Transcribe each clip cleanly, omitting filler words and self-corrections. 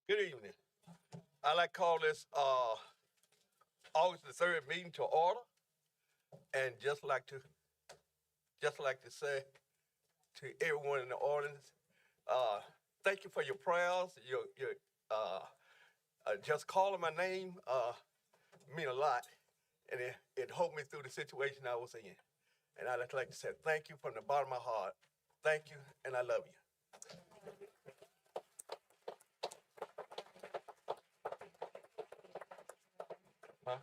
Good evening. I'd like to call this August the 3rd meeting to order, and just like to say to everyone in the audience, thank you for your prayers. Your just calling my name mean a lot, and it helped me through the situation I was in. And I'd like to say thank you from the bottom of my heart. Thank you, and I love you. Huh?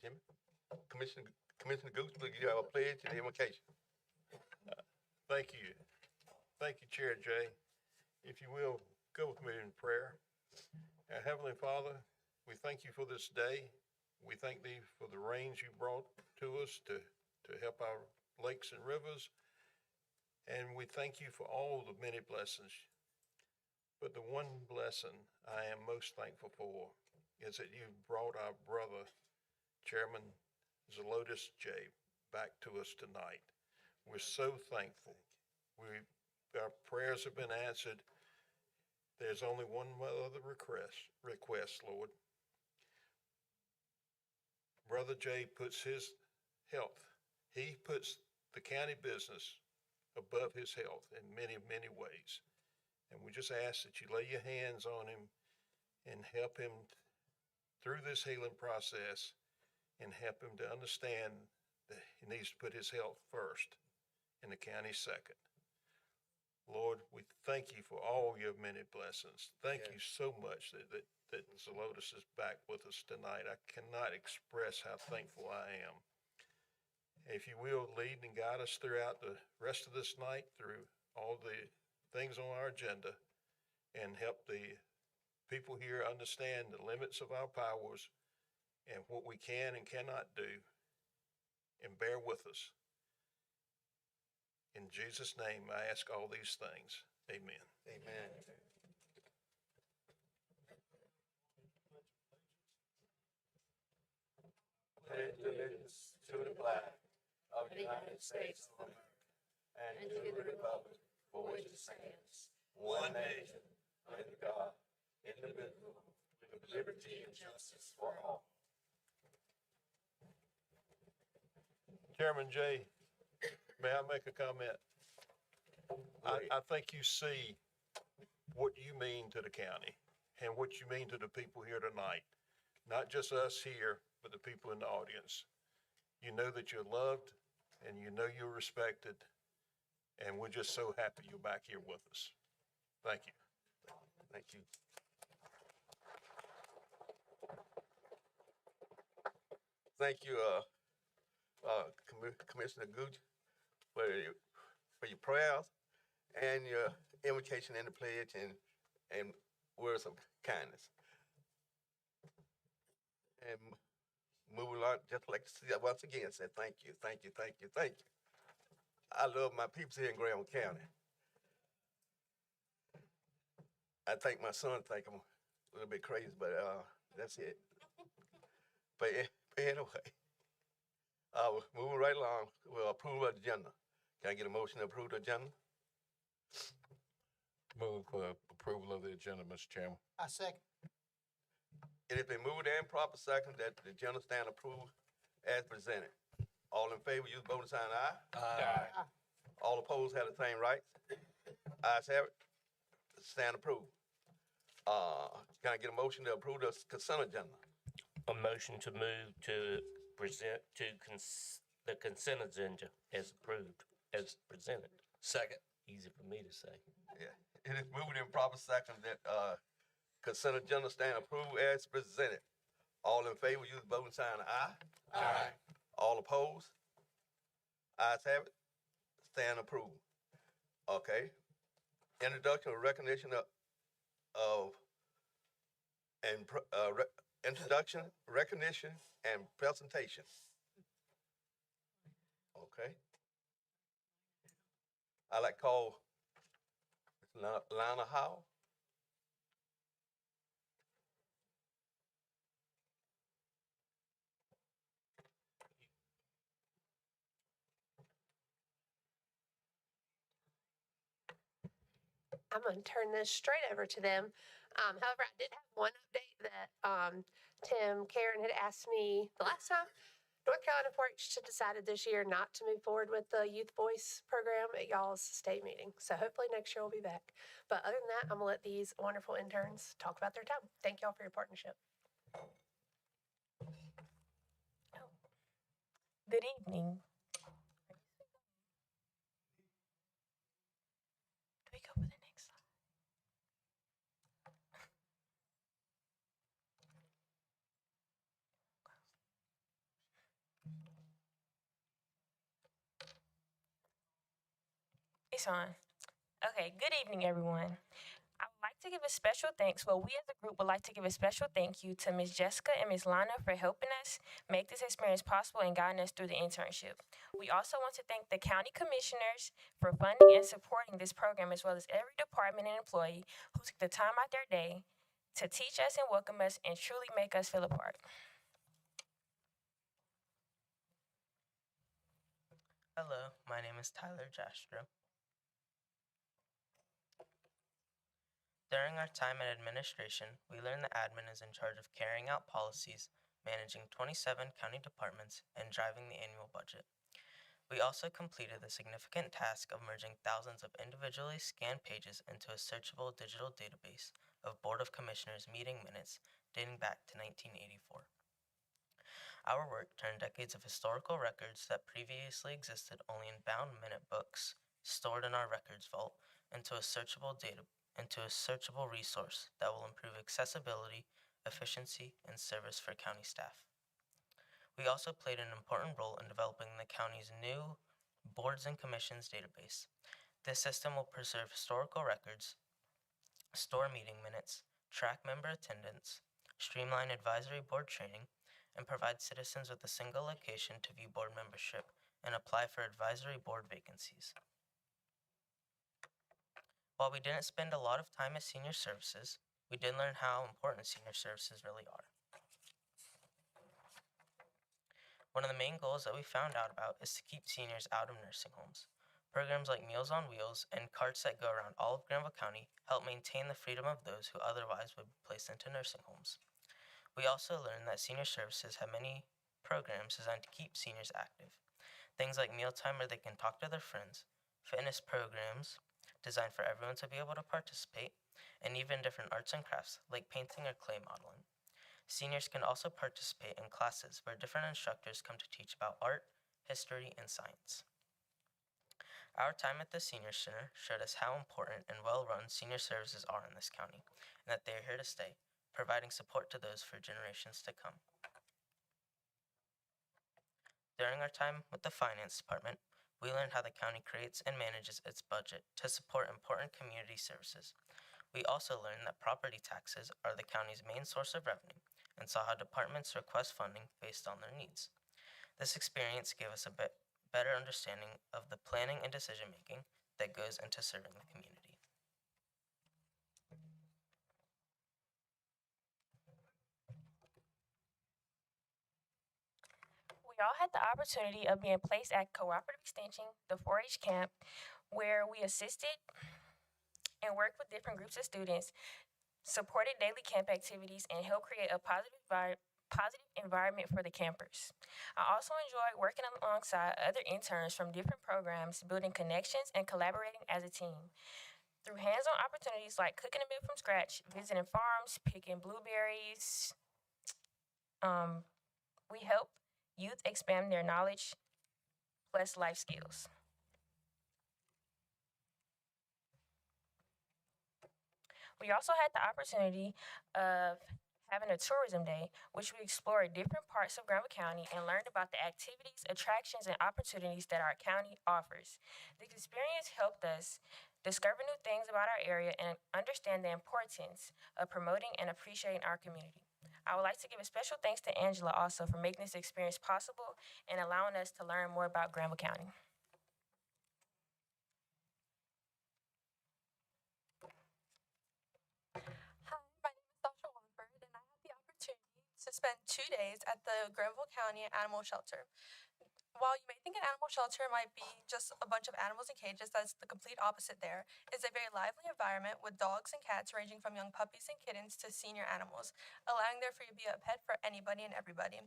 Jimmy? Commissioner Gooch, please give our pledge and invocation. Thank you. Thank you, Chair Jay. If you will, go with me in prayer. Heavenly Father, we thank you for this day. We thank thee for the rains you brought to us to help our lakes and rivers. And we thank you for all the many blessings. But the one blessing I am most thankful for is that you brought our brother, Chairman Zelotes J., back to us tonight. We're so thankful. Our prayers have been answered. There's only one other request, Lord. Brother Jay puts his health, he puts the county business above his health in many, many ways. And we just ask that you lay your hands on him and help him through this healing process and help him to understand that he needs to put his health first and the county second. Lord, we thank you for all your many blessings. Thank you so much that Zelotes is back with us tonight. I cannot express how thankful I am. If you will, lead and guide us throughout the rest of this night through all the things on our agenda and help the people here understand the limits of our powers and what we can and cannot do, and bear with us. In Jesus' name, I ask all these things. Amen. Amen. Pledge allegiance to the flag of the United States of America and to the republic for which it stands, one nation, under God, indivisible, with liberty and justice for all. Chairman Jay, may I make a comment? I think you see what you mean to the county and what you mean to the people here tonight. Not just us here, but the people in the audience. You know that you're loved and you know you're respected, and we're just so happy you're back here with us. Thank you. Thank you. Thank you, Commissioner Gooch, for your prayers and your invitation and the pledge and words of kindness. And moving on, just like to see that once again, say thank you, thank you, thank you, thank you. I love my people here in Granville County. I think my son think I'm a little bit crazy, but that's it. But anyway, moving right along, we'll approve of the agenda. Can I get a motion to approve the agenda? Move for approval of the agenda, Mr. Chairman. I second. It has been moved and proper second that the agenda stand approved as presented. All in favor, use the voting sign aye. Aye. All opposed have the same rights. Ayes have it. Stand approved. Can I get a motion to approve the consent agenda? A motion to move to present to the consent agenda as approved, as presented. Second. Easy for me to say. Yeah. It is moved in proper second that consent agenda stand approved as presented. All in favor, use the voting sign aye. Aye. All opposed? Ayes have it. Stand approved. Okay. Introduction or recognition introduction, recognition, and presentation. Okay. I like to call Lana Howe. I'm going to turn this straight over to them. However, I did have one update that Karan had asked me the last time. North Carolina 4-H decided this year not to move forward with the Youth Voice program at y'all's state meeting. So hopefully next year we'll be back. But other than that, I'm going to let these wonderful interns talk about their time. Thank y'all for your partnership. Good evening. Do we go for the next slide? It's on. Okay, good evening, everyone. I would like to give a special thanks. Well, we as a group would like to give a special thank you to Ms. Jessica and Ms. Lana for helping us make this experience possible and guiding us through the internship. We also want to thank the county commissioners for funding and supporting this program, as well as every department and employee who took the time out their day to teach us and welcome us and truly make us feel a part. Hello, my name is Tyler Jastro. During our time in administration, we learned that admin is in charge of carrying out policies, managing 27 county departments, and driving the annual budget. We also completed the significant task of merging thousands of individually scanned pages into a searchable digital database of Board of Commissioners meeting minutes dating back to 1984. Our work turned decades of historical records that previously existed only in bound minute books stored in our records vault into a searchable resource that will improve accessibility, efficiency, and service for county staff. We also played an important role in developing the county's new Boards and Commissions database. This system will preserve historical records, store meeting minutes, track member attendance, streamline advisory board training, and provide citizens with a single location to view board membership and apply for advisory board vacancies. While we didn't spend a lot of time at senior services, we did learn how important senior services really are. One of the main goals that we found out about is to keep seniors out of nursing homes. Programs like Meals on Wheels and carts that go around all of Granville County help maintain the freedom of those who otherwise would be placed into nursing homes. We also learned that senior services have many programs designed to keep seniors active. Things like mealtime where they can talk to their friends, fitness programs designed for everyone to be able to participate, and even different arts and crafts like painting or clay modeling. Seniors can also participate in classes where different instructors come to teach about art, history, and science. Our time at the Senior Center showed us how important and well-run senior services are in this county, and that they are here to stay, providing support to those for generations to come. During our time with the Finance Department, we learned how the county creates and manages its budget to support important community services. We also learned that property taxes are the county's main source of revenue and saw how departments request funding based on their needs. This experience gave us a better understanding of the planning and decision-making that goes into serving the community. We all had the opportunity of being placed at Cooperative Extension, the 4-H camp, where we assisted and worked with different groups of students, supported daily camp activities, and helped create a positive environment for the campers. I also enjoyed working alongside other interns from different programs, building connections and collaborating as a team. Through hands-on opportunities like cooking a meal from scratch, visiting farms, picking blueberries, we help youth expand their knowledge plus life skills. We also had the opportunity of having a tourism day, which we explored different parts of Granville County and learned about the activities, attractions, and opportunities that our county offers. This experience helped us discover new things about our area and understand the importance of promoting and appreciating our community. I would like to give a special thanks to Angela also for making this experience possible and allowing us to learn more about Granville County. Hi, my name is Sasha Longford, and I had the opportunity to spend 2 days at the Granville County Animal Shelter. While you may think an animal shelter might be just a bunch of animals in cages, that's the complete opposite there. It's a very lively environment with dogs and cats ranging from young puppies and kittens to senior animals, allowing there for you to be a pet for anybody and everybody.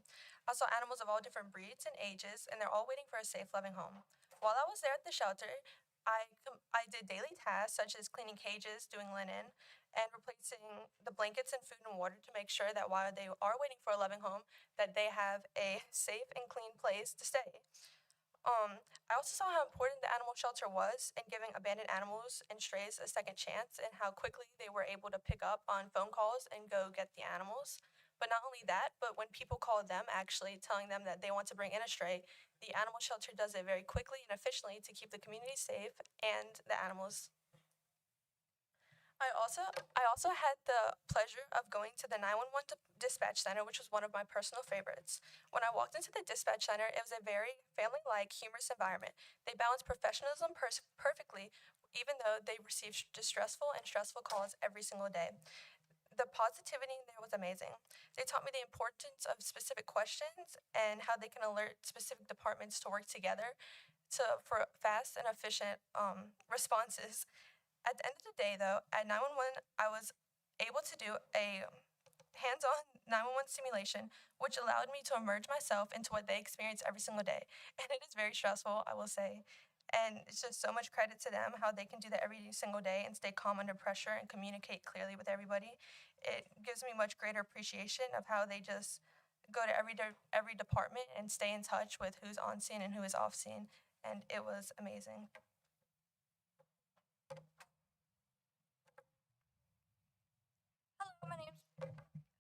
I saw animals of all different breeds and ages, and they're all waiting for a safe, loving home. While I was there at the shelter, I did daily tasks such as cleaning cages, doing linen, and replacing the blankets and food and water to make sure that while they are waiting for a loving home, that they have a safe and clean place to stay. I also saw how important the animal shelter was in giving abandoned animals and strays a second chance and how quickly they were able to pick up on phone calls and go get the animals. But not only that, but when people call them actually telling them that they want to bring in a stray, the animal shelter does it very quickly and efficiently to keep the community safe and the animals. I also had the pleasure of going to the 911 dispatch center, which was one of my personal favorites. When I walked into the dispatch center, it was a very family-like, humorous environment. They balanced professionalism perfectly, even though they received distressful and stressful calls every single day. The positivity in there was amazing. They taught me the importance of specific questions and how they can alert specific departments to work together for fast and efficient responses. At the end of the day, though, at 911, I was able to do a hands-on 911 simulation, which allowed me to immerse myself into what they experience every single day. And it is very stressful, I will say. And it's just so much credit to them how they can do that every single day and stay calm under pressure and communicate clearly with everybody. It gives me much greater appreciation of how they just go to every department and stay in touch with who's on scene and who is off scene. And it was amazing.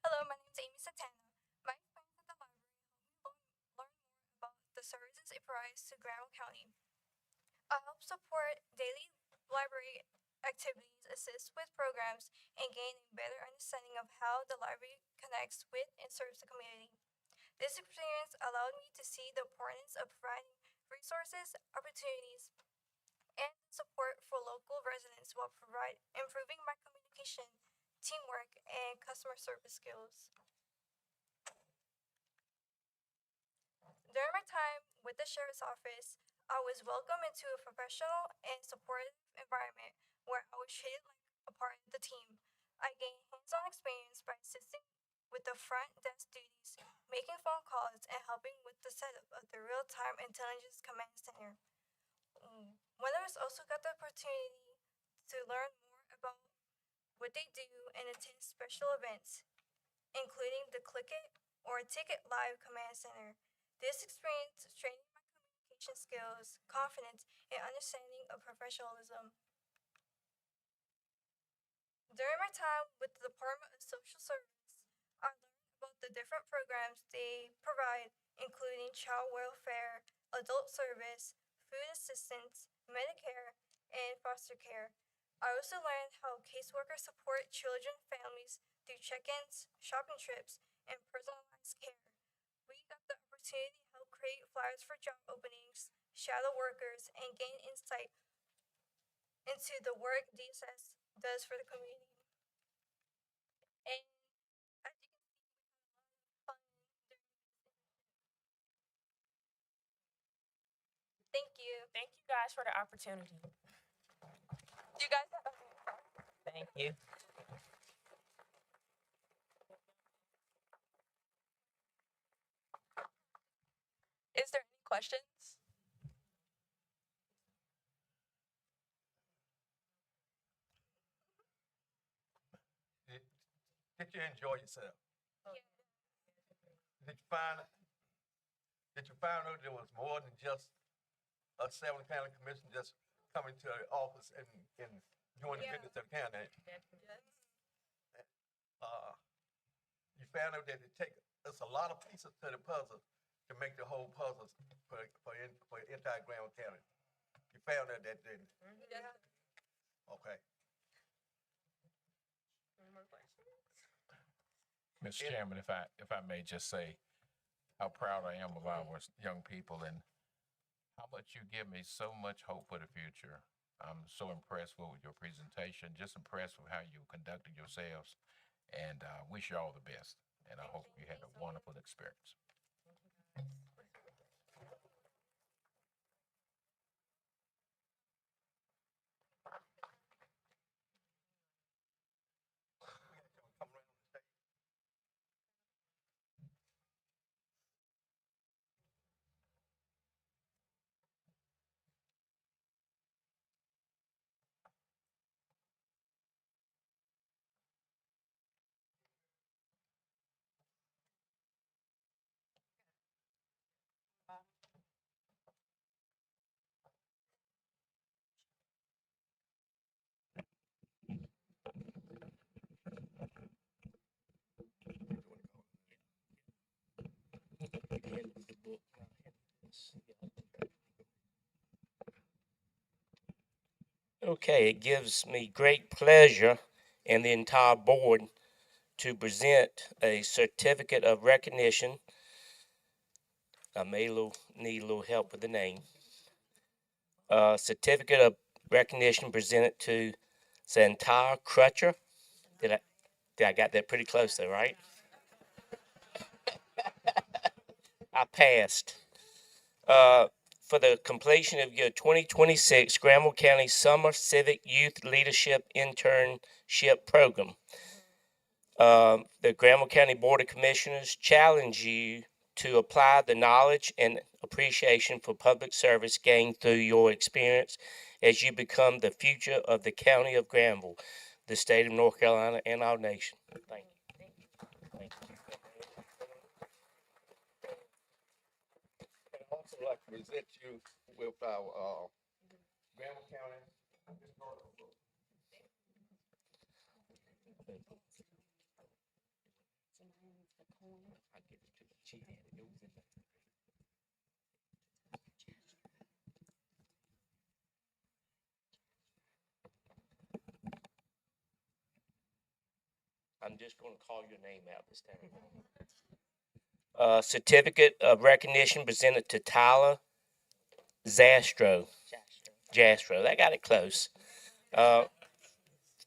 Hello, my name's Amy Santana. My experience at the library helped me learn more about the services it provides to Granville County. I help support daily library activities, assist with programs, and gain a better understanding of how the library connects with and serves the community. This experience allowed me to see the importance of providing resources, opportunities, and support for local residents while improving my communication, teamwork, and customer service skills. During my time with the sheriff's office, I was welcomed into a professional and supportive environment where I was treated like a part of the team. I gained hands-on experience by assisting with the front desk duties, making phone calls, and helping with the setup of the real-time intelligence command center. One of us also got the opportunity to learn more about what they do and attend special events, including the Click It or Ticket Live Command Center. This experience trained my communication skills, confidence, and understanding of professionalism. During my time with the Department of Social Service, I learned about the different programs they provide, including child welfare, adult service, food assistance, Medicare, and foster care. I also learned how caseworkers support children and families through check-ins, shopping trips, and personalized care. We got the opportunity to help create flyers for job openings, shadow workers, and gain insight into the work DSS does for the community. And as you can see, we had a lot of fun during this internship. Thank you. Thank you guys for the opportunity. You guys have Thank you. Is there any questions? Did you enjoy yourself? Yeah. Did you find out there was more than just a Seven County Commission just coming to the office and doing the Yeah. business of the county? Yes. You found out that it's a lot of pieces to the puzzle to make the whole puzzle for entire Granville County. You found out that, didn't you? Yeah. Okay. Any more questions? Mr. Chairman, if I may just say how proud I am of our young people and how much you give me so much hope for the future. I'm so impressed with your presentation, just impressed with how you conducted yourselves, and wish you all the best. And I hope you had a wonderful experience. Okay, it gives me great pleasure and the entire board to present a certificate of recognition. I may need a little help with the name. Certificate of recognition presented to Santar Crutcher. Did I got that pretty close though, right? I passed. For the completion of your 2026 Granville County Summer Civic Youth Leadership Internship Program. The Granville County Board of Commissioners challenge you to apply the knowledge and appreciation for public service gained through your experience as you become the future of the County of Granville, the state of North Carolina, and our nation. Thank you. Thank you. I'd also like to present you with our Granville County. I'm just going to call your name out this time. Certificate of recognition presented to Tyler Jastro. I got it close.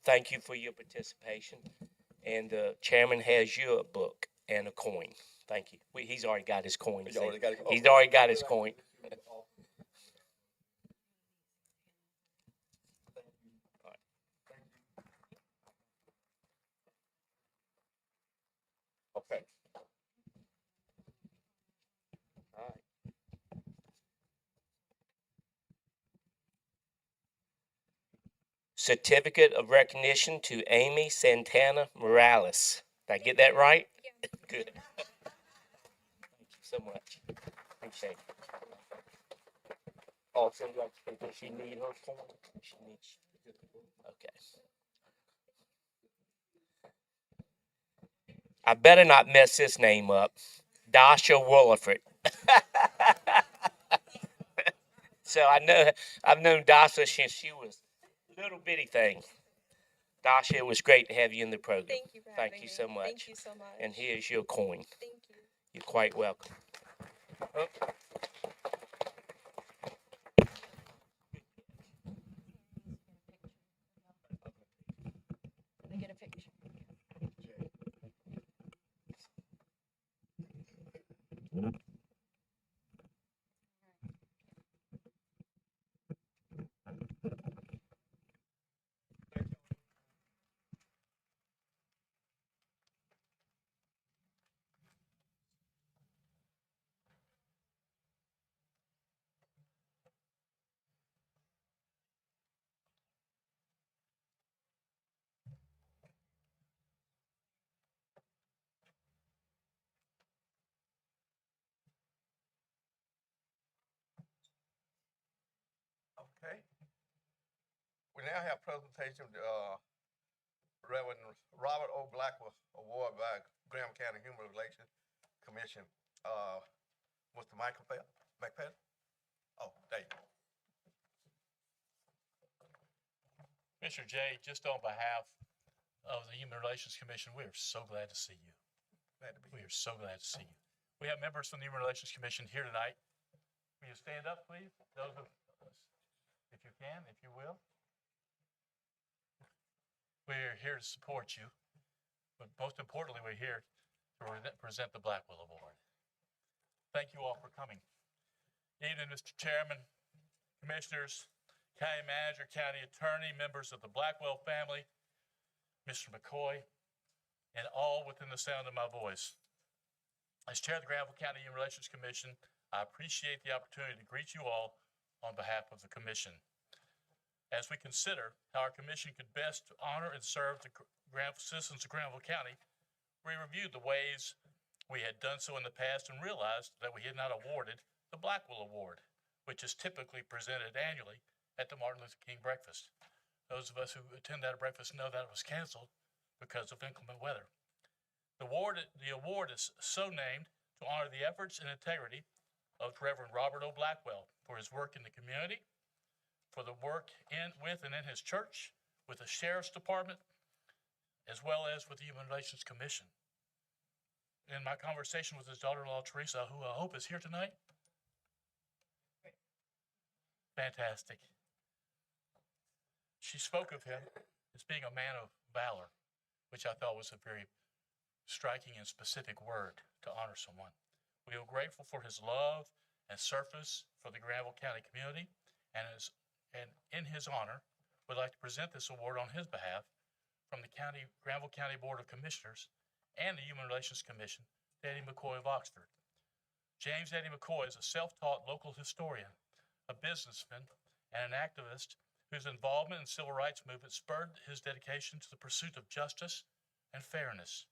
Thank you for your participation. And the chairman has you a book and a coin. Thank you. He's already got his coin. He's already got his coin. Okay. All right. Certificate of recognition to Amy Santana Morales. Did I get that right? Yeah. Good. Thank you so much. Appreciate it. Also, does she need her form? She needs. Okay. I better not mess this name up. Dasha Williford. So I've known Dasha since she was a little bitty thing. Dasha, it was great to have you in the program. Thank you for having Thank you me. so much. Thank you so much. And here's your coin. Thank you. You're quite welcome. Oh. Let me get a picture. Okay. We now have presentation of the Reverend Robert O. Blackwell Award by Graham County Human Relations Commission. Mr. Michael McPadden? Oh, there you go. Mr. J, just on behalf of the Human Relations Commission, we are so glad to see you. Glad to be We here. are so glad to see you. We have members from the Human Relations Commission here tonight. Will you stand up, please? Those of us, if you can, if you will. We're here to support you, but most importantly, we're here to present the Blackwell Award. Thank you all for coming. Evening, Mr. Chairman, Commissioners, County Manager, County Attorney, members of the Blackwell family, Mr. McCoy, and all within the sound of my voice. As Chair of the Granville County Human Relations Commission, I appreciate the opportunity to greet you all on behalf of the Commission. As we consider how our Commission could best honor and serve the citizens of Granville County, we reviewed the ways we had done so in the past and realized that we had not awarded the Blackwell Award, which is typically presented annually at the Martin Luther King breakfast. Those of us who attend that breakfast know that it was canceled because of inclement weather. The award is so named to honor the efforts and integrity of Reverend Robert O. Blackwell for his work in the community, for the work with and in his church, with the Sheriff's Department, as well as with the Human Relations Commission. In my conversation with his daughter-in-law, Teresa, who I hope is here tonight. Fantastic. She spoke of him as being a man of valor, which I thought was a very striking and specific word to honor someone. We are grateful for his love and service for the Granville County community, and in his honor, we'd like to present this award on his behalf from the Granville County Board of Commissioners and the Human Relations Commission to Eddie McCoy of Oxford. James Eddie McCoy is a self-taught local historian, a businessman, and an activist whose involvement in the civil rights movement spurred his dedication to the pursuit of justice and fairness.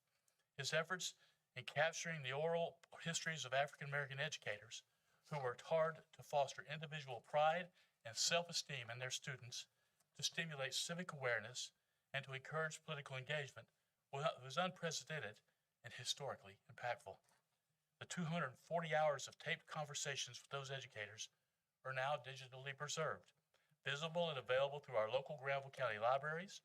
His efforts in capturing the oral histories of African American educators who worked hard to foster individual pride and self-esteem in their students, to stimulate civic awareness, and to encourage political engagement was unprecedented and historically impactful. The 240 hours of taped conversations with those educators are now digitally preserved, visible and available through our local Granville County libraries,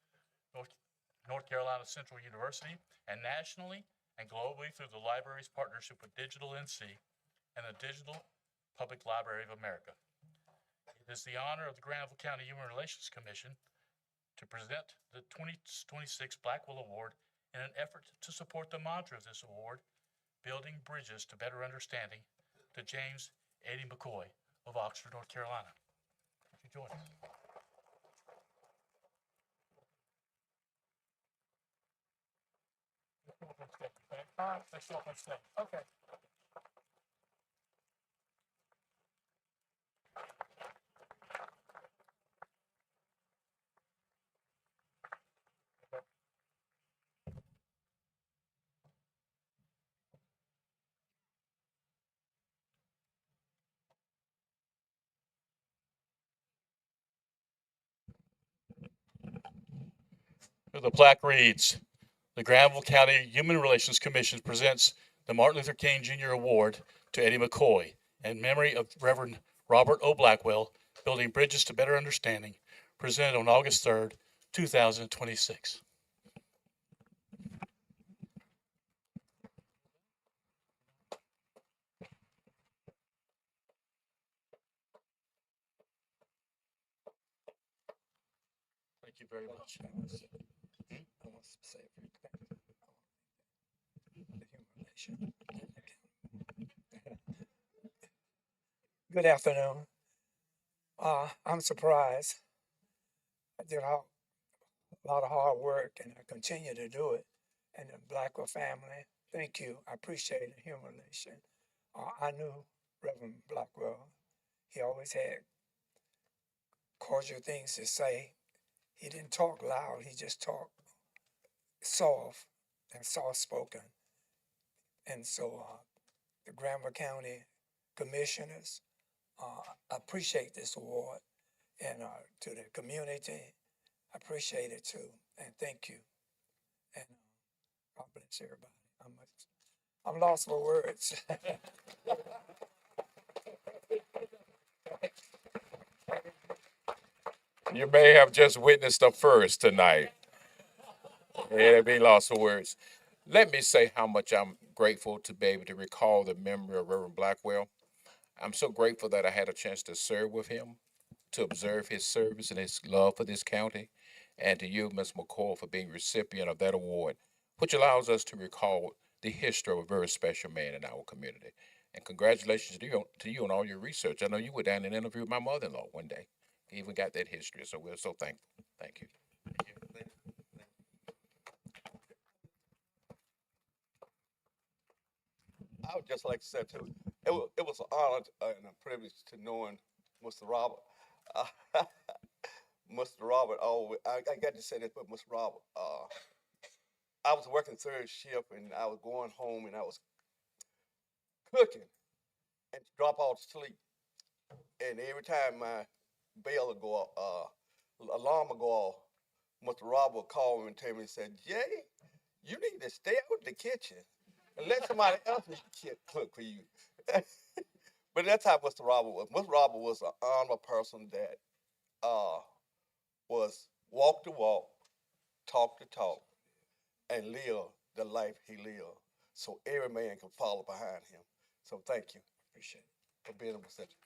North Carolina Central University, and nationally and globally through the library's partnership with Digital NC and the Digital Public Library of America. It is the honor of the Granville County Human Relations Commission to present the 2026 Blackwell Award in an effort to support the mantra of this award, Building Bridges to Better Understanding, to James Eddie McCoy of Oxford, North Carolina. Would you join us? Let's go up on stage. Okay. The plaque reads, the Granville County Human Relations Commission presents the Martin Luther King Jr. Award to Eddie McCoy in memory of Reverend Robert O. Blackwell, Building Bridges to Better Understanding, presented on August 3rd, 2026. Thank you very much. Good afternoon. I'm surprised. I did a lot of hard work and I continue to do it. And the Blackwell family, thank you. I appreciate the humiliation. I knew Reverend Blackwell. He always had cordial things to say. He didn't talk loud. He just talked soft and soft-spoken. And so the Granville County commissioners, I appreciate this award. And to the community, I appreciate it too. And thank you. And God bless everybody. I'm lost for words. You may have just witnessed a first tonight. It'll be lost for words. Let me say how much I'm grateful to be able to recall the memory of Reverend Blackwell. I'm so grateful that I had a chance to serve with him, to observe his service and his love for this county, and to you, Ms. McCoy, for being recipient of that award, which allows us to recall the history of a very special man in our community. And congratulations to you on all your research. I know you were down and interviewed my mother-in-law one day. You even got that history, so we're so thankful. Thank you. I would just like to say too, it was an honor and a privilege to knowing Mr. Robert. Mr. Robert, I got to say this, but Mr. Robert, I was working third shift and I was going home and I was cooking and drop off to sleep. And every time my bell would go off, alarm would go off, Mr. Robert would call me and tell me, he said, Jay, you need to stay out of the kitchen and let somebody else cook for you. But that's how Mr. Robert was. Mr. Robert was an honorable person that was walk the walk, talk the talk, and live the life he lived, so every man can follow behind him. So thank you. Appreciate it for being a presenter.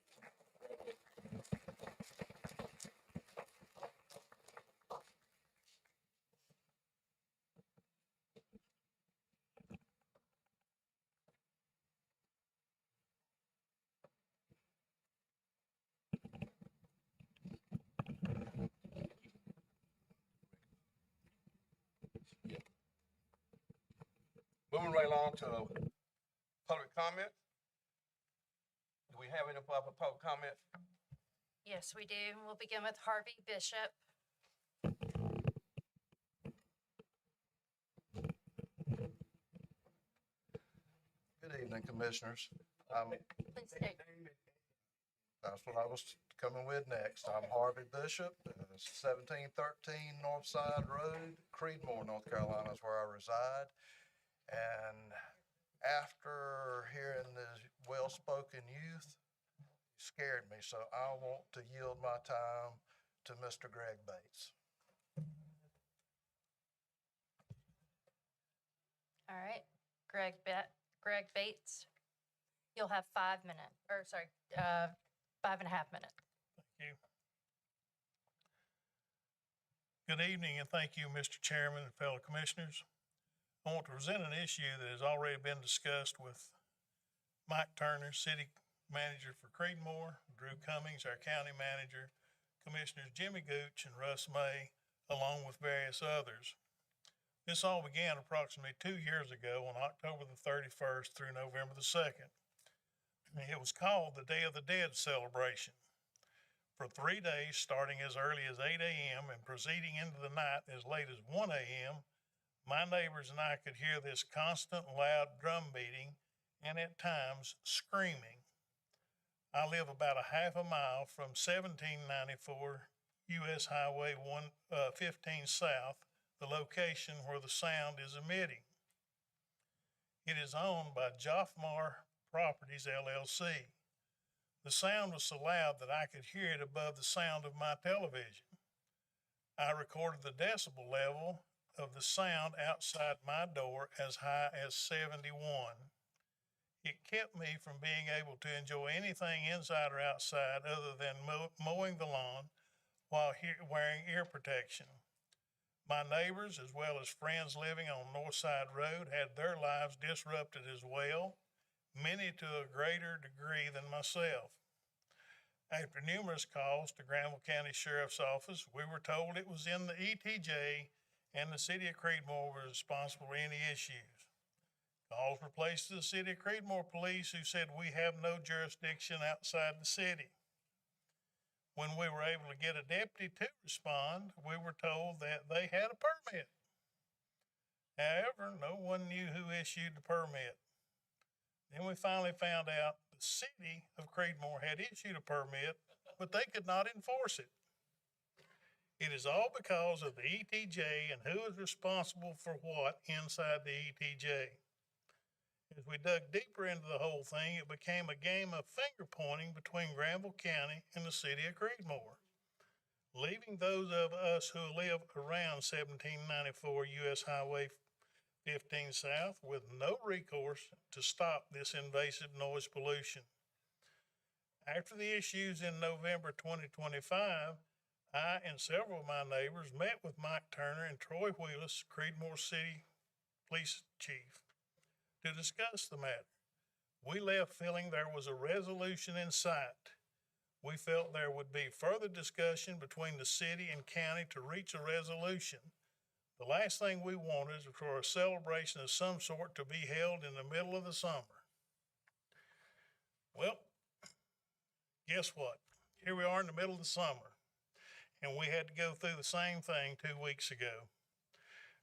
Moving right along to public comment. Do we have any public comment? Yes, we do. We'll begin with Harvey Bishop. Good evening, Commissioners. Please state. That's what I was coming with next. I'm Harvey Bishop, 1713 Northside Road, Creedmoor, North Carolina is where I reside. And after hearing the well-spoken youth, it scared me, so I want to yield my time to Mr. Greg Bates. All right, Greg Bates. You'll have 5 minutes, or sorry, 5.5 minutes. Thank you. Good evening, and thank you, Mr. Chairman and fellow commissioners. I want to present an issue that has already been discussed with Mike Turner, City Manager for Creedmoor, Drew Cummings, our County Manager, Commissioners Jimmy Gooch and Russ May, along with various others. This all began approximately 2 years ago on October the 31st through November the 2nd. It was called the Day of the Dead celebration. For 3 days, starting as early as 8 a.m. and proceeding into the night as late as 1 a.m., my neighbors and I could hear this constant loud drum beating and at times screaming. I live about a half a mile from 1794 U.S. Highway 15 South, the location where the sound is emitting. It is owned by Joffmar Properties, LLC. The sound was so loud that I could hear it above the sound of my television. I recorded the decibel level of the sound outside my door as high as 71. It kept me from being able to enjoy anything inside or outside other than mowing the lawn while wearing ear protection. My neighbors, as well as friends living on Northside Road, had their lives disrupted as well, many to a greater degree than myself. After numerous calls to Granville County Sheriff's Office, we were told it was in the ETJ and the City of Creedmoor was responsible for any issues. Calls were placed to the City of Creedmoor Police, who said we have no jurisdiction outside the city. When we were able to get a deputy to respond, we were told that they had a permit. However, no one knew who issued the permit. Then we finally found out the City of Creedmoor had issued a permit, but they could not enforce it. It is all because of the ETJ and who is responsible for what inside the ETJ. As we dug deeper into the whole thing, it became a game of finger pointing between Granville County and the City of Creedmoor, leaving those of us who live around 1794 U.S. Highway 15 South with no recourse to stop this invasive noise pollution. After the issues in November 2025, I and several of my neighbors met with Mike Turner and Troy Wheelis, Creedmoor City Police Chief, to discuss the matter. We left feeling there was a resolution in sight. We felt there would be further discussion between the city and county to reach a resolution. The last thing we wanted is for a celebration of some sort to be held in the middle of the summer. Well, guess what? Here we are in the middle of the summer, and we had to go through the same thing 2 weeks ago.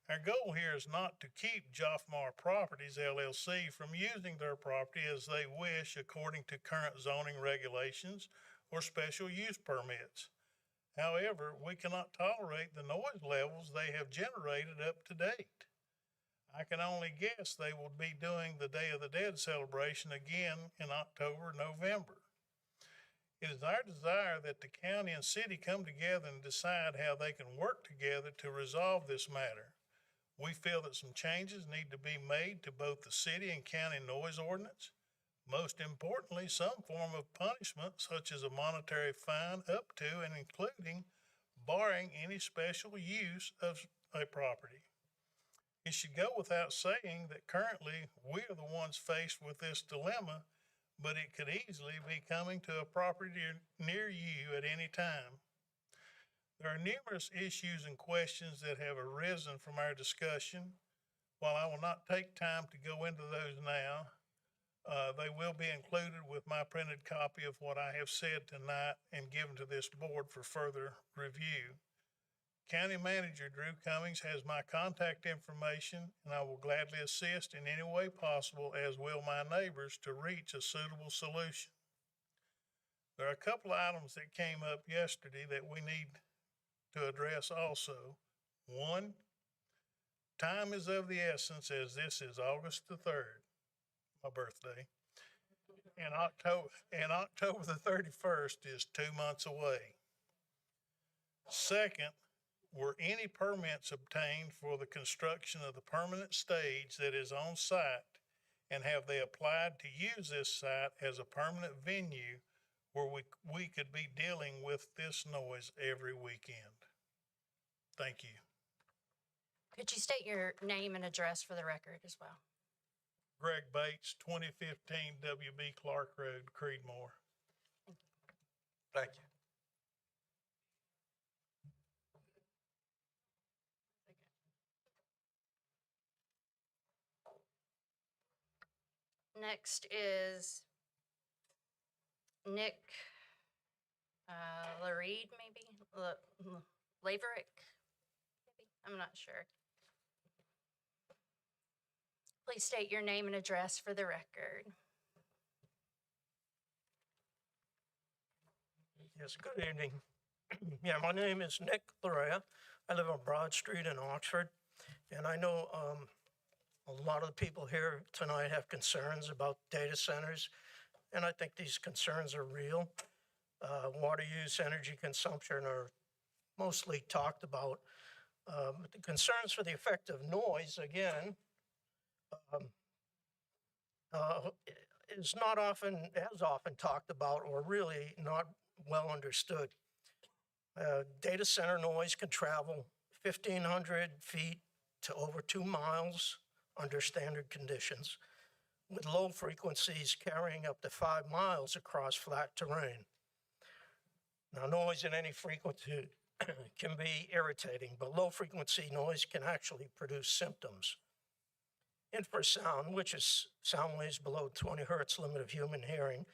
Our goal here is not to keep Joffmar Properties, LLC from using their property as they wish according to current zoning regulations or special use permits. However, we cannot tolerate the noise levels they have generated up to date. I can only guess they will be doing the Day of the Dead celebration again in October, November. It is our desire that the county and city come together and decide how they can work together to resolve this matter. We feel that some changes need to be made to both the city and county noise ordinance. Most importantly, some form of punishment such as a monetary fine up to and including barring any special use of a property. It should go without saying that currently we are the ones faced with this dilemma, but it could easily be coming to a property near you at any time. There are numerous issues and questions that have arisen from our discussion. While I will not take time to go into those now, they will be included with my printed copy of what I have said tonight and given to this board for further review. County Manager Drew Cummings has my contact information, and I will gladly assist in any way possible, as will my neighbors, to reach a suitable solution. There are a couple of items that came up yesterday that we need to address also. One, time is of the essence, as this is August the 3rd, my birthday, and October the 31st is 2 months away. Second, were any permits obtained for the construction of the permanent stage that is on site, and have they applied to use this site as a permanent venue where we could be dealing with this noise every weekend? Thank you. Could you state your name and address for the record as well? Greg Bates, 2015 WB Clark Road, Creedmoor. Thank you. Next is Nick Lareed, maybe? Laverick? Maybe? I'm not sure. Please state your name and address for the record. Yes, good evening. Yeah, my name is Nick Larea. I live on Broad Street in Oxford, and I know a lot of the people here tonight have concerns about data centers, and I think these concerns are real. Water use, energy consumption are mostly talked about. But the concerns for the effect of noise, again, is not often, as often talked about, or really not well understood. Data center noise can travel 1,500 feet to over 2 miles under standard conditions, with low frequencies carrying up to 5 miles across flat terrain. Now, noise in any frequency can be irritating, but low frequency noise can actually produce symptoms. Infrasound, which is sound waves below 20 hertz limit of human hearing,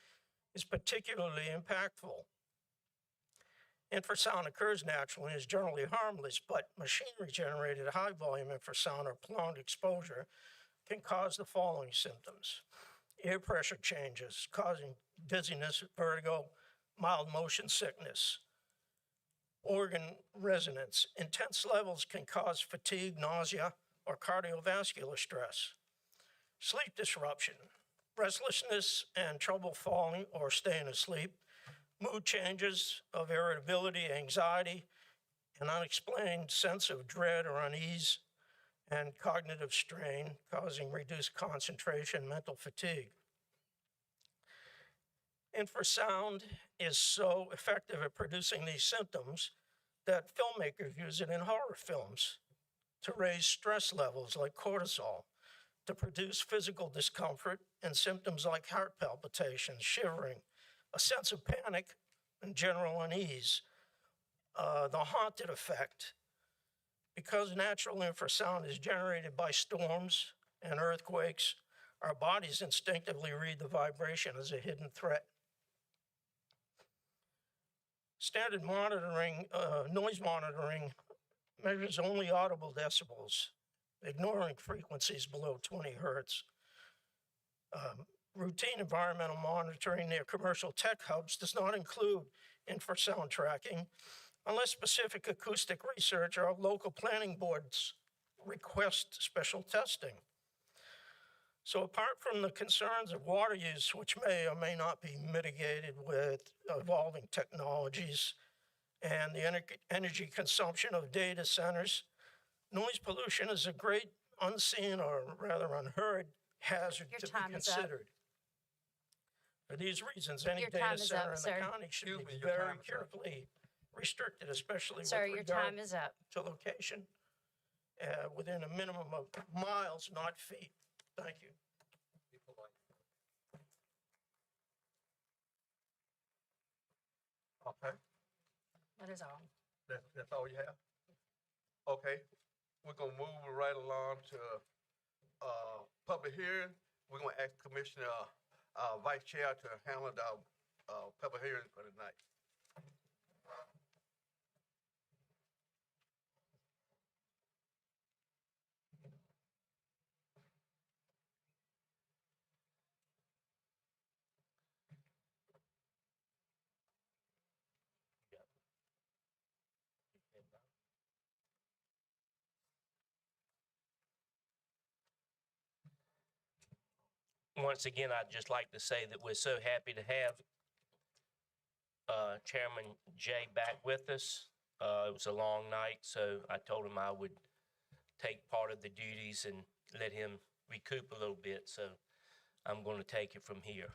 is particularly impactful. Infrasound occurs naturally and is generally harmless, but machinery-generated high-volume infrasound or prolonged exposure can cause the following symptoms: ear pressure changes, causing dizziness, vertigo, mild motion sickness, organ resonance. Intense levels can cause fatigue, nausea, or cardiovascular stress. Sleep disruption, restlessness and trouble falling or staying asleep, mood changes of irritability, anxiety, an unexplained sense of dread or unease, and cognitive strain causing reduced concentration, mental fatigue. Infrasound is so effective at producing these symptoms that filmmakers use it in horror films to raise stress levels like cortisol, to produce physical discomfort and symptoms like heart palpitations, shivering, a sense of panic, and general unease. The haunted effect. Because natural infrasound is generated by storms and earthquakes, our bodies instinctively read the vibration as a hidden threat. Standard monitoring, noise monitoring, measures only audible decibels, ignoring frequencies below 20 hertz. Routine environmental monitoring near commercial tech hubs does not include infrasound tracking unless specific acoustic research or local planning boards request special testing. So apart from the concerns of water use, which may or may not be mitigated with evolving technologies, and the energy consumption of data centers, noise pollution is a great unseen, or rather unheard, hazard Your to be time is up. considered. For these reasons, any Your data time is center up, in the sir. county should Excuse be me, your very time is up. carefully restricted, especially Sir, with your regard time is up. to location, within a minimum of miles, not feet. Thank you. Okay, That is all. that's all you have? Okay, we're gonna move right along to, public hearing. We're gonna ask Commissioner, Vice Chair to handle the, public hearing for tonight. Once again, I'd just like to say that we're so happy to have Chairman Jay back with us. It was a long night, so I told him I would take part of the duties and let him recoup a little bit. So I'm going to take it from here.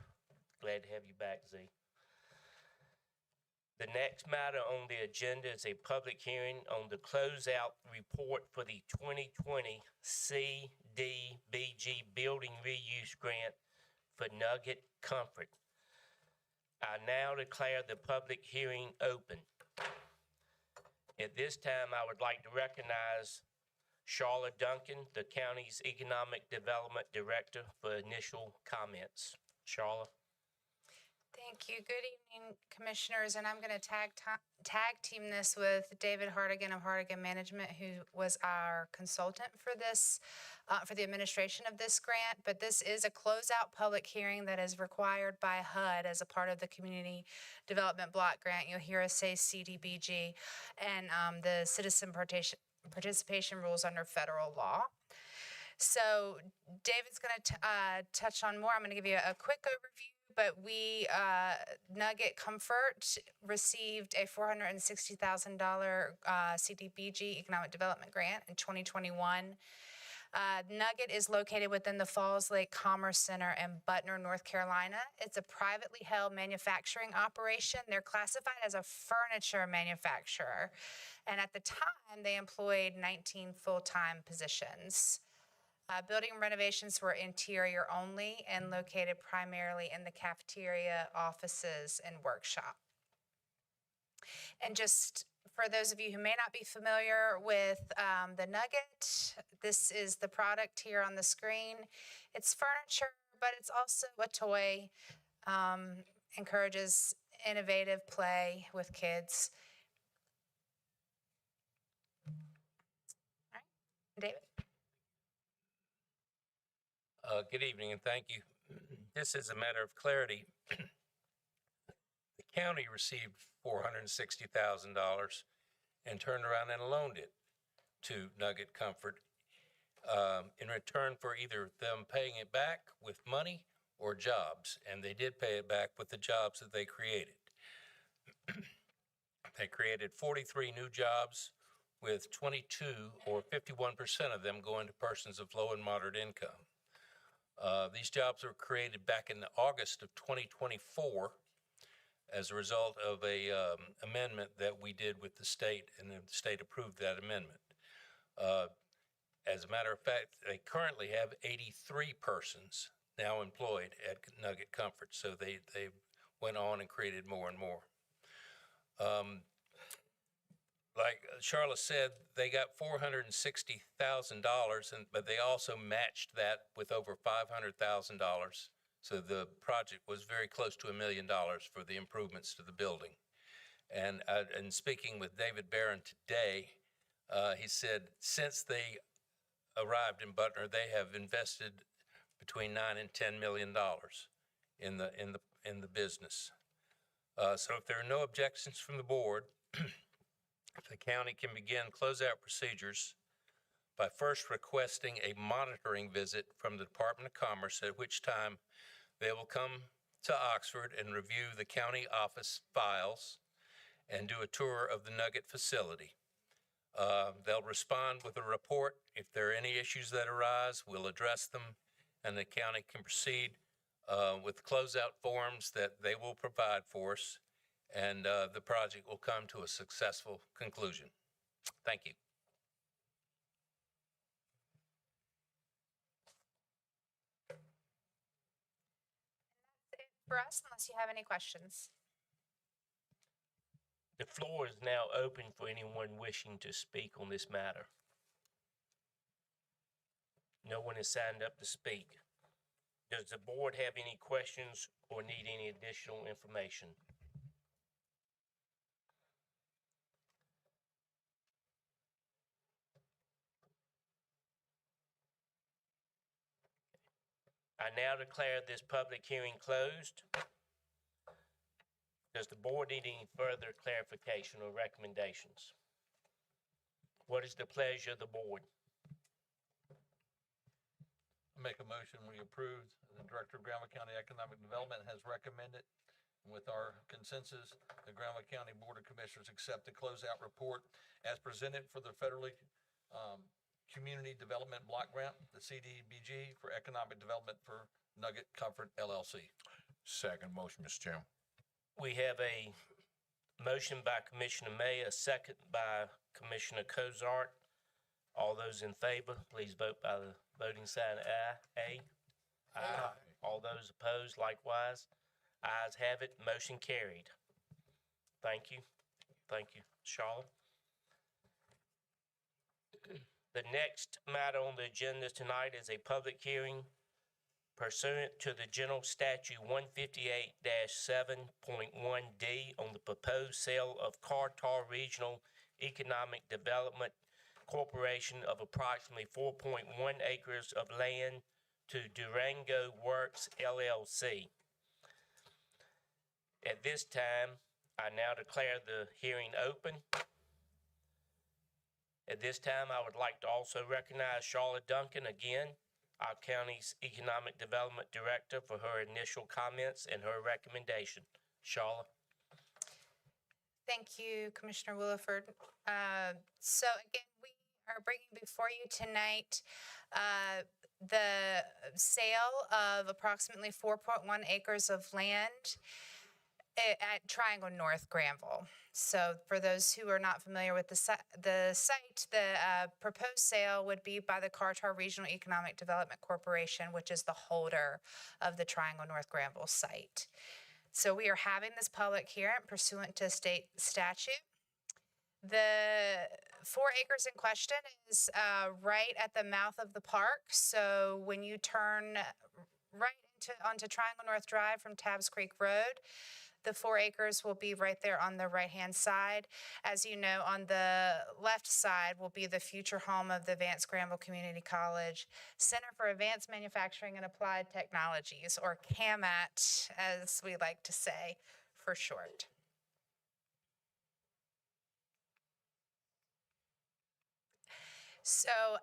Glad to have you back, Z. The next matter on the agenda is a public hearing on the closeout report for the 2020 CDBG Building Reuse Grant for Nugget Comfort. I now declare the public hearing open. At this time, I would like to recognize Charlotte Duncan, the county's Economic Development Director, for initial comments. Charlotte. Thank you. Good evening, Commissioners, and I'm going to tag team this with David Hartigan of Hartigan Management, who was our consultant for this, for the administration of this grant. But this is a closeout public hearing that is required by HUD as a part of the Community Development Block Grant. You'll hear us say CDBG, and the citizen participation rules under federal law. So David's going to touch on more. I'm going to give you a quick overview. But we, Nugget Comfort, received a $460,000 CDBG Economic Development Grant in 2021. Nugget is located within the Falls Lake Commerce Center in Butner, North Carolina. It's a privately held manufacturing operation. They're classified as a furniture manufacturer. And at the time, they employed 19 full-time positions. Building renovations were interior only and located primarily in the cafeteria, offices, and workshop. And just for those of you who may not be familiar with the Nugget, this is the product here on the screen. It's furniture, but it's also a toy. Encourages innovative play with kids. All right, David. Good evening, and thank you. This is a matter of clarity. The county received $460,000 and turned around and loaned it to Nugget Comfort in return for either them paying it back with money or jobs, and they did pay it back with the jobs that they created. They created 43 new jobs, with 22 or 51% of them going to persons of low and moderate income. These jobs were created back in August of 2024 as a result of a amendment that we did with the state, and the state approved that amendment. As a matter of fact, they currently have 83 persons now employed at Nugget Comfort, so they went on and created more and more. Like Charlotte said, they got $460,000, but they also matched that with over $500,000. So the project was very close to $1 million for the improvements to the building. And speaking with David Barron today, he said since they arrived in Butner, they have invested between $9 and $10 million in the business. So if there are no objections from the board, the county can begin closeout procedures by first requesting a monitoring visit from the Department of Commerce, at which time they will come to Oxford and review the county office files and do a tour of the Nugget facility. They'll respond with a report. If there are any issues that arise, we'll address them, and the county can proceed with closeout forms that they will provide for us, and the project will come to a successful conclusion. Thank you. For us, unless you have any questions. The floor is now open for anyone wishing to speak on this matter. No one has signed up to speak. Does the board have any questions or need any additional information? I now declare this public hearing closed. Does the board need any further clarification or recommendations? What is the pleasure of the board? I make a motion, we approve. The Director of Granville County Economic Development has recommended, with our consensus, the Granville County Board of Commissioners accept the closeout report as presented for the federally Community Development Block Grant, the CDBG, for economic development for Nugget Comfort LLC. Second motion, Mr. Chairman. We have a motion by Commissioner May, a second by Commissioner Cozart. All those in favor, please vote by the voting sign aye. Aye. All those opposed, likewise. Ayes have it, motion carried. Thank you. Thank you, Charlotte. The next matter on the agenda tonight is a public hearing pursuant to the General Statute 158-7.1D on the proposed sale of Kerr-Tar Regional Economic Development Corporation of approximately 4.1 acres of land to Durango Works LLC. At this time, I now declare the hearing open. At this time, I would like to also recognize Charlotte Duncan again, our county's Economic Development Director, for her initial comments and her recommendation. Charlotte. Thank you, Commissioner Williford. So again, we are bringing before you tonight the sale of approximately 4.1 acres of land at Triangle North Granville. So for those who are not familiar with the site, the proposed sale would be by the Kerr-Tar Regional Economic Development Corporation, which is the holder of the Triangle North Granville site. So we are having this public hearing pursuant to state statute. The 4 acres in question is right at the mouth of the park. So when you turn right onto Triangle North Drive from Tabbs Creek Road, the 4 acres will be right there on the right-hand side. As you know, on the left side will be the future home of the Vance Granville Community College Center for Advanced Manufacturing and Applied Technologies, or CAMAT, as we like to say for short. So,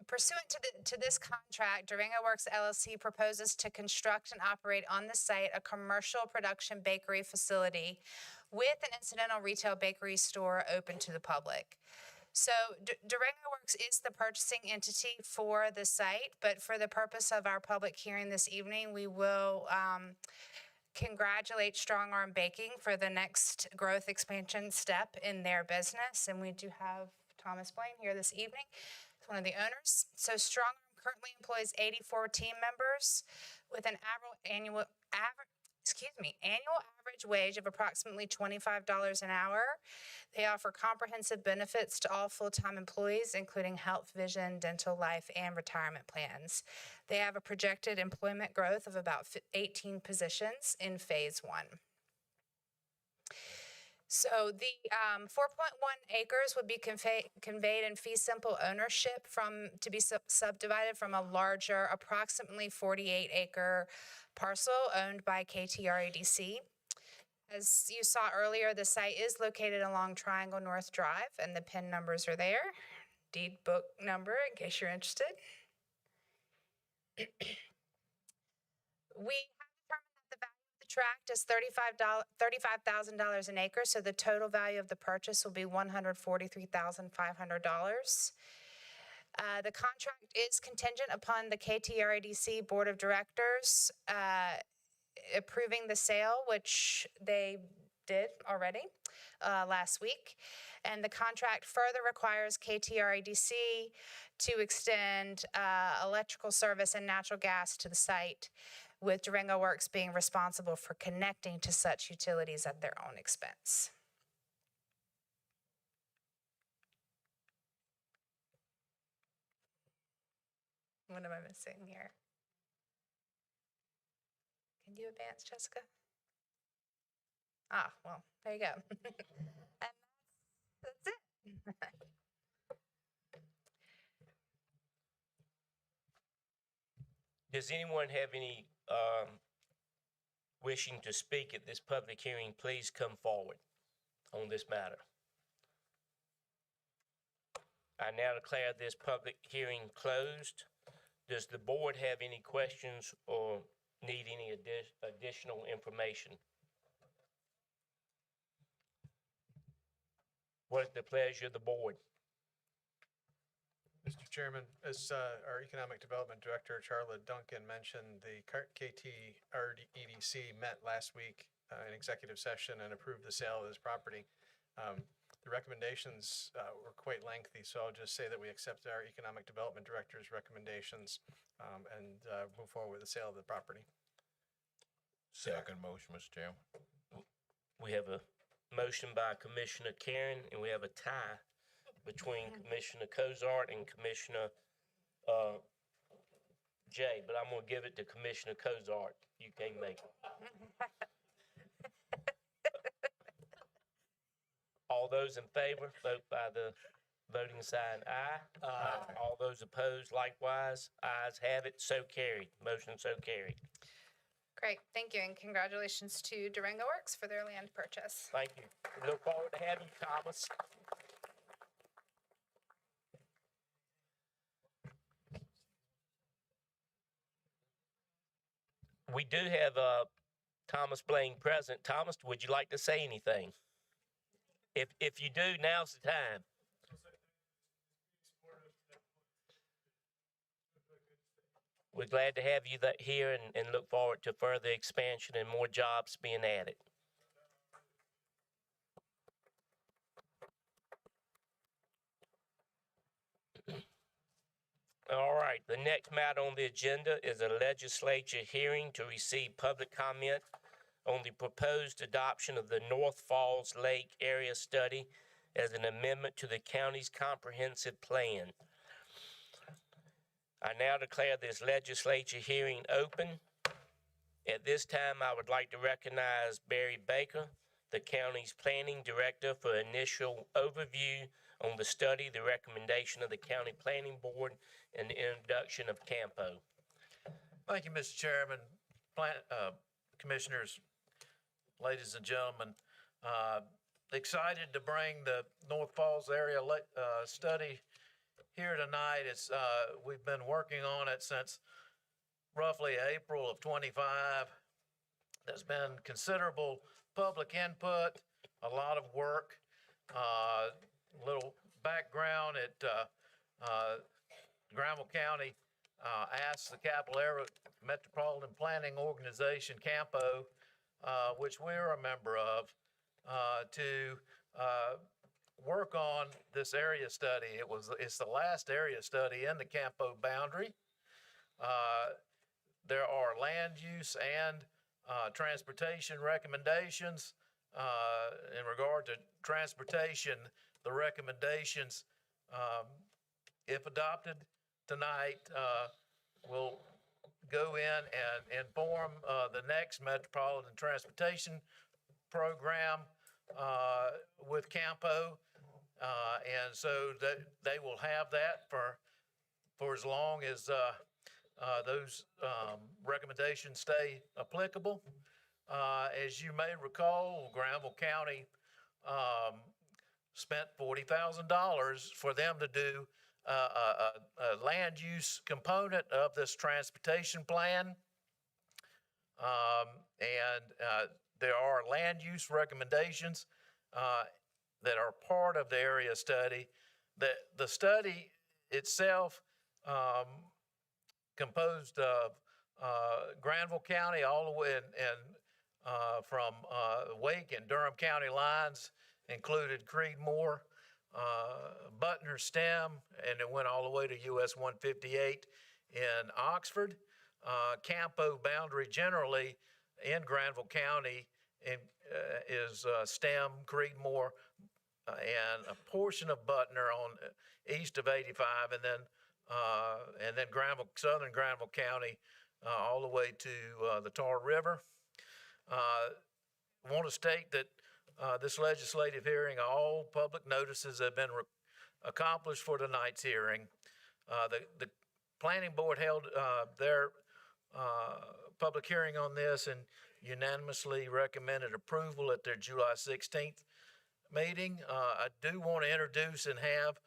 pursuant to this contract, Durango Works LLC proposes to construct and operate on the site a commercial production bakery facility with an incidental retail bakery store open to the public. So Durango Works is the purchasing entity for the site, but for the purpose of our public hearing this evening, we will congratulate Strong Arm Baking for the next growth expansion step in their business. And we do have Thomas Blaine here this evening, one of the owners. So Strong Arm currently employs 84 team members with an annual average wage of approximately $25 an hour. They offer comprehensive benefits to all full-time employees, including health, vision, dental, life, and retirement plans. They have a projected employment growth of about 18 positions in phase 1. So the 4.1 acres would be conveyed in fee simple ownership to be subdivided from a larger, approximately 48-acre parcel owned by K-Tar EDC. As you saw earlier, the site is located along Triangle North Drive, and the PIN numbers are there. deed book number in case you're interested. We have determined that the value of the tract is $35,000 an acre, so the total value of the purchase will be $143,500. The contract is contingent upon the KTRADC Board of Directors approving the sale, which they did already last week. And the contract further requires KTRADC to extend electrical service and natural gas to the site, with Durango Works being responsible for connecting to such utilities at their own expense. What am I missing here? Can you advance, Jessica? Ah, well, there you go. And that's it. Does anyone have any wishing to speak at this public hearing? Please come forward on this matter. I now declare this public hearing closed. Does the board have any questions or need any additional information? What is the pleasure of the board? Mr. Chairman, as our Economic Development Director, Charlotte Duncan, mentioned, the KTREDC met last week in executive session and approved the sale of this property. The recommendations were quite lengthy, so I'll just say that we accept our Economic Development Director's recommendations and move forward with the sale of the property. Second motion, Mr. Chairman. We have a motion by Commissioner Karan, and we have a tie between Commissioner Cozart and Commissioner Jay, but I'm going to give it to Commissioner Cozart. You can't make it. All those in favor, vote by the voting sign aye. Aye. All those opposed, likewise. Ayes have it, so carried. Motion so carried. Great, thank you, and congratulations to Durango Works for their land purchase. Thank you. We look forward to having you, Thomas. We do have Thomas Blaine present. Thomas, would you like to say anything? If you do, now's the time. We're glad to have you here and look forward to further expansion and more jobs being added. All right, the next matter on the agenda is a legislature hearing to receive public comment on the proposed adoption of the North Falls Lake Area Study as an amendment to the county's comprehensive plan. I now declare this legislature hearing open. At this time, I would like to recognize Barry Baker, the county's planning director, for initial overview on the study, the recommendation of the county planning board, and the introduction of Campo. Thank you, Mr. Chairman, commissioners, ladies and gentlemen. Excited to bring the North Falls area study here tonight. It's we've been working on it since roughly April of 25. There's been considerable public input, a lot of work. Little background at Granville County asked the Capital Area Metropolitan Planning Organization, CAMPO, which we're a member of, to work on this area study. It's the last area study in the CAMPO boundary. There are land use and transportation recommendations. In regard to transportation, the recommendations, if adopted tonight, will go in and inform the next Metropolitan Transportation Program with CAMPO. And so that they will have that for as long as those recommendations stay applicable. As you may recall, Granville County spent $40,000 for them to do a land use component of this transportation plan. There are land use recommendations that are part of the area study. The study itself composed of Granville County all the way from Wake and Durham County lines, included Creedmoor, Butner Stem, and it went all the way to US 158 in Oxford. Campo boundary generally in Granville County is Stem, Creedmoor, and a portion of Butner on east of 85, and then Granville, southern Granville County, all the way to the Tar River. I want to state that this legislative hearing, all public notices have been accomplished for tonight's hearing. The Planning Board held their public hearing on this and unanimously recommended approval at their July 16th meeting. I do want to introduce and have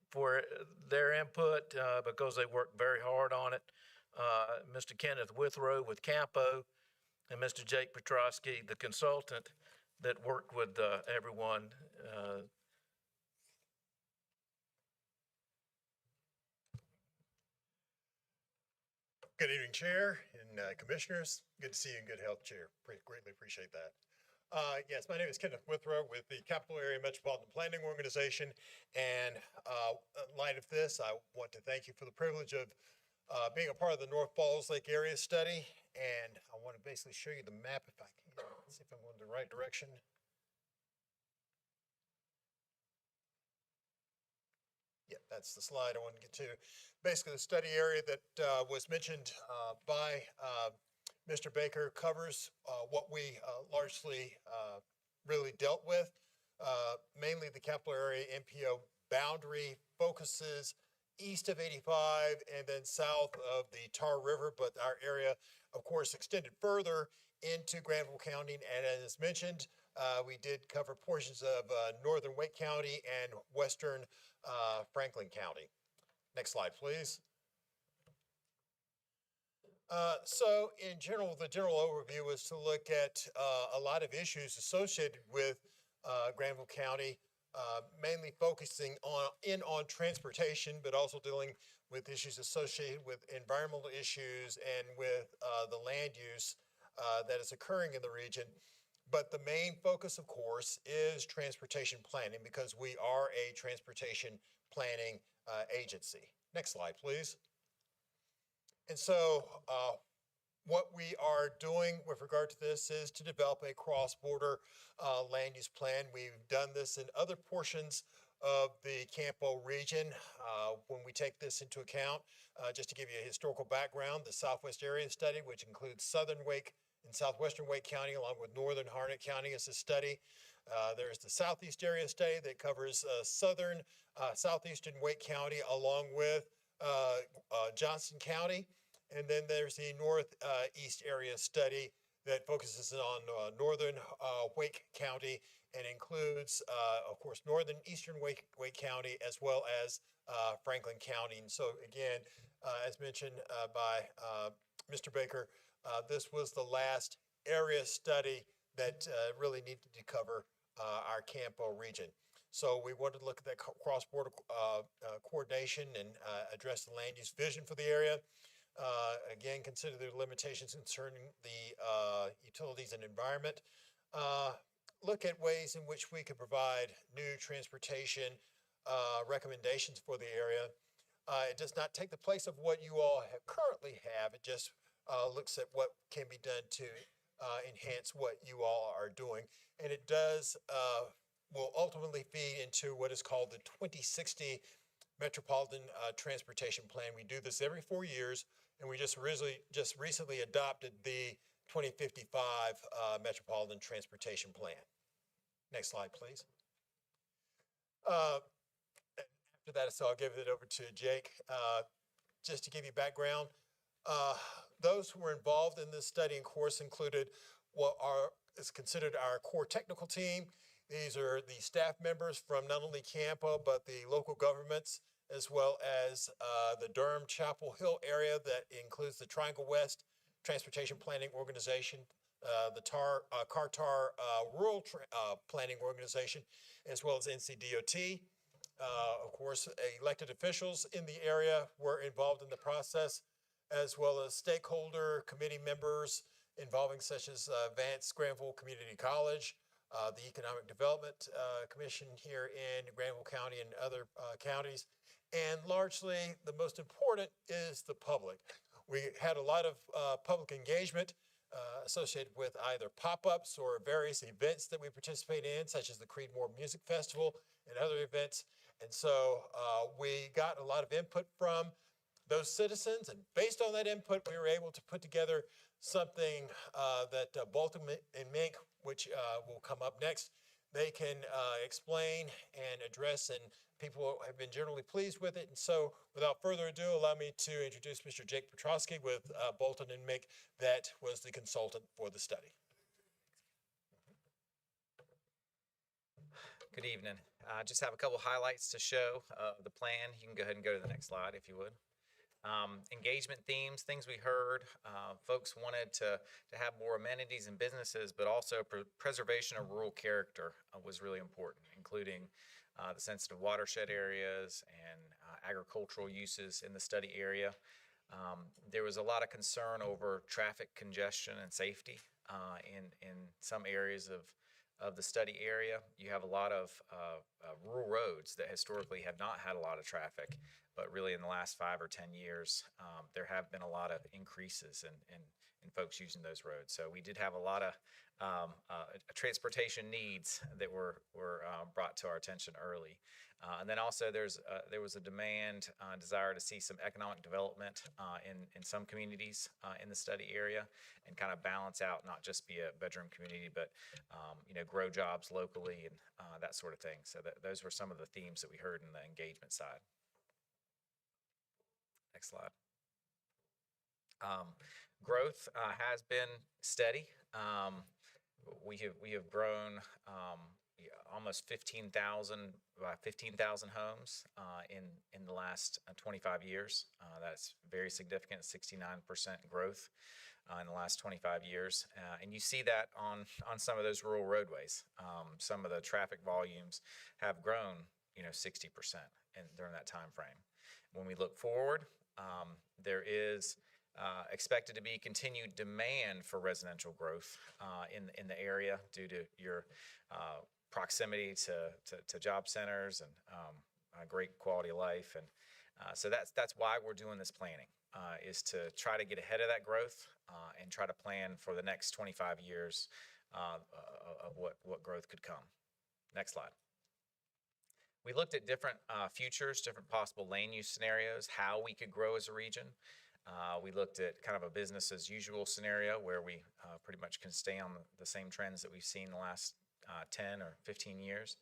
for their input because they worked very hard on it, Mr. Kenneth Withrow with Campo and Mr. Jake Petrosky, the consultant that worked with everyone. Good evening, Chair and Commissioners. Good to see you in good health, Chair. Greatly appreciate that. Yes, my name is Kenneth Withrow with the Capital Area Metropolitan Planning Organization. And in light of this, I want to thank you for the privilege of being a part of the North Falls Lake Area Study. And I want to basically show you the map if I can. Let's see if I'm going in the right direction. Yeah, that's the slide I wanted to get to. Basically, the study area that was mentioned by Mr. Baker covers what we largely really dealt with. Mainly the capital area MPO boundary focuses east of 85 and then south of the Tar River, but our area, of course, extended further into Granville County. And as mentioned, we did cover portions of northern Wake County and western Franklin County. Next slide, please. So in general, the general overview was to look at a lot of issues associated with Granville County, mainly focusing on transportation, but also dealing with issues associated with environmental issues and with the land use that is occurring in the region. But the main focus, of course, is transportation planning because we are a transportation planning agency. Next slide, please. And so what we are doing with regard to this is to develop a cross-border land use plan. We've done this in other portions of the Campo region. When we take this into account, just to give you a historical background, the Southwest Area Study, which includes southern Wake and southwestern Wake County, along with northern Harnett County, is a study. There's the Southeast Area Study that covers southeastern Wake County, along with Johnson County. And then there's the Northeast Area Study that focuses on northern Wake County and includes, of course, northern eastern Wake County as well as Franklin County. And so again, as mentioned by Mr. Baker, this was the last area study that really needed to cover our Campo region. So we wanted to look at that cross-border coordination and address the land use vision for the area. Again, consider the limitations concerning the utilities and environment. Look at ways in which we could provide new transportation recommendations for the area. It does not take the place of what you all currently have. It just looks at what can be done to enhance what you all are doing. And it does will ultimately feed into what is called the 2060 Metropolitan Transportation Plan. We do this every 4 years, and we just recently adopted the 2055 Metropolitan Transportation Plan. Next slide, please. After that, so I'll give it over to Jake. Just to give you background, those who were involved in this study and course included what is considered our core technical team. These are the staff members from not only Campa, but the local governments, as well as the Durham Chapel Hill area that includes the Triangle West Transportation Planning Organization, the Kerr-Tar Rural Planning Organization, as well as NCDOT. Of course, elected officials in the area were involved in the process, as well as stakeholder committee members involving such as Vance Granville Community College, the Economic Development Commission here in Granville County and other counties. And largely, the most important is the public. We had a lot of public engagement associated with either pop-ups or various events that we participate in, such as the Creedmoor Music Festival and other events. And so we got a lot of input from those citizens, and based on that input, we were able to put together something that Bolton and Mink, which will come up next, they can explain and address, and people have been generally pleased with it. And so without further ado, allow me to introduce Mr. Jake Petrosky with Bolton and Mink, that was the consultant for the study. Good evening. Just have a couple highlights to show the plan. You can go ahead and go to the next slide if you would. Engagement themes, things we heard. Folks wanted to have more amenities and businesses, but also preservation of rural character was really important, including the sensitive watershed areas and agricultural uses in the study area. There was a lot of concern over traffic congestion and safety in some areas of the study area. You have a lot of rural roads that historically have not had a lot of traffic, but really in the last 5 or 10 years, there have been a lot of increases in folks using those roads. So we did have a lot of transportation needs that were brought to our attention early. And then also there was a demand, desire to see some economic development in some communities in the study area, and kind of balance out, not just be a bedroom community, but grow jobs locally and that sort of thing. So those were some of the themes that we heard in the engagement side. Next slide. Growth has been steady. We have grown almost 15,000 homes in the last 25 years. That's very significant, 69% growth in the last 25 years. And you see that on some of those rural roadways. Some of the traffic volumes have grown, 60% during that time frame. When we look forward, there is expected to be continued demand for residential growth in the area due to your proximity to job centers and great quality of life. And so that's why we're doing this planning, is to try to get ahead of that growth and try to plan for the next 25 years of what growth could come. Next slide. We looked at different futures, different possible land use scenarios, how we could grow as a region. We looked at kind of a business as usual scenario where we pretty much can stay on the same trends that we've seen in the last 10 or 15 years.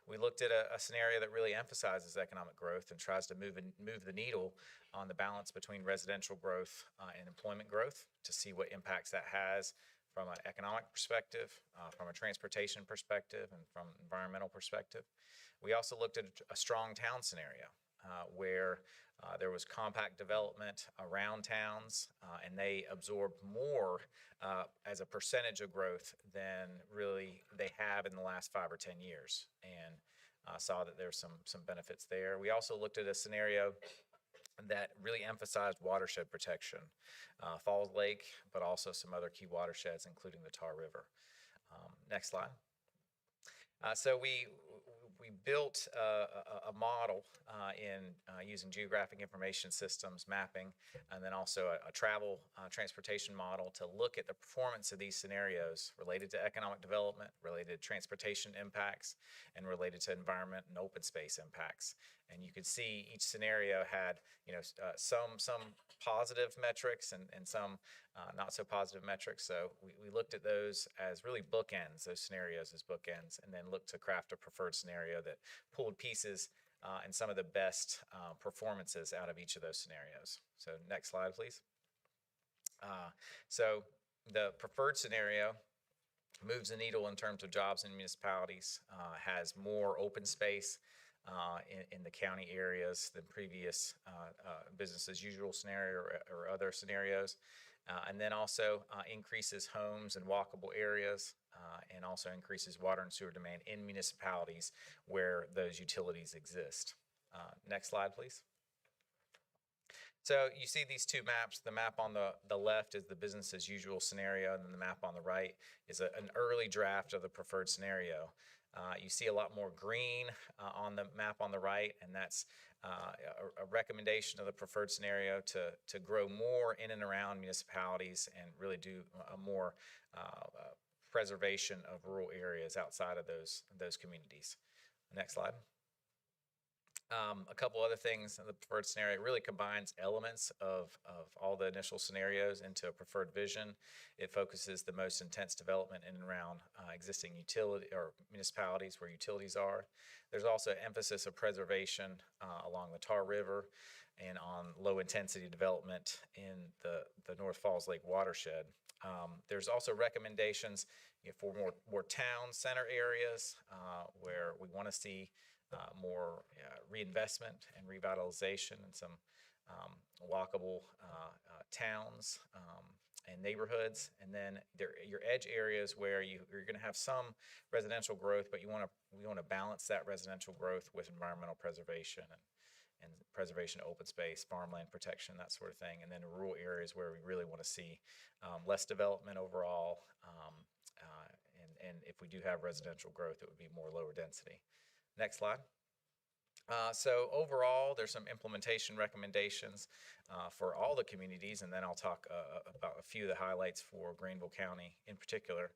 We looked at a scenario that really emphasizes economic growth and tries to move the needle on the balance between residential growth and employment growth, to see what impacts that has from an economic perspective, from a transportation perspective, and from an environmental perspective. We also looked at a strong town scenario where there was compact development around towns, and they absorbed more as a percentage of growth than really they have in the last 5 or 10 years, and saw that there's some benefits there. We also looked at a scenario that really emphasized watershed protection, Falls Lake, but also some other key watersheds, including the Tar River. Next slide. So we built a model in using geographic information systems, mapping, and then also a travel transportation model to look at the performance of these scenarios related to economic development, related to transportation impacts, and related to environment and open space impacts. And you could see each scenario had, some positive metrics and some not so positive metrics. So we looked at those as really bookends, those scenarios as bookends, and then looked to craft a preferred scenario that pulled pieces and some of the best performances out of each of those scenarios. So next slide, please. So the preferred scenario moves the needle in terms of jobs in municipalities, has more open space in the county areas than previous business as usual scenario or other scenarios. And then also increases homes and walkable areas, and also increases water and sewer demand in municipalities where those utilities exist. Next slide, please. So you see these two maps. The map on the left is the business as usual scenario, and then the map on the right is an early draft of the preferred scenario. You see a lot more green on the map on the right, and that's a recommendation of the preferred scenario to grow more in and around municipalities and really do a more preservation of rural areas outside of those communities. Next slide. A couple other things. The preferred scenario really combines elements of all the initial scenarios into a preferred vision. It focuses the most intense development in and around existing utility or municipalities where utilities are. There's also emphasis of preservation along the Tar River and on low intensity development in the North Falls Lake watershed. There's also recommendations for more town center areas where we want to see more reinvestment and revitalization and some walkable towns and neighborhoods. And then your edge areas where you're going to have some residential growth, but we want to balance that residential growth with environmental preservation and preservation of open space, farmland protection, that sort of thing. And then rural areas where we really want to see less development overall. And if we do have residential growth, it would be more lower density. Next slide. So overall, there's some implementation recommendations for all the communities, and then I'll talk about a few of the highlights for Granville County in particular.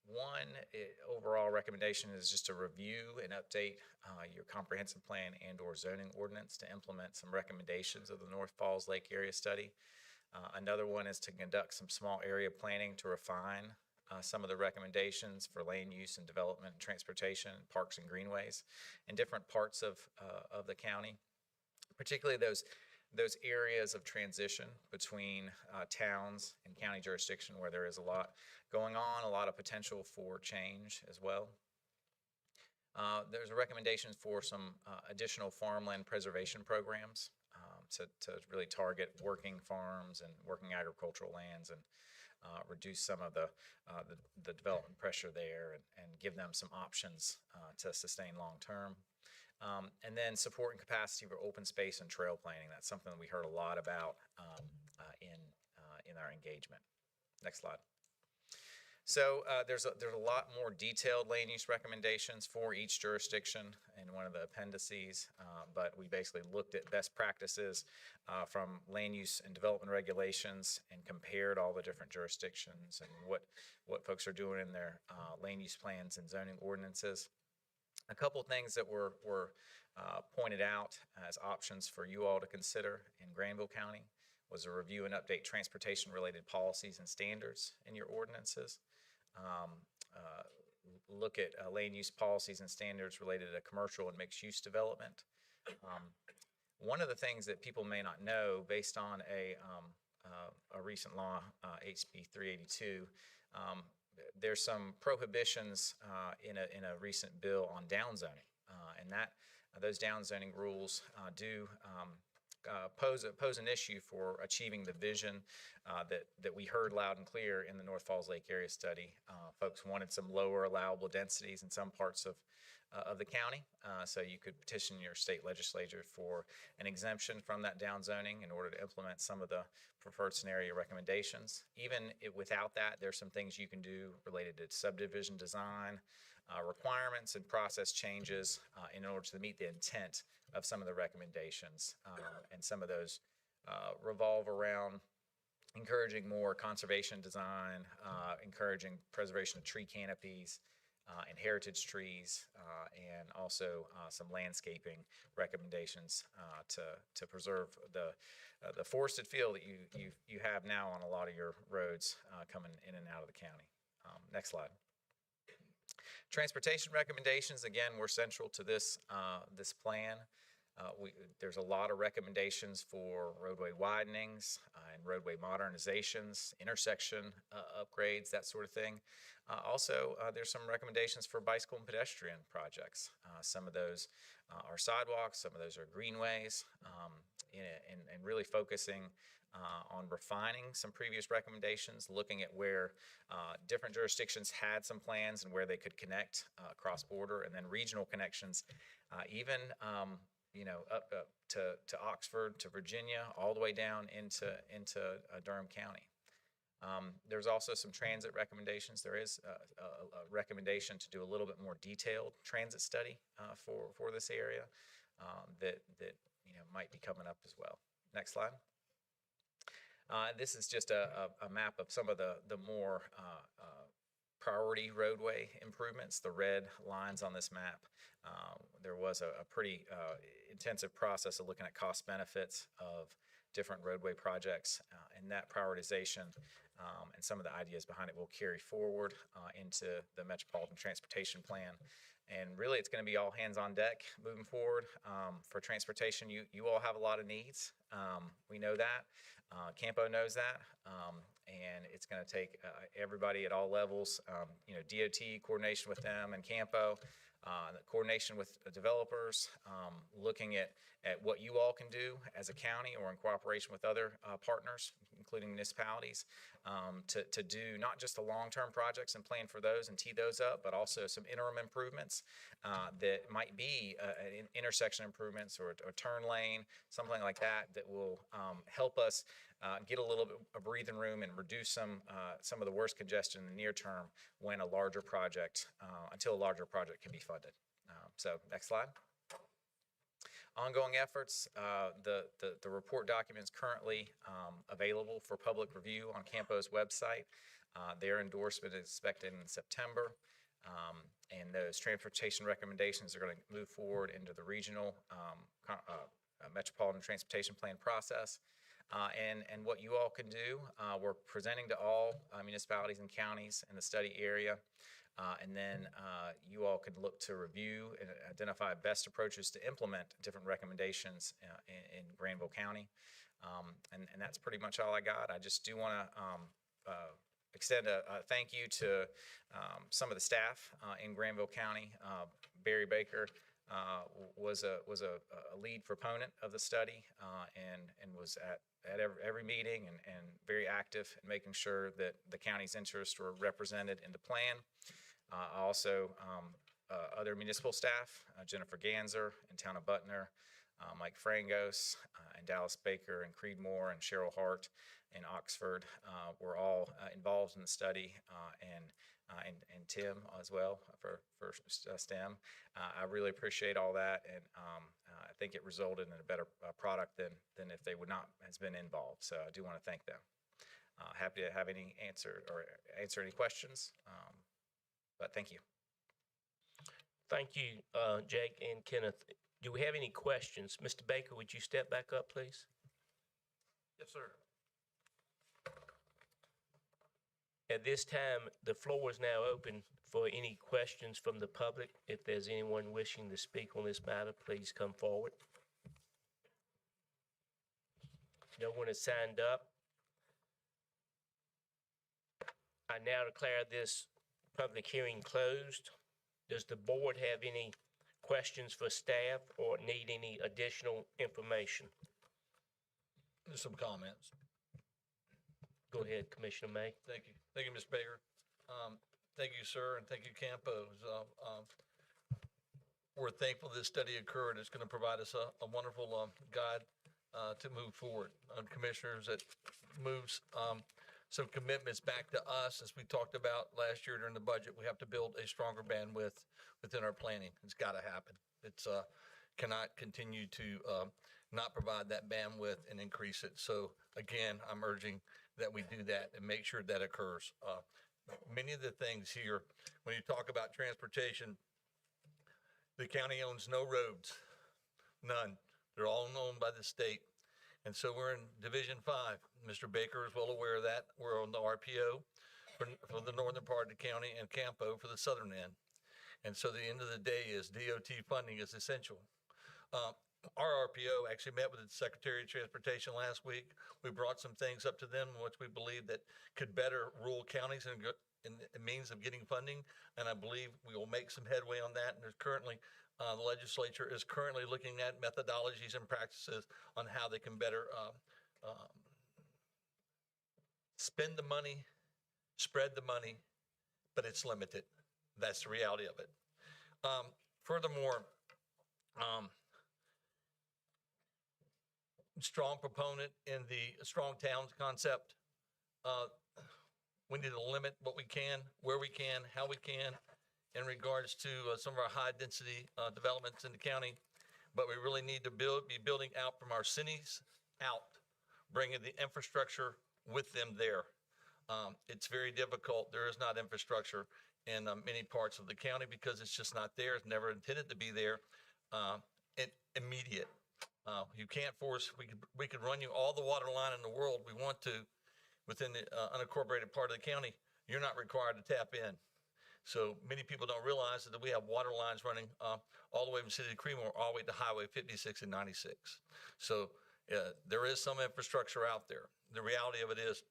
One overall recommendation is just to review and update your comprehensive plan and/or zoning ordinance to implement some recommendations of the North Falls Lake Area Study. Another one is to conduct some small area planning to refine some of the recommendations for land use and development, transportation, parks and greenways in different parts of the county, particularly those areas of transition between towns and county jurisdiction where there is a lot going on, a lot of potential for change as well. There's a recommendation for some additional farmland preservation programs to really target working farms and working agricultural lands and reduce some of the development pressure there and give them some options to sustain long term. And then support and capacity for open space and trail planning. That's something that we heard a lot about in our engagement. Next slide. So there's a lot more detailed land use recommendations for each jurisdiction in one of the appendices, but we basically looked at best practices from land use and development regulations and compared all the different jurisdictions and what folks are doing in their land use plans and zoning ordinances. A couple things that were pointed out as options for you all to consider in Granville County was a review and update transportation-related policies and standards in your ordinances. Look at land use policies and standards related to commercial and mixed-use development. One of the things that people may not know, based on a recent law, HB 382, there's some prohibitions in a recent bill on downzoning, and those downzoning rules do pose an issue for achieving the vision that we heard loud and clear in the North Falls Lake Area Study. Folks wanted some lower allowable densities in some parts of the county, so you could petition your state legislature for an exemption from that downzoning in order to implement some of the preferred scenario recommendations. Even without that, there's some things you can do related to subdivision design, requirements and process changes in order to meet the intent of some of the recommendations. And some of those revolve around encouraging more conservation design, encouraging preservation of tree canopies and heritage trees, and also some landscaping recommendations to preserve the forested feel that you have now on a lot of your roads coming in and out of the county. Next slide. Transportation recommendations, again, were central to this plan. There's a lot of recommendations for roadway widenings and roadway modernizations, intersection upgrades, that sort of thing. Also, there's some recommendations for bicycle and pedestrian projects. Some of those are sidewalks, some of those are greenways, and really focusing on refining some previous recommendations, looking at where different jurisdictions had some plans and where they could connect cross-border, and then regional connections, even up to Oxford, to Virginia, all the way down into Durham County. There's also some transit recommendations. There is a recommendation to do a little bit more detailed transit study for this area that might be coming up as well. Next slide. This is just a map of some of the more priority roadway improvements, the red lines on this map. There was a pretty intensive process of looking at cost benefits of different roadway projects, and that prioritization and some of the ideas behind it will carry forward into the Metropolitan Transportation Plan. And really, it's going to be all hands on deck moving forward. For transportation, you all have a lot of needs. We know that. Campo knows that. And it's going to take everybody at all levels, DOT coordination with them and Campo, the coordination with the developers, looking at what you all can do as a county or in cooperation with other partners, including municipalities, to do not just the long-term projects and plan for those and tee those up, but also some interim improvements that might be intersection improvements or a turn lane, something like that, that will help us get a little bit of breathing room and reduce some of the worst congestion in the near term when a larger project, until a larger project can be funded. So next slide. Ongoing efforts. The report document is currently available for public review on Campo's website. Their endorsement is expected in September. And those transportation recommendations are going to move forward into the regional Metropolitan Transportation Plan process. And what you all can do, we're presenting to all municipalities and counties in the study area. And then you all can look to review and identify best approaches to implement different recommendations in Granville County. And that's pretty much all I got. I just do want to extend a thank you to some of the staff in Granville County. Barry Baker was a lead proponent of the study and was at every meeting and very active in making sure that the county's interests were represented in the plan. Also, other municipal staff, Jennifer Ganser in town of Butner, Mike Frangos, and Dallas Baker and Creedmoor and Cheryl Hart in Oxford were all involved in the study, and Tim as well for STEM. I really appreciate all that, and I think it resulted in a better product than if they would not have been involved. So I do want to thank them. Happy to have any answer any questions, but thank you. Thank you, Jake and Kenneth. Do we have any questions? Mr. Baker, would you step back up, please? Yes, sir. At this time, the floor is now open for any questions from the public. If there's anyone wishing to speak on this matter, please come forward. No one has signed up. I now declare this public hearing closed. Does the board have any questions for staff or need any additional information? Just some comments. Go ahead, Commissioner May. Thank you. Thank you, Mr. Baker. Thank you, sir, and thank you, Campo. We're thankful this study occurred. It's going to provide us a wonderful guide to move forward. Commissioners, that moves some commitments back to us, as we talked about last year during the budget. We have to build a stronger bandwidth within our planning. It's got to happen. It's cannot continue to not provide that bandwidth and increase it. So again, I'm urging that we do that and make sure that occurs. Many of the things here, when you talk about transportation, the county owns no roads, none. They're all owned by the state. And so we're in Division 5. Mr. Baker is well aware of that. We're on the RPO for the northern part of the county and Campo for the southern end. And so the end of the day is DOT funding is essential. our RPO actually met with the Secretary of Transportation last week. We brought some things up to them, which we believe that could better rural counties and in means of getting funding. And I believe we will make some headway on that. And there's currently, the legislature is currently looking at methodologies and practices on how they can better spend the money, spread the money, but it's limited. That's the reality of it. Furthermore, strong proponent in the strong towns concept. We need to limit what we can, where we can, how we can, in regards to some of our high density developments in the county. But we really need to be building out from our cities out, bringing the infrastructure with them there. It's very difficult. There is not infrastructure in many parts of the county because it's just not there. It's never intended to be there. Immediate. You can't force. We could run you all the water line in the world we want to within the unincorporated part of the county. You're not required to tap in. So many people don't realize that we have water lines running all the way from the city of Creedmoor all the way to Highway 56 and 96. So there is some infrastructure out there. The reality of it is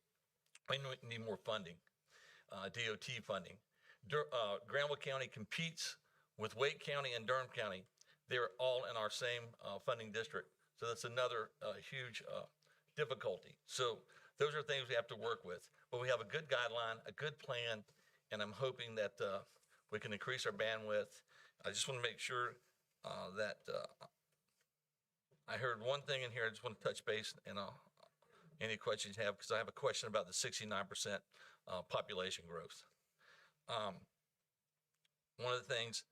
we need more funding, DOT funding. Granville County competes with Wake County and Durham County. They're all in our same funding district. So that's another huge difficulty. So those are things we have to work with. But we have a good guideline, a good plan, and I'm hoping that we can increase our bandwidth. I just want to make sure that I heard one thing in here. I just want to touch base and any questions you have, because I have a question about the 69% population growth. One of the things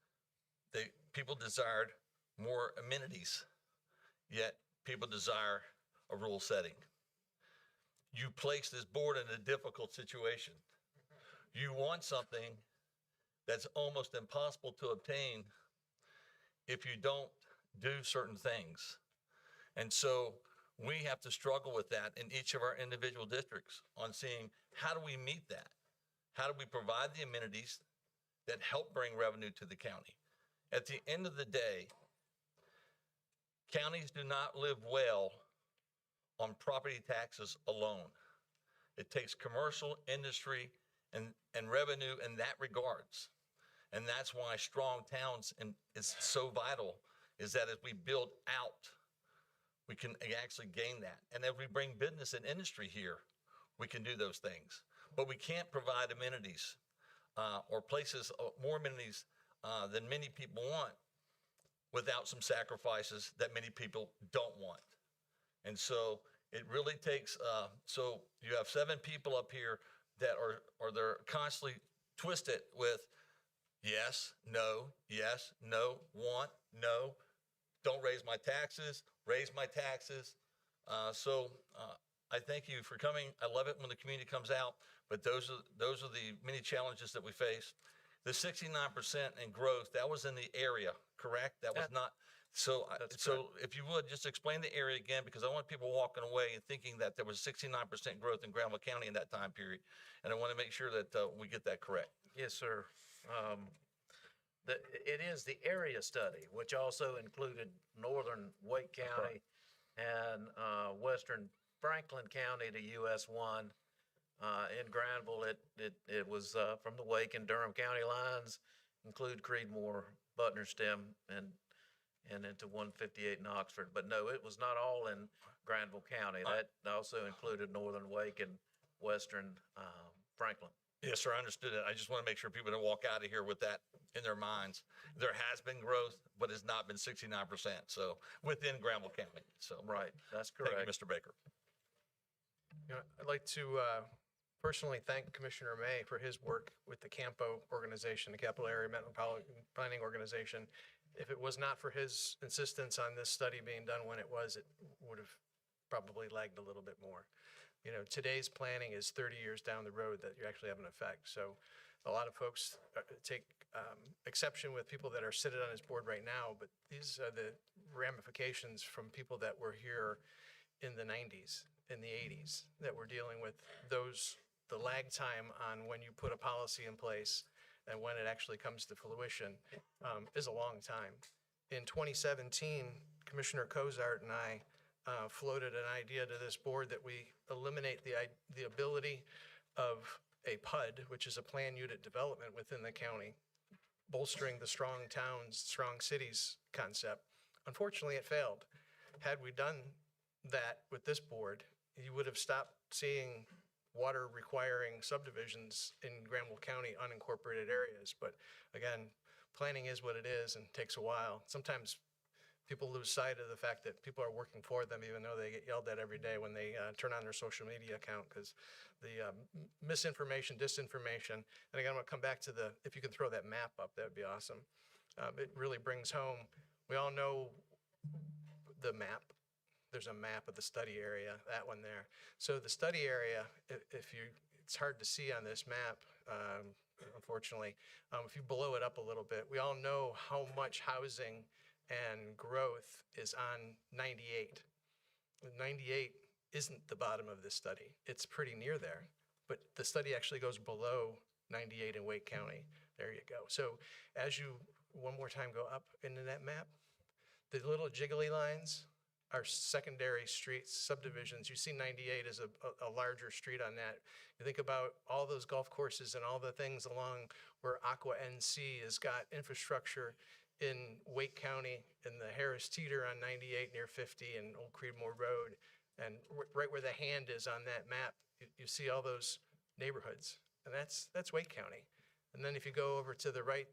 that people desired more amenities, yet people desire a rural setting. You place this board in a difficult situation. You want something that's almost impossible to obtain if you don't do certain things. And so we have to struggle with that in each of our individual districts on seeing how do we meet that? How do we provide the amenities that help bring revenue to the county? At the end of the day, counties do not live well on property taxes alone. It takes commercial, industry, and revenue in that regards. And that's why strong towns is so vital, is that as we build out, we can actually gain that. And if we bring business and industry here, we can do those things. But we can't provide amenities or places, more amenities than many people want without some sacrifices that many people don't want. And so it really takes, so you have 7 people up here that they're constantly twisted with yes, no, want, no, don't raise my taxes, raise my taxes. So I thank you for coming. I love it when the community comes out, but those are the many challenges that we face. The 69% in growth, that was in the area, correct? That was not. So if you would, just explain the area again, because I want people walking away and thinking that there was 69% growth in Granville County in that time period. And I want to make sure that we get that correct. Yes, sir. It is the area study, which also included northern Wake County and western Franklin County to US 1. In Granville, it was from the Wake and Durham County lines, include Creedmoor, Butner Stem, and into 158 in Oxford. But no, it was not all in Granville County. That also included northern Wake and western Franklin. Yes, sir, I understood it. I just want to make sure people don't walk out of here with that in their minds. There has been growth, but it's not been 69%. So within Granville County. So right, that's correct. Thank you, Mr. Baker. You know, I'd like to personally thank Commissioner May for his work with the CAMPO organization, the Capital Area Metropolitan Planning Organization. If it was not for his insistence on this study being done when it was, it would have probably lagged a little bit more. You know, today's planning is 30 years down the road that you actually have an effect. So a lot of folks take exception with people that are sitting on his board right now, but these are the ramifications from people that were here in the 90s, in the 80s, that we're dealing with the lag time on when you put a policy in place and when it actually comes to fruition is a long time. In 2017, Commissioner Cozart and I floated an idea to this board that we eliminate the ability of a PUD, which is a plan unit development within the county, bolstering the strong towns, strong cities concept. Unfortunately, it failed. Had we done that with this board, you would have stopped seeing water requiring subdivisions in Granville County unincorporated areas. But again, planning is what it is and takes a while. Sometimes people lose sight of the fact that people are working for them, even though they get yelled at every day when they turn on their social media account, because the misinformation, disinformation, and again, I'm gonna come back to if you can throw that map up, that'd be awesome. It really brings home, we all know the map. There's a map of the study area, that one there. So the study area, it's hard to see on this map, unfortunately. If you blow it up a little bit, we all know how much housing and growth is on 98. 98 isn't the bottom of this study. It's pretty near there, but the study actually goes below 98 in Wake County. There you go. So as you, one more time, go up into that map, the little jiggly lines are secondary streets, subdivisions. You see 98 as a larger street on that. You think about all those golf courses and all the things along where Aqua NC has got infrastructure in Wake County and the Harris Teeter on 98 near 50 and Old Creedmoor Road. And right where the hand is on that map, you see all those neighborhoods. And that's Wake County. And then if you go over to the right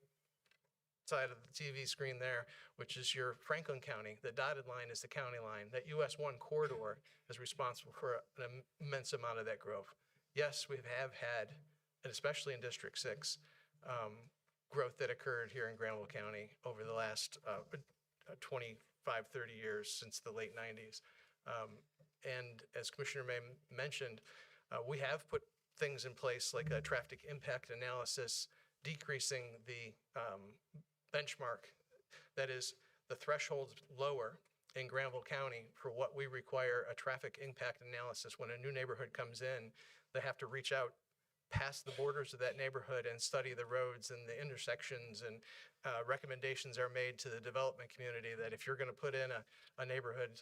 side of the TV screen there, which is your Franklin County, the dotted line is the county line. That US 1 corridor is responsible for an immense amount of that growth. Yes, we have had, and especially in District 6, growth that occurred here in Granville County over the last 25, 30 years since the late 90s. And as Commissioner May mentioned, we have put things in place like a traffic impact analysis, decreasing the benchmark, that is, the threshold's lower in Granville County for what we require a traffic impact analysis. When a new neighborhood comes in, they have to reach out past the borders of that neighborhood and study the roads and the intersections, and recommendations are made to the development community that if you're going to put in a neighborhood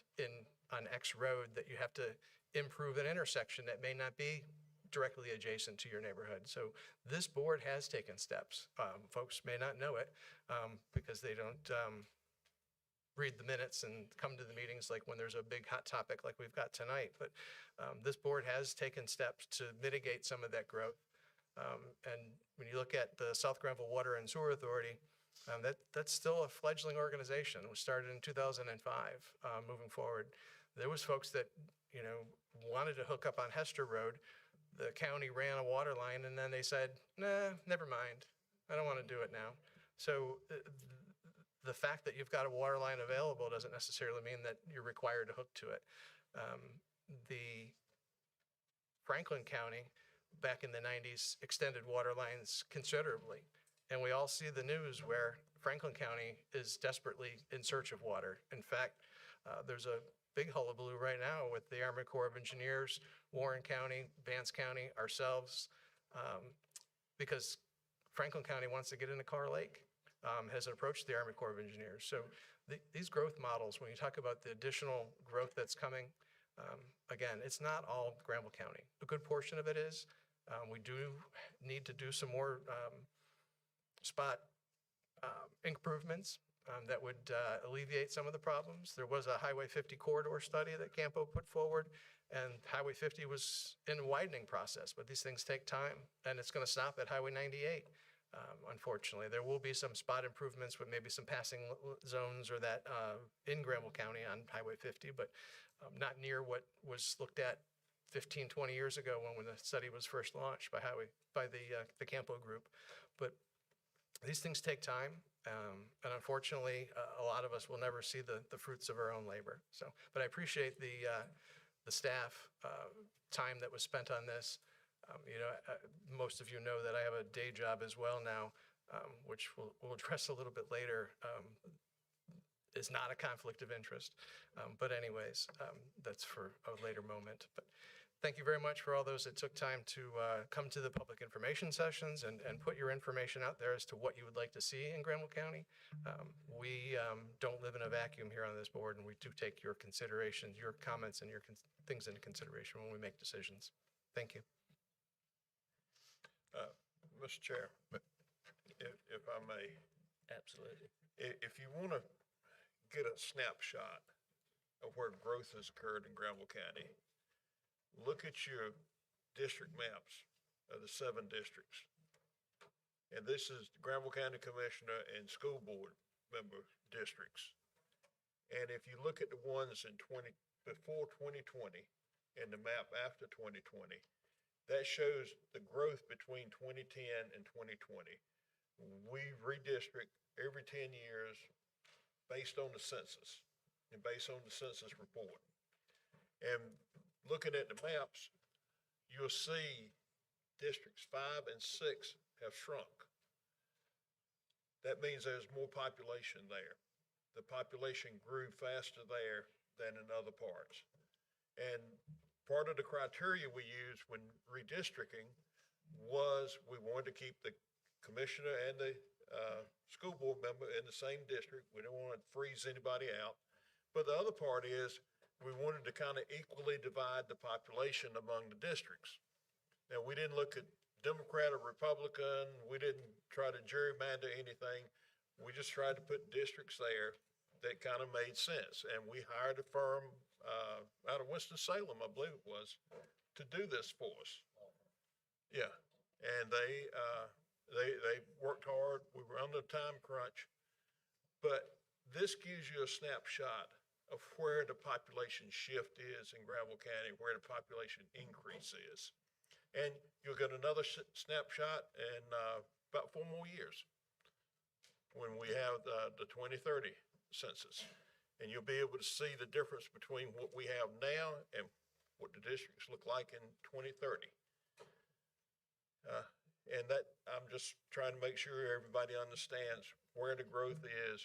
on X road, that you have to improve an intersection that may not be directly adjacent to your neighborhood. So this board has taken steps. Folks may not know it because they don't read the minutes and come to the meetings like when there's a big hot topic like we've got tonight. But this board has taken steps to mitigate some of that growth. And when you look at the South Granville Water and Sewer Authority, that's still a fledgling organization. It was started in 2005. Moving forward, there was folks that wanted to hook up on Hester Road. The county ran a water line, and then they said, nah, never mind. I don't want to do it now. So the fact that you've got a water line available doesn't necessarily mean that you're required to hook to it. The Franklin County, back in the 90s, extended water lines considerably. And we all see the news where Franklin County is desperately in search of water. In fact, there's a big hullabaloo right now with the Army Corps of Engineers, Warren County, Vance County, ourselves, because Franklin County wants to get into Carr Lake, has approached the Army Corps of Engineers. So these growth models, when you talk about the additional growth that's coming, again, it's not all Granville County. A good portion of it is. We do need to do some more spot improvements that would alleviate some of the problems. There was a Highway 50 corridor study that Campo put forward, and Highway 50 was in a widening process, but these things take time, and it's going to stop at Highway 98. Unfortunately, there will be some spot improvements with maybe some passing zones or that in Granville County on Highway 50, but not near what was looked at 15, 20 years ago when the study was first launched by the Campo group. But these things take time, and unfortunately, a lot of us will never see the fruits of our own labor. So, but I appreciate the staff time that was spent on this. Most of you know that I have a day job as well now, which we'll address a little bit later. Is not a conflict of interest, but anyways, that's for a later moment. But thank you very much for all those that took time to come to the public information sessions and put your information out there as to what you would like to see in Granville County. We don't live in a vacuum here on this board, and we do take your considerations, your comments, and your things into consideration when we make decisions. Thank you. Mr. Chair, if I may. Absolutely. If you want to get a snapshot of where growth has occurred in Granville County, look at your district maps of the 7 districts. And this is Granville County Commissioner and school board member districts. And if you look at the ones in before 2020 and the map after 2020, that shows the growth between 2010 and 2020. We redistrict every 10 years based on the census and based on the census report. And looking at the maps, you'll see districts 5 and 6 have shrunk. That means there's more population there. The population grew faster there than in other parts. And part of the criteria we used when redistricting was we wanted to keep the commissioner and the school board member in the same district. We didn't want to freeze anybody out. But the other part is we wanted to kind of equally divide the population among the districts. Now, we didn't look at Democrat or Republican. We didn't try to gerrymander anything. We just tried to put districts there that kind of made sense. And we hired a firm out of Winston-Salem, I believe it was, to do this for us. Yeah, and they worked hard. We were under a time crunch, but this gives you a snapshot of where the population shift is in Granville County, where the population increase is. And you'll get another snapshot in about 4 more years when we have the 2030 census. And you'll be able to see the difference between what we have now and what the districts look like in 2030. And that, I'm just trying to make sure everybody understands where the growth is.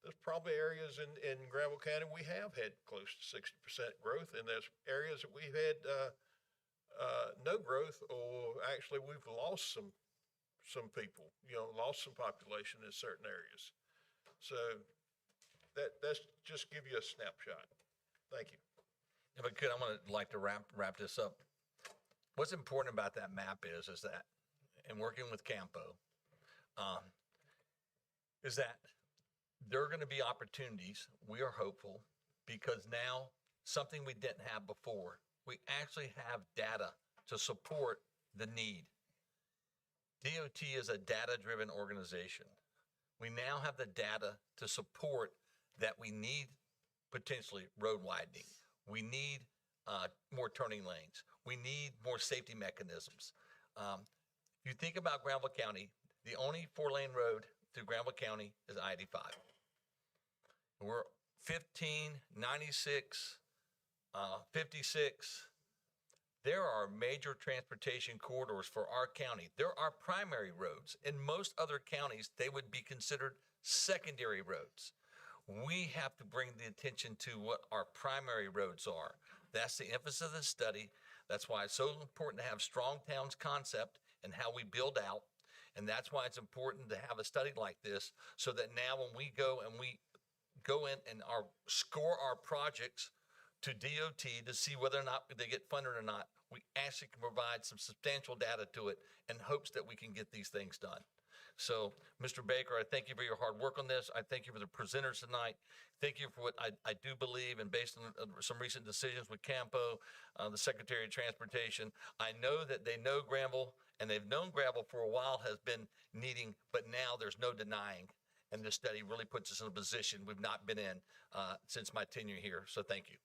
There's probably areas in Granville County we have had close to 60% growth, and there's areas that we've had no growth, or actually we've lost some people, lost some population in certain areas. So that's just give you a snapshot. Thank you. If I could, I'm going to like to wrap this up. What's important about that map is that, and working with Campo, is that there are going to be opportunities. We are hopeful because now something we didn't have before, we actually have data to support the need. DOT is a data-driven organization. We now have the data to support that we need potentially road widening. We need more turning lanes. We need more safety mechanisms. If you think about Granville County, the only 4-lane road through Granville County is I-85. We're 15, 96, 56. There are major transportation corridors for our county. There are primary roads. In most other counties, they would be considered secondary roads. We have to bring the attention to what our primary roads are. That's the emphasis of the study. That's why it's so important to have strong towns concept and how we build out. And that's why it's important to have a study like this, so that now when we go in and score our projects to DOT to see whether or not they get funded or not, we actually can provide some substantial data to it in hopes that we can get these things done. So, Mr. Baker, I thank you for your hard work on this. I thank you for the presenters tonight. Thank you for what I do believe, and based on some recent decisions with Campo, the Secretary of Transportation, I know that they know Granville, and they've known Granville for a while has been needing, but now there's no denying. And this study really puts us in a position we've not been in since my tenure here. So thank you.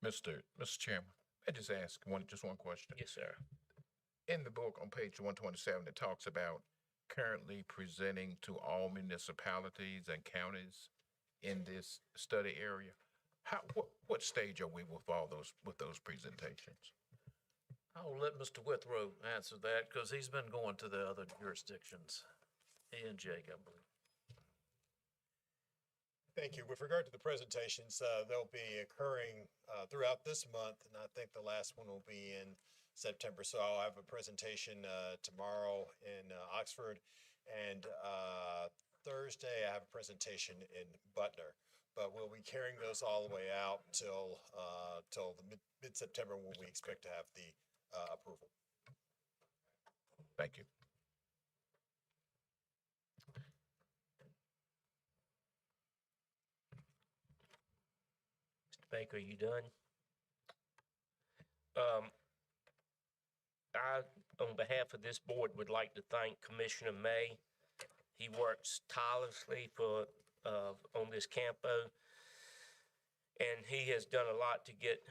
Mr. Chairman, I just ask one question. Yes, sir. In the book on page 127, it talks about currently presenting to all municipalities and counties in this study area. What stage are we with those presentations? I'll let Mr. Withrow answer that because he's been going to the other jurisdictions. He and Jake, I believe. Thank you. With regard to the presentations, they'll be occurring throughout this month, and I think the last one will be in September. So I'll have a presentation tomorrow in Oxford, and Thursday I have a presentation in Butner. But we'll be carrying those all the way out till the mid-September when we expect to have the approval. Thank you. Mr. Baker, you done? I, on behalf of this board, would like to thank Commissioner May. He works tirelessly for, on this campo, and he has done a lot to get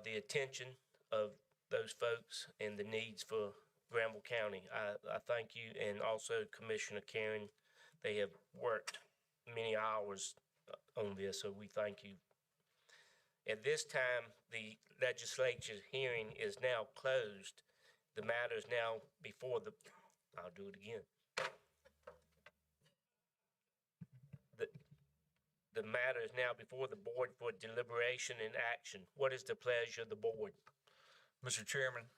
the attention of those folks and the needs for Granville County. I thank you, and also Commissioner Karan. They have worked many hours on this, so we thank you. At this time, the legislature hearing is now closed. The matter is now before the, I'll do it again. The matter is now before the board for deliberation and action. What is the pleasure of the board? Mr. Chairman,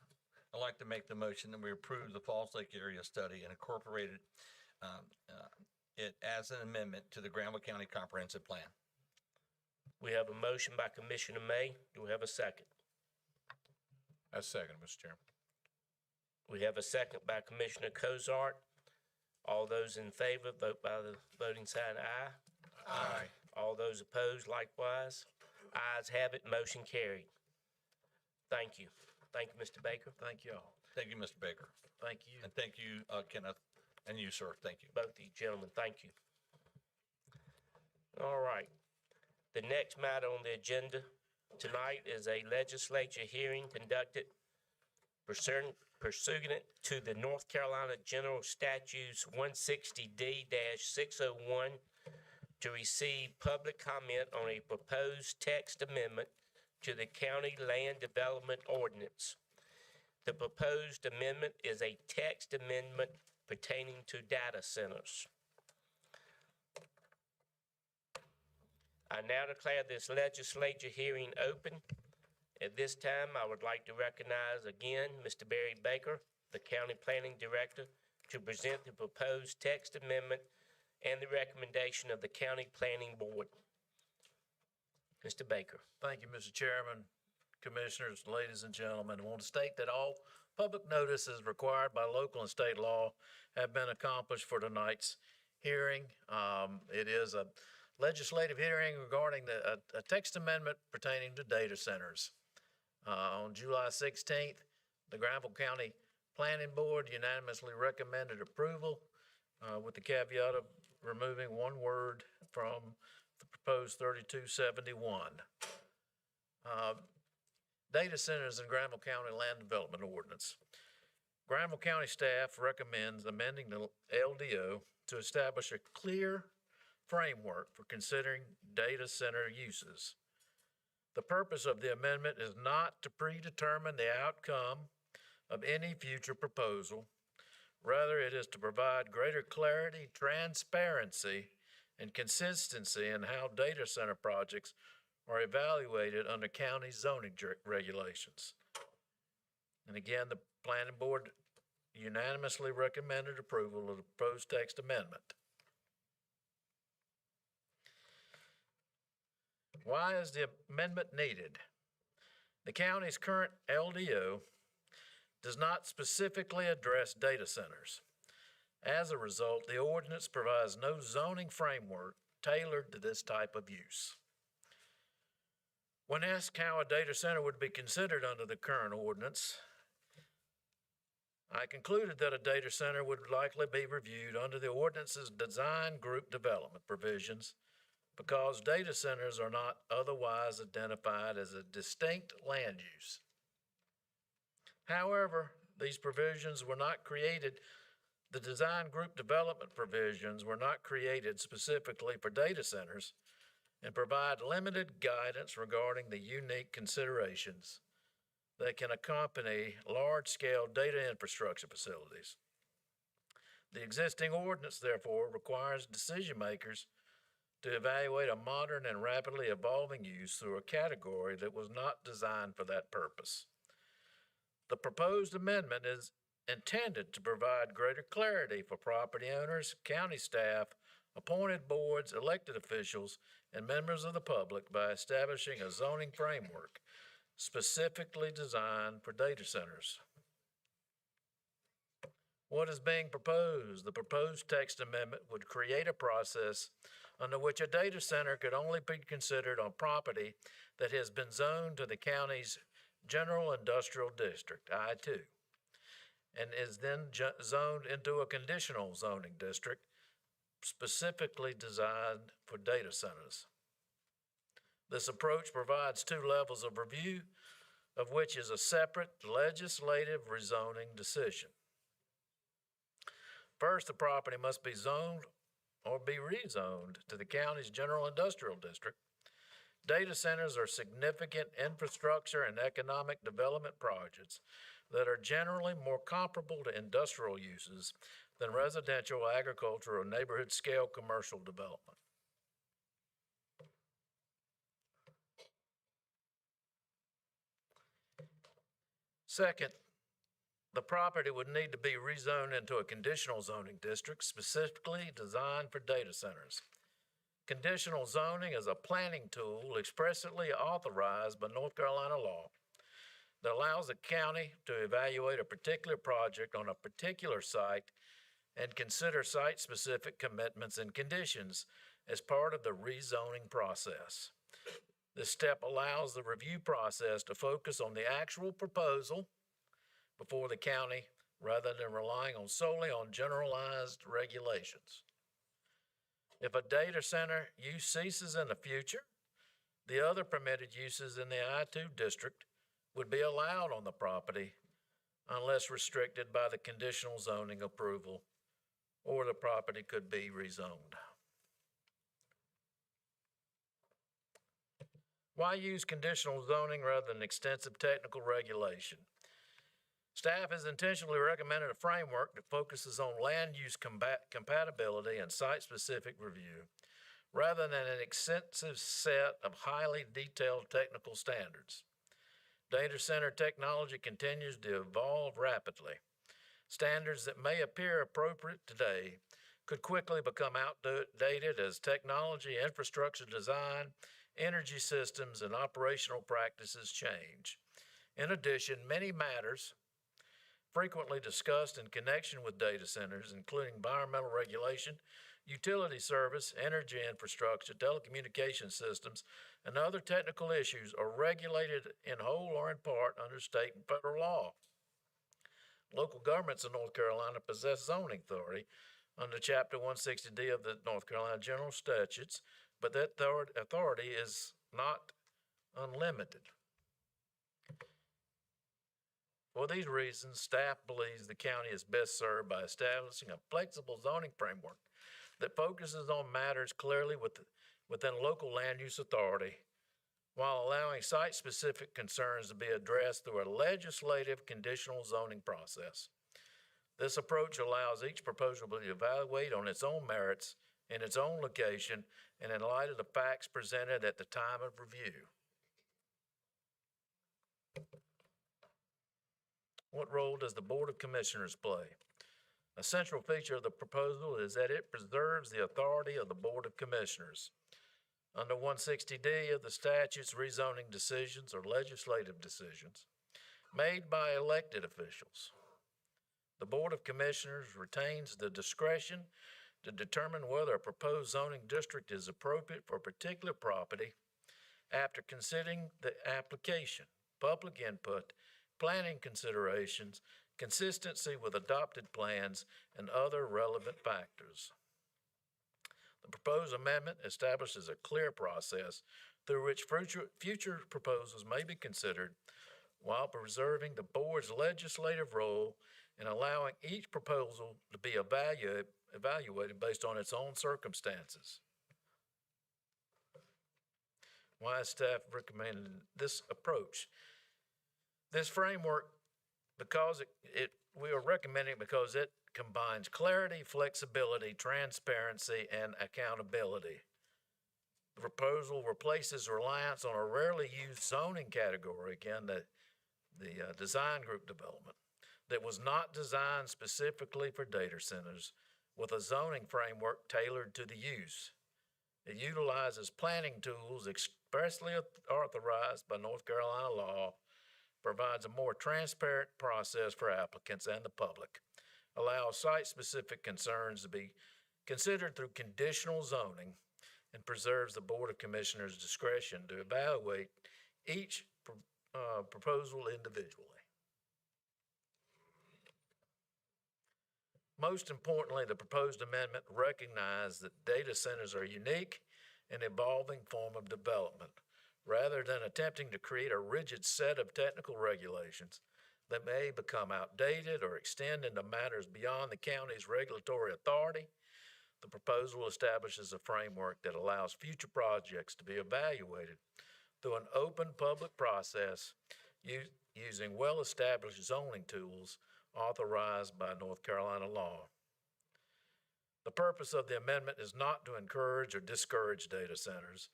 I'd like to make the motion that we approve the Falls Lake area study and incorporate it as an amendment to the Granville County Comprehensive Plan. We have a motion by Commissioner May. Do we have a second? A second, Mr. Chairman. We have a second by Commissioner Cozart. All those in favor, vote by the voting sign aye. Aye. All those opposed, likewise. Ayes have it, motion carried. Thank you. Thank you, Mr. Baker. Thank you all. Thank you, Mr. Baker. Thank you. And thank you, Kenneth, and you, sir. Thank you. Both of you gentlemen, thank you. All right. The next matter on the agenda tonight is a legislature hearing conducted pursuant to the North Carolina General Statutes 160D-601 to receive public comment on a proposed text amendment to the County Land Development Ordinance. The proposed amendment is a text amendment pertaining to data centers. I now declare this legislature hearing open. At this time, I would like to recognize again Mr. Barry Baker, the County Planning Director, to present the proposed text amendment and the recommendation of the County Planning Board. Mr. Baker. Thank you, Mr. Chairman, Commissioners, ladies and gentlemen. I want to state that all public notices required by local and state law have been accomplished for tonight's hearing. It is a legislative hearing regarding a text amendment pertaining to data centers. On July 16th, the Granville County Planning Board unanimously recommended approval with the caveat of removing one word from the proposed 3271. Data centers in Granville County Land Development Ordinance. Granville County staff recommends amending the LDO to establish a clear framework for considering data center uses. The purpose of the amendment is not to predetermine the outcome of any future proposal. Rather, it is to provide greater clarity, transparency, and consistency in how data center projects are evaluated under county zoning regulations. And again, the Planning Board unanimously recommended approval of the proposed text amendment. Why is the amendment needed? The county's current LDO does not specifically address data centers. As a result, the ordinance provides no zoning framework tailored to this type of use. When asked how a data center would be considered under the current ordinance, I concluded that a data center would likely be reviewed under the ordinance's design group development provisions because data centers are not otherwise identified as a distinct land use. However, these provisions were not created, the design group development provisions were not created specifically for data centers and provide limited guidance regarding the unique considerations that can accompany large-scale data infrastructure facilities. The existing ordinance, therefore, requires decision makers to evaluate a modern and rapidly evolving use through a category that was not designed for that purpose. The proposed amendment is intended to provide greater clarity for property owners, county staff, appointed boards, elected officials, and members of the public by establishing a zoning framework specifically designed for data centers. What is being proposed? The proposed text amendment would create a process under which a data center could only be considered on property that has been zoned to the county's General Industrial District, I-2, and is then zoned into a conditional zoning district specifically designed for data centers. This approach provides two levels of review, of which is a separate legislative rezoning decision. First, the property must be zoned or be rezoned to the county's General Industrial District. Data centers are significant infrastructure and economic development projects that are generally more comparable to industrial uses than residential, agricultural, or neighborhood scale commercial development. Second, the property would need to be rezoned into a conditional zoning district specifically designed for data centers. Conditional zoning is a planning tool expressly authorized by North Carolina law that allows the county to evaluate a particular project on a particular site and consider site-specific commitments and conditions as part of the rezoning process. This step allows the review process to focus on the actual proposal before the county rather than relying solely on generalized regulations. If a data center use ceases in the future, the other permitted uses in the I-2 district would be allowed on the property unless restricted by the conditional zoning approval, or the property could be rezoned. Why use conditional zoning rather than extensive technical regulation? Staff has intentionally recommended a framework that focuses on land use compatibility and site-specific review, rather than an extensive set of highly detailed technical standards. Data center technology continues to evolve rapidly. Standards that may appear appropriate today could quickly become outdated as technology, infrastructure design, energy systems, and operational practices change. In addition, many matters frequently discussed in connection with data centers, including environmental regulation, utility service, energy infrastructure, telecommunication systems, and other technical issues, are regulated in whole or in part under state and federal law. Local governments in North Carolina possess zoning authority under Chapter 160D of the North Carolina General Statutes, but that authority is not unlimited. For these reasons, staff believes the county is best served by establishing a flexible zoning framework that focuses on matters clearly within local land use authority, while allowing site-specific concerns to be addressed through a legislative conditional zoning process. This approach allows each proposal to be evaluated on its own merits, in its own location, and in light of the facts presented at the time of review. What role does the Board of Commissioners play? A central feature of the proposal is that it preserves the authority of the Board of Commissioners. Under 160D of the statutes, rezoning decisions are legislative decisions made by elected officials. The Board of Commissioners retains the discretion to determine whether a proposed zoning district is appropriate for a particular property after considering the application, public input, planning considerations, consistency with adopted plans, and other relevant factors. The proposed amendment establishes a clear process through which future proposals may be considered while preserving the board's legislative role and allowing each proposal to be evaluated based on its own circumstances. Why is staff recommending this approach? This framework, we are recommending it because it combines clarity, flexibility, transparency, and accountability. The proposal replaces reliance on a rarely used zoning category, again, the design group development, that was not designed specifically for data centers, with a zoning framework tailored to the use. It utilizes planning tools expressly authorized by North Carolina law, provides a more transparent process for applicants and the public, allows site-specific concerns to be considered through conditional zoning, and preserves the Board of Commissioners' discretion to evaluate each proposal individually. Most importantly, the proposed amendment recognizes that data centers are a unique and evolving form of development. Rather than attempting to create a rigid set of technical regulations that may become outdated or extend into matters beyond the county's regulatory authority, the proposal establishes a framework that allows future projects to be evaluated through an open public process using well-established zoning tools authorized by North Carolina law. The purpose of the amendment is not to encourage or discourage data centers.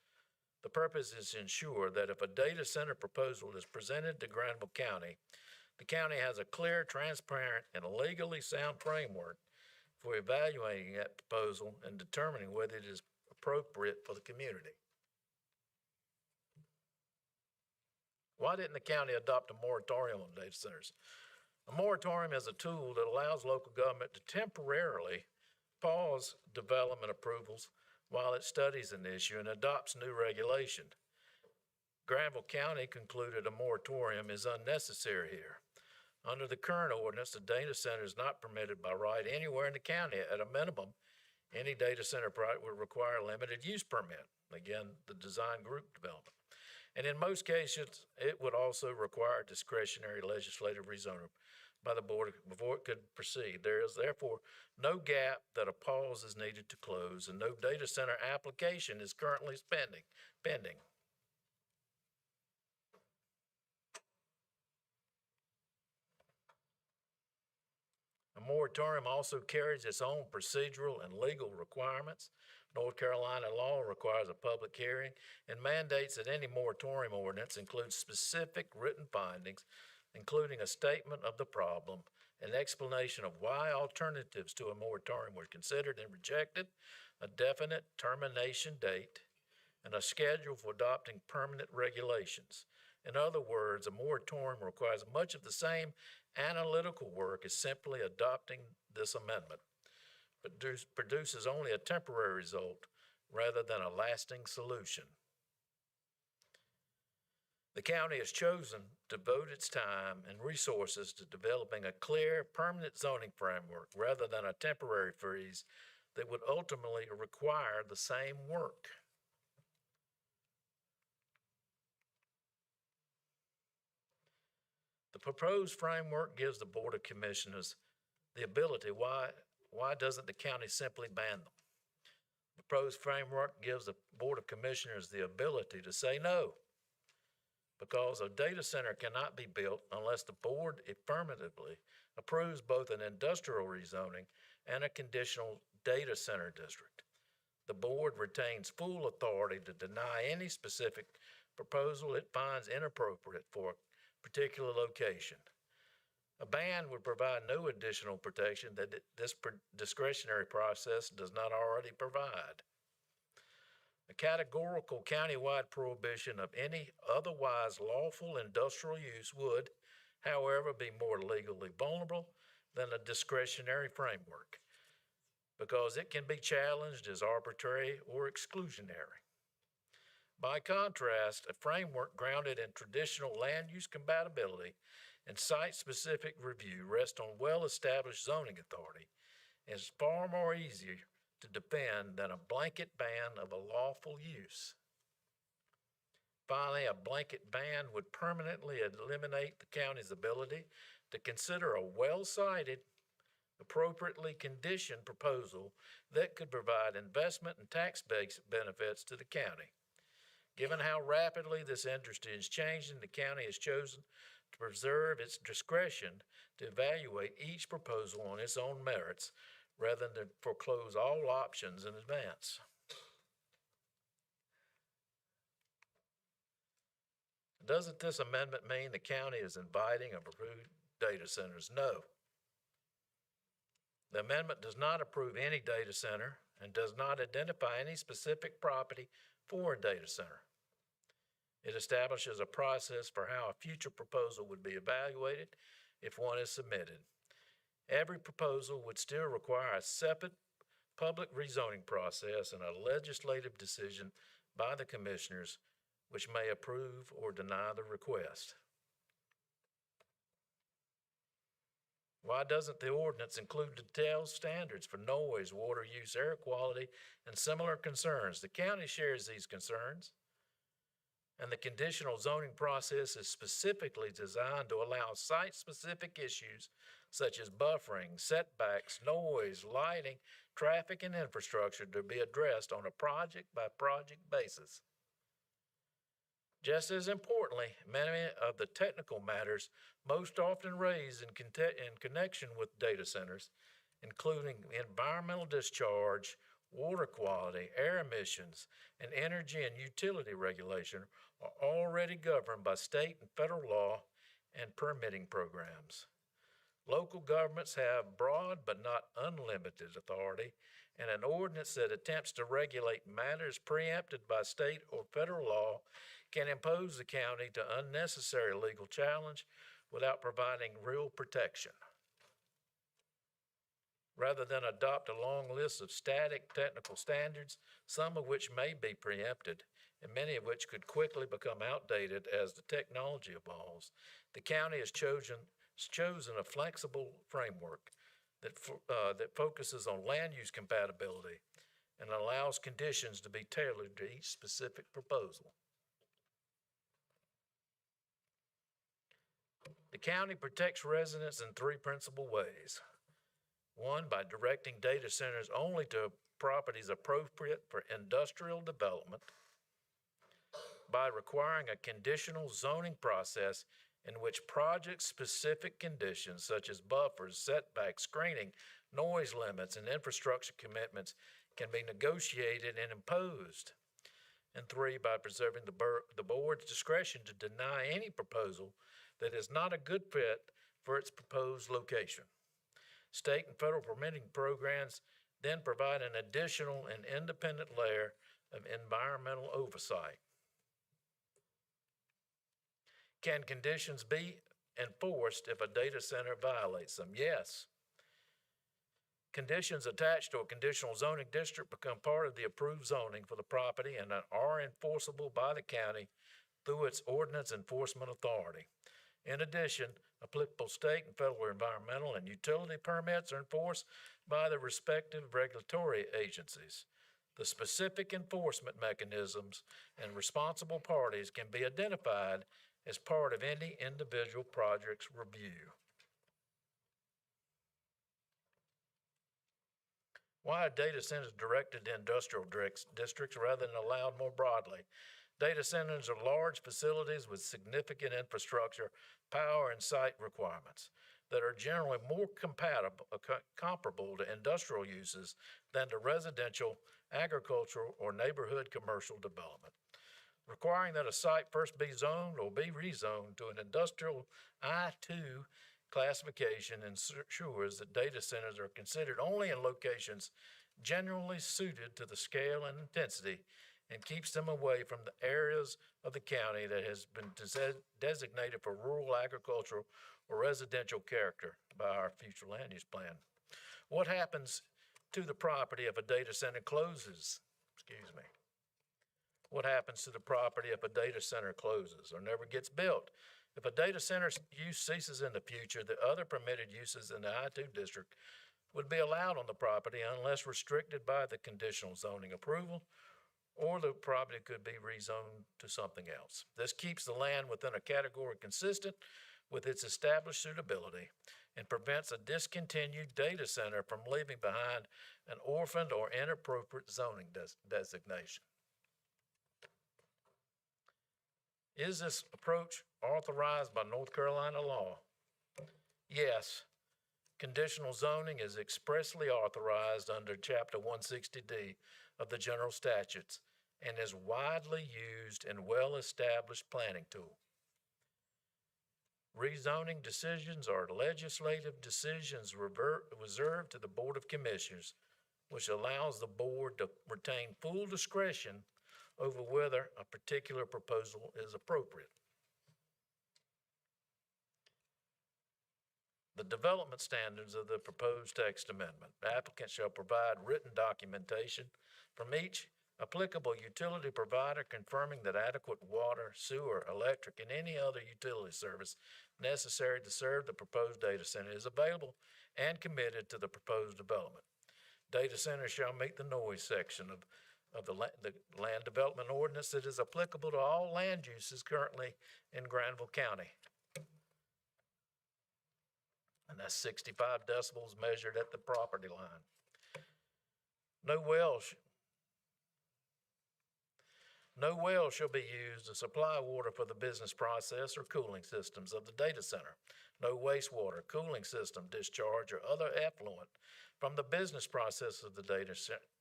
The purpose is to ensure that if a data center proposal is presented to Granville County, the county has a clear, transparent, and legally sound framework for evaluating that proposal and determining whether it is appropriate for the community. Why didn't the county adopt a moratorium on data centers? A moratorium is a tool that allows local government to temporarily pause development approvals while it studies an issue and adopts new regulation. Granville County concluded a moratorium is unnecessary here. Under the current ordinance, a data center is not permitted by right anywhere in the county. At a minimum, any data center project would require a limited use permit. Again, the design group development. And in most cases, it would also require discretionary legislative rezoning by the board before it could proceed. There is therefore no gap that a pause is needed to close, and no data center application is currently pending. A moratorium also carries its own procedural and legal requirements. North Carolina law requires a public hearing and mandates that any moratorium ordinance includes specific written findings, including a statement of the problem, an explanation of why alternatives to a moratorium were considered and rejected, a definite termination date, and a schedule for adopting permanent regulations. In other words, a moratorium requires much of the same analytical work as simply adopting this amendment, but produces only a temporary result rather than a lasting solution. The county has chosen to devote its time and resources to developing a clear, permanent zoning framework rather than a temporary freeze that would ultimately require the same work. The proposed framework gives the Board of Commissioners the ability. Why doesn't the county simply ban them? The proposed framework gives the Board of Commissioners the ability to say no, because a data center cannot be built unless the board affirmatively approves both an industrial rezoning and a conditional data center district. The board retains full authority to deny any specific proposal it finds inappropriate for a particular location. A ban would provide no additional protection that this discretionary process does not already provide. A categorical countywide prohibition of any otherwise lawful industrial use would, however, be more legally vulnerable than a discretionary framework, because it can be challenged as arbitrary or exclusionary. By contrast, a framework grounded in traditional land use compatibility and site-specific review rests on well-established zoning authority and is far more easier to defend than a blanket ban of a lawful use. Finally, a blanket ban would permanently eliminate the county's ability to consider a well-cited, appropriately conditioned proposal that could provide investment and tax-based benefits to the county. Given how rapidly this industry is changing, the county has chosen to preserve its discretion to evaluate each proposal on its own merits rather than foreclose all options in advance. Doesn't this amendment mean the county is inviting or approving data centers? No. The amendment does not approve any data center and does not identify any specific property for a data center. It establishes a process for how a future proposal would be evaluated if one is submitted. Every proposal would still require a separate public rezoning process and a legislative decision by the commissioners, which may approve or deny the request. Why doesn't the ordinance include detailed standards for noise, water use, air quality, and similar concerns? The county shares these concerns, and the conditional zoning process is specifically designed to allow site-specific issues such as buffering, setbacks, noise, lighting, traffic, and infrastructure to be addressed on a project-by-project basis. Just as importantly, many of the technical matters most often raised in connection with data centers, including environmental discharge, water quality, air emissions, and energy and utility regulation, are already governed by state and federal law and permitting programs. Local governments have broad but not unlimited authority, and an ordinance that attempts to regulate matters preempted by state or federal law can impose the county to unnecessary legal challenge without providing real protection. Rather than adopt a long list of static technical standards, some of which may be preempted and many of which could quickly become outdated as the technology evolves, the county has chosen a flexible framework that focuses on land use compatibility and allows conditions to be tailored to each specific proposal. The county protects residents in three principal ways. One, by directing data centers only to properties appropriate for industrial development, by requiring a conditional zoning process in which project-specific conditions such as buffers, setbacks, screening, noise limits, and infrastructure commitments can be negotiated and imposed. And three, by preserving the board's discretion to deny any proposal that is not a good fit for its proposed location. State and federal permitting programs then provide an additional and independent layer of environmental oversight. Can conditions be enforced if a data center violates them? Yes. Conditions attached to a conditional zoning district become part of the approved zoning for the property and are enforceable by the county through its ordinance enforcement authority. In addition, applicable state and federal environmental and utility permits are enforced by the respective regulatory agencies. The specific enforcement mechanisms and responsible parties can be identified as part of any individual project's review. Why are data centers directed to industrial districts rather than allowed more broadly? Data centers are large facilities with significant infrastructure, power, and site requirements that are generally more comparable to industrial uses than to residential, agricultural, or neighborhood commercial development. Requiring that a site first be zoned or be rezoned to an industrial I-2 classification ensures that data centers are considered only in locations generally suited to the scale and intensity and keeps them away from the areas of the county that has been designated for rural, agricultural, or residential character by our future land use plan. What happens to the property if a data center closes? What happens to the property if a data center closes or never gets built? If a data center's use ceases in the future, the other permitted uses in the I-2 district would be allowed on the property unless restricted by the conditional zoning approval, or the property could be rezoned to something else. This keeps the land within a category consistent with its established suitability and prevents a discontinued data center from leaving behind an orphaned or inappropriate zoning designation. Is this approach authorized by North Carolina law? Yes. Conditional zoning is expressly authorized under Chapter 160D of the General Statutes and is widely used and well-established planning tool. rezoning decisions are legislative decisions reserved to the Board of Commissioners, which allows the board to retain full discretion over whether a particular proposal is appropriate. The development standards of the proposed text amendment. The applicant shall provide written documentation from each applicable utility provider confirming that adequate water, sewer, electric, and any other utility service necessary to serve the proposed data center is available and committed to the proposed development. Data center shall meet the noise section of the land development ordinance that is applicable to all land uses currently in Granville County. And that's 65 decibels measured at the property line. No well shall be used to supply water for the business process or cooling systems of the data center. No wastewater, cooling system, discharge, or other effluent from the business process of the data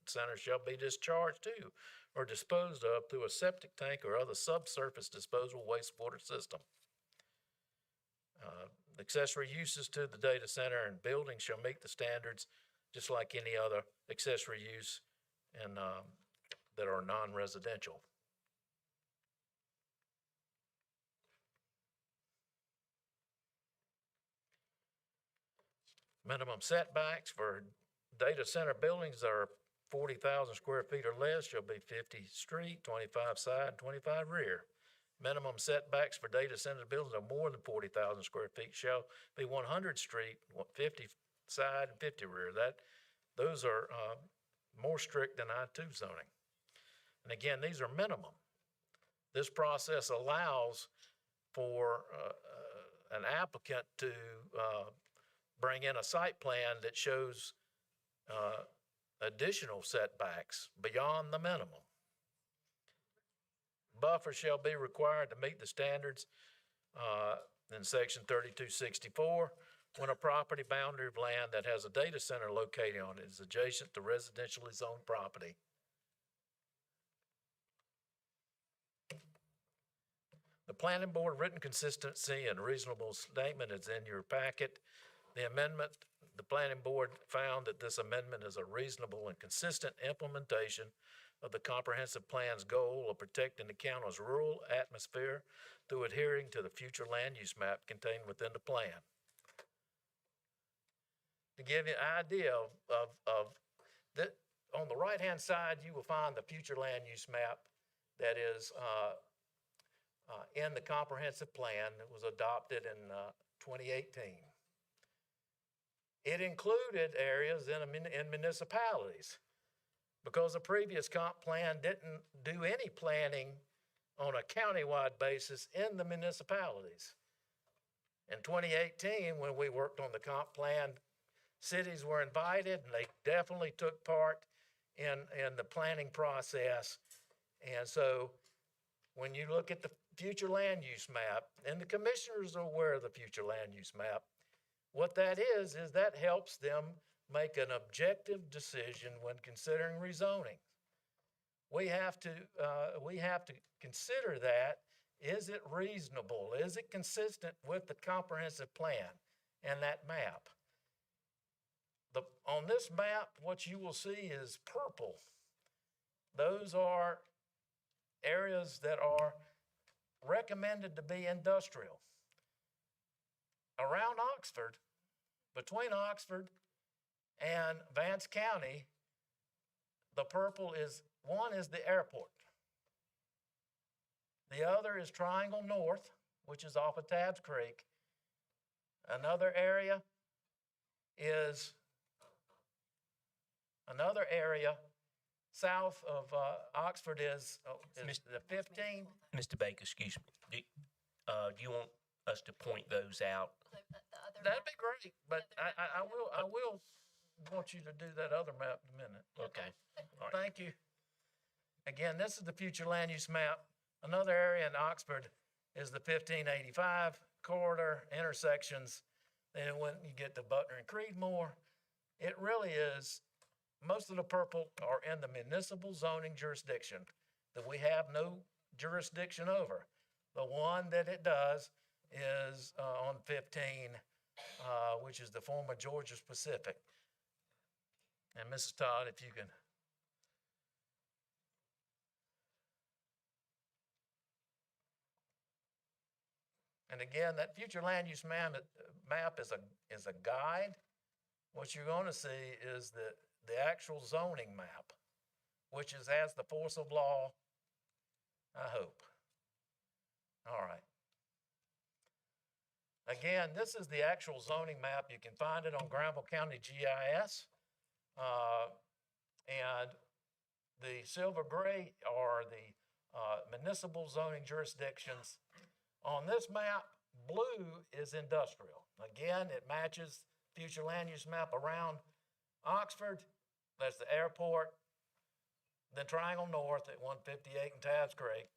center shall be discharged to or disposed of through a septic tank or other subsurface disposal wastewater system. Accessory uses to the data center and building shall meet the standards just like any other accessory use and that are non-residential. Minimum setbacks for data center buildings that are 40,000 square feet or less shall be 50 street, 25 side, and 25 rear. Minimum setbacks for data center buildings of more than 40,000 square feet shall be 100 street, 50 side, and 50 rear. Those are more strict than I-2 zoning. And again, these are minimum. This process allows for an applicant to bring in a site plan that shows additional setbacks beyond the minimum. Buffer shall be required to meet the standards in section 3264 when a property boundary of land that has a data center located on it is adjacent to residentially zoned property. The planning board written consistency and reasonable statement is in your packet. The amendment, the planning board found that this amendment is a reasonable and consistent implementation of the comprehensive plan's goal of protecting the county's rural atmosphere through adhering to the future land use map contained within the plan. To give you an idea of that, on the right-hand side, you will find the future land use map that is in the comprehensive plan that was adopted in 2018. It included areas in municipalities because the previous comp plan didn't do any planning on a countywide basis in the municipalities. In 2018, when we worked on the comp plan, cities were invited and they definitely took part in the planning process. And so when you look at the future land use map, and the commissioners are aware of the future land use map, what that is that helps them make an objective decision when considering rezoning. We have to consider that. Is it reasonable? Is it consistent with the comprehensive plan and that map? On this map, what you will see is purple. Those are areas that are recommended to be industrial. Around Oxford, between Oxford and Vance County, the purple is, one is the airport. The other is Triangle North, which is off of Tabbs Creek. Another area south of Oxford is the 15. Mr. Baker, excuse me. Do you want us to point those out? That'd be great, but I will want you to do that other map in a minute. Okay. All right. Thank you. Again, this is the future land use map. Another area in Oxford is the 1585 corridor intersections. Then when you get to Butner and Creedmoor, it really is, most of the purple are in the municipal zoning jurisdiction that we have no jurisdiction over. The one that it does is on 15, which is the former Georgia Pacific. And Mrs. Todd, if you can. And again, that future land use map is a guide. What you're going to see is the actual zoning map, which has the force of law, I hope. All right. Again, this is the actual zoning map. You can find it on Granville County GIS. And the silver gray are the municipal zoning jurisdictions. On this map, blue is industrial. Again, it matches future land use map around Oxford. That's the airport. Then Triangle North at 158 and Tabbs Creek.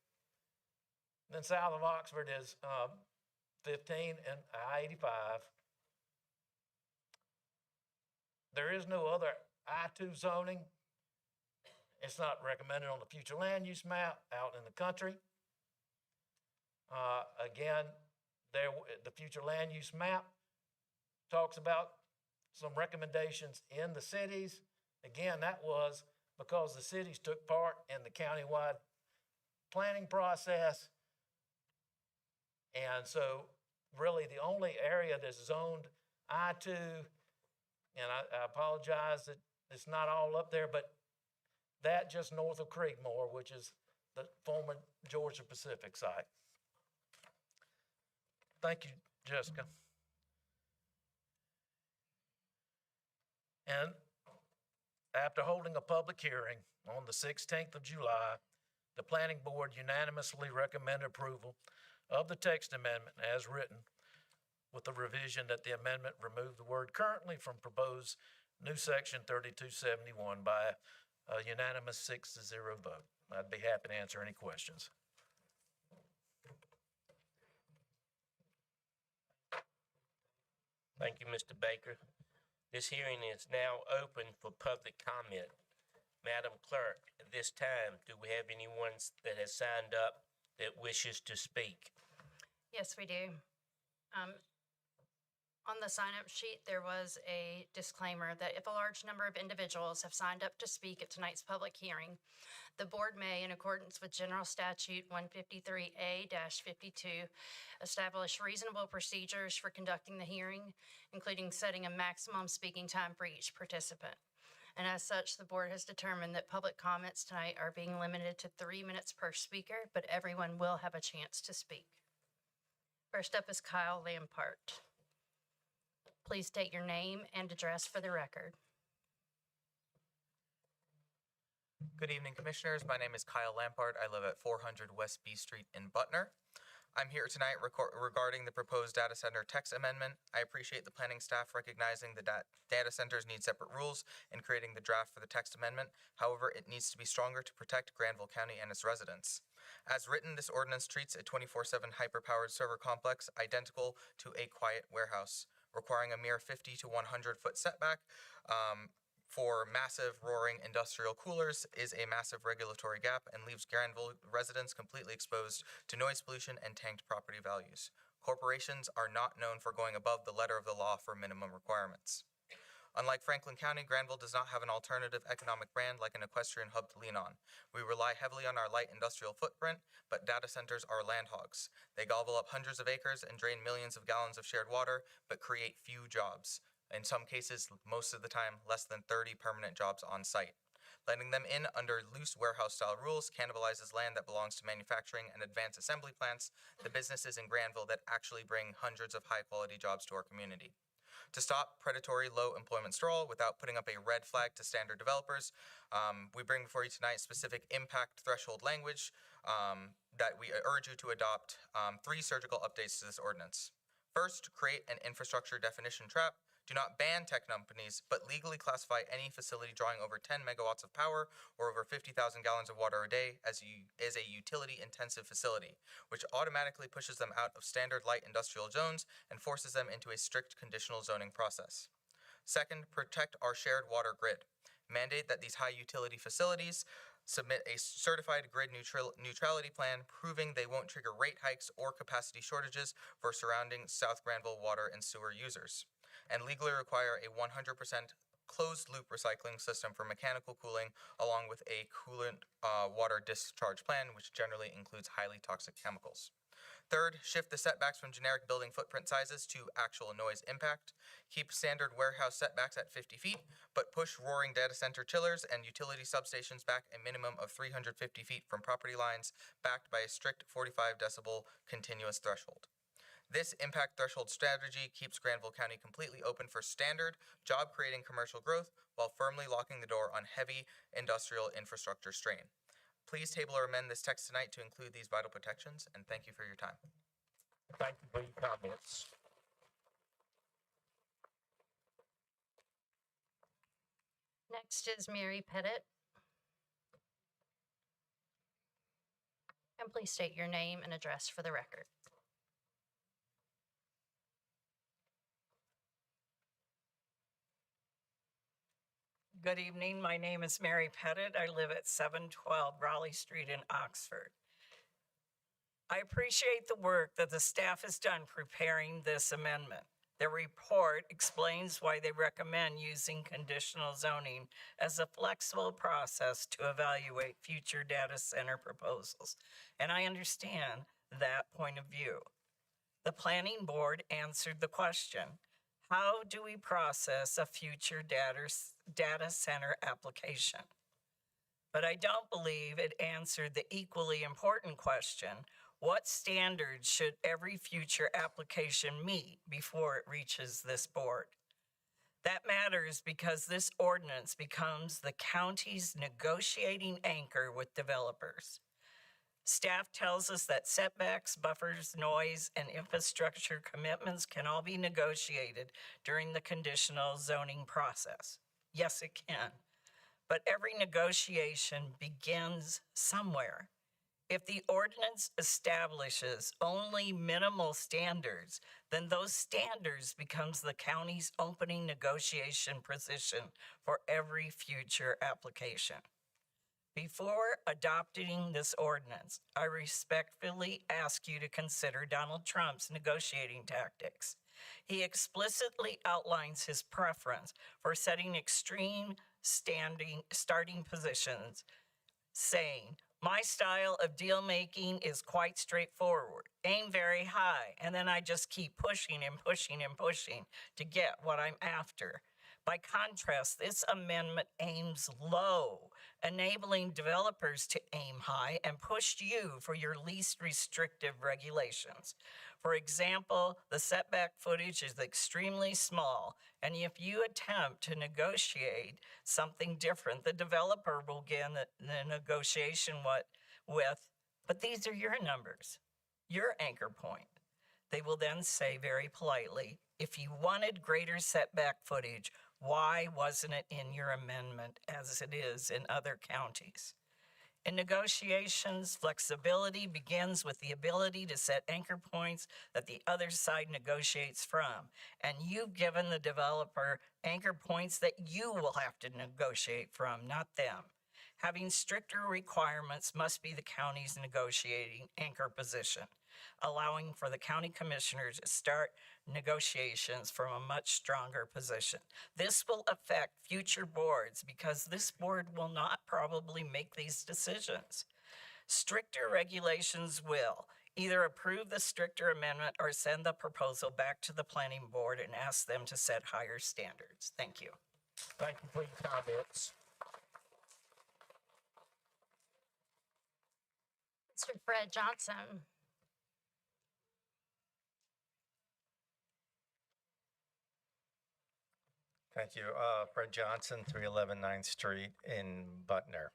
Then south of Oxford is 15 and I-85. There is no other I-2 zoning. It's not recommended on the future land use map out in the country. Again, the future land use map talks about some recommendations in the cities. Again, that was because the cities took part in the countywide planning process. And so really the only area that's zoned I-2, and I apologize that it's not all up there, but that just north of Creekmore, which is the former Georgia Pacific site. Thank you, Jessica. And after holding a public hearing on the 16th of July, the Planning Board unanimously recommended approval of the text amendment as written, with the revision that the amendment remove the word currently from proposed new section 3271 by a unanimous 6-0 vote. I'd be happy to answer any questions. Thank you, Mr. Baker. This hearing is now open for public comment. Madam Clerk, at this time, do we have anyone that has signed up that wishes to speak? Yes, we do. On the sign-up sheet, there was a disclaimer that if a large number of individuals have signed up to speak at tonight's public hearing, the board may, in accordance with General Statute 153A-52, establish reasonable procedures for conducting the hearing, including setting a maximum speaking time for each participant. And as such, the board has determined that public comments tonight are being limited to 3 minutes per speaker, but everyone will have a chance to speak. First up is Kyle Lampart. Please state your name and address for the record. Good evening, Commissioners. My name is Kyle Lampart. I live at 400 West B Street in Butner. I'm here tonight regarding the proposed data center text amendment. I appreciate the planning staff recognizing that data centers need separate rules and creating the draft for the text amendment. However, it needs to be stronger to protect Granville County and its residents. As written, this ordinance treats a 24/7 hyper-powered server complex identical to a quiet warehouse, requiring a mere 50 to 100 foot setback for massive roaring industrial coolers is a massive regulatory gap and leaves Granville residents completely exposed to noise pollution and tanked property values. Corporations are not known for going above the letter of the law for minimum requirements. Unlike Franklin County, Granville does not have an alternative economic brand like an equestrian hub to lean on. We rely heavily on our light industrial footprint, but data centers are land hogs. They gobble up hundreds of acres and drain millions of gallons of shared water, but create few jobs. In some cases, most of the time, less than 30 permanent jobs on site. Letting them in under loose warehouse-style rules cannibalizes land that belongs to manufacturing and advanced assembly plants, the businesses in Granville that actually bring hundreds of high-quality jobs to our community. To stop predatory low employment sprawl without putting up a red flag to standard developers, we bring before you tonight specific impact threshold language that we urge you to adopt 3 surgical updates to this ordinance. First, create an infrastructure definition trap. Do not ban tech companies, but legally classify any facility drawing over 10 megawatts of power or over 50,000 gallons of water a day as a utility-intensive facility, which automatically pushes them out of standard light industrial zones and forces them into a strict conditional zoning process. Second, protect our shared water grid. Mandate that these high utility facilities submit a certified grid neutrality plan proving they won't trigger rate hikes or capacity shortages for surrounding South Granville water and sewer users, and legally require a 100% closed-loop recycling system for mechanical cooling, along with a coolant water discharge plan, which generally includes highly toxic chemicals. Third, shift the setbacks from generic building footprint sizes to actual noise impact. Keep standard warehouse setbacks at 50 feet, but push roaring data center chillers and utility substations back a minimum of 350 feet from property lines, backed by a strict 45 decibel continuous threshold. This impact threshold strategy keeps Granville County completely open for standard, job-creating commercial growth while firmly locking the door on heavy industrial infrastructure strain. Please table or amend this text tonight to include these vital protections, and thank you for your time. Thank you for your comments. Next is Mary Pettit. And please state your name and address for the record. Good evening. My name is Mary Pettit. I live at 712 Raleigh Street in Oxford. I appreciate the work that the staff has done preparing this amendment. The report explains why they recommend using conditional zoning as a flexible process to evaluate future data center proposals, and I understand that point of view. The planning board answered the question, how do we process a future data center application? But I don't believe it answered the equally important question, what standards should every future application meet before it reaches this board? That matters because this ordinance becomes the county's negotiating anchor with developers. Staff tells us that setbacks, buffers, noise, and infrastructure commitments can all be negotiated during the conditional zoning process. Yes, it can. But every negotiation begins somewhere. If the ordinance establishes only minimal standards, then those standards becomes the county's opening negotiation position for every future application. Before adopting this ordinance, I respectfully ask you to consider Donald Trump's negotiating tactics. He explicitly outlines his preference for setting extreme starting positions, saying, my style of deal making is quite straightforward. Aim very high, and then I just keep pushing and pushing and pushing to get what I'm after. By contrast, this amendment aims low, enabling developers to aim high and push you for your least restrictive regulations. For example, the setback footage is extremely small, and if you attempt to negotiate something different, the developer will begin the negotiation with, but these are your numbers, your anchor point. They will then say very politely, if you wanted greater setback footage, why wasn't it in your amendment as it is in other counties? In negotiations, flexibility begins with the ability to set anchor points that the other side negotiates from. And you've given the developer anchor points that you will have to negotiate from, not them. Having stricter requirements must be the county's negotiating anchor position, allowing for the county commissioners to start negotiations from a much stronger position. This will affect future boards because this board will not probably make these decisions. Stricter regulations will either approve the stricter amendment or send the proposal back to the planning board and ask them to set higher standards. Thank you. Thank you for your comments. Mr. Fred Johnson. Thank you. Fred Johnson, 311 9th Street in Butner.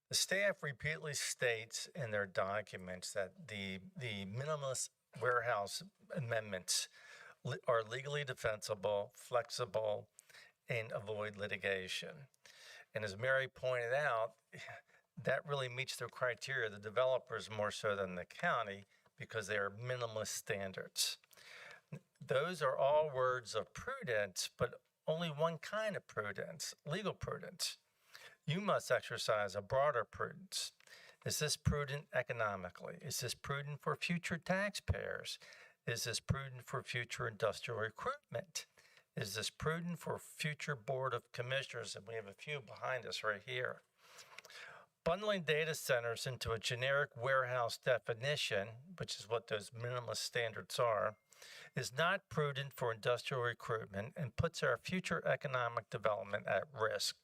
The staff repeatedly states in their documents that the minimalist warehouse amendments are legally defensible, flexible, and avoid litigation. And as Mary pointed out, that really meets their criteria, the developers more so than the county, because they are minimalist standards. Those are all words of prudence, but only one kind of prudence, legal prudence. You must exercise a broader prudence. Is this prudent economically? Is this prudent for future taxpayers? Is this prudent for future industrial recruitment? Is this prudent for future Board of Commissioners? And we have a few behind us right here. Bundling data centers into a generic warehouse definition, which is what those minimalist standards are, is not prudent for industrial recruitment and puts our future economic development at risk.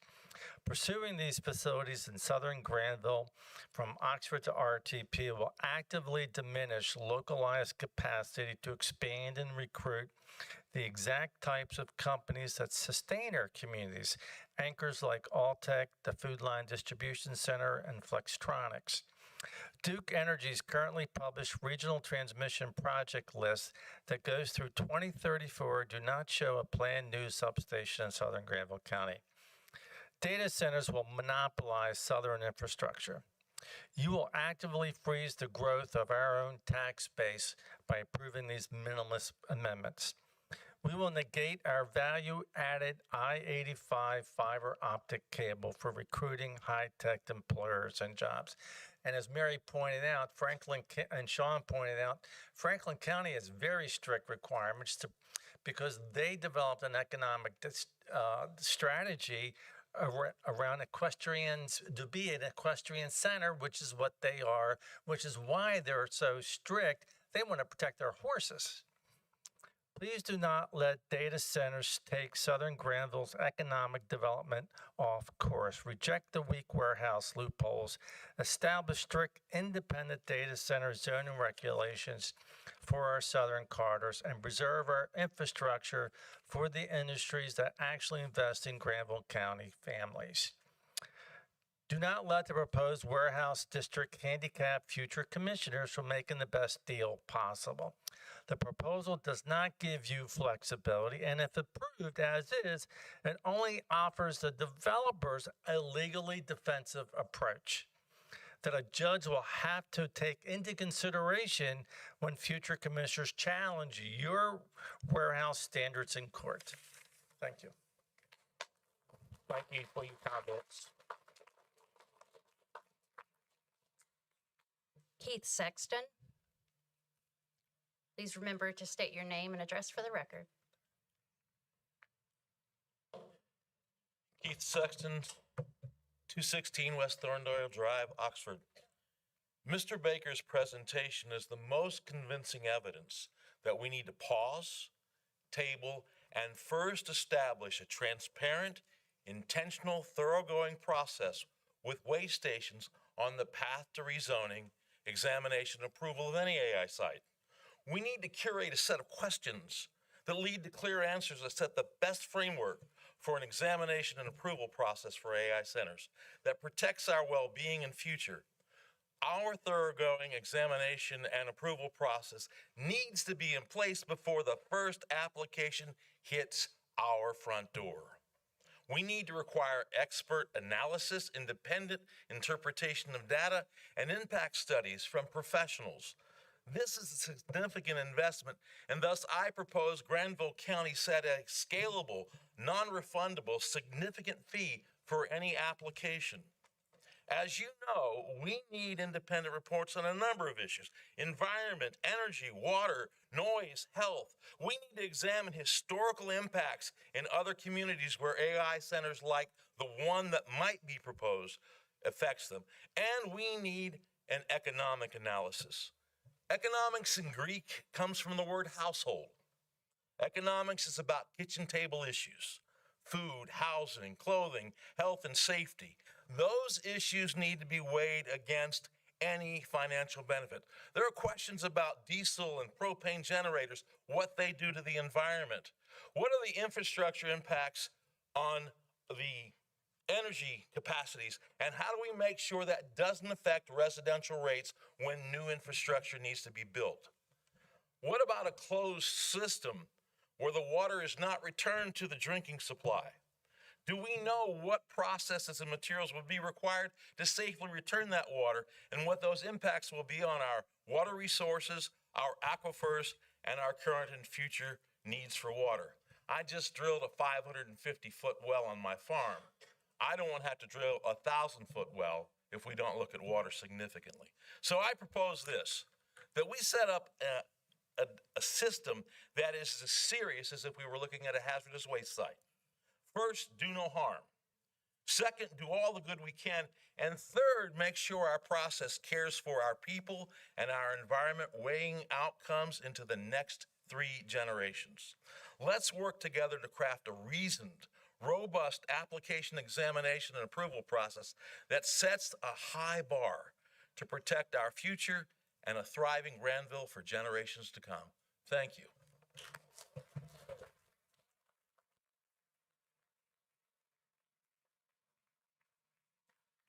Pursuing these facilities in southern Granville from Oxford to RTP will actively diminish localized capacity to expand and recruit the exact types of companies that sustain our communities, anchors like Alltech, the Food Line Distribution Center, and Flextronics. Duke Energy's currently published regional transmission project list that goes through 2034 do not show a planned new substation in southern Granville County. Data centers will monopolize southern infrastructure. You will actively freeze the growth of our own tax base by approving these minimalist amendments. We will negate our value-added I-85 fiber optic cable for recruiting high-tech employers and jobs. And as Mary pointed out, and Sean pointed out, Franklin County has very strict requirements because they developed an economic strategy around equestrians, to be an equestrian center, which is what they are, which is why they're so strict. They want to protect their horses. Please do not let data centers take southern Granville's economic development off course. Reject the weak warehouse loopholes. Establish strict independent data center zoning regulations for our southern corridors and preserve our infrastructure for the industries that actually invest in Granville County families. Do not let the proposed warehouse district handicap future commissioners from making the best deal possible. The proposal does not give you flexibility, and if approved as is, it only offers the developers a legally defensive approach that a judge will have to take into consideration when future commissioners challenge your warehouse standards in court. Thank you. Thank you for your comments. Keith Sexton. Please remember to state your name and address for the record. Keith Sexton, 216 West Thorndale Drive, Oxford. Mr. Baker's presentation is the most convincing evidence that we need to pause, table, and first establish a transparent, intentional, thoroughgoing process with way stations on the path to rezoning, examination, and approval of any AI site. We need to curate a set of questions that lead to clear answers that set the best framework for an examination and approval process for AI centers that protects our well-being and future. Our thoroughgoing examination and approval process needs to be in place before the first application hits our front door. We need to require expert analysis, independent interpretation of data, and impact studies from professionals. This is a significant investment, and thus I propose Granville County set a scalable, non-refundable, significant fee for any application. As you know, we need independent reports on a number of issues: environment, energy, water, noise, health. We need to examine historical impacts in other communities where AI centers like the one that might be proposed affects them. And we need an economic analysis. Economics in Greek comes from the word household. Economics is about kitchen table issues: food, housing, clothing, health, and safety. Those issues need to be weighed against any financial benefit. There are questions about diesel and propane generators, what they do to the environment. What are the infrastructure impacts on the energy capacities, and how do we make sure that doesn't affect residential rates when new infrastructure needs to be built? What about a closed system where the water is not returned to the drinking supply? Do we know what processes and materials will be required to safely return that water, and what those impacts will be on our water resources, our aquifers, and our current and future needs for water? I just drilled a 550-foot well on my farm. I don't want to have to drill a 1,000-foot well if we don't look at water significantly. So I propose this, that we set up a system that is as serious as if we were looking at a hazardous waste site. First, do no harm. Second, do all the good we can. And third, make sure our process cares for our people and our environment, weighing outcomes into the next 3 generations. Let's work together to craft a reasoned, robust application, examination, and approval process that sets a high bar to protect our future and a thriving Granville for generations to come. Thank you.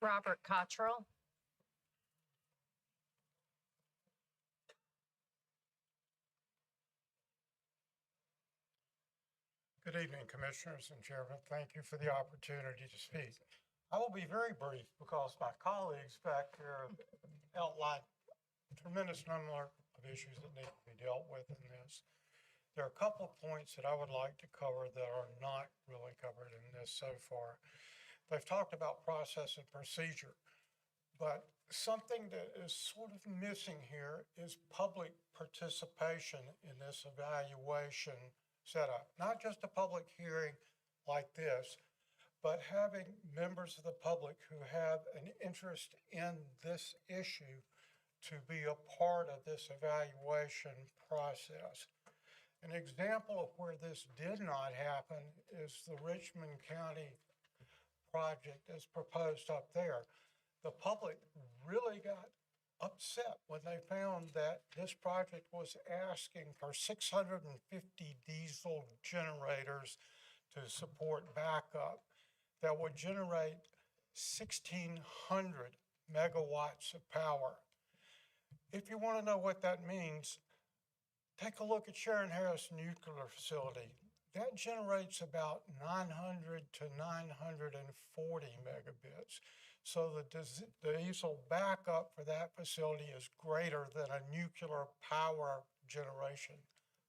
Robert Cottrell. Good evening, Commissioners and Chairman. Thank you for the opportunity to speak. I will be very brief because my colleagues back here have outlined a tremendous number of issues that need to be dealt with in this. There are a couple of points that I would like to cover that are not really covered in this so far. They've talked about process and procedure, but something that is sort of missing here is public participation in this evaluation setup. Not just a public hearing like this, but having members of the public who have an interest in this issue to be a part of this evaluation process. An example of where this did not happen is the Richmond County project as proposed up there. The public really got upset when they found that this project was asking for 650 diesel generators to support backup that would generate 1,600 megawatts of power. If you want to know what that means, take a look at Sharon Harris Nuclear Facility. That generates about 900 to 940 megabits. So the diesel backup for that facility is greater than a nuclear power generation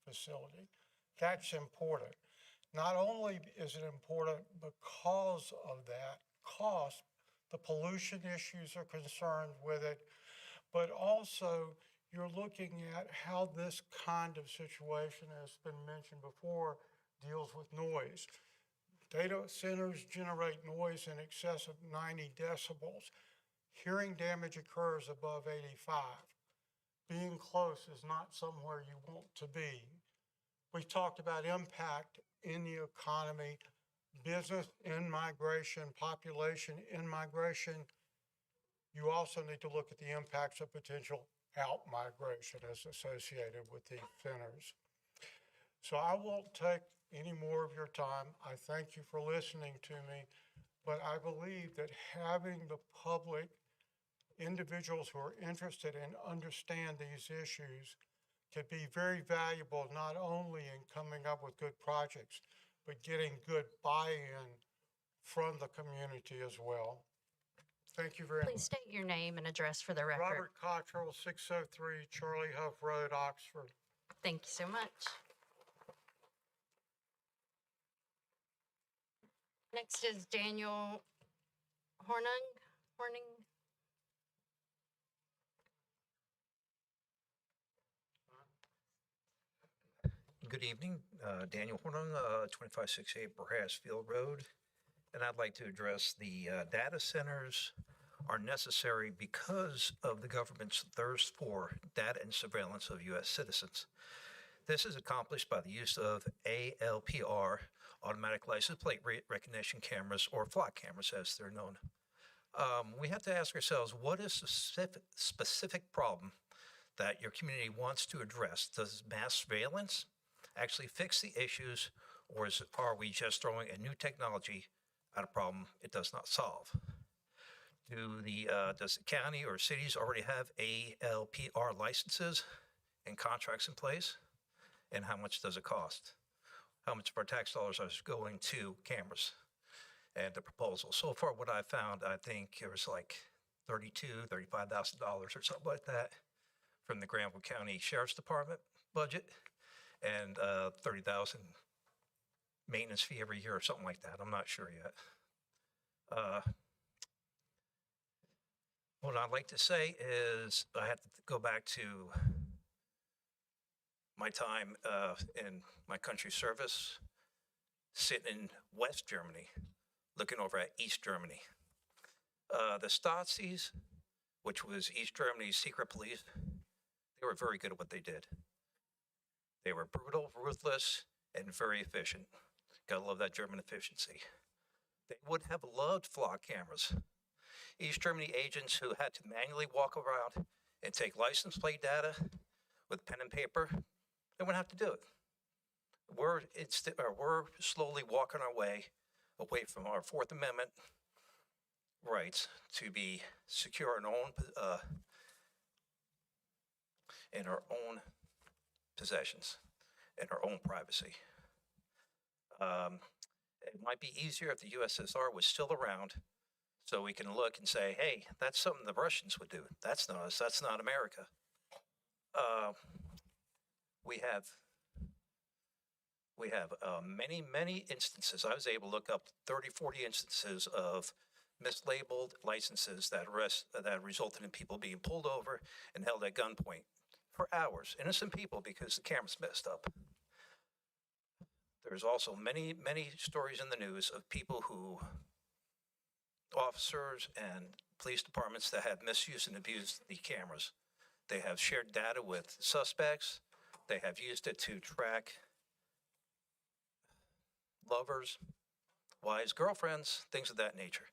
facility. That's important. Not only is it important because of that cost, the pollution issues are concerned with it, but also you're looking at how this kind of situation, has been mentioned before, deals with noise. Data centers generate noise in excess of 90 decibels. Hearing damage occurs above 85. Being close is not somewhere you want to be. We've talked about impact in the economy, business in migration, population in migration. You also need to look at the impacts of potential out-migration as associated with these centers. So I won't take any more of your time. I thank you for listening to me, but I believe that having the public, individuals who are interested and understand these issues, can be very valuable, not only in coming up with good projects, but getting good buy-in from the community as well. Thank you very much. Please state your name and address for the record. Robert Cottrell, 603 Charlie Huff Road, Oxford. Thank you so much. Next is Daniel Horning. Good evening, Daniel Hornung, 2568 Brassfield Road. And I'd like to address the data centers are necessary because of the government's thirst for data and surveillance of U.S. citizens. This is accomplished by the use of ALPR, automatic license plate recognition cameras, or flock cameras as they're known. We have to ask ourselves, what is the specific problem that your community wants to address? Does mass surveillance actually fix the issues, or are we just throwing a new technology at a problem it does not solve? Does the county or cities already have ALPR licenses and contracts in place? And how much does it cost? How much of our tax dollars are going to cameras and the proposal? So far, what I've found, I think it was like $35,000 or something like that from the Granville County Sheriff's Department budget, and $30,000 maintenance fee every year or something like that. I'm not sure yet. What I'd like to say is I have to go back to my time in my country service, sitting in West Germany, looking over at East Germany. The Stasi's, which was East Germany's secret police, they were very good at what they did. They were brutal, ruthless, and very efficient. Gotta love that German efficiency. They would have loved flock cameras. East Germany agents who had to manually walk around and take license plate data with pen and paper, they wouldn't have to do it. We're slowly walking our way away from our Fourth Amendment rights to be secure in our own possessions and our own privacy. It might be easier if the USSR was still around, so we can look and say, hey, that's something the Russians would do. That's not us. That's not America. We have many instances. I was able to look up 30, 40 instances of mislabeled licenses that resulted in people being pulled over and held at gunpoint for hours. Innocent people, because the camera's messed up. There's also many stories in the news of people officers and police departments that have misused and abused the cameras. They have shared data with suspects. They have used it to track lovers, wives, girlfriends, things of that nature.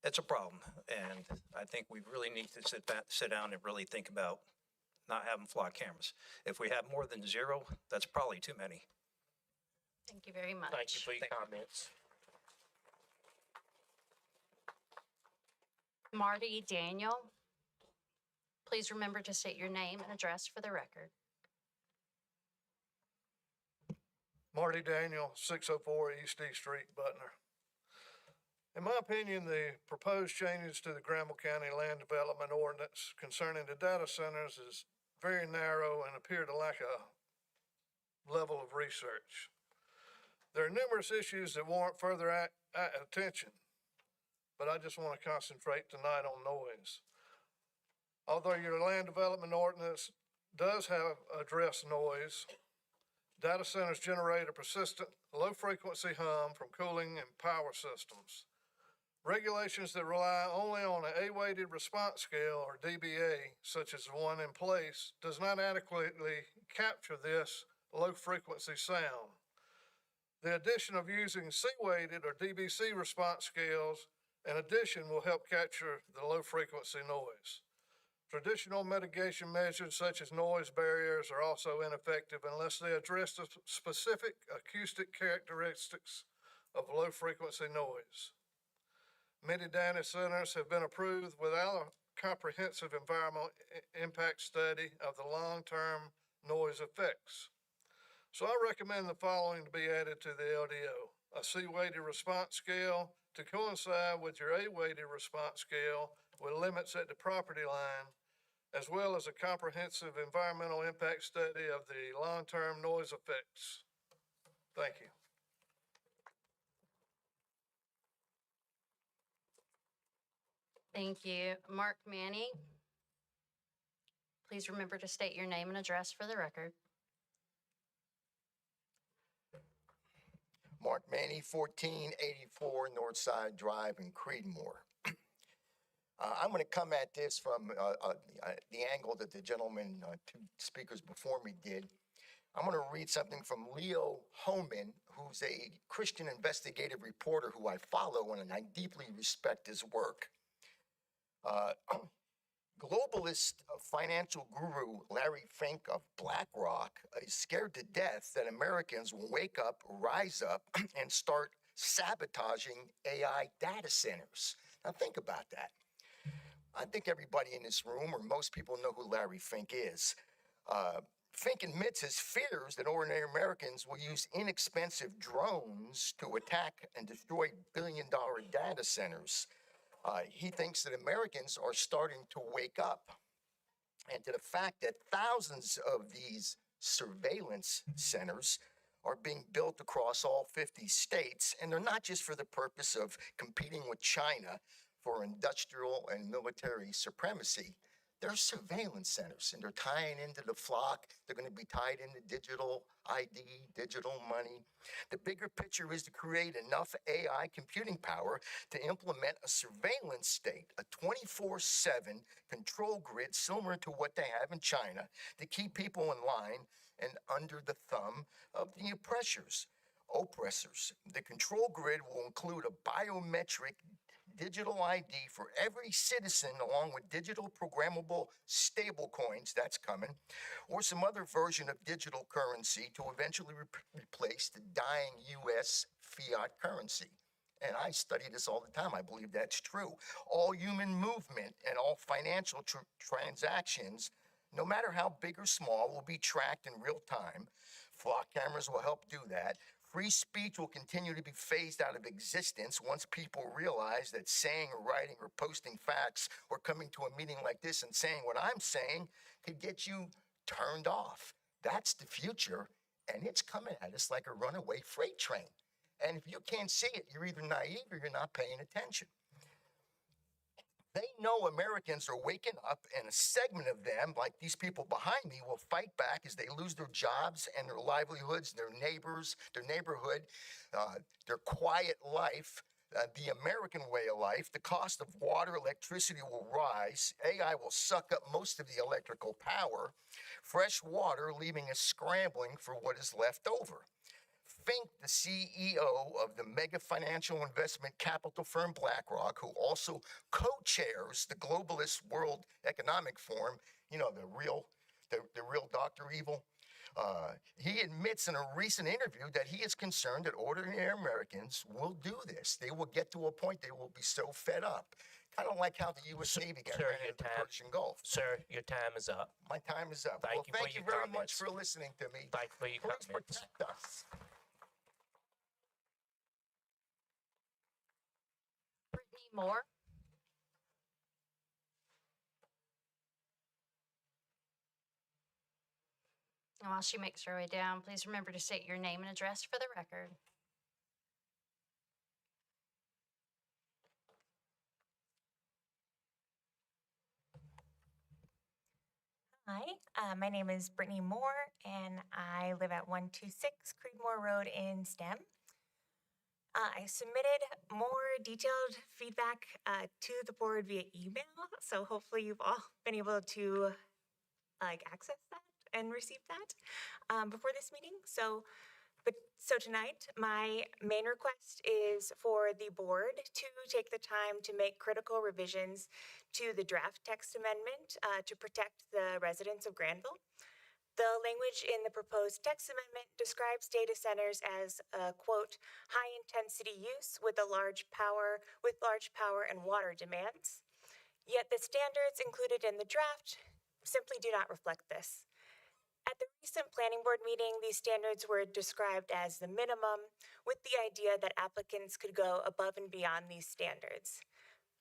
It's a problem, and I think we really need to sit down and really think about not having flock cameras. If we have more than 0, that's probably too many. Thank you very much. Thank you for your comments. Marty Daniel, please remember to state your name and address for the record. Marty Daniel, 604 East D Street, Butner. In my opinion, the proposed changes to the Granville County Land Development Ordinance concerning the data centers is very narrow and appear to lack a level of research. There are numerous issues that warrant further attention, but I just want to concentrate tonight on noise. Although your land development ordinance does have addressed noise, data centers generate a persistent low-frequency hum from cooling and power systems. Regulations that rely only on an A-weighted response scale, or DBA, such as the one in place, does not adequately capture this low-frequency sound. The addition of using C-weighted or DBC response scales in addition will help capture the low-frequency noise. Traditional mitigation measures such as noise barriers are also ineffective unless they address the specific acoustic characteristics of low-frequency noise. Many data centers have been approved without a comprehensive environmental impact study of the long-term noise effects. So I recommend the following to be added to the LDO: a C-weighted response scale to coincide with your A-weighted response scale with limits at the property line, as well as a comprehensive environmental impact study of the long-term noise effects. Thank you. Thank you. Mark Manny, please remember to state your name and address for the record. Mark Manny, 1484 Northside Drive in Creedmoor. I'm going to come at this from the angle that the gentleman, 2 speakers before me did. I'm going to read something from Leo Homan, who's a Christian investigative reporter who I follow and I deeply respect his work. Globalist financial guru Larry Fink of BlackRock is scared to death that Americans will wake up, rise up, and start sabotaging AI data centers. Now think about that. I think everybody in this room, or most people, know who Larry Fink is. Fink admits his fears that ordinary Americans will use inexpensive drones to attack and destroy billion-dollar data centers. He thinks that Americans are starting to wake up, and to the fact that thousands of these surveillance centers are being built across all 50 states, and they're not just for the purpose of competing with China for industrial and military supremacy. They're surveillance centers, and they're tying into the flock. They're going to be tied into digital ID, digital money. The bigger picture is to create enough AI computing power to implement a surveillance state, a 24/7 control grid similar to what they have in China, to keep people in line and under the thumb of the oppressors. The control grid will include a biometric digital ID for every citizen, along with digital programmable stable coins, that's coming, or some other version of digital currency to eventually replace the dying U.S. fiat currency. And I study this all the time. I believe that's true. All human movement and all financial transactions, no matter how big or small, will be tracked in real time. Flock cameras will help do that. Free speech will continue to be phased out of existence once people realize that saying or writing or posting facts or coming to a meeting like this and saying what I'm saying could get you turned off. That's the future, and it's coming at us like a runaway freight train. And if you can't see it, you're either naive or you're not paying attention. They know Americans are waking up, and a segment of them, like these people behind me, will fight back as they lose their jobs and their livelihoods, their neighbors, their neighborhood, their quiet life, the American way of life. The cost of water, electricity will rise. AI will suck up most of the electrical power. Fresh water leaving us scrambling for what is left over. Fink, the CEO of the mega financial investment capital firm BlackRock, who also co-chairs the globalist World Economic Forum, you know, the real Dr. Evil, he admits in a recent interview that he is concerned that ordinary Americans will do this. They will get to a point they will be so fed up. Kind of like how the U.S. Navy got ran into the Persian Gulf. Sir, your time is up. My time is up. Thank you very much for listening to me. Thank you for your Please comments. protect us. Brittany Moore. And while she makes her way down, please remember to state your name and address for the record. Hi, my name is Brittany Moore, and I live at 126 Creedmoor Road in STEM. I submitted more detailed feedback to the board via email, so hopefully you've all been able to access that and receive that before this meeting. So tonight, my main request is for the board to take the time to make critical revisions to the draft text amendment to protect the residents of Granville. The language in the proposed text amendment describes data centers as a, quote, high-intensity use with large power and water demands. Yet the standards included in the draft simply do not reflect this. At the recent planning board meeting, these standards were described as the minimum, with the idea that applicants could go above and beyond these standards.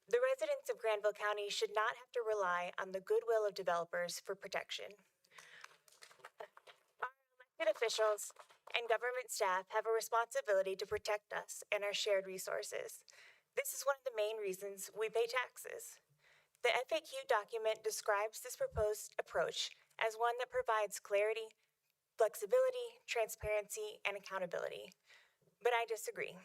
The residents of Granville County should not have to rely on the goodwill of developers for protection. Our elected officials and government staff have a responsibility to protect us and our shared resources. This is one of the main reasons we pay taxes. The FAQ document describes this proposed approach as one that provides clarity, flexibility, transparency, and accountability. But I disagree.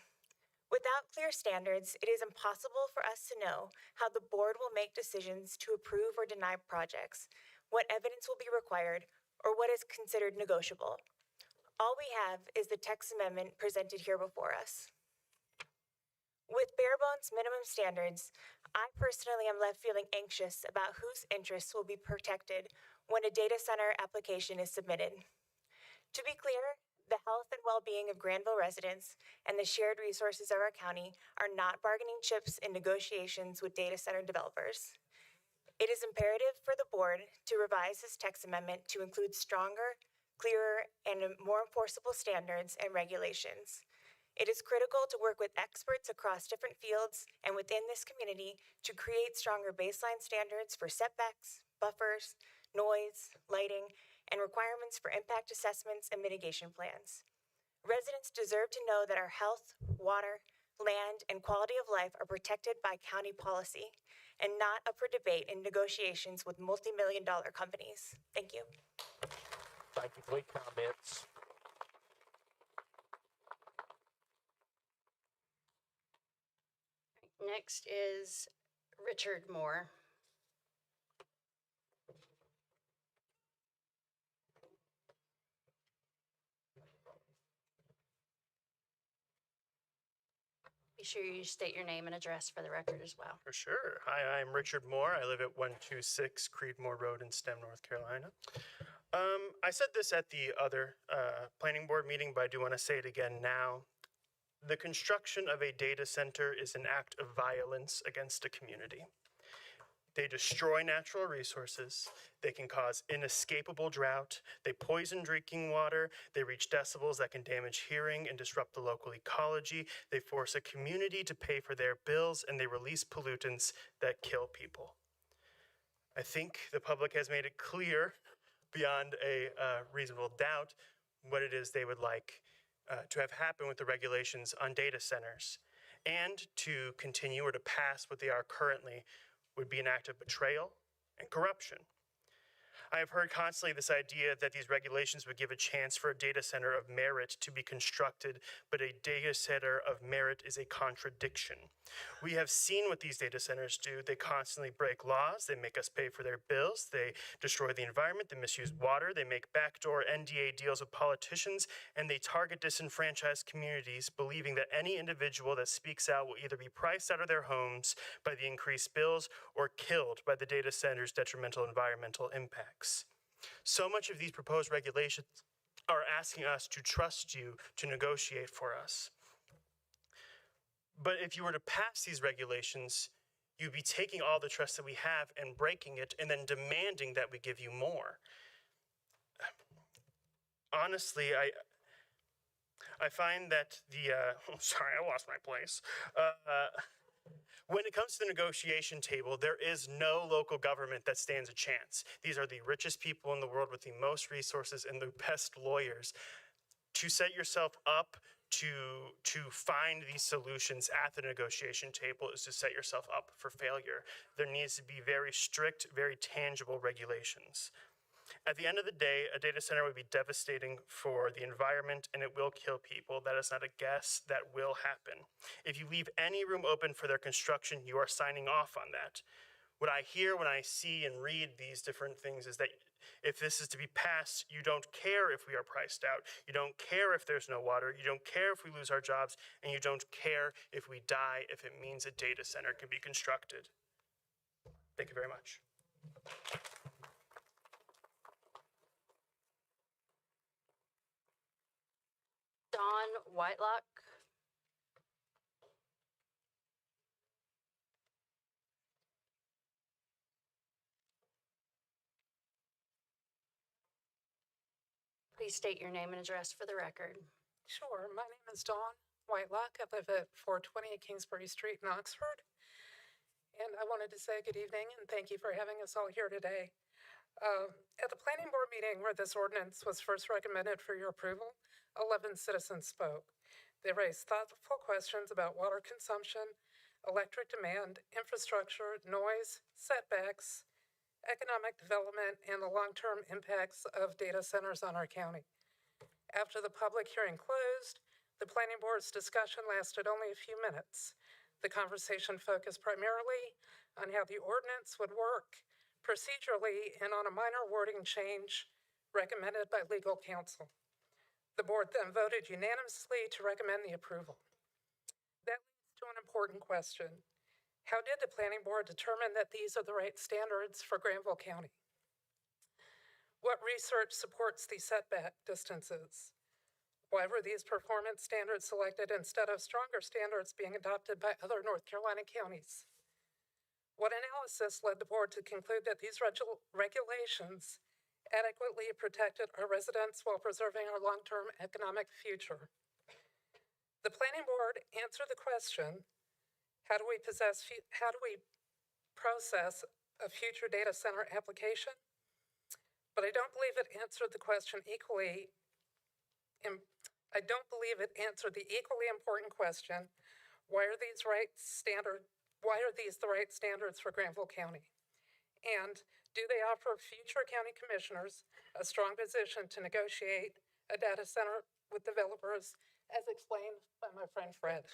Without clear standards, it is impossible for us to know how the board will make decisions to approve or deny projects, what evidence will be required, or what is considered negotiable. All we have is the text amendment presented here before us. With bare-bones minimum standards, I personally am left feeling anxious about whose interests will be protected when a data center application is submitted. To be clear, the health and well-being of Granville residents and the shared resources of our county are not bargaining chips in negotiations with data center developers. It is imperative for the board to revise this text amendment to include stronger, clearer, and more enforceable standards and regulations. It is critical to work with experts across different fields and within this community to create stronger baseline standards for setbacks, buffers, noise, lighting, and requirements for impact assessments and mitigation plans. Residents deserve to know that our health, water, land, and quality of life are protected by county policy and not up for debate in negotiations with multi-million-dollar companies. Thank you. Thank you for your comments. Next is Richard Moore. Be sure you state your name and address for the record as well. For sure. Hi, I'm Richard Moore. I live at 126 Creedmoor Road in Stem, North Carolina. I said this at the other planning board meeting, but I do want to say it again now. The construction of a data center is an act of violence against a community. They destroy natural resources. They can cause inescapable drought. They poison drinking water. They reach decibels that can damage hearing and disrupt the local ecology. They force a community to pay for their bills, and they release pollutants that kill people. I think the public has made it clear, beyond a reasonable doubt, what it is they would like to have happen with the regulations on data centers. And to continue or to pass what they are currently would be an act of betrayal and corruption. I have heard constantly this idea that these regulations would give a chance for a data center of merit to be constructed, but a data center of merit is a contradiction. We have seen what these data centers do. They constantly break laws. They make us pay for their bills. They destroy the environment. They misuse water. They make backdoor NDA deals with politicians, and they target disenfranchised communities, believing that any individual that speaks out will either be priced out of their homes by the increased bills or killed by the data center's detrimental environmental impacts. So much of these proposed regulations are asking us to trust you to negotiate for us. But if you were to pass these regulations, you'd be taking all the trust that we have and breaking it and then demanding that we give you more. Honestly, I find that sorry, I lost my place. When it comes to the negotiation table, there is no local government that stands a chance. These are the richest people in the world with the most resources and the best lawyers. To set yourself up to find these solutions at the negotiation table is to set yourself up for failure. There needs to be very strict, very tangible regulations. At the end of the day, a data center would be devastating for the environment and it will kill people. That is not a guess. That will happen. If you leave any room open for their construction, you are signing off on that. What I hear when I see and read these different things is that if this is to be passed, you don't care if we are priced out. You don't care if there's no water. You don't care if we lose our jobs. And you don't care if we die, if it means a data center can be constructed. Thank you very much. Don Whitelock. Please state your name and address for the record. Sure. My name is Dawn Whitelock. I live at 420 Kingsbury Street in Oxford. And I wanted to say good evening and thank you for having us all here today. At the planning board meeting where this ordinance was first recommended for your approval, 11 citizens spoke. They raised thoughtful questions about water consumption, electric demand, infrastructure, noise, setbacks, economic development, and the long-term impacts of data centers on our county. After the public hearing closed, the planning board's discussion lasted only a few minutes. The conversation focused primarily on how the ordinance would work procedurally and on a minor wording change recommended by legal counsel. The board then voted unanimously to recommend the approval. That leads to an important question. How did the planning board determine that these are the right standards for Granville County? What research supports these setback distances? Why were these performance standards selected instead of stronger standards being adopted by other North Carolina counties? What analysis led the board to conclude that these regulations adequately protected our residents while preserving our long-term economic future? The planning board answered the question, how do we process a future data center application? But I don't believe it answered the question equally I don't believe it answered the equally important question, why are these the right standards for Granville County? And do they offer future county commissioners a strong position to negotiate a data center with developers, as explained by my friend Fred?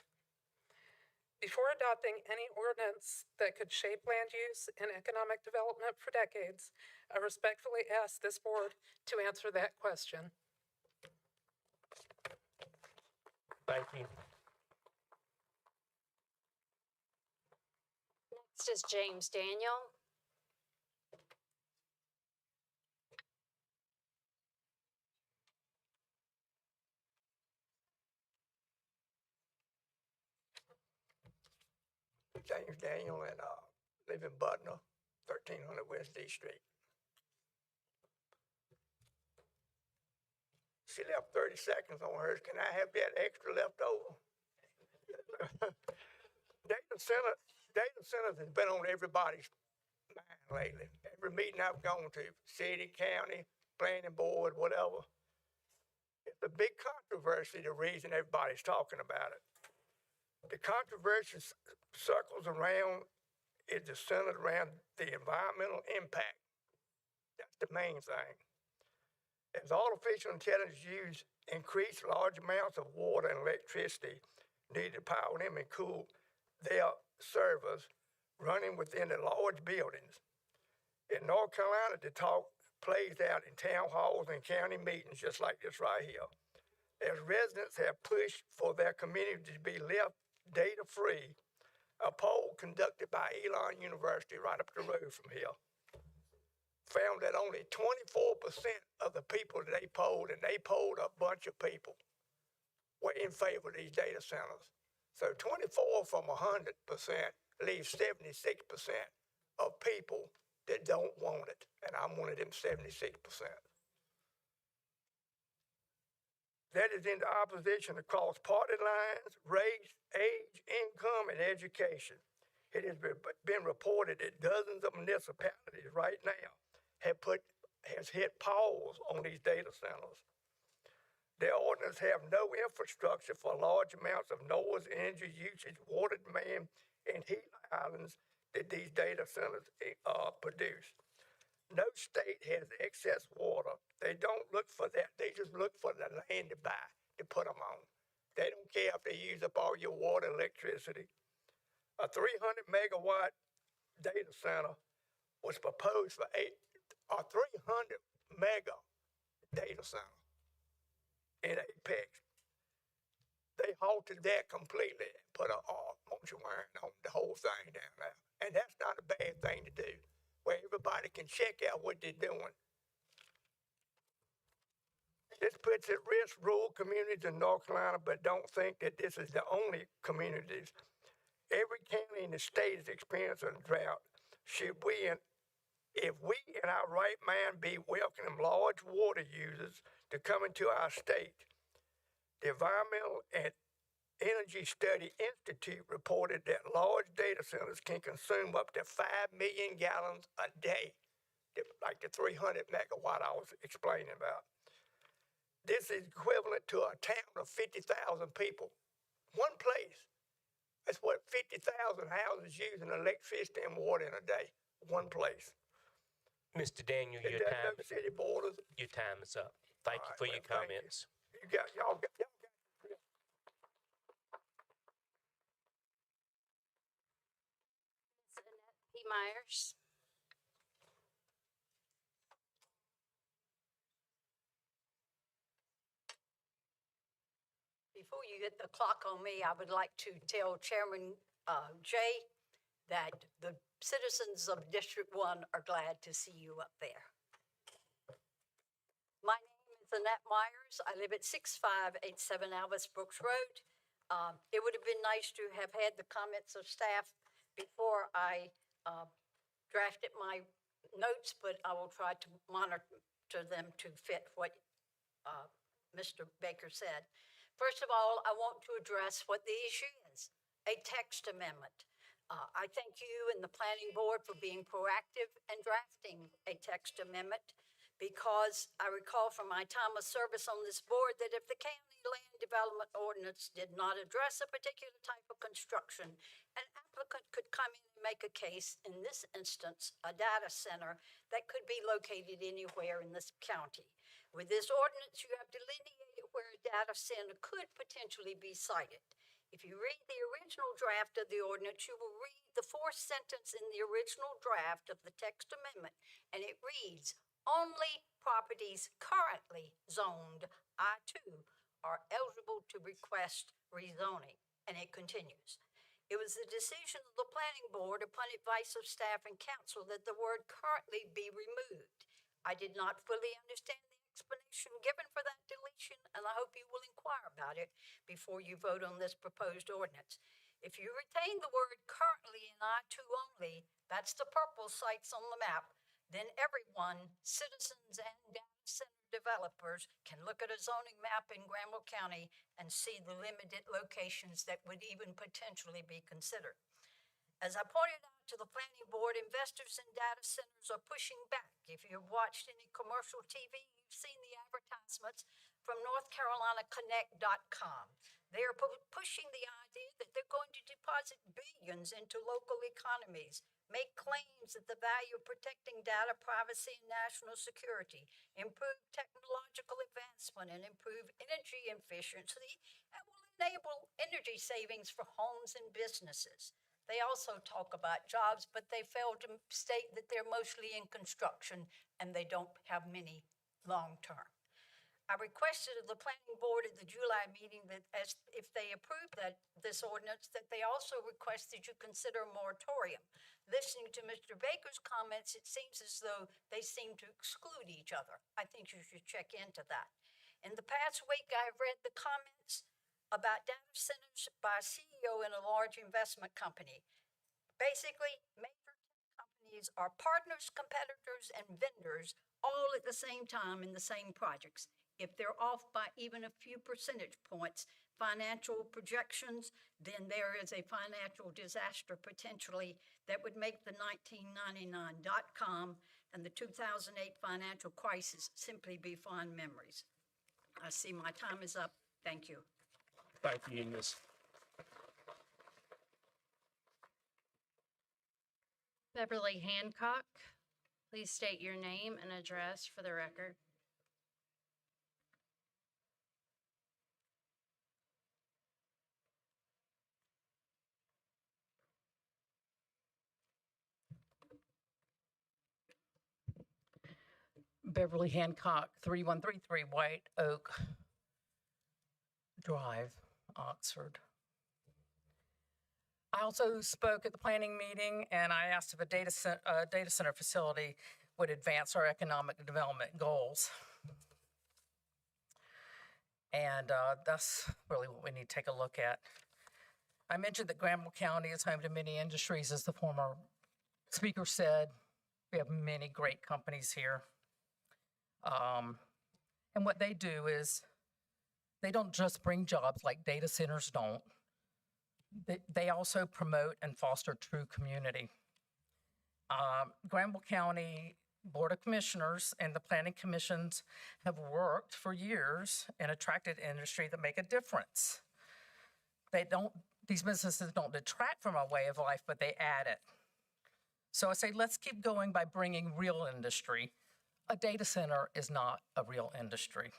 Before adopting any ordinance that could shape land use and economic development for decades, I respectfully ask this board to answer that question. Thank you. Next is James Daniel. James Daniel, and live in Butner, 1300 West D Street. She left 30 seconds on hers. Can I have that extra left over? Data centers has been on everybody's mind lately. Every meeting I've gone to, city, county, planning board, whatever. It's a big controversy, the reason everybody's talking about it. The controversy circles around is centered around the environmental impact. That's the main thing. As artificial intelligence use increase large amounts of water and electricity needed to power them and cool their servers running within the large buildings. In North Carolina, the talk plays out in town halls and county meetings just like this right here. As residents have pushed for their community to be left data-free, a poll conducted by Elon University right up the road from here found that only 24% of the people that they polled, and they polled a bunch of people, were in favor of these data centers. So 24 from 100% leaves 76% of people that don't want it, and I'm one of them 76%. That is in opposition across party lines, race, age, income, and education. It has been reported that dozens of municipalities right now has hit pause on these data centers. Their ordinance have no infrastructure for large amounts of noise, energy usage, water demand, and heat islands that these data centers produce. No state has excess water. They don't look for that. They just look for the land to buy, to put them on. They don't care if they use up all your water, electricity. A 300 megawatt data center was proposed for a 300 mega data center in Apex. They halted that completely, put a bunch of wiring on the whole thing down there. And that's not a bad thing to do, where everybody can check out what they're doing. This puts at risk rural communities in North Carolina, but don't think that this is the only communities. Every county in the state is experiencing a drought. If we in our right mind be welcoming large water users to come into our state, the Environmental and Energy Study Institute reported that large data centers can consume up to 5 million gallons a day, like the 300 megawatt I was explaining about. This is equivalent to a town of 50,000 people. One place. That's what 50,000 houses using electricity and water in a day. One place. Mr. Daniel, your time is up. Thank you for your comments. Y'all got P. Myers. Before you get the clock on me, I would like to tell Chairman Jay that the citizens of District 1 are glad to see you up there. My name is Annette Myers. I live at 6587 Albus Brooks Road. It would have been nice to have had the comments of staff before I drafted my notes, but I will try to monitor them to fit what Mr. Baker said. First of all, I want to address what the issue is, a text amendment. I thank you and the planning board for being proactive and drafting a text amendment because I recall from my time of service on this board that if the county land development ordinance did not address a particular type of construction, an applicant could come in and make a case, in this instance, a data center that could be located anywhere in this county. With this ordinance, you have delineated where a data center could potentially be sited. If you read the original draft of the ordinance, you will read the fourth sentence in the original draft of the text amendment, and it reads, only properties currently zoned I-2 are eligible to request rezoning. And it continues. It was the decision of the planning board upon advice of staff and council that the word currently be removed. I did not fully understand the explanation given for that deletion, and I hope you will inquire about it before you vote on this proposed ordinance. If you retain the word currently in I-2 only, that's the purple sites on the map, then everyone, citizens and data center developers, can look at a zoning map in Granville County and see the limited locations that would even potentially be considered. As I pointed out to the planning board, investors in data centers are pushing back. If you've watched any commercial TV, you've seen the advertisements from NorthCarolinaConnect.com. They are pushing the idea that they're going to deposit billions into local economies, make claims that the value of protecting data privacy and national security, improve technological advancement, and improve energy efficiency, and will enable energy savings for homes and businesses. They also talk about jobs, but they fail to state that they're mostly in construction and they don't have many long-term. I requested of the planning board at the July meeting that if they approve this ordinance, that they also request that you consider a moratorium. Listening to Mr. Baker's comments, it seems as though they seem to exclude each other. I think you should check into that. In the past week, I've read the comments about data centers by a CEO in a large investment company. Basically, major tech companies are partners, competitors, and vendors all at the same time in the same projects. If they're off by even a few percentage points, financial projections, then there is a financial disaster potentially that would make the 1999 dot-com and the 2008 financial crisis simply be fond memories. I see my time is up. Thank you. Thank you, Ms. Beverly Hancock, please state your name and address for the record. Beverly Hancock, 3133 White Oak Drive, Oxford. I also spoke at the planning meeting and I asked if a data center facility would advance our economic development goals. And that's really what we need to take a look at. I mentioned that Granville County is home to many industries, as the former speaker said. We have many great companies here. And what they do is they don't just bring jobs like data centers don't. They also promote and foster true community. Granville County Board of Commissioners and the planning commissions have worked for years and attracted industry that make a difference. These businesses don't detract from our way of life, but they add it. So I say, let's keep going by bringing real industry. A data center is not a real industry.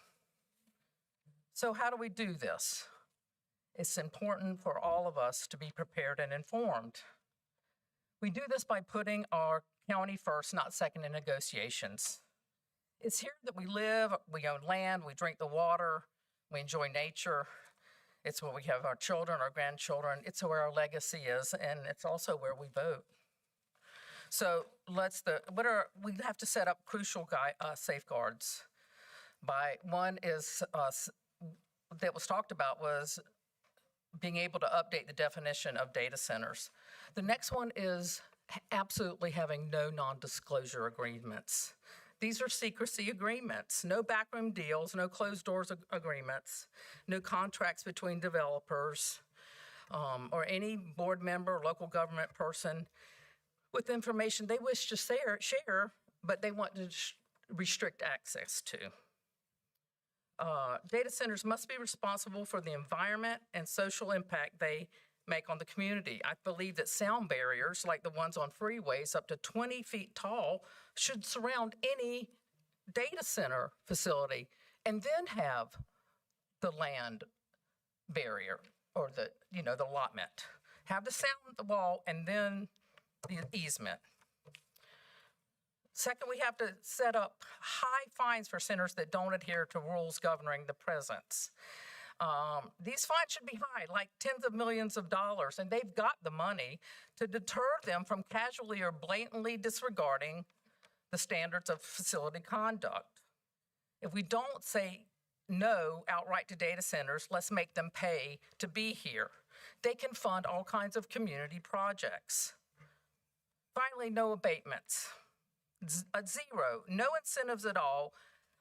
So how do we do this? It's important for all of us to be prepared and informed. We do this by putting our county first, not second in negotiations. It's here that we live, we own land, we drink the water, we enjoy nature. It's where we have our children, our grandchildren. It's where our legacy is, and it's also where we vote. So we have to set up crucial safeguards. One is that was talked about was being able to update the definition of data centers. The next one is absolutely having no non-disclosure agreements. These are secrecy agreements, no backroom deals, no closed doors agreements, no contracts between developers or any board member or local government person with information they wish to share, but they want to restrict access to. Data centers must be responsible for the environment and social impact they make on the community. I believe that sound barriers, like the ones on freeways up to 20 feet tall, should surround any data center facility, and then have the land barrier or the allotment. Have the sound wall and then the easement. Second, we have to set up high fines for centers that don't adhere to rules governing the presence. These fines should be high, like tens of millions of dollars, and they've got the money to deter them from casually or blatantly disregarding the standards of facility conduct. If we don't say no outright to data centers, let's make them pay to be here. They can fund all kinds of community projects. Finally, no abatements. Zero, no incentives at all.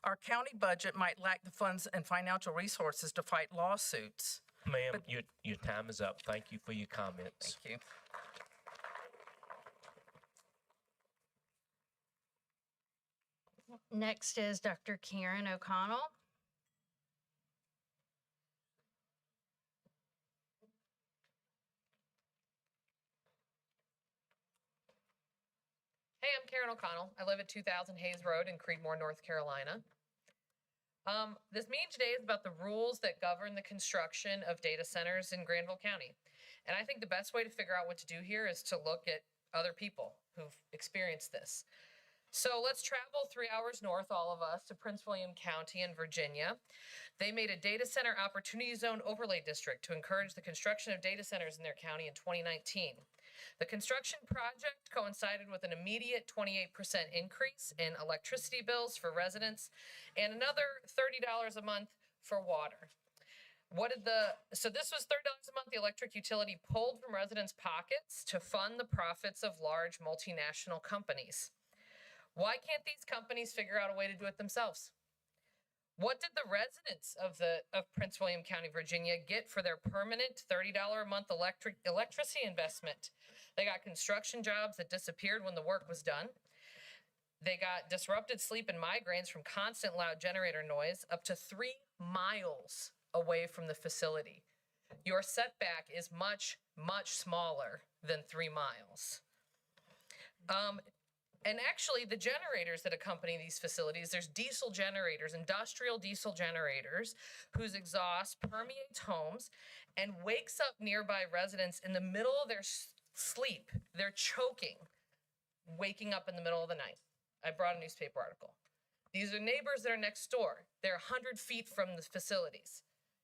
Our county budget might lack the funds and financial resources to fight lawsuits. Ma'am, your time is up. Thank you for your comments. Thank you. Next is Dr. Karen O'Connell. Hey, I'm Karen O'Connell. I live at 2000 Hayes Road in Creedmoor, North Carolina. This meeting today is about the rules that govern the construction of data centers in Granville County. And I think the best way to figure out what to do here is to look at other people who've experienced this. So let's travel 3 hours north, all of us, to Prince William County in Virginia. They made a data center opportunity zone overlay district to encourage the construction of data centers in their county in 2019. The construction project coincided with an immediate 28% increase in electricity bills for residents and another $30 a month for water. So this was $30 a month the electric utility pulled from residents' pockets to fund the profits of large multinational companies. Why can't these companies figure out a way to do it themselves? What did the residents of Prince William County, Virginia get for their permanent $30 a month electricity investment? They got construction jobs that disappeared when the work was done. They got disrupted sleep and migraines from constant loud generator noise up to 3 miles away from the facility. Your setback is much, much smaller than 3 miles. And actually, the generators that accompany these facilities, there's diesel generators, industrial diesel generators, whose exhaust permeates homes and wakes up nearby residents in the middle of their sleep. They're choking, waking up in the middle of the night. I brought a newspaper article. These are neighbors that are next door. They're 100 feet from the facilities.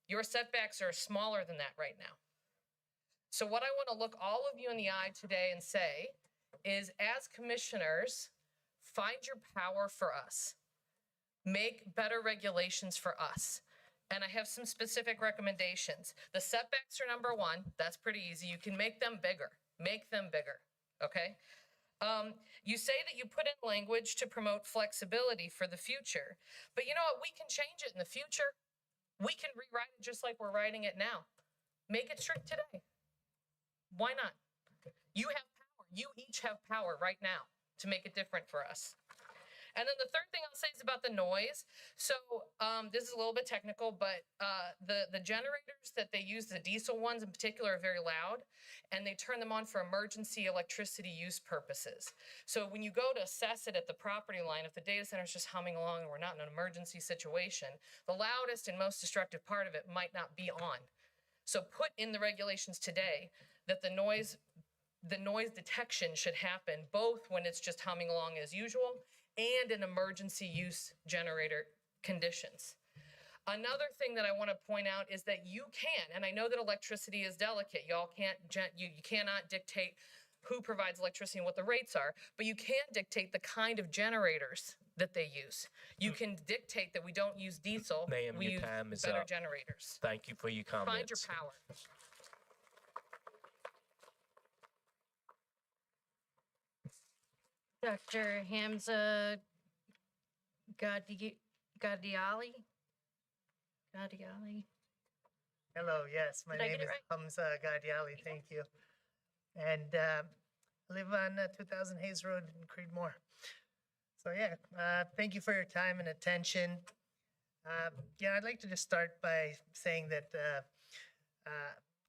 Your setbacks are smaller than that right now. So what I want to look all of you in the eye today and say is, as commissioners, find your power for us. Make better regulations for us. And I have some specific recommendations. The setbacks are number one. That's pretty easy. You can make them bigger. Make them bigger, okay? You say that you put in language to promote flexibility for the future. But you know what? We can change it in the future. We can rewrite it just like we're writing it now. Make it strict today. Why not? You have power. You each have power right now to make it different for us. And then the third thing I'll say is about the noise. So this is a little bit technical, but the generators that they use, the diesel ones in particular, are very loud, and they turn them on for emergency electricity use purposes. So when you go to assess it at the property line, if the data center is just humming along and we're not in an emergency situation, the loudest and most destructive part of it might not be on. So put in the regulations today that the noise detection should happen both when it's just humming along as usual and in emergency use generator conditions. Another thing that I want to point out is that you can, and I know that electricity is delicate. Y'all can't, you cannot dictate who provides electricity and what the rates are, but you can dictate the kind of generators that they use. You can dictate that we don't use diesel. Ma'am, we your use time is better up. generators. Thank you for your comments. Find your power. Dr. Hamza Gadiali? Hello, yes, my Did I name get is it Hamza Gadiali, thank you. And I live on 2000 Hayes Road in Creedmoor. So yeah, thank you for your time and attention. Yeah, I'd like to just start by saying that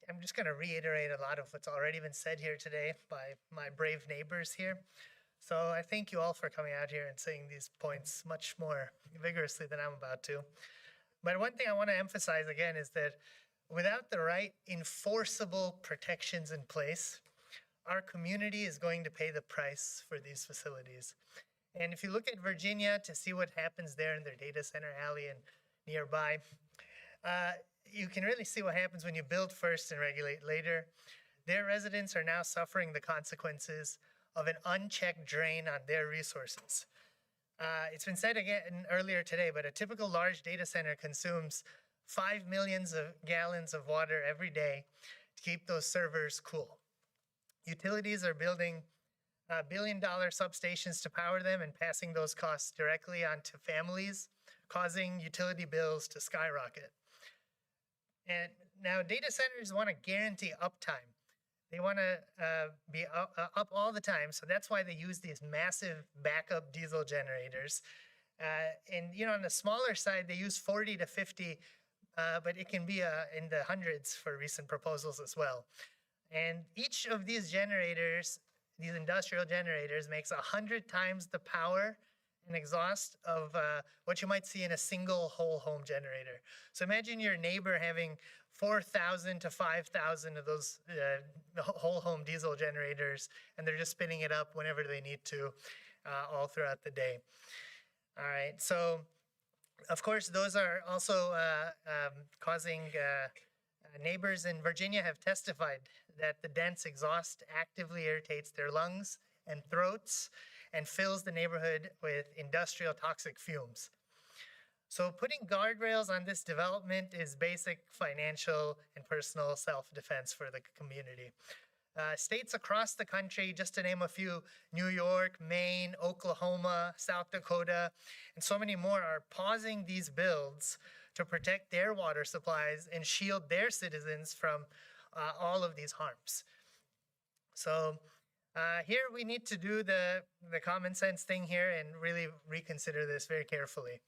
I'm just going to reiterate a lot of what's already been said here today by my brave neighbors here. So I thank you all for coming out here and saying these points much more vigorously than I'm about to. But one thing I want to emphasize again is that without the right enforceable protections in place, our community is going to pay the price for these facilities. And if you look at Virginia to see what happens there in their data center alley and nearby, you can really see what happens when you build first and regulate later. Their residents are now suffering the consequences of an unchecked drain on their resources. It's been said again earlier today, but a typical large data center consumes 5 million gallons of water every day to keep those servers cool. Utilities are building billion-dollar substations to power them and passing those costs directly onto families, causing utility bills to skyrocket. And now data centers want to guarantee uptime. They want to be up all the time, so that's why they use these massive backup diesel generators. And you know, on the smaller side, they use 40 to 50, but it can be in the hundreds for recent proposals as well. And each of these generators, these industrial generators, makes 100 times the power and exhaust of what you might see in a single whole home generator. So imagine your neighbor having 4,000 to 5,000 of those whole home diesel generators, and they're just spinning it up whenever they need to all throughout the day. All right, so of course, those are also causing neighbors in Virginia have testified that the dense exhaust actively irritates their lungs and throats and fills the neighborhood with industrial toxic fumes. So putting guardrails on this development is basic financial and personal self-defense for the community. States across the country, just to name a few, New York, Maine, Oklahoma, South Dakota, and so many more are pausing these builds to protect their water supplies and shield their citizens from all of these harms. So here we need to do the common sense thing here and really reconsider this very carefully.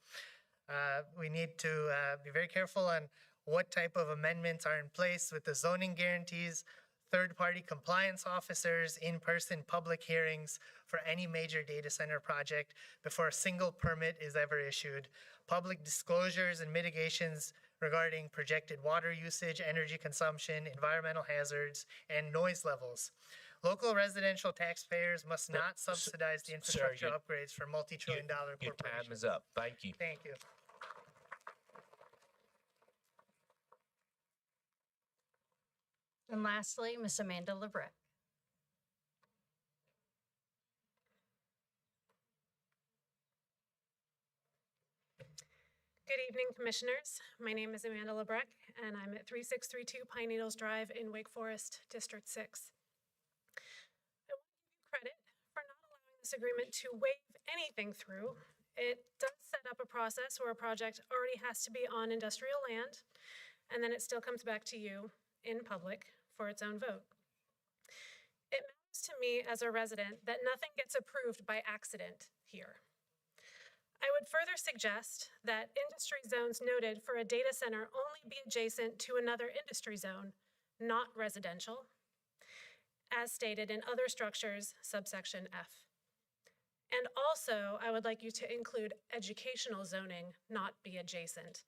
We need to be very careful on what type of amendments are in place with the zoning guarantees, third-party compliance officers, in-person public hearings for any major data center project before a single permit is ever issued, public disclosures and mitigations regarding projected water usage, energy consumption, environmental hazards, and noise levels. Local residential taxpayers must not subsidize the infrastructure upgrades for multi-trillion-dollar corporations. Your time is up. Thank you. Thank you. And lastly, Ms. Amanda Lebrecq. Good evening, Commissioners. My name is Amanda Lebrecq, and I'm at 3632 Pine Needles Drive in Wake Forest, District 6. I want to give you credit for not allowing this agreement to wave anything through. It does set up a process where a project already has to be on industrial land, and then it still comes back to you in public for its own vote. It matters to me as a resident that nothing gets approved by accident here. I would further suggest that industry zones noted for a data center only be adjacent to another industry zone, not residential, as stated in other structures, subsection F. And also, I would like you to include educational zoning, not be adjacent.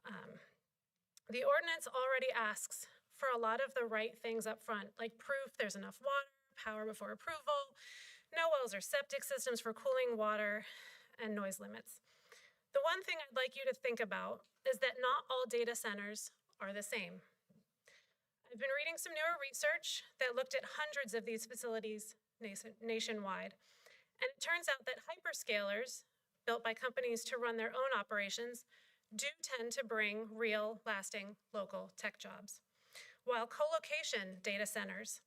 The ordinance already asks for a lot of the right things up front, like proof there's enough water, power before approval, no wells or septic systems for cooling water, and noise limits. The one thing I'd like you to think about is that not all data centers are the same. I've been reading some newer research that looked at hundreds of these facilities nationwide, and it turns out that hyperscalers, built by companies to run their own operations, do tend to bring real, lasting, local tech jobs, while co-location data centers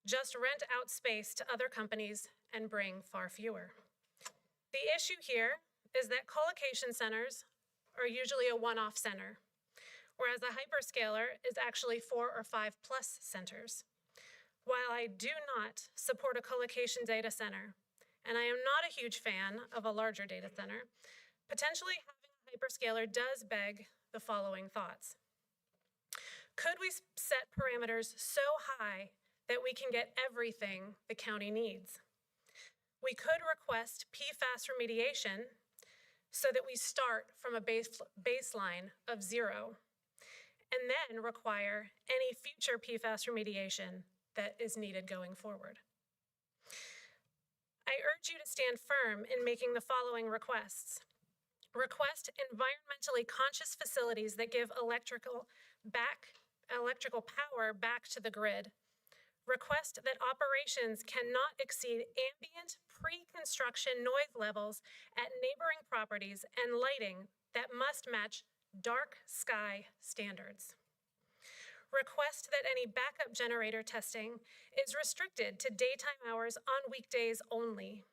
just rent out space to other companies and bring far fewer. The issue here is that co-location centers are usually a one-off center, whereas a hyperscaler is actually 4 or 5 plus centers. While I do not support a co-location data center, and I am not a huge fan of a larger data center, potentially having a hyperscaler does beg the following thoughts. Could we set parameters so high that we can get everything the county needs? We could request PFAS remediation so that we start from a baseline of 0, and then require any future PFAS remediation that is needed going forward. I urge you to stand firm in making the following requests. Request environmentally conscious facilities that give electrical power back to the grid. Request that operations cannot exceed ambient pre-construction noise levels at neighboring properties and lighting that must match dark sky standards. Request that any backup generator testing is restricted to daytime hours on weekdays only.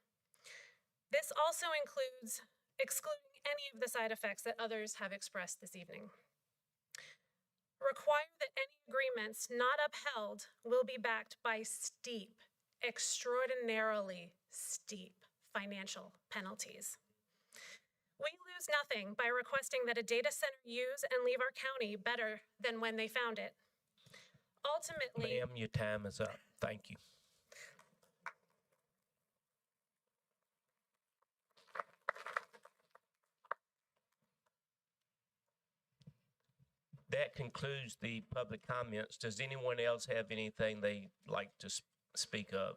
This also includes excluding any of the side effects that others have expressed this evening. Require that any agreements not upheld will be backed by steep, extraordinarily steep financial penalties. We lose nothing by requesting that a data center use and leave our county better than when they found it. Ultimately, Ma'am, your time is up. Thank you. That concludes the public comments. Does anyone else have anything they'd like to speak of?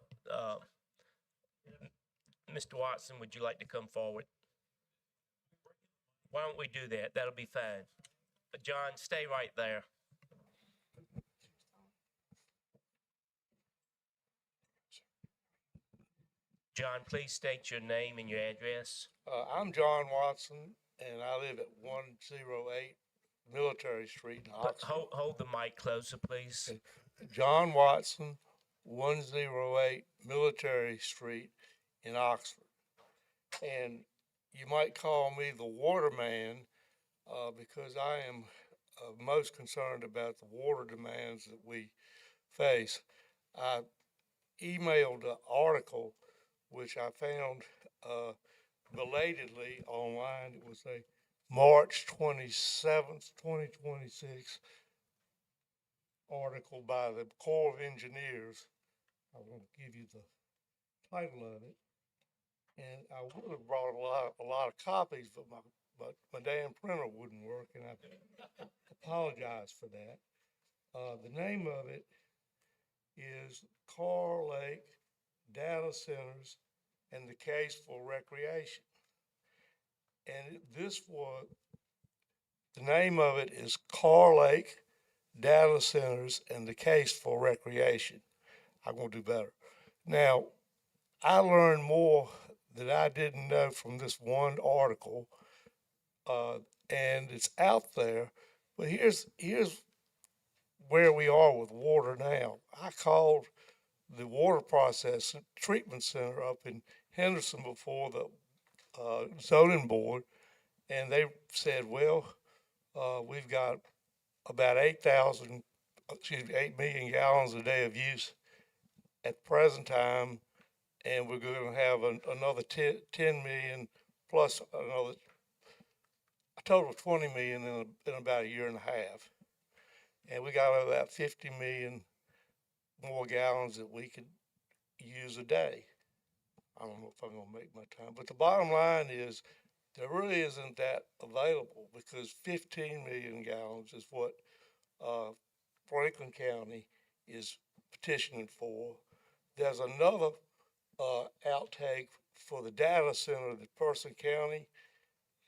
Mr. Watson, would you like to come forward? Why don't we do that? That'll be fine. John, stay right there. John, please state your name and your address. I'm John Watson, and I live at 108 Military Street in Oxford. Hold the mic closer, please. John Watson, 108 Military Street in Oxford. And you might call me the water man because I am most concerned about the water demands that we face. I emailed an article which I found belatedly online. It was a March 27th, 2026 article by the Corps of Engineers. I won't give you the title of it. And I would have brought a lot of copies, but my damn printer wouldn't work, and I apologize for that. The name of it is Car Lake Data Centers and the Case for Recreation. And the name of it is Car Lake Data Centers and the Case for Recreation. I'm going to do better. Now, I learned more that I didn't know from this one article, and it's out there. But here's where we are with water now. I called the water process treatment center up in Henderson before the zoning board, and they said, well, we've got about 8 million gallons a day of use at present time, and we're going to have another 10 million plus a total of 20 million in about a year and a half. And we got about 50 million more gallons that we could use a day. I don't know if I'm going to make my time, but the bottom line is there really isn't that available because 15 million gallons is what Franklin County is petitioning for. There's another outtake for the data center that Person County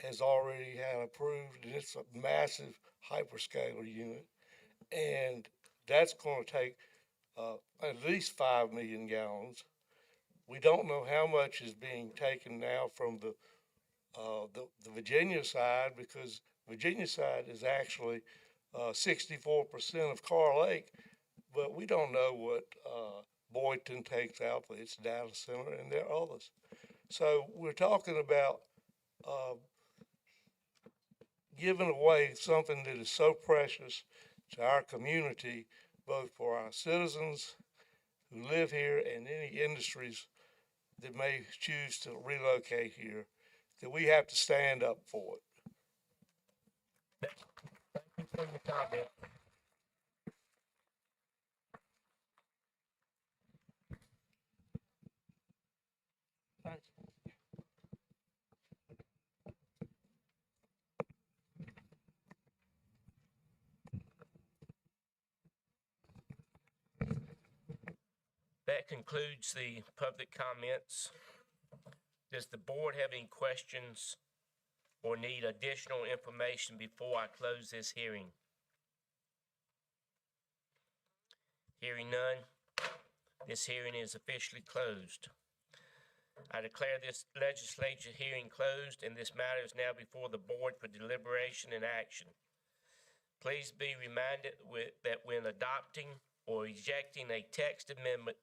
has already had approved, and it's a massive hyperscaler unit, and that's going to take at least 5 million gallons. We don't know how much is being taken now from the Virginia side, because Virginia side is actually 64% of Car Lake, but we don't know what Boynton takes out for its data center, and there are others. So we're talking about giving away something that is so precious to our community, both for our citizens who live here and any industries that may choose to relocate here, that we have to stand up for it. Thank you for your comment. That concludes the public comments. Does the board have any questions or need additional information before I close this hearing? Hearing none, this hearing is officially closed. I declare this legislature hearing closed, and this matter is now before the board for deliberation and action. Please be reminded that when adopting or rejecting a text amendment,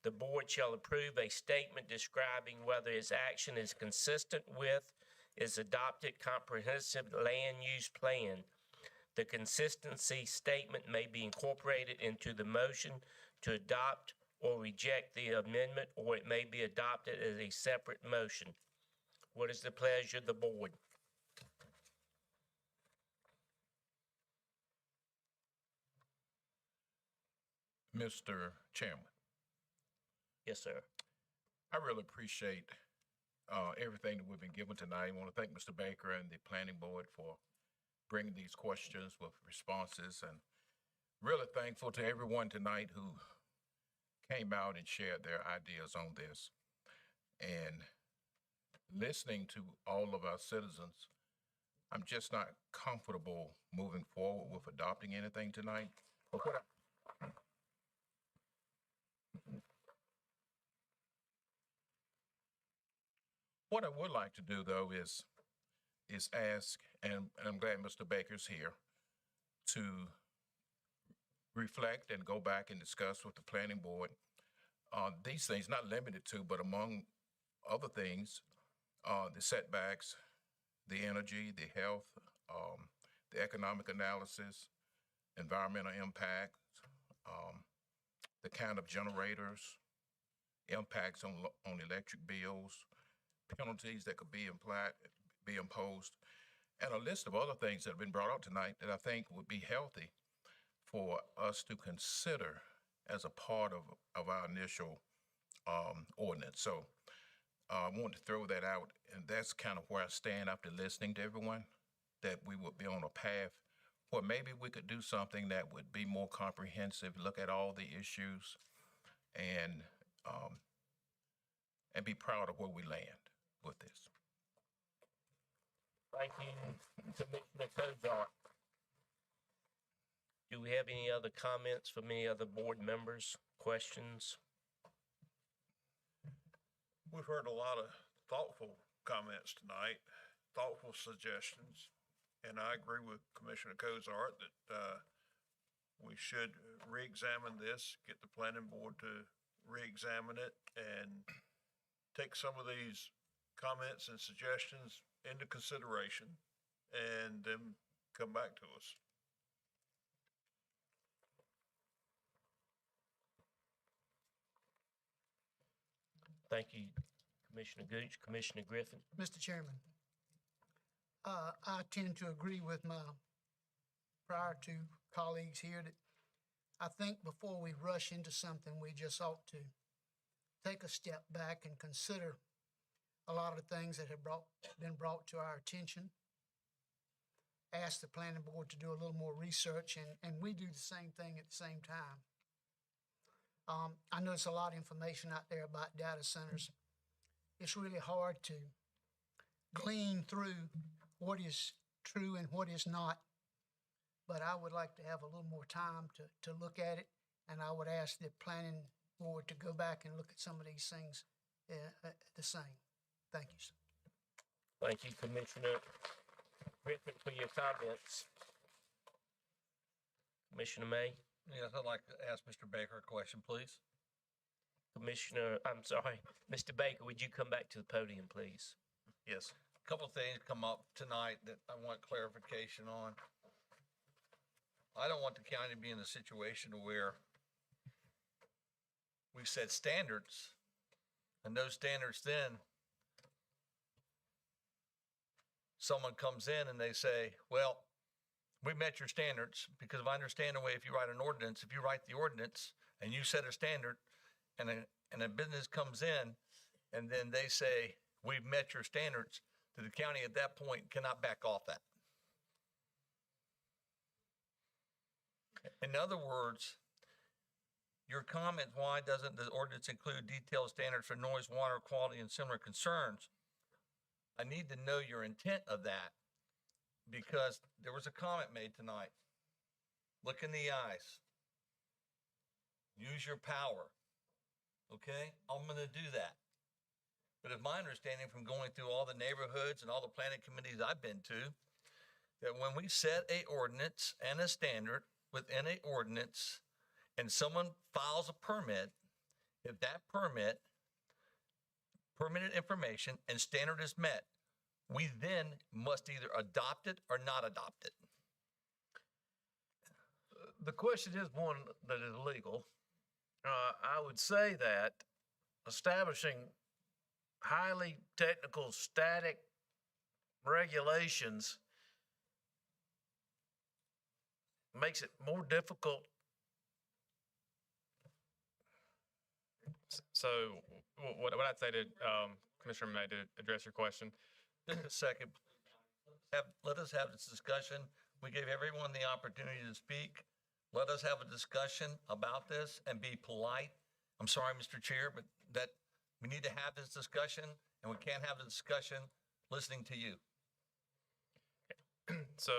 the board shall approve a statement describing whether its action is consistent with its adopted comprehensive land use plan. The consistency statement may be incorporated into the motion to adopt or reject the amendment, or it may be adopted as a separate motion. What is the pleasure of the board? Mr. Chairman. Yes, sir. I really appreciate everything that we've been given tonight. I want to thank Mr. Baker and the planning board for bringing these questions with responses, and really thankful to everyone tonight who came out and shared their ideas on this. And listening to all of our citizens, I'm just not comfortable moving forward with adopting anything tonight. But what I would like to do, though, is ask, and I'm glad Mr. Baker's here, to reflect and go back and discuss with the planning board these things, not limited to, but among other things, the setbacks, the energy, the health, the economic analysis, environmental impact, the kind of generators, impacts on electric bills, penalties that could be imposed, and a list of other things that have been brought up tonight that I think would be healthy for us to consider as a part of our initial ordinance. So I want to throw that out, and that's kind of where I stand after listening to everyone, that we would be on a path where maybe we could do something that would be more comprehensive, look at all the issues, and be proud of where we land with this. Thank you, Commissioner Cozart. Do we have any other comments from any other board members, questions? We've heard a lot of thoughtful comments tonight, thoughtful suggestions, and I agree with Commissioner Cozart that we should re-examine this, get the planning board to re-examine it, and take some of these comments and suggestions into consideration, and then come back to us. Thank you, Commissioner Gooch. Commissioner Griffin? Mr. Chairman, I tend to agree with my prior two colleagues here that I think before we rush into something, we just ought to take a step back and consider a lot of things that have been brought to our attention. Ask the planning board to do a little more research, and we do the same thing at the same time. I know there's a lot of information out there about data centers. It's really hard to clean through what is true and what is not, but I would like to have a little more time to look at it, and I would ask the planning board to go back and look at some of these things the same. Thank you, sir. Thank you, Commissioner Griffin, for your comments. Commissioner May? Yes, I'd like to ask Mr. Baker a question, please. Mr. Baker, would you come back to the podium, please? Yes. A couple of things come up tonight that I want clarification on. I don't want the county to be in a situation where we've set standards and those standards then, someone comes in and they say, well, we met your standards, because if I understand the way, if you write an ordinance, if you write the ordinance and you set a standard and a business comes in and then they say, we've met your standards, the county at that point cannot back off that. In other words, your comment, why doesn't the ordinance include detailed standards for noise, water quality, and similar concerns? I need to know your intent of that, because there was a comment made tonight. Look in the eyes. Use your power. Okay? I'm going to do that. But it's my understanding from going through all the neighborhoods and all the planning committees I've been to, that when we set a ordinance and a standard within a ordinance and someone files a permit, if that permitted information and standard is met, we then must either adopt it or not adopt it. The question is one that is legal. I would say that establishing highly technical static regulations makes it more difficult. So what I'd say to Commissioner May, to address your question. Just a second. Let us have this discussion. We gave everyone the opportunity to speak. Let us have a discussion about this and be polite. I'm sorry, Mr. Chair, but that we need to have this discussion, and we can't have the discussion listening to you. So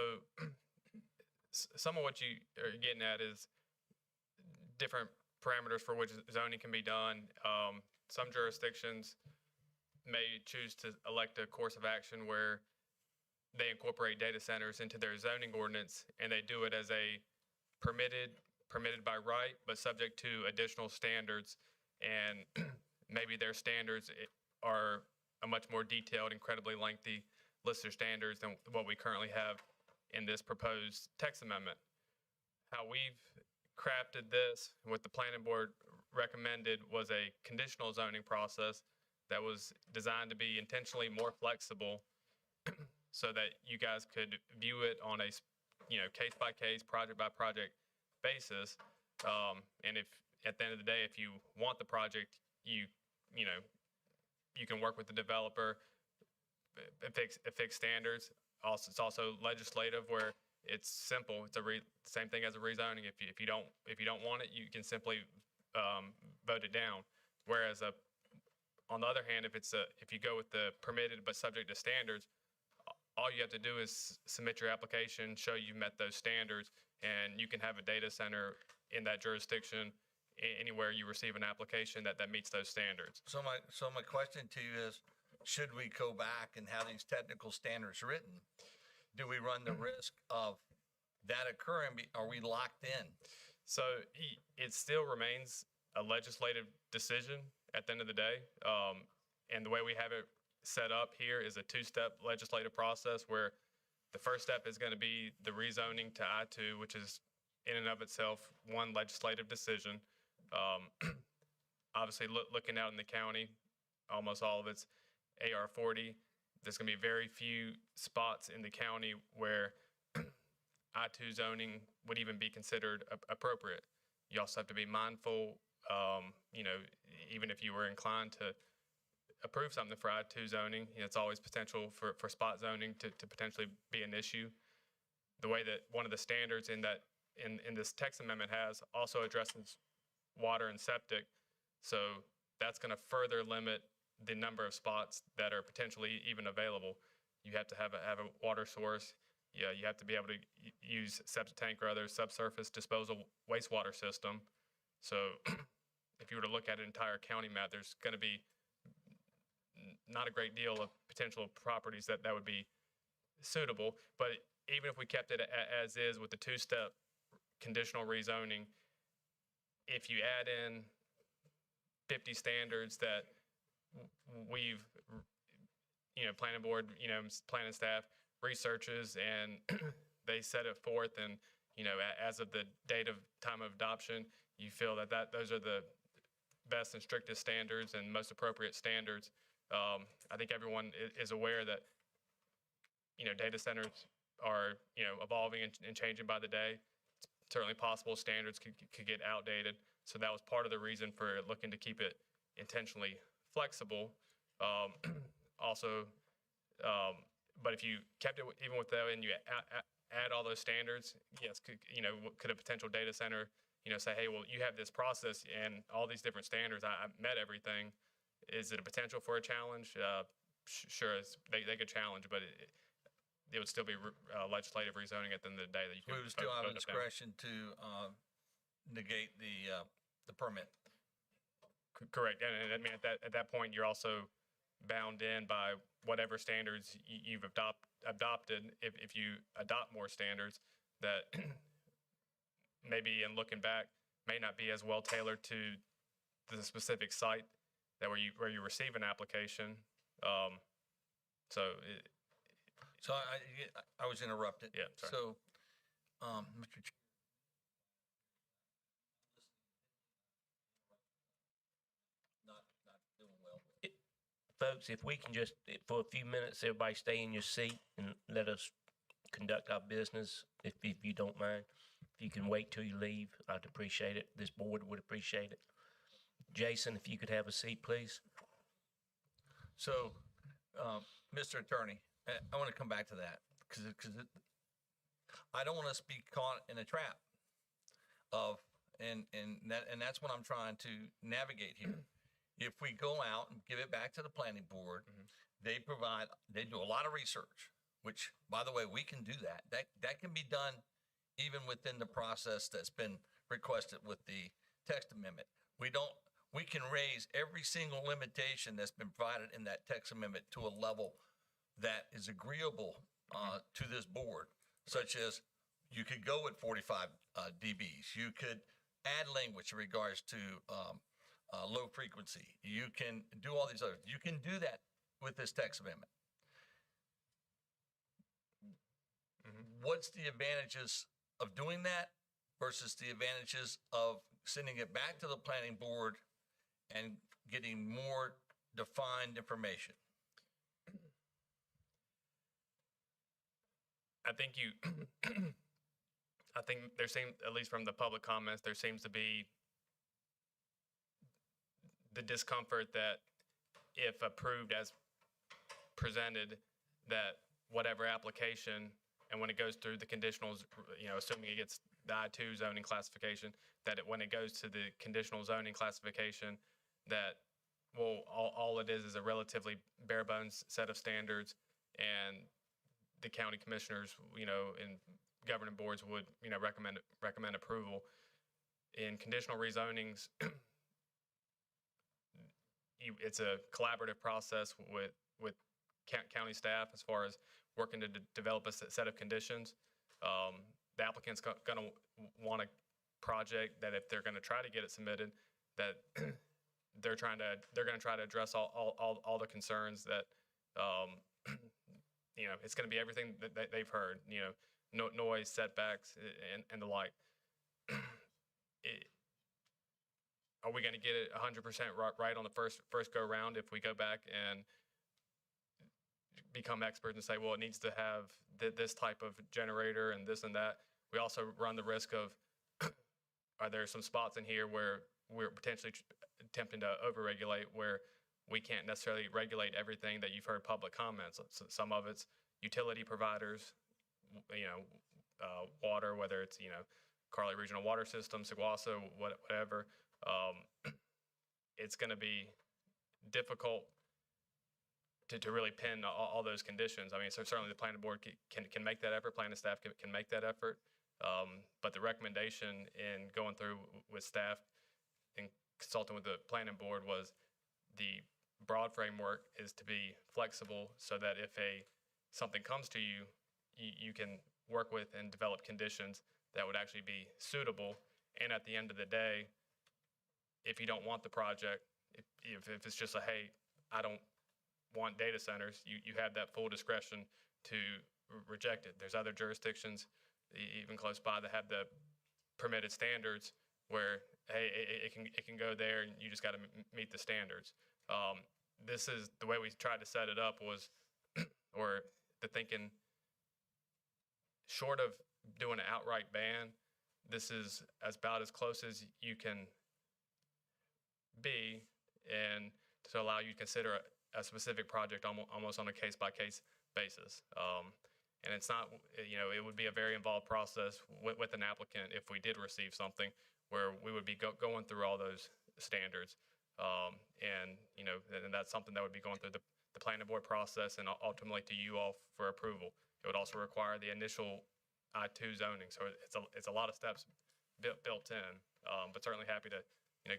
some of what you are getting at is different parameters for which zoning can be done. Some jurisdictions may choose to elect a course of action where they incorporate data centers into their zoning ordinance, and they do it as a permitted by right, but subject to additional standards. And maybe their standards are a much more detailed, incredibly lengthy list of standards than what we currently have in this proposed text amendment. How we've crafted this, what the planning board recommended, was a conditional zoning process that was designed to be intentionally more flexible so that you guys could view it on a case by case, project by project basis. And if at the end of the day, if you want the project, you can work with the developer, fix standards. Also, it's also legislative, where it's simple. It's same thing as a rezoning. If you don't want it, you can simply vote it down. Whereas on the other hand, if you go with the permitted but subject to standards, all you have to do is submit your application, show you met those standards, and you can have a data center in that jurisdiction anywhere you receive an application that meets those standards. So my question to you is, should we go back and have these technical standards written? Do we run the risk of that occurring? Are we locked in? So it still remains a legislative decision at the end of the day. And the way we have it set up here is a two-step legislative process, where the first step is going to be the rezoning to I-2, which is in and of itself one legislative decision. Obviously, looking out in the county, almost all of it's AR40. There's going to be very few spots in the county where I-2 zoning would even be considered appropriate. You also have to be mindful, even if you were inclined to approve something for I-2 zoning, it's always potential for spot zoning to potentially be an issue. The way that one of the standards in this text amendment has also addresses water and septic, so that's going to further limit the number of spots that are potentially even available. You have to have a water source. Yeah, you have to be able to use septic tank or other subsurface disposal wastewater system. So if you were to look at an entire county map, there's going to be not a great deal of potential properties that would be suitable. But even if we kept it as is with the two-step conditional rezoning, if you add in 50 standards that we've, planning board, planning staff researches, and they set it forth, and, as of the date of time of adoption, you feel that those are the best and strictest standards and most appropriate standards. I think everyone is aware that, data centers are, evolving and changing by the day. It's certainly possible standards could get outdated. So that was part of the reason for looking to keep it intentionally flexible. Also, but if you kept it even with that and you add all those standards, yes, could a potential data center, say, hey, well, you have this process and all these different standards, I met everything. Is it a potential for a challenge? Sure, they could challenge, but it would still be legislative rezoning at the end of the day that you could. We would still have a discretion to negate the permit. Correct, and I mean at that point you're also bound in by whatever standards you've adopted. If you adopt more standards that maybe in looking back may not be as well tailored to the specific site that where you receive an application. So I was interrupted. Yeah, sorry. So, Mr. Chair. Not doing well. Folks, if we can just, for a few minutes, everybody stay in your seat and let us conduct our business, if you don't mind. If you can wait till you leave, I'd appreciate it. This board would appreciate it. Jason, if you could have a seat, please. So, Mr. Attorney, I want to come back to that because I don't want us to be caught in a trap and that's what I'm trying to navigate here. If we go out and give it back to the planning board, they do a lot of research, which, by the way, we can do that. That can be done even within the process that's been requested with the text amendment. We can raise every single limitation that's been provided in that text amendment to a level that is agreeable to this board, such as you could go with 45 dBs. You could add language in regards to low frequency. You can do all these other. You can do that with this text amendment. What's the advantages of doing that versus the advantages of sending it back to the planning board and getting more defined information? I think I think there seems, at least from the public comments, there seems to be the discomfort that if approved as presented, that whatever application, and when it goes through the conditionals, assuming it gets the I-2 zoning classification, that when it goes to the conditional zoning classification, that, well, all it is a relatively bare bones set of standards, and the county commissioners, and governing boards would, recommend approval. In conditional rezonings, it's a collaborative process with county staff as far as working to develop a set of conditions. The applicant's going to want a project that if they're going to try to get it submitted, that they're going to try to address all the concerns that it's going to be everything that they've heard, noise, setbacks, and the like. Are we going to get it 100% right on the first go round if we go back and become experts and say, well, it needs to have this type of generator and this and that? We also run the risk of, are there some spots in here where we're potentially attempting to overregulate, where we can't necessarily regulate everything that you've heard public comments. So some of it's utility providers, water, whether it's, Carly Regional Water System, Seguaso, whatever. It's going to be difficult to really pin all those conditions. I mean, so certainly the planning board can make that effort, planning staff can make that effort. But the recommendation in going through with staff and consulting with the planning board was the broad framework is to be flexible so that if something comes to you, you can work with and develop conditions that would actually be suitable. And at the end of the day, if you don't want the project, if it's just hey, I don't want data centers, you have that full discretion to reject it. There's other jurisdictions, even close by, that have the permitted standards where, hey, it can go there and you just got to meet the standards. This is the way we tried to set it up was, or the thinking, short of doing an outright ban, this is about as close as you can be, and to allow you to consider a specific project almost on a case-by-case basis. And it's not, it would be a very involved process with an applicant if we did receive something where we would be going through all those standards. And that's something that would be going through the planning board process and ultimately to you all for approval. It would also require the initial I-2 zoning. So it's a lot of steps built in, but certainly happy to,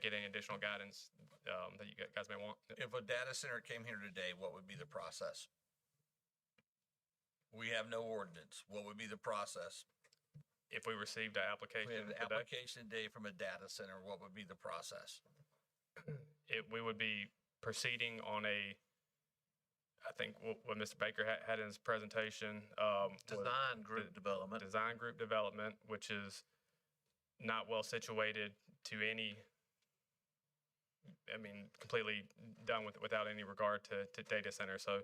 get any additional guidance that you guys may want. If a data center came here today, what would be the process? We have no ordinance. What would be the process? If we received an application We have an today, application today from a data center, what would be the process? we would be proceeding on I think what Mr. Baker had in his presentation. Design group development. Design group development, which is not well situated to any, completely done without any regard to data center. So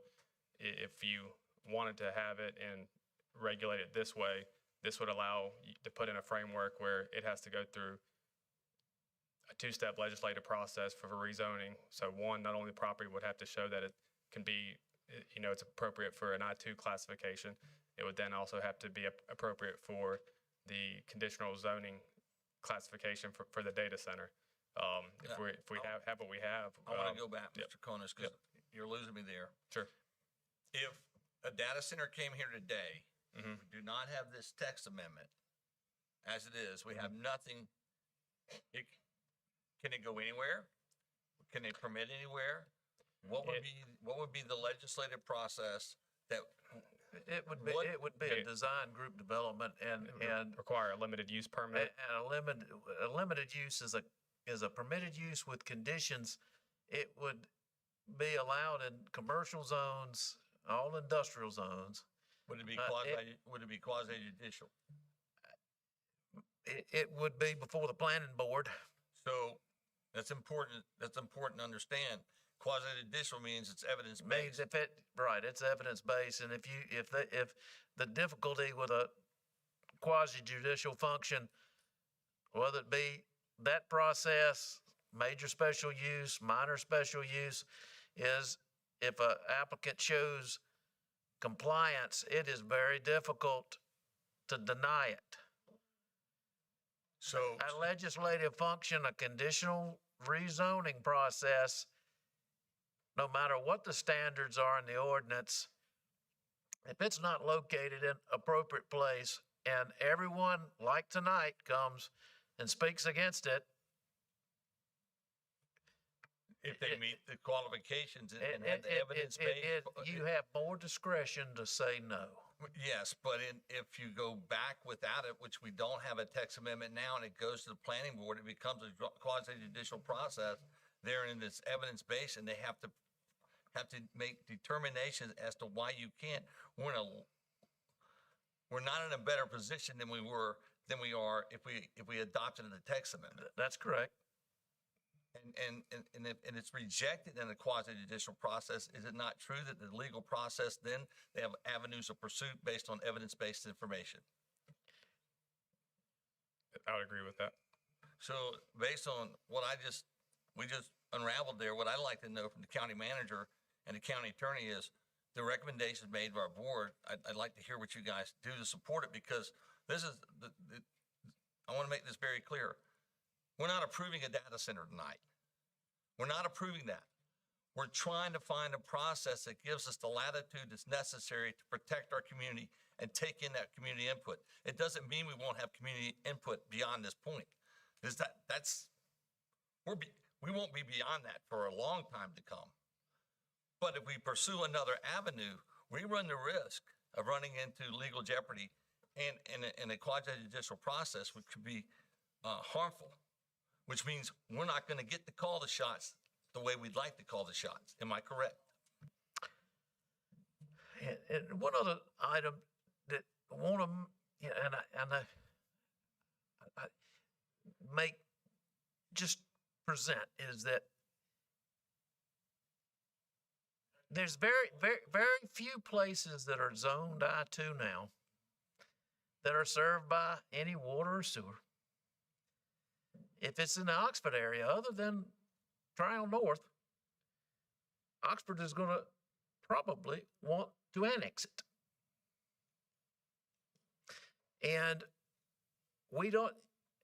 if you wanted to have it and regulate it this way, this would allow you to put in a framework where it has to go through a two-step legislative process for rezoning. So one, not only the property would have to show that it can be, it's appropriate for an I-2 classification, it would then also have to be appropriate for the conditional zoning classification for the data center. If we have what we have. I want to go back, Mr. Konis, because you're losing me there. Sure. If a data center came here today, we do not have this text amendment as it is. We have nothing. Can it go anywhere? Can they permit anywhere? What would be the legislative process that? It would be a design group development and require a limited use permit. And a limited use is a permitted use with conditions. It would be allowed in commercial zones, all industrial zones. Would it be quasi judicial? It would be before the planning board. So that's important. That's important to understand. Quasi judicial means it's evidence based. It's evidence based, and if the difficulty with a quasi judicial function, whether it be that process, major special use, minor special use, is if an applicant shows compliance, it is very difficult to deny it. So a legislative function, a conditional rezoning process, no matter what the standards are in the ordinance, if it's not located in appropriate place and everyone, like tonight, comes and speaks against it, if they meet the qualifications and have the evidence based, you have more discretion to say no. Yes, but if you go back without it, which we don't have a text amendment now, and it goes to the planning board, it becomes a quasi judicial process. They're in this evidence base, and they have to make determinations as to why you can't. We're not in a better position than we are if we adopted the text amendment. That's correct. And it's rejected in a quasi judicial process. Is it not true that the legal process then they have avenues of pursuit based on evidence based information? I would agree with that. So based on what we just unraveled there, what I'd like to know from the county manager and the county attorney is the recommendations made by our board. I'd like to hear what you guys do to support it, because this is I want to make this very clear. We're not approving a data center tonight. We're not approving that. We're trying to find a process that gives us the latitude that's necessary to protect our community and take in that community input. It doesn't mean we won't have community input beyond this point. We won't be beyond that for a long time to come. But if we pursue another avenue, we run the risk of running into legal jeopardy and in a quasi-judicial process, which could be harmful, which means we're not going to get to call the shots the way we'd like to call the shots. Am I correct? And one other item that I want to, I make just present is that there's very few places that are zoned I-2 now that are served by any water or sewer. If it's in the Oxford area, other than Trial North, Oxford is going to probably want to annex it. And we don't,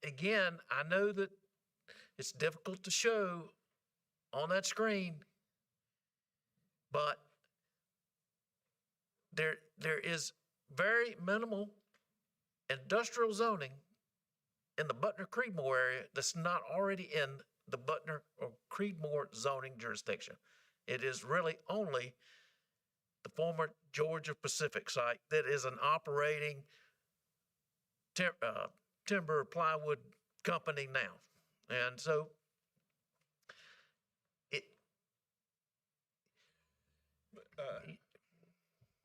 again, I know that it's difficult to show on that screen, but there is very minimal industrial zoning in the Butner-Creedmoor area that's not already in the Butner or Creedmoor zoning jurisdiction. It is really only the former Georgia Pacific site that is an operating timber plywood company now. And so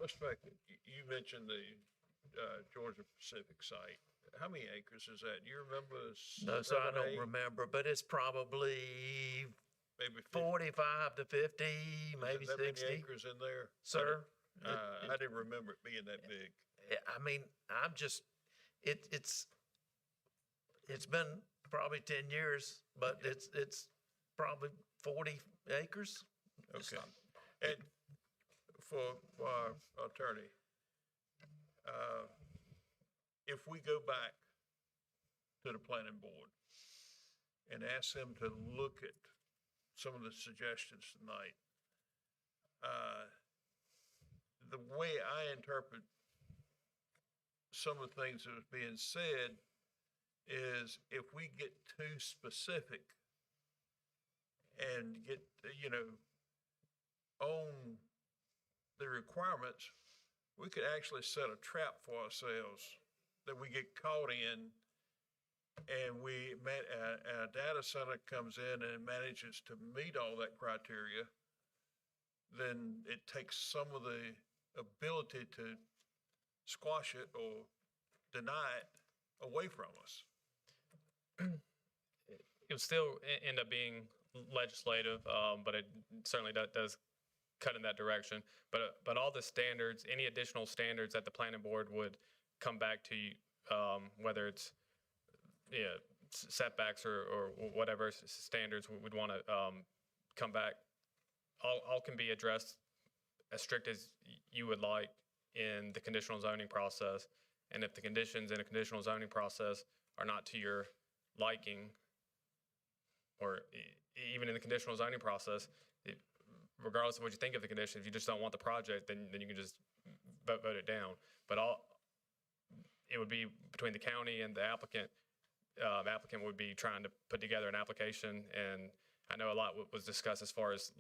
Mr. Beckman, you mentioned the Georgia Pacific site. How many acres is that? Do you remember? No, so I don't remember, but it's probably maybe 45 to 50, maybe 60. Many acres in there? Sir? I didn't remember it being that big. I mean, I'm just, it's been probably 10 years, but it's probably 40 acres. Okay. And for our attorney, if we go back to the planning board and ask them to look at some of the suggestions tonight, the way I interpret some of the things that was being said is if we get too specific and get, on the requirements, we could actually set a trap for ourselves that we get caught in, and a data center comes in and manages to meet all that criteria, then it takes some of the ability to squash it or deny it away from us. It would still end up being legislative, but it certainly does cut in that direction. But all the standards, any additional standards that the planning board would come back to you, whether it's setbacks or whatever standards we'd want to come back, all can be addressed as strict as you would like in the conditional zoning process. And if the conditions in a conditional zoning process are not to your liking, or even in the conditional zoning process, regardless of what you think of the condition, if you just don't want the project, then you can just vote it down. But it would be between the county and the applicant. The applicant would be trying to put together an application, and I know a lot was discussed as far as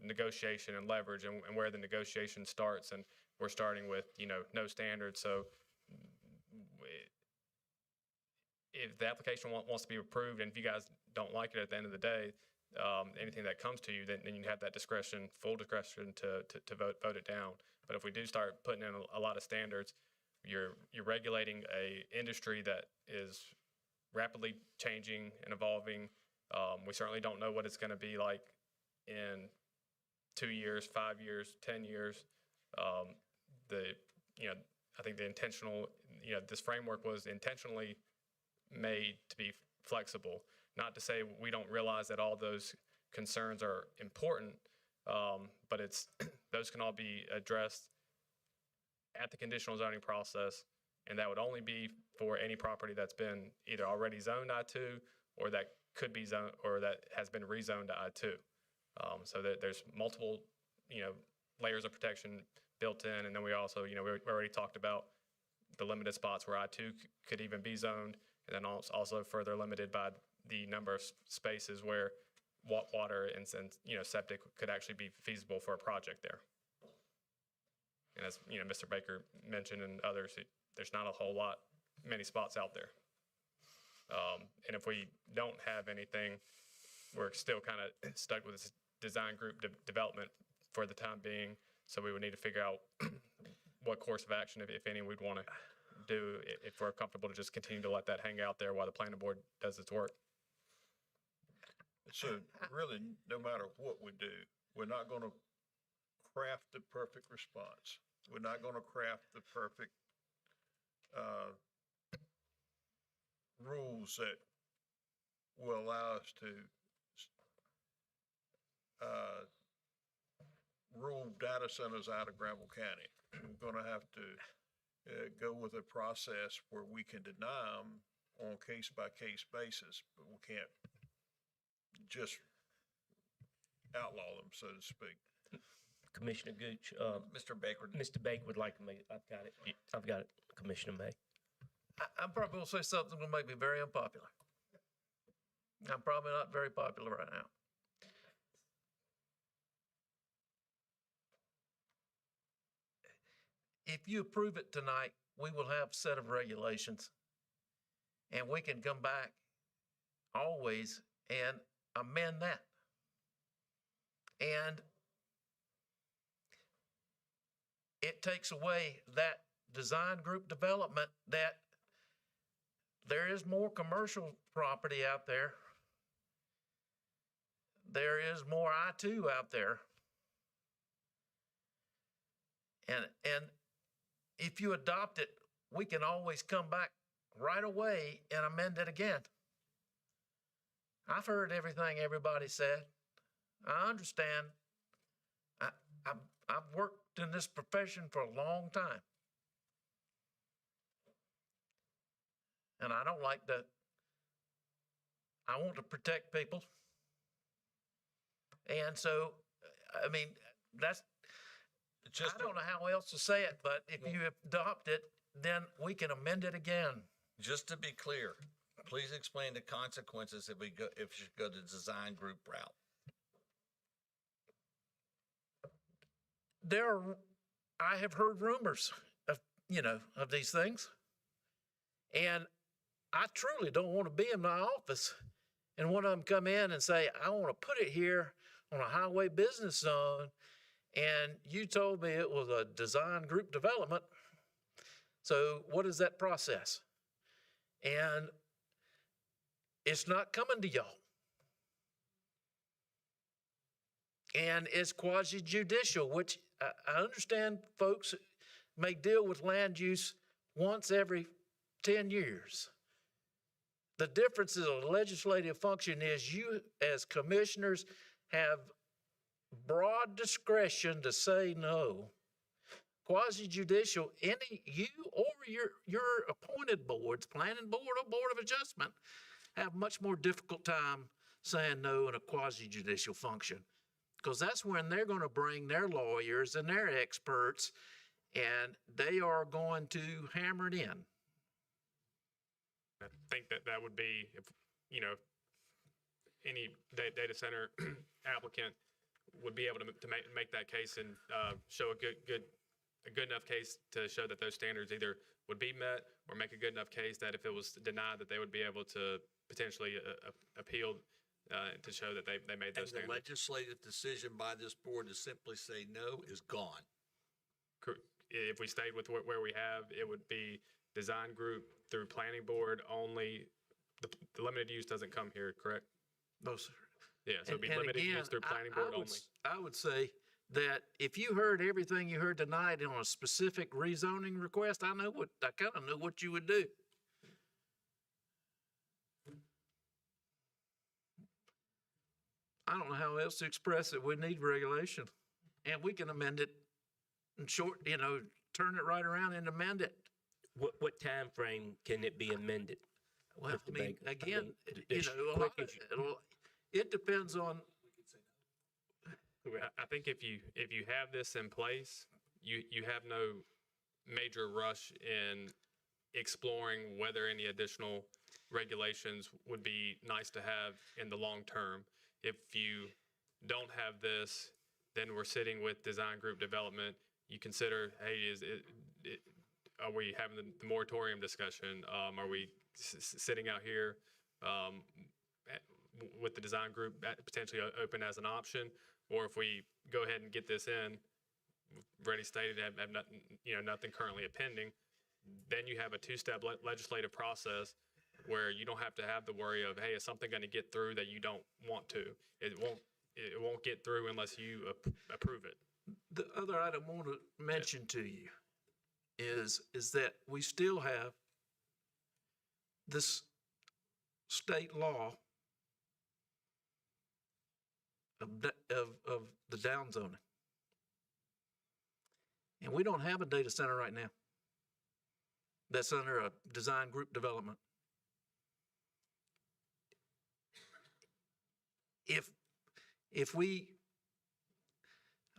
negotiation and leverage and where the negotiation starts, and we're starting with no standards. So if the application wants to be approved, and if you guys don't like it at the end of the day, anything that comes to you, then you have that discretion, full discretion to vote it down. But if we do start putting in a lot of standards, you're regulating a industry that is rapidly changing and evolving. We certainly don't know what it's going to be like in 2 years, 5 years, 10 years. I think the intentional, this framework was intentionally made to be flexible. Not to say we don't realize that all those concerns are important, but those can all be addressed at the conditional zoning process, and that would only be for any property that's been either already zoned I-2 or that could be zoned or that has been rezoned to I-2. So that there's multiple, layers of protection built in, and then we also, we already talked about the limited spots where I-2 could even be zoned, and then also further limited by the number of spaces where water and septic could actually be feasible for a project there. And as Mr. Baker mentioned and others, there's not a whole many spots out there. And if we don't have anything, we're still kind of stuck with this design group development for the time being. So we would need to figure out what course of action, if any, we'd want to do if we're comfortable to just continue to let that hang out there while the planning board does its work. So really, no matter what we do, we're not gonna craft the perfect response. We're not gonna craft the perfect, rules that will allow us to, rule data centers out of Granville County. We're gonna have to, go with a process where we can deny them on a case-by-case basis, but we can't just outlaw them, so to speak. Commissioner Gooch, Mr. Baker. Mr. Baker would like to make, I've got it. I've got it, Commissioner May. I'm probably gonna say something that's gonna make me very unpopular. I'm probably not very popular right now. If you approve it tonight, we will have a set of regulations. And we can come back always and amend that. And it takes away that design group development that there is more commercial property out there. There is more I-2 out there. And if you adopt it, we can always come back right away and amend it again. I've heard everything everybody said. I understand. I've worked in this profession for a long time. And I don't like to, I want to protect people. And so, I mean, that's, I don't know how else to say it, but if you adopt it, then we can amend it again. Just to be clear, please explain the consequences if we should go the design group route. I have heard rumors of, of these things. And I truly don't want to be in my office and one of them come in and say, I want to put it here on a highway business zone. And you told me it was a design group development. So what is that process? And it's not coming to y'all. And it's quasi-judicial, which I understand folks may deal with land use once every 10 years. The difference in a legislative function is you, as commissioners, have broad discretion to say no. Quasi-judicial, you or your appointed boards, planning board or board of adjustment, have much more difficult time saying no in a quasi-judicial function. Because that's when they're going to bring their lawyers and their experts, and they are going to hammer it in. I think that would be, if, any data center applicant would be able to make that case and show a good enough case to show that those standards either would be met or make a good enough case that if it was denied that they would be able to potentially appeal to show that they made those And the standards. legislative decision by this board to simply say no is gone. If we stayed with where we have, it would be design group through planning board only. The limited use doesn't come here, correct? No, sir. Yeah, so it'd be limited use through planning board only. I would say that if you heard everything you heard tonight on a specific rezoning request, I kind of knew what you would do. I don't know how else to express it. We need regulation, and we can amend it in short, turn it right around and amend it. What time frame can it be amended? Well, Mr. Baker? again, as a quick lot as you- it depends on. I think if you have this in place, you have no major rush in exploring whether any additional regulations would be nice to have in the long term. If you don't have this, then we're sitting with design group development. You consider, hey, are we having the moratorium discussion? Are we sitting out here with the design group potentially open as an option? Or if we go ahead and get this in, already stated, have nothing, nothing currently pending, then you have a two-step legislative process where you don't have to have the worry of, hey, is something going to get through that you don't want to? It won't get through unless you approve it. The other item I want to mention to you is that we still have this state law of the down zoning. And we don't have a data center right now that's under a design group development. If we,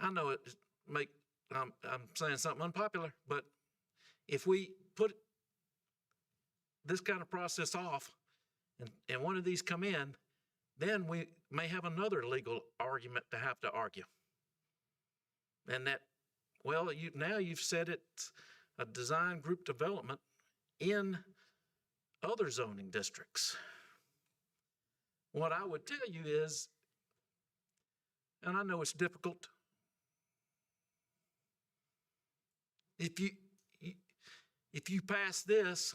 I know it I'm saying something unpopular, but if we put this kind of process off and one of these come in, then we may have another legal argument to have to argue. And that, well, now you've said it's a design group development in other zoning districts. What I would tell you is, and I know it's difficult, if you pass this,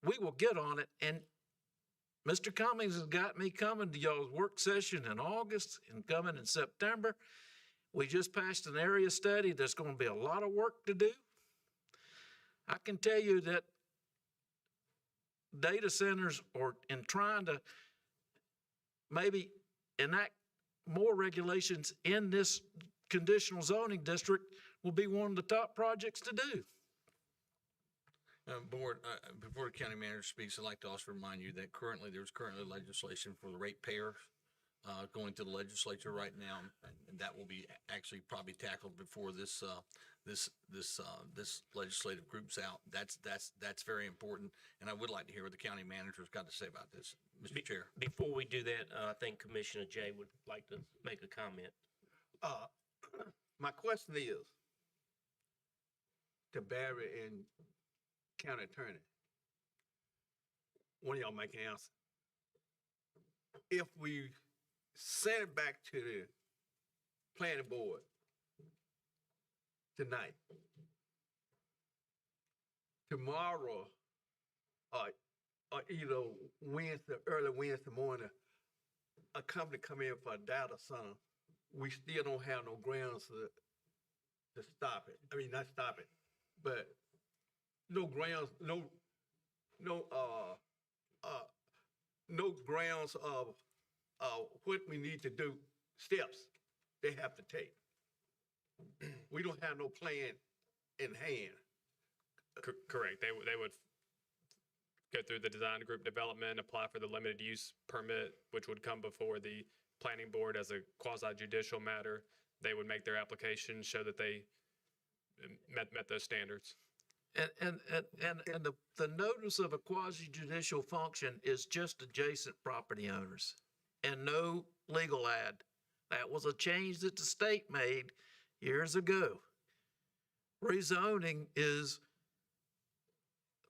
we will get on it. And Mr. Cummings has got me coming to y'all's work session in August and coming in September. We just passed an area study. There's going to be a lot of work to do. I can tell you that data centers are in trying to maybe enact more regulations in this conditional zoning district will be one of the top projects to do. Board, before the county manager speaks, I'd like to also remind you that there's currently legislation for the ratepayers going to the legislature right now, and that will be actually probably tackled before this legislative group's out. That's very important, and I would like to hear what the county manager's got to say about this, Mr. Chair. Before we do that, I think Commissioner Jay would like to make a comment. My question is to Barry and County Attorney. One of y'all make an answer. If we send it back to the planning board tonight, tomorrow, or either Wednesday, early Wednesday morning, a company come in for a data center, we still don't have no grounds to stop it. I mean, not stop it, but no grounds, no grounds of what we need to do, steps they have to take. We don't have no plan in hand. Correct. They would go through the design group development, apply for the limited use permit, which would come before the planning board as a quasi-judicial matter. They would make their application, show that they met those standards. And the notice of a quasi-judicial function is just adjacent property owners and no legal ad. That was a change that the state made years ago. Rezoning is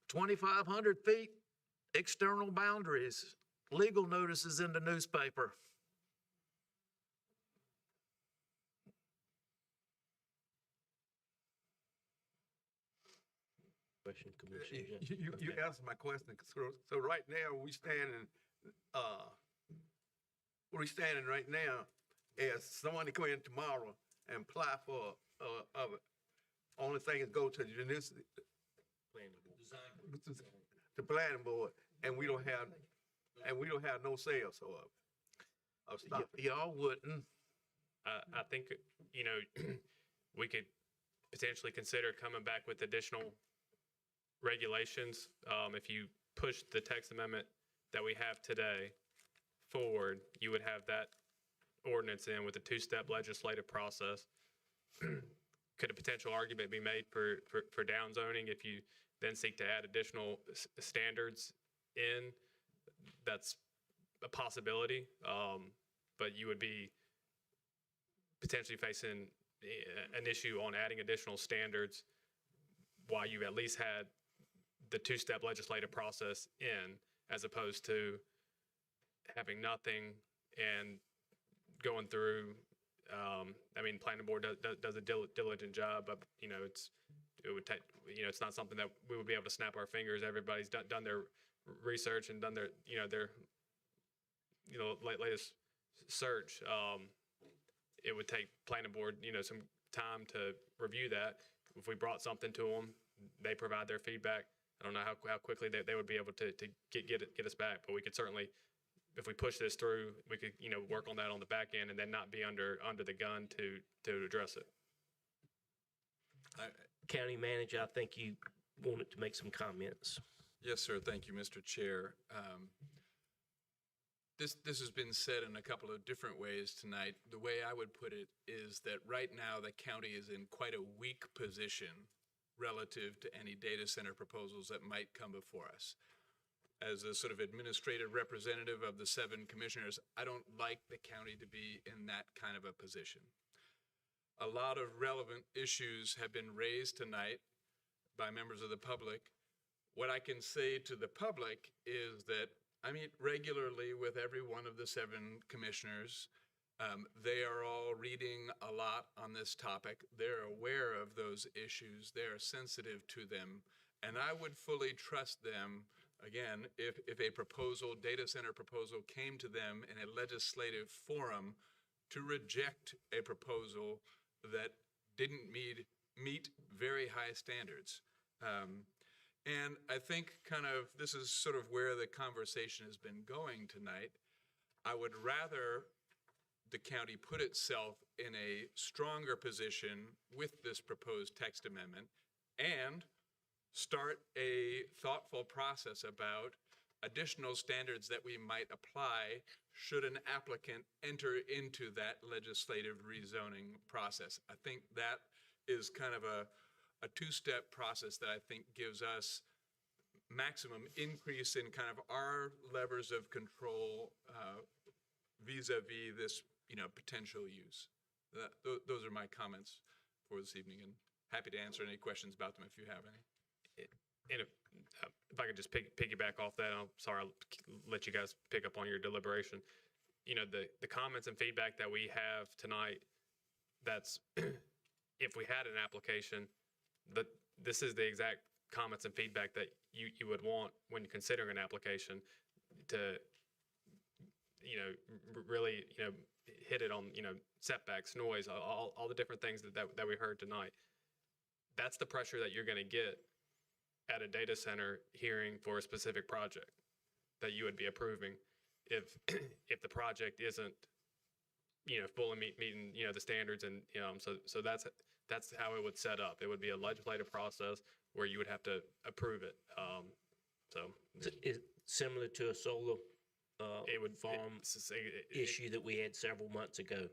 2,500 feet, external boundaries, legal notices in the newspaper. You answered my question. So right now we standing right now as someone to come in tomorrow and apply for of it. Only thing is go to the planning board, and we don't have no sales of stock. Y'all wouldn't. I think, we could potentially consider coming back with additional regulations. If you push the text amendment that we have today forward, you would have that ordinance in with a two-step legislative process. Could a potential argument be made for downzoning if you then seek to add additional standards in? That's a possibility, but you would be potentially facing an issue on adding additional standards while you at least had the two-step legislative process in, as opposed to having nothing and going through. Planning board does a diligent job, but it's it would take, it's not something that we would be able to snap our fingers. Everybody's done their research and done their, latest search. It would take planning board, some time to review that. If we brought something to them, they provide their feedback. I don't know how quickly they would be able to get us back, but we could certainly, if we push this through, we could, work on that on the back end and then not be under the gun to address it. County Manager, I think you wanted to make some comments. Yes, sir. Thank you, Mr. Chair. This has been said in a couple of different ways tonight. The way I would put it is that right now the county is in quite a weak position relative to any data center proposals that might come before us. As a sort of administrative representative of the 7 commissioners, I don't like the county to be in that kind of a position. A lot of relevant issues have been raised tonight by members of the public. What I can say to the public is that I meet regularly with every one of the 7 commissioners. They are all reading a lot on this topic. They're aware of those issues. They're sensitive to them. And I would fully trust them, again, if a proposal, data center proposal, came to them in a legislative forum to reject a proposal that didn't meet very high standards. And I think this is sort of where the conversation has been going tonight. I would rather the county put itself in a stronger position with this proposed text amendment and start a thoughtful process about additional standards that we might apply should an applicant enter into that legislative rezoning process. I think that is kind of a two-step process that I think gives us maximum increase in kind of our levers of control vis-a-vis this, potential use. Those are my comments for this evening, and happy to answer any questions about them if you have any. And if I could just piggyback off that, I'm sorry, I'll let you guys pick up on your deliberation. The comments and feedback that we have tonight, that's, if we had an application, this is the exact comments and feedback that you would want when considering an application to, really, hit it on, setbacks, noise, all the different things that we heard tonight. That's the pressure that you're going to get at a data center hearing for a specific project that you would be approving if the project isn't, fully meeting, the standards. And, so that's how it would set up. It would be a legislative process where you would have to approve it. It's similar to a solar farm issue that we had several months ago.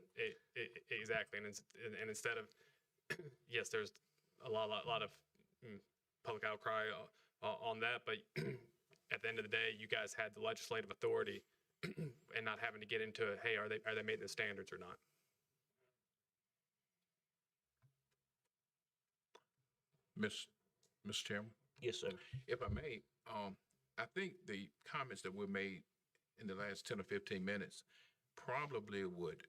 Exactly. And instead of, yes, there's a lot of public outcry on that, but at the end of the day, you guys had the legislative authority and not having to get into, hey, are they meeting the standards or not? Mr. Chairman? Yes, sir. If I may, I think the comments that were made in the last 10 or 15 minutes probably would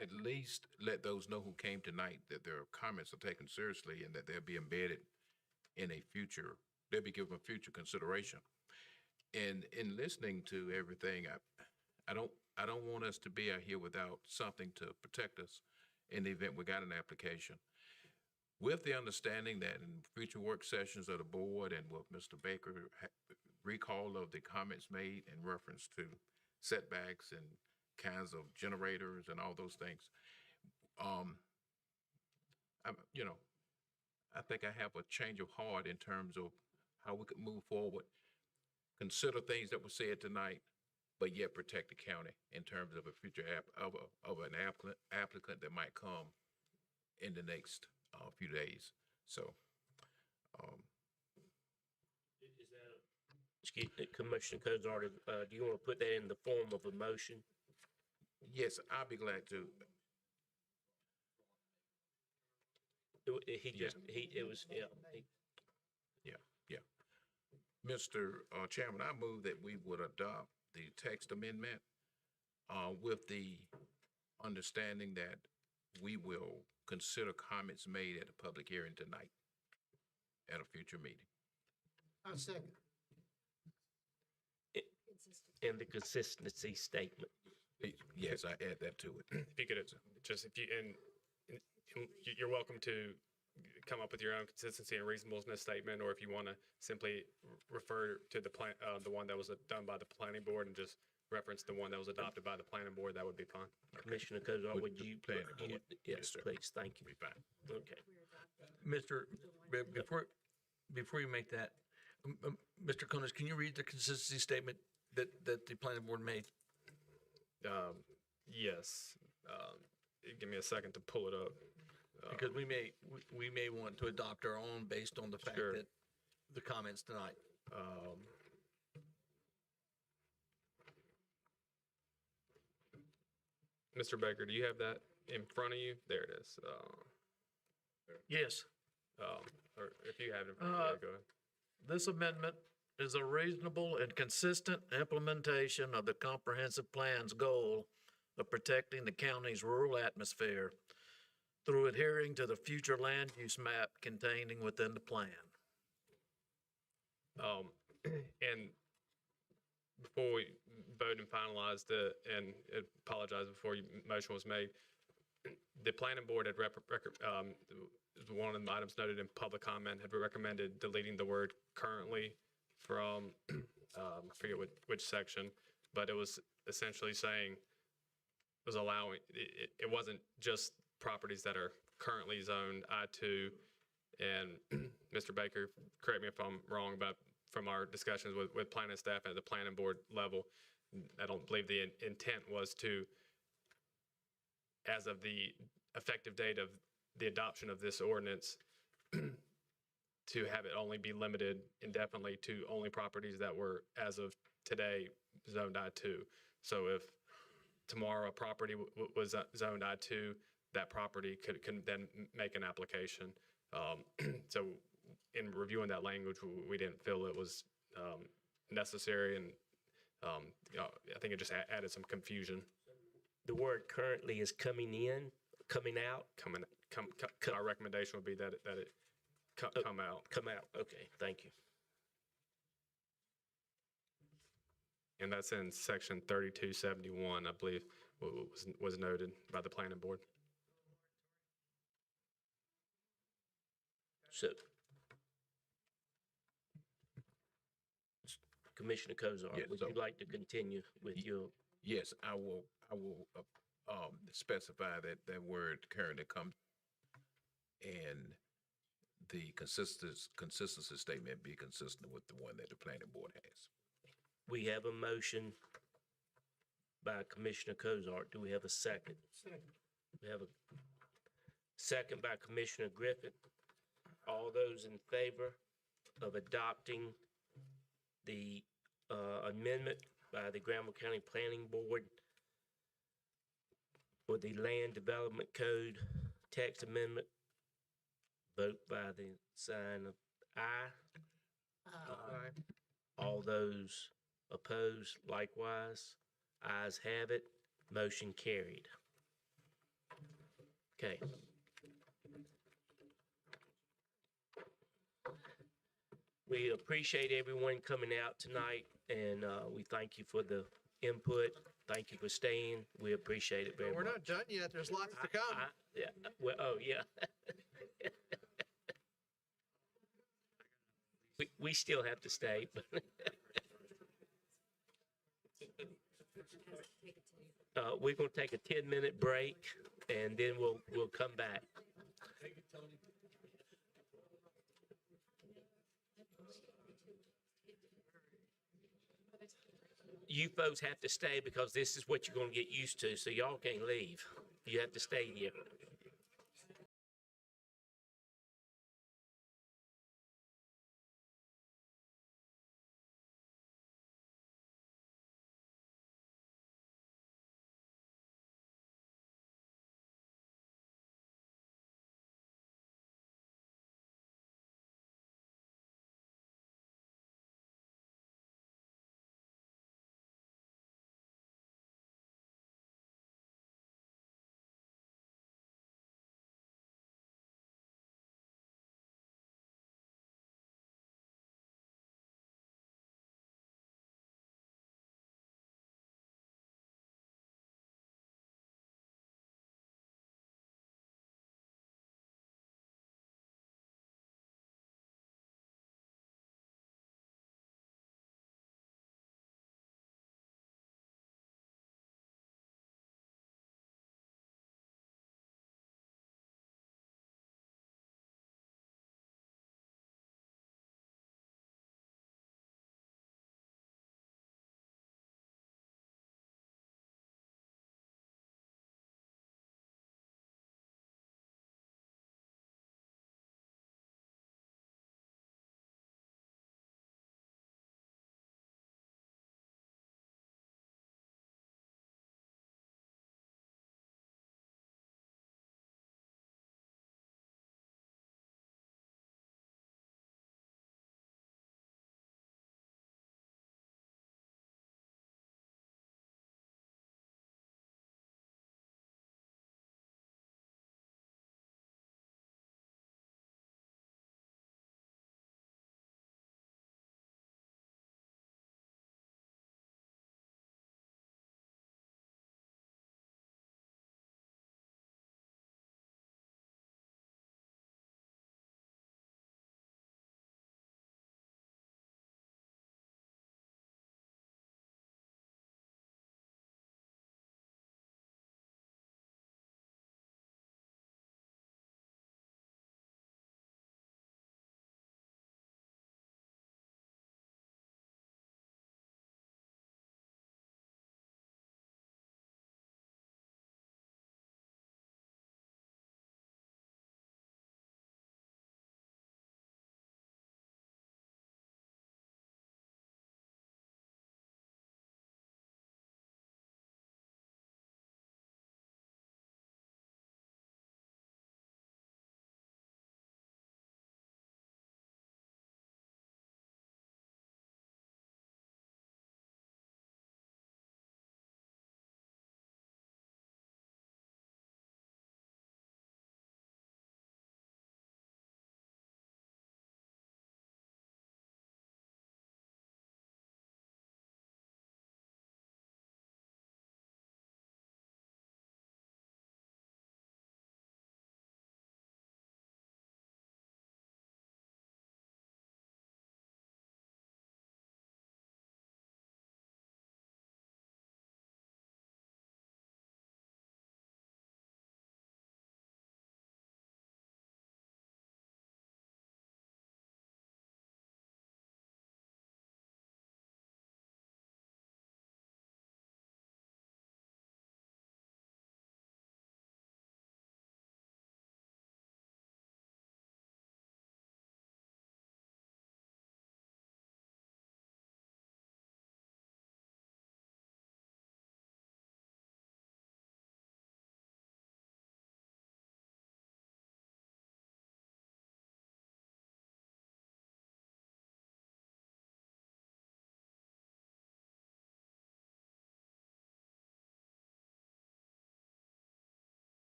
at least let those know who came tonight that their comments are taken seriously and that they'll be embedded in they'll be given a future consideration. And in listening to everything, I don't want us to be out here without something to protect us in the event we got an application. With the understanding that in future work sessions of the board and with Mr. Baker recall of the comments made in reference to setbacks and kinds of generators and all those things, I think I have a change of heart in terms of how we could move forward, consider things that were said tonight, but yet protect the county in terms of a future of an applicant that might come in the next few days. So, Excuse me, Commissioner Cozart, do you want to put that in the form of a motion? Yes, I'll be glad to. Mr. Chairman, I move that we would adopt the text amendment with the understanding that we will consider comments made at a public hearing tonight at a future meeting. I second. And the consistency statement. Yes, I add that to it. If you could, just, if you, and you're welcome to come up with your own consistency and reasonableness statement, or if you want to simply refer to the plan, the one that was done by the planning board and just reference the one that was adopted by the planning board, that would be fine. Commissioner Cozart, would you? Planning board. Yes, please, thank you. Be fine. Okay. Before you make that, Mr. Connors, can you read the consistency statement that the planning board made? Yes. Give me a second to pull it up. Because we may want to adopt our own based on the fact Sure. that the comments tonight. Mr. Baker, do you have that in front of you? There it is. Yes. Or if you have it in front of you, yeah, go ahead. This amendment is a reasonable and consistent implementation of the comprehensive plan's goal of protecting the county's rural atmosphere through adhering to the future land use map containing within the plan. And before we vote and finalized it, and apologize before your motion was made, the planning board had one of the items noted in public comment had recommended deleting the word currently from, I forget which section, but it was essentially saying, it was allowing, it wasn't just properties that are currently zoned I-2, and Mr. Baker, correct me if I'm wrong, but from our discussions with planning staff at the planning board level, I don't believe the intent was to, as of the effective date of the adoption of this ordinance, to have it only be limited indefinitely to only properties that were, as of today, zoned I-2. So if tomorrow a property was zoned I-2, that property could then make an application. So in reviewing that language, we didn't feel it was necessary, and I think it just added some confusion. The word currently is coming in, coming out? Our recommendation would be that it come out. Come out, okay, thank you. And that's in section 3271, I believe, was noted by the planning board. So, Commissioner Cozart, Yes, would so- you like to continue with your? Yes, I will specify that word currently comes, and the consistency statement be consistent with the one that the planning board has. We have a motion by Commissioner Cozart. Do we have a second? Second. We have a second by Commissioner Griffin. All those in favor of adopting the amendment by the Granville County Planning Board for the Land Development Code text amendment, vote by the sign of aye. Aye. All those opposed, likewise. Ayes have it. Motion carried. Okay. We appreciate everyone coming out tonight, and we thank you for the input. Thank you for staying. We appreciate it very much. We're not done yet. There's lots to come. Yeah, well, oh, yeah. We still have to stay, but. We're gonna take a 10-minute break, and then we'll come back. You folks have to stay because this is what you're gonna get used to, so y'all can't leave. You have to stay here.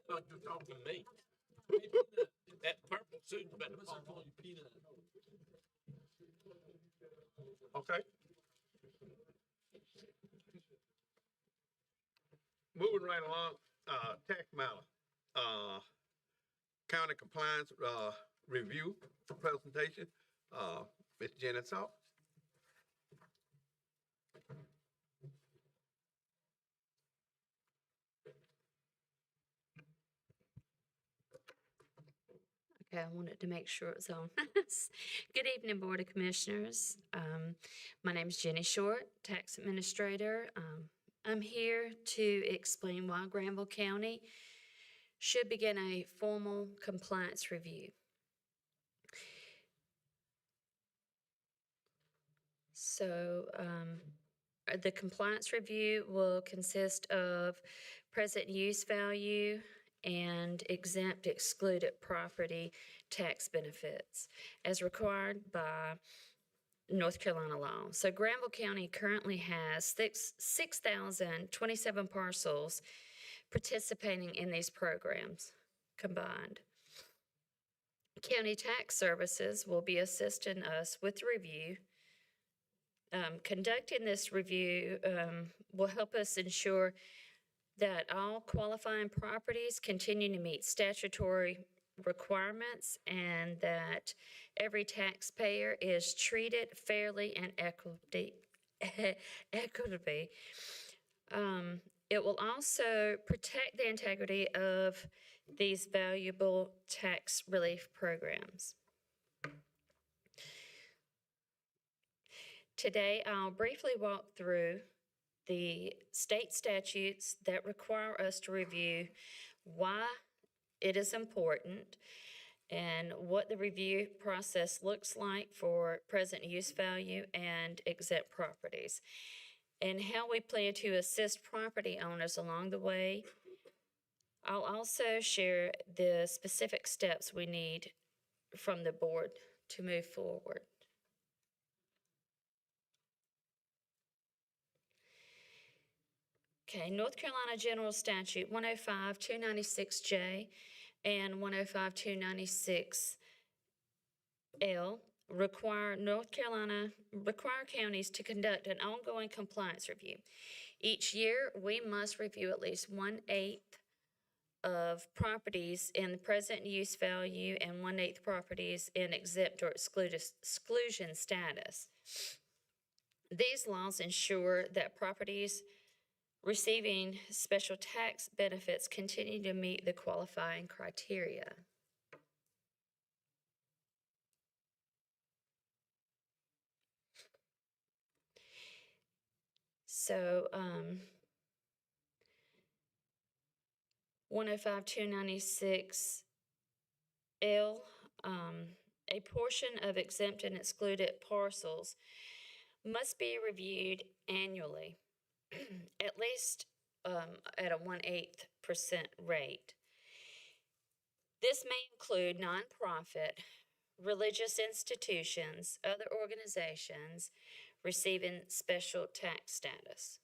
thought you were talking to me. That purple suit better pop on. Okay. Moving right along, tax matter, county compliance, review presentation, Ms. Jenny Salt. Okay, I wanted to make sure it was on. Good evening, Board of Commissioners. My name is Jenny Short, Tax Administrator. I'm here to explain why Granville County should begin a formal compliance review. So, the compliance review will consist of present use value and exempt excluded property tax benefits as required by North Carolina law. So Granville County currently has 6,027 parcels participating in these programs combined. County Tax Services will be assisting us with the review. Conducting this review will help us ensure that all qualifying properties continue to meet statutory requirements and that every taxpayer is treated fairly and equitably. It will also protect the integrity of these valuable tax relief programs. Today, I'll briefly walk through the state statutes that require us to review why it is important and what the review process looks like for present use value and exempt properties, and how we plan to assist property owners along the way. I'll also share the specific steps we need from the board to move forward. Okay, North Carolina General Statute 105-296J and 105-296L require counties to conduct an ongoing compliance review. Each year, we must review at least 1/8 of properties in the present use value and 1/8 properties in exempt or exclusion status. These laws ensure that properties receiving special tax benefits continue to meet the qualifying criteria. So, 105-296L, a portion of exempt and excluded parcels must be reviewed annually, at least at a 1/8% rate. This may include nonprofit, religious institutions, other organizations receiving special tax status.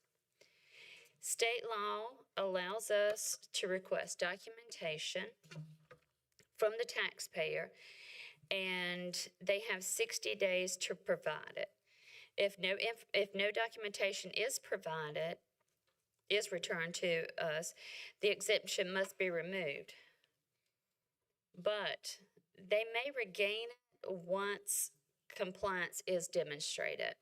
State law allows us to request documentation from the taxpayer, and they have 60 days to provide it. If no documentation is returned to us, the exemption must be removed. But they may regain it once compliance is demonstrated.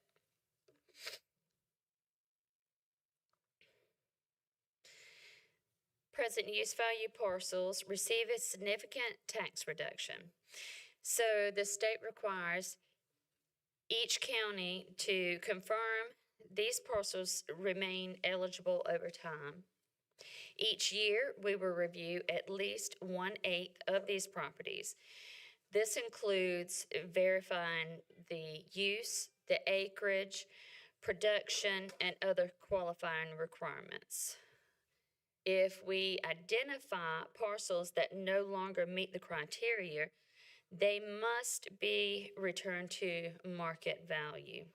Present use value parcels receive a significant tax reduction. So the state requires each county to confirm these parcels remain eligible over time. Each year, we will review at least 1/8 of these properties. This includes verifying the use, the acreage, production, and other qualifying requirements. If we identify parcels that no longer meet the criteria, they must be returned to market value.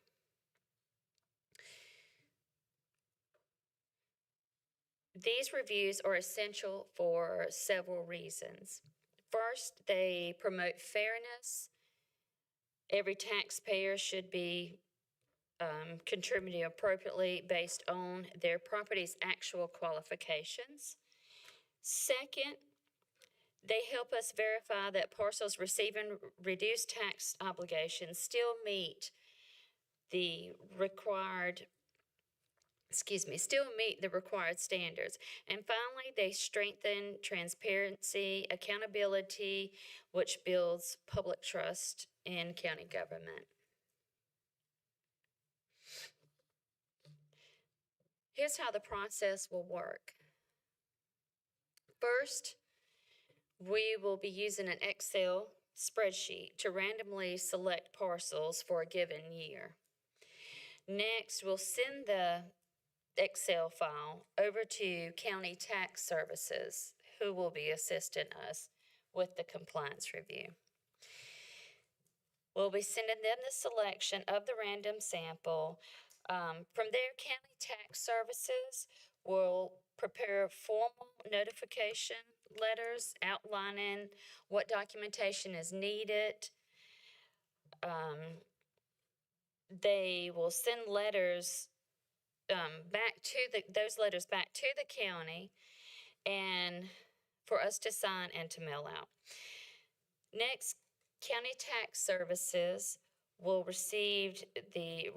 These reviews are essential for several reasons. First, they promote fairness. Every taxpayer should be contributing appropriately based on their property's actual qualifications. Second, they help us verify that parcels receiving reduced tax obligations still meet the required standards. And finally, they strengthen transparency, accountability, which builds public trust in county government. Here's how the process will work. First, we will be using an Excel spreadsheet to randomly select parcels for a given year. Next, we'll send the Excel file over to County Tax Services, who will be assisting us with the compliance review. We'll be sending them the selection of the random sample. From there, County Tax Services will prepare formal notification letters outlining what documentation is needed. They will send letters those letters back to the county and for us to sign and to mail out. Next, County Tax Services will receive the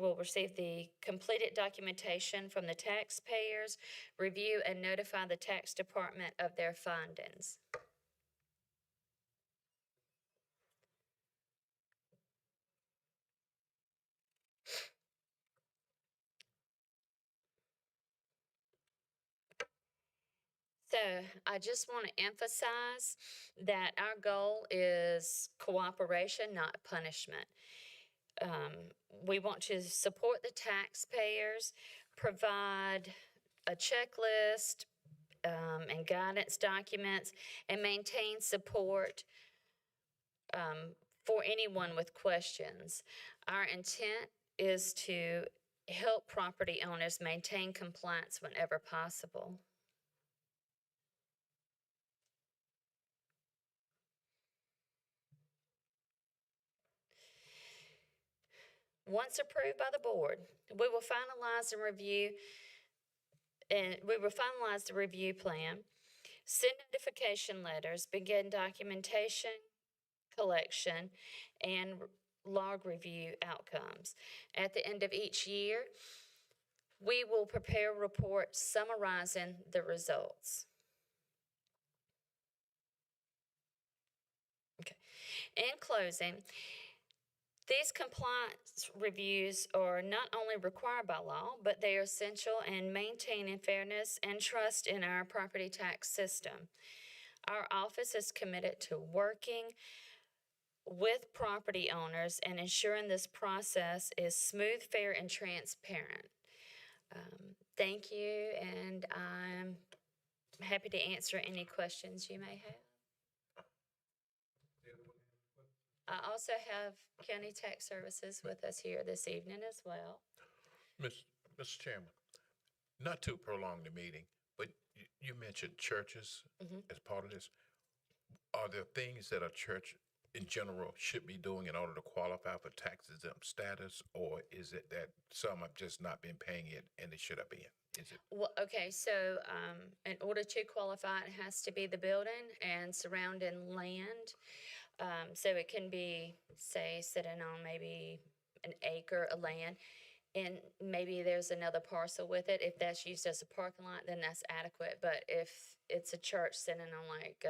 completed documentation from the taxpayers, review and notify the tax department of their findings. So I just want to emphasize that our goal is cooperation, not punishment. We want to support the taxpayers, provide a checklist and guidance documents, and maintain support for anyone with questions. Our intent is to help property owners maintain compliance whenever possible. Once approved by the board, we will finalize the review plan, send notification letters, begin documentation collection, and log review outcomes. At the end of each year, we will prepare reports summarizing the results. Okay. In closing, these compliance reviews are not only required by law, but they are essential in maintaining fairness and trust in our property tax system. Our office is committed to working with property owners and ensuring this process is smooth, fair, and transparent. Thank you, and I'm happy to answer any questions you may have. I also have County Tax Services with us here this evening as well. Mr. Chairman, not to prolong the meeting, but you mentioned churches as part of this. Are there things that a church in general should be doing in order to qualify for tax exempt status, or is it that some have just not been paying it and they should have been? Is it? Well, okay, so in order to qualify, it has to be the building and surrounding land. So it can be, say, sitting on maybe an acre of land, and maybe there's another parcel with it. If that's used as a parking lot, then that's adequate. But if it's a church sitting on like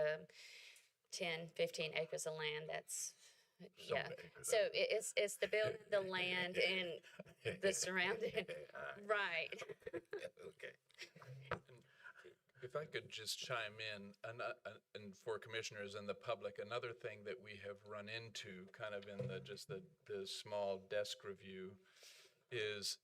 10, 15 acres of land, that's, yeah. So it's the building, the land, and the surrounding, right. Okay. If I could just chime in, and for commissioners and the public, another thing that we have run into kind of in the small desk review is,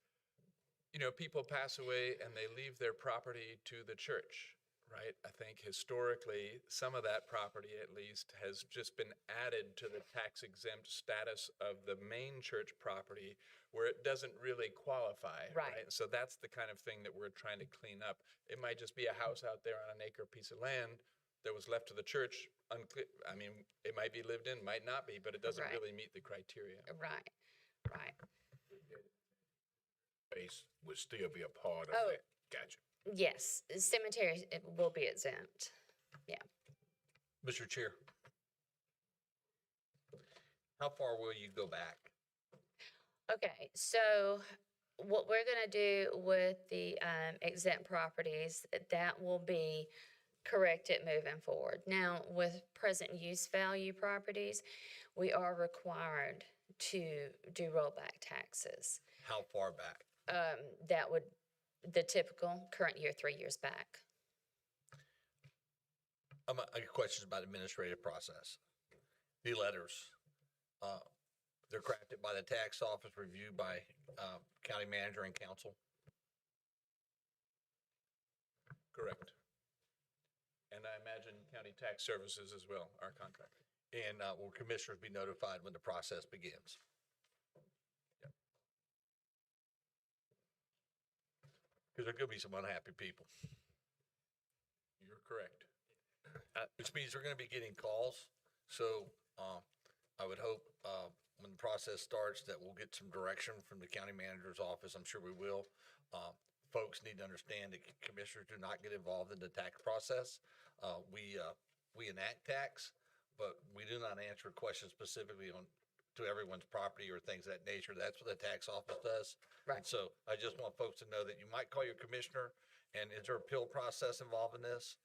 you know, people pass away and they leave their property to the church. right? I think historically, some of that property at least has just been added to the tax exempt status of the main church property where it doesn't really qualify, Right. right? So that's the kind of thing that we're trying to clean up. It might just be a house out there on an acre piece of land that was left to the church unclear. I mean, it might be lived in, might not be, but it doesn't Right. really meet the criteria. Right, right. Base would still be a part of Oh. that. Gotcha. Yes, cemeteries it will be exempt. Yeah. Mr. Chair, how far will you go back? Okay, so what we're gonna do with the exempt properties, that will be corrected moving forward. Now, with present use value properties, we are required to do rollback taxes. How far back? That would, the typical current year, 3 years back. I got questions about administrative process. The letters, they're crafted by the tax office, reviewed by county manager and council. Correct. And I imagine county tax services as well, our contractor. And will commissioners be notified when the process begins? Because there could be some unhappy people. You're correct. Which means they're gonna be getting calls. So, I would hope, when the process starts, that we'll get some direction from the county manager's office. I'm sure we will. Folks need to understand that commissioners do not get involved in the tax process. We enact tax, but we do not answer questions specifically to everyone's property or things of that nature. That's what the tax office does. Right. And so I just want folks to know that you might call your commissioner, and is there an appeal process involved in this?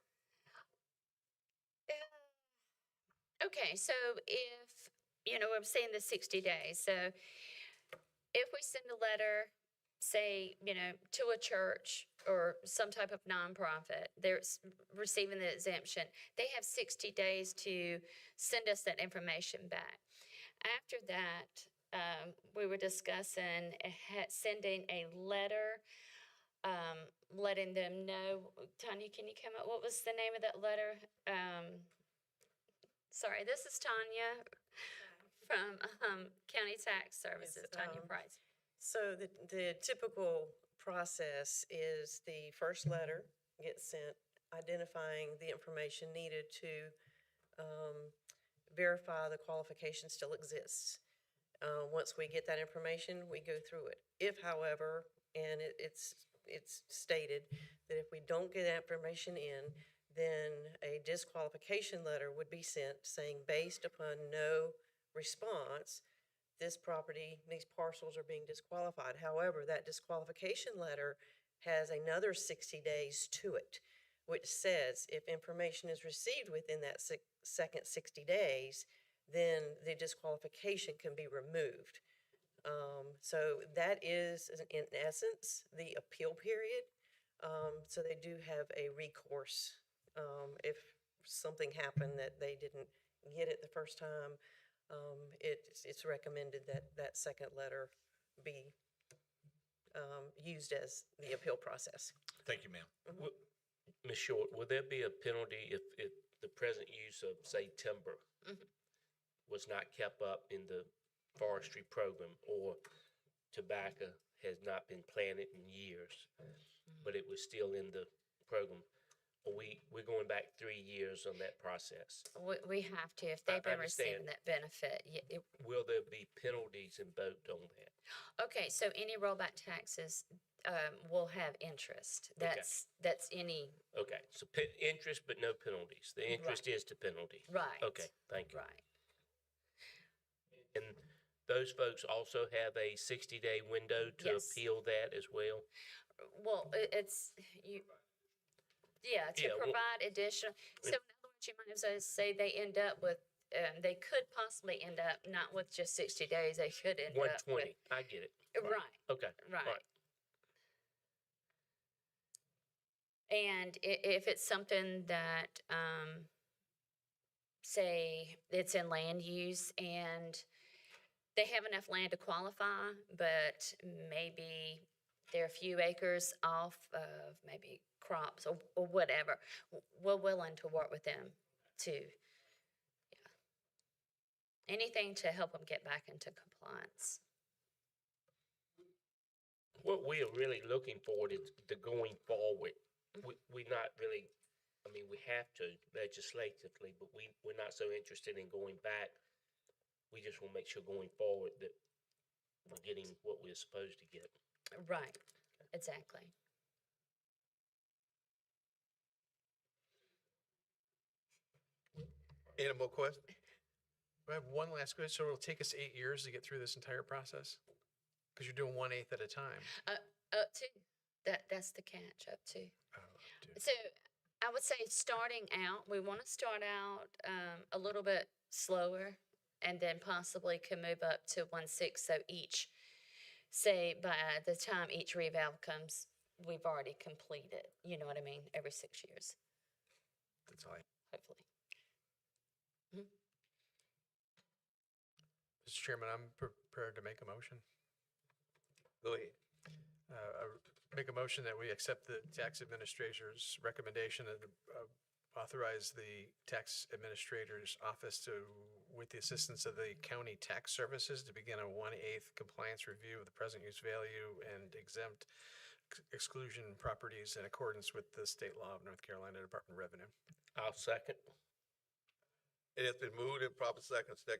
Okay, so if, I'm saying the 60 days, so if we send a letter, say, to a church or some type of nonprofit, they're receiving the exemption, they have 60 days to send us that information back. After that, we were discussing sending a letter, letting them know. Tanya, can you come up? What was the name of that letter? Sorry, this is Tanya from County Tax Services, Tanya Price. So the typical process is the first letter gets sent identifying the information needed to verify the qualification still exists. Once we get that information, we go through it. If, however, and it's stated that if we don't get that information in, then a disqualification letter would be sent saying, based upon no response, this property, these parcels are being disqualified. However, that disqualification letter has another 60 days to it, which says if information is received within that second 60 days, then the disqualification can be removed. So that is, in essence, the appeal period. So they do have a recourse if something happened that they didn't get it the first time. It's recommended that that second letter be used as the appeal process. Thank you, ma'am. Ms. Short, will there be a penalty if the present use of, say, timber was not kept up in the forestry program, or tobacco has not been planted in years, but it was still in the program? We're going back 3 years on that process. We have to, if they've been receiving that benefit. Will there be penalties invoked on that? Okay, so any rollback taxes will have interest. That's any. Okay, so interest but no penalties. The interest is the penalty. Right. Okay, thank you. Right. And those folks also have a 60-day window to appeal that as well? Well, it's you. Yeah, to provide additional. So in other words, you might as well say they end up with. They could possibly end up not with just 60 days. They could end up with 120. I get it. Right. Okay. Right. And if it's something that, say, it's in land use and they have enough land to qualify, but maybe they're a few acres off of maybe crops or whatever, we're willing to work with them to, anything to help them get back into compliance. What we are really looking for is the going forward. We're not really, I mean, we have to legislatively, but we're not so interested in going back. We just want to make sure going forward that we're getting what we're supposed to get. Right, exactly. Any more questions? I have one last question. So it'll take us 8 years to get through this entire process? Because you're doing 1/8 at a time. Up to, that's the catch, up to. So I would say starting out, we want to start out a little bit slower and then possibly can move up to 1/6. So each, say by the time each reval comes, we've already completed, you know what I mean, every 6 years, That's all. hopefully. Mr. Chairman, I'm prepared to make a motion. Go ahead. Make a motion that we accept the tax administrator's recommendation and authorize the tax administrator's office to, with the assistance of the county tax services, to begin a 1/8 compliance review of the present use value and exempt exclusion properties in accordance with the state law of North Carolina Department of Revenue. I'll second. It has been moved and proper second, to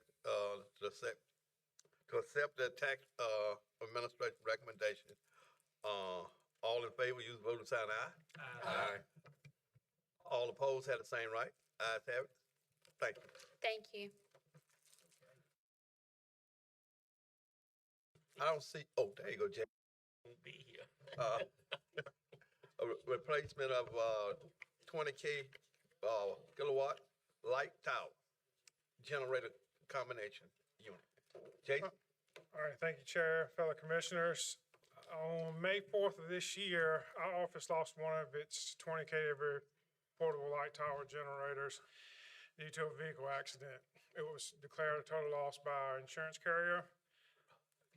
accept the tax, administration recommendation. All in favor, use the voting sign aye. Aye. All opposed have the same right. Ayes have it. Thank you. Thank you. I don't see, oh, there you go, Jay. Won't be here. A replacement of 20K kilowatt light tower generator combination unit. Jason? All right, thank you, Chair, fellow commissioners. On May 4th of this year, our office lost one of its 20 kV portable light tower generators due to a vehicle accident. It was declared a total loss by our insurance carrier.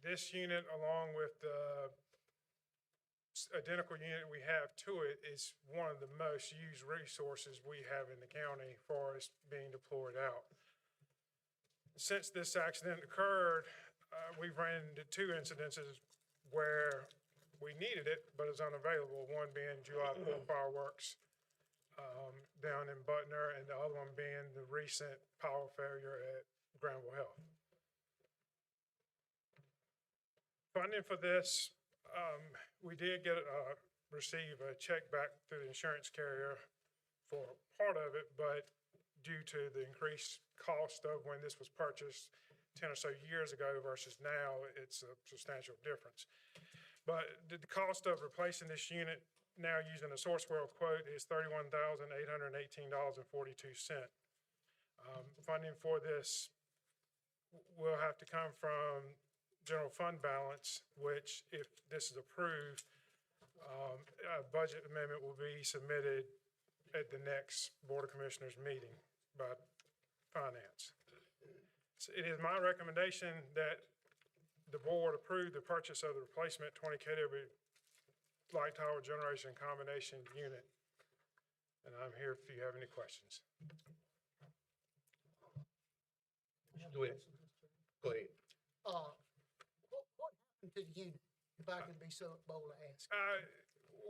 This unit, along with the identical unit we have to it, is one of the most used resources we have in the county for us being deployed out. Since this accident occurred, we've ran into 2 incidences where we needed it, but it's unavailable. One being July 4th fireworks down in Butner, and the other one being the recent power failure at Granville Health. Funding for this, we did receive a check back through the insurance carrier for part of it, but due to the increased cost of when this was purchased 10 or so years ago versus now, it's a substantial difference. But the cost of replacing this unit now using a Sourcewell quote is $31,818.42. Funding for this will have to come from general fund balance, which if this is approved, a budget amendment will be submitted at the next Board of Commissioners meeting by Finance. So it is my recommendation that the board approve the purchase of the replacement 20 kW light tower generation combination unit. And I'm here if you have any questions. Go ahead. Go ahead. What happened to the unit, if I can be so bold to ask?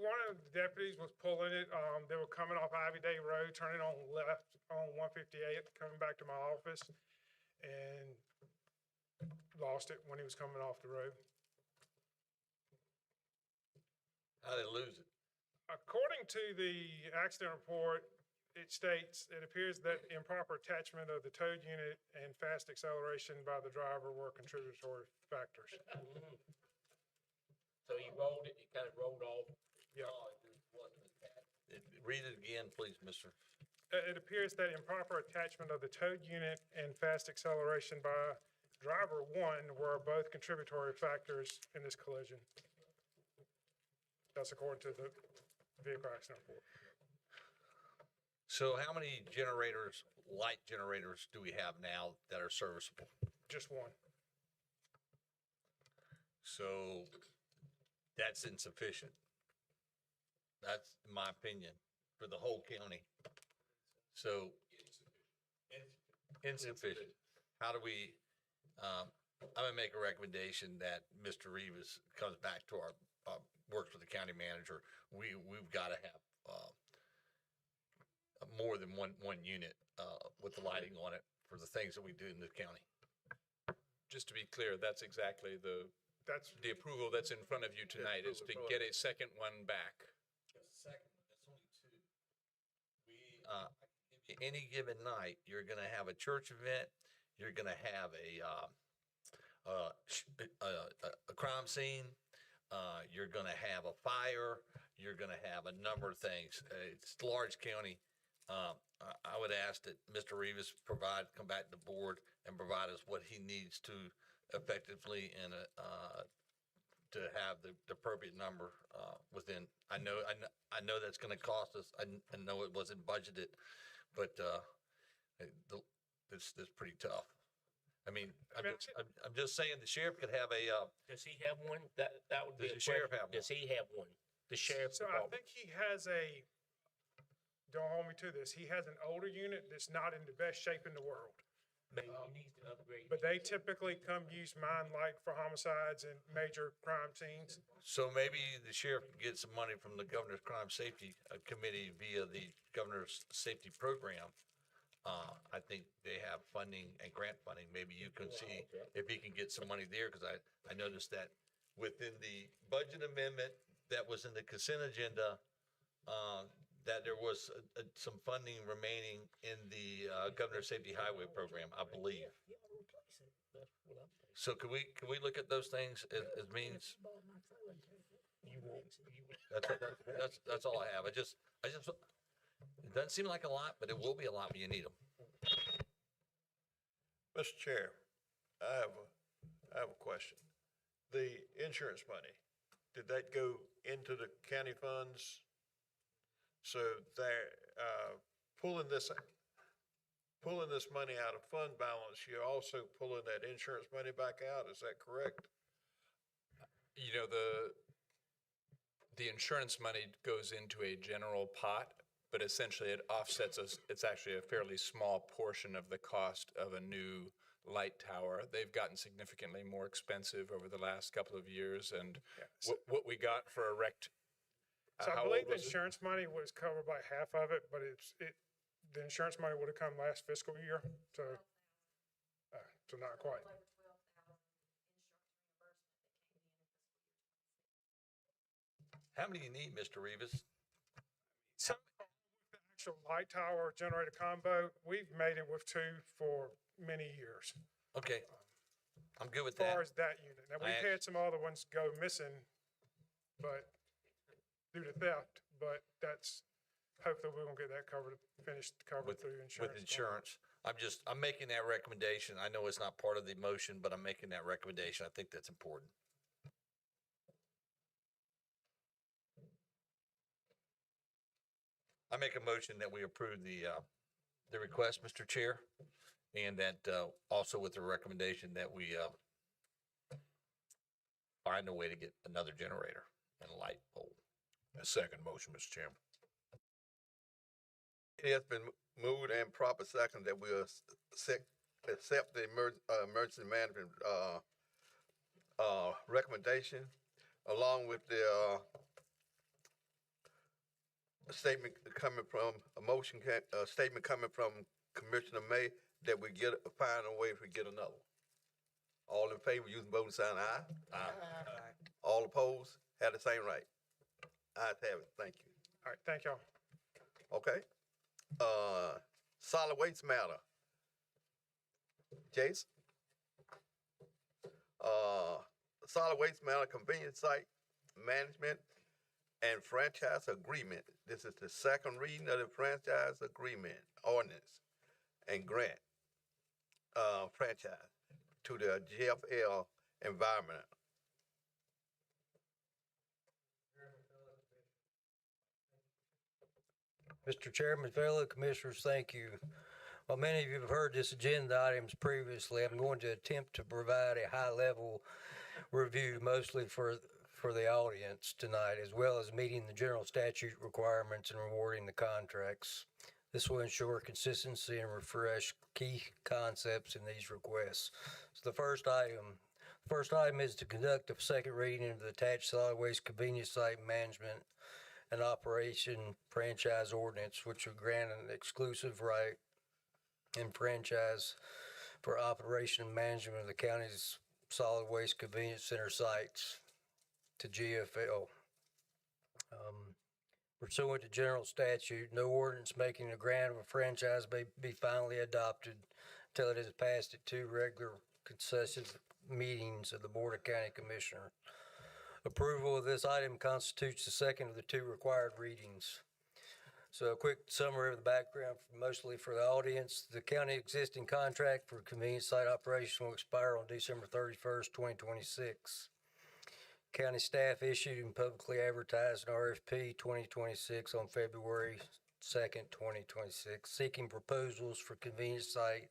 One of the deputies was pulling it. They were coming off Ivy Day Road, turning on left on 158, coming back to my office, and lost it when he was coming off the road. How did they lose it? According to the accident report, it states, it appears that improper attachment of the towed unit and fast acceleration by the driver were contributory factors. So you rolled it, you kind of rolled off. Yeah. Read it again, please, mister. It appears that improper attachment of the towed unit and fast acceleration by driver 1 were both contributory factors in this collision. That's according to the vehicle accident report. So how many generators, light generators, do we have now that are serviceable? Just one. So that's insufficient. That's my opinion for the whole county. So insufficient. How do we, I'm gonna make a recommendation that Mr. Rivas comes back to our, works with the county manager. We've gotta have, more than one unit, with the lighting on it for the things that we do in the county. Just to be clear, that's exactly the approval that's in front of you tonight, is to get a second one back. Any given night, you're gonna have a church event, you're gonna have a crime scene, you're gonna have a fire, you're gonna have a number of things. It's a large county. I would ask that Mr. Rivas come back to the board and provide us what he needs to effectively and, to have the appropriate number, within. I know that's gonna cost us. I know it wasn't budgeted, but, it's pretty tough. I mean, I'm just saying the sheriff could have a, Does he have one? That would be Does a the sheriff question. have one? Does he have one? The sheriff So I department. think he has a, don't hold me to this, he has an older unit that's not in the best shape in the world. Maybe he needs to upgrade. But they typically come use mine like for homicides and major crime scenes. so maybe the sheriff can get some money from the Governor's Crime Safety Committee via the Governor's Safety Program. I think they have funding and grant funding. Maybe you can see if he can get some money there, because I noticed that within the budget amendment that was in the consent agenda, that there was some funding remaining in the Governor's Safety Highway Program, I believe. So can we look at those things as means? That's all I have. It doesn't seem like a lot, but it will be a lot when you need them. Mr. Chair, I have a question. The insurance money, did that go into the county funds? So they're, pulling this money out of fund balance, you're also pulling that insurance money back out, is that correct? You know, the insurance money goes into a general pot, but essentially it offsets us. It's actually a fairly small portion of the cost of a new light tower. They've gotten significantly more expensive over the last couple of years, and what we got for a wrecked. So I believe the insurance money was covered by half of it, but the insurance money would have come last fiscal year, so not quite. How many do you need, Mr. Rivas? So with the actual light tower generator combo, we've made it with 2 for many years. Okay, I'm good with As far that. as that unit. Now, we've had some other ones go missing, but due to theft, but that's, hopefully we're gonna get that finished covered through insurance. With insurance. I'm making that recommendation. I know it's not part of the motion, but I'm making that recommendation. I think that's important. I make a motion that we approve the request, Mr. Chair, and that, also with the recommendation that we, find a way to get another generator and a light pole. A second motion, Mr. Chairman. It has been moved and proper second that we'll accept the emergency management recommendation, along with the statement coming from statement coming from Commissioner May that we find a way if we get another. All in favor, using voting sign aye. Aye. All opposed, have the same right. Ayes have it. Thank you. All right, thank y'all. Okay. Solid waste matter. Jason? Solid waste matter convenience site management and franchise agreement. This is the second reading of the franchise agreement, ordinance, and grant franchise to the GFL environment. Mr. Chairman, fellow commissioners, thank you. Well, many of you have heard this agenda items previously. I'm going to attempt to provide a high-level review, mostly for for the audience tonight, as well as meeting the general statute requirements and rewarding the contracts. This will ensure consistency and refresh key concepts in these requests. So the first item is to conduct a second reading of the attached solid waste convenience site management and operation franchise ordinance, which would grant an exclusive right and franchise for operation and management of the county's solid waste convenience center sites to GFL. Pursuant to general statute, no ordinance making a grant of a franchise may be finally adopted until it is passed at 2 regular successive meetings of the Board of County Commissioners. Approval of this item constitutes the second of the 2 required readings. So a quick summary of the background, mostly for the audience. The county existing contract for convenience site operation will expire on December 31st, 2026. County staff issued and publicly advertised an RFP 2026 on February 2nd, 2026, seeking proposals for convenience site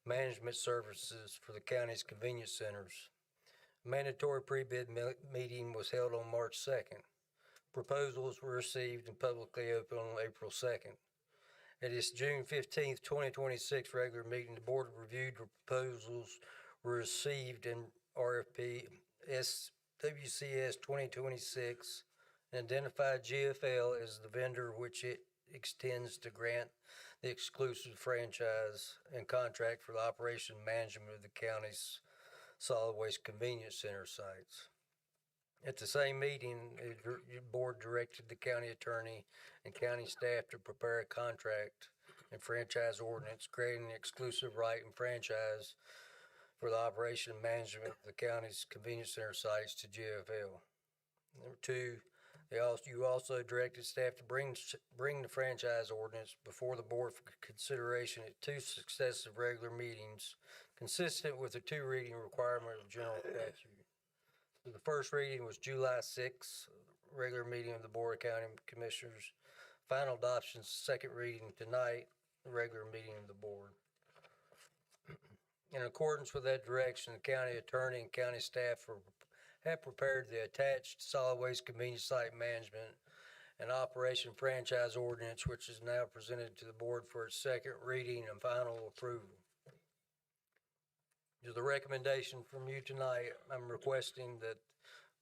management services for the county's convenience centers. A mandatory pre-bid meeting was held on March 2nd. Proposals were received and publicly opened on April 2nd. At its June 15th, 2026 regular meeting, the board reviewed the proposals were received in RFP WCS 2026 and identified GFL as the vendor which it extends to grant the exclusive franchise and contract for the operation and management of the county's solid waste convenience center sites. At the same meeting, the board directed the county attorney and county staff to prepare a contract and franchise ordinance creating the exclusive right and franchise for the operation and management of the county's convenience center sites to GFL. Number 2, you also directed staff to bring the franchise ordinance before the board for consideration at 2 successive regular meetings, consistent with the 2 reading requirement of general statute. So the first reading was July 6th, regular meeting of the Board of County Commissioners. Final adoption, second reading tonight, regular meeting of the board. In accordance with that direction, the county attorney and county staff have prepared the attached solid waste convenience site management and operation franchise ordinance, which is now presented to the board for its second reading and final approval. To the recommendation from you tonight, I'm requesting that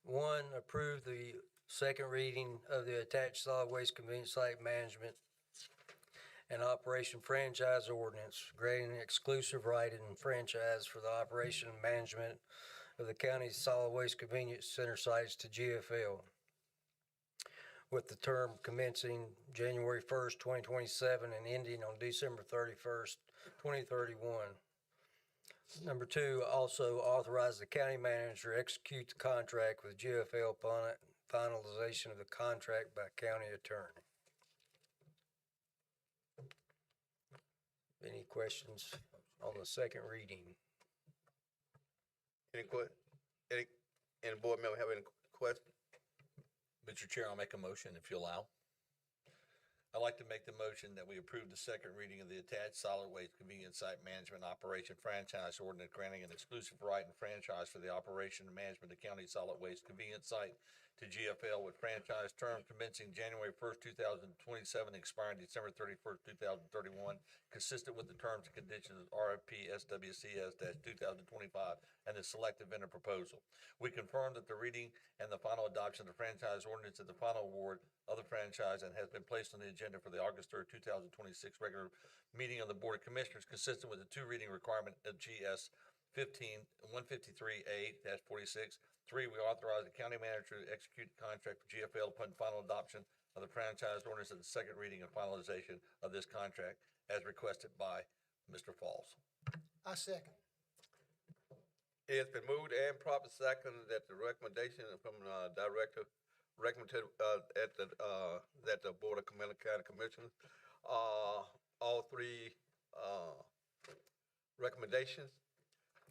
1, approve the second reading of the attached solid waste convenience site management and operation franchise ordinance, granting an exclusive right and franchise for the operation and management of the county's solid waste convenience center sites to GFL, with the term commencing January 1st, 2027 and ending on December 31st, 2031. Number 2, also authorize the county manager to execute the contract with GFL upon finalization of the contract by county attorney. Any questions on the second reading? Any board member have any questions? Mr. Chair, I'll make a motion if you allow. I'd like to make the motion that we approve the second reading of the attached solid waste convenience site management operation franchise ordinance granting an exclusive right and franchise for the operation and management of the county solid waste convenience site to GFL with franchise term commencing January 1st, 2027, expiring December 31st, 2031, consistent with the terms and conditions of RFP SWCS-2025 and the selective vendor proposal. We confirm that the reading and the final adoption of the franchise ordinance is the final award of the franchise and has been placed on the agenda for the August 3rd, 2026 regular meeting of the Board of Commissioners, consistent with the 2 reading requirement of GS 153A-46. 3, we authorize the county manager to execute the contract with GFL upon final adoption of the franchise ordinance at the second reading and finalization of this contract as requested by Mr. Falls. I second. It's been moved and proper second that the recommendation from director recommended that the Board of County Commissioners, all 3 recommendations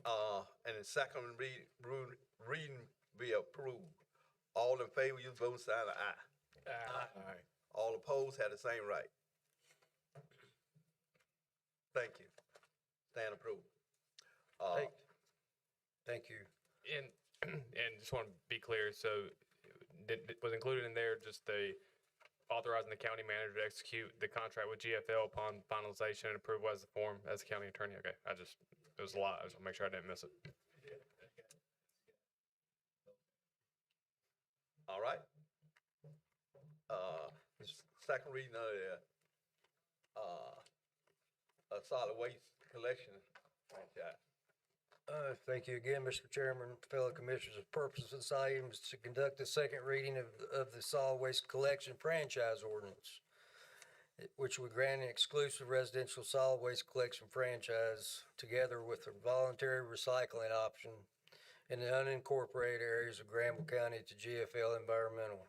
and the second reading be approved. All in favor, use voting sign of aye. Aye. All opposed have the same right. Thank you. Stand approved. Thank you. And just want to be clear, so was included in there just the authorizing the county manager to execute the contract with GFL upon finalization and approval as the form as the county attorney? Okay, it was a lot. I just want to make sure I didn't miss it. All right. Second reading of the solid waste collection franchise. Thank you again, Mr. Chairman, fellow commissioners. The purpose of this item is to conduct the second reading of the solid waste collection franchise ordinance, which would grant an exclusive residential solid waste collection franchise together with a voluntary recycling option in the unincorporated areas of Granville County to GFL Environmental.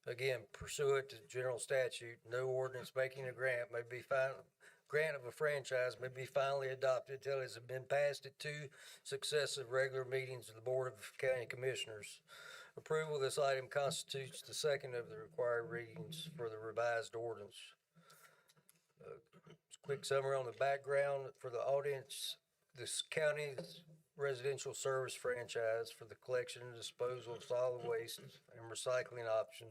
Again, pursuant to general statute, no ordinance making a grant of a franchise may be finally adopted until it has been passed at 2 successive regular meetings of the Board of County Commissioners. Approval of this item constitutes the second of the required readings for the revised ordinance. Quick summary on the background for the audience. This county's residential service franchise for the collection and disposal of solid waste and recycling option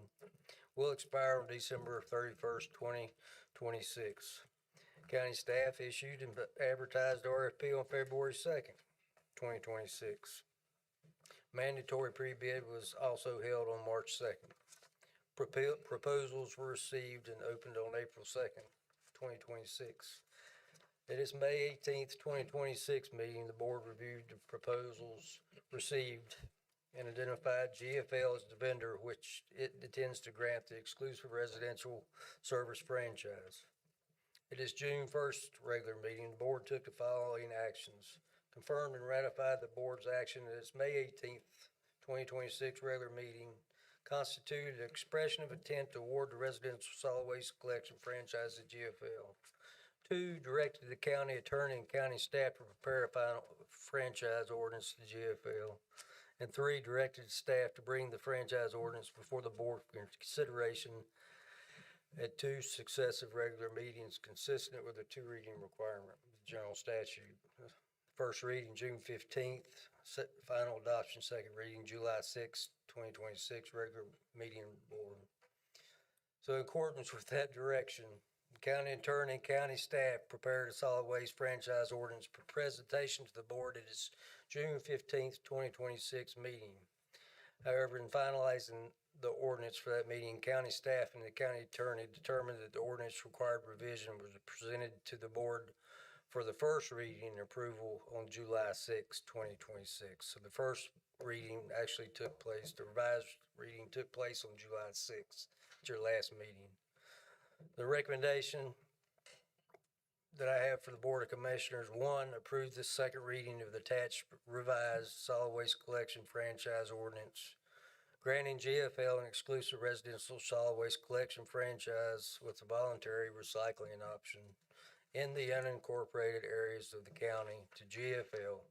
will expire on December 31st, 2026. County staff issued and advertised RFP on February 2nd, 2026. Mandatory pre-bid was also held on March 2nd. Proposals were received and opened on April 2nd, 2026. At its May 18th, 2026 meeting, the board reviewed the proposals received and identified GFL as the vendor which it intends to grant the exclusive residential service franchise. At its June 1st regular meeting, the board took the following actions. Confirmed and ratified the board's action at its May 18th, 2026 regular meeting, constituted an expression of intent to award the residential solid waste collection franchise to GFL. 2, directed the county attorney and county staff to prepare a final franchise ordinance to GFL. And 3, directed staff to bring the franchise ordinance before the board for consideration at 2 successive regular meetings consistent with the 2 reading requirement of the general statute. First reading June 15th, final adoption, second reading July 6th, 2026, regular meeting of the board. So in accordance with that direction, the county attorney and county staff prepared a solid waste franchise ordinance for presentation to the board at its June 15th, 2026 meeting. However, in finalizing the ordinance for that meeting, county staff and the county attorney determined that the ordinance required revision was presented to the board for the first reading and approval on July 6, 2026. So the first reading actually took place, the revised reading took place on July 6th, at your last meeting. The recommendation that I have for the Board of Commissioners: 1, approve the second reading of the attached revised solid waste collection franchise ordinance, granting GFL an exclusive residential solid waste collection franchise with a voluntary recycling option in the unincorporated areas of the county to GFL,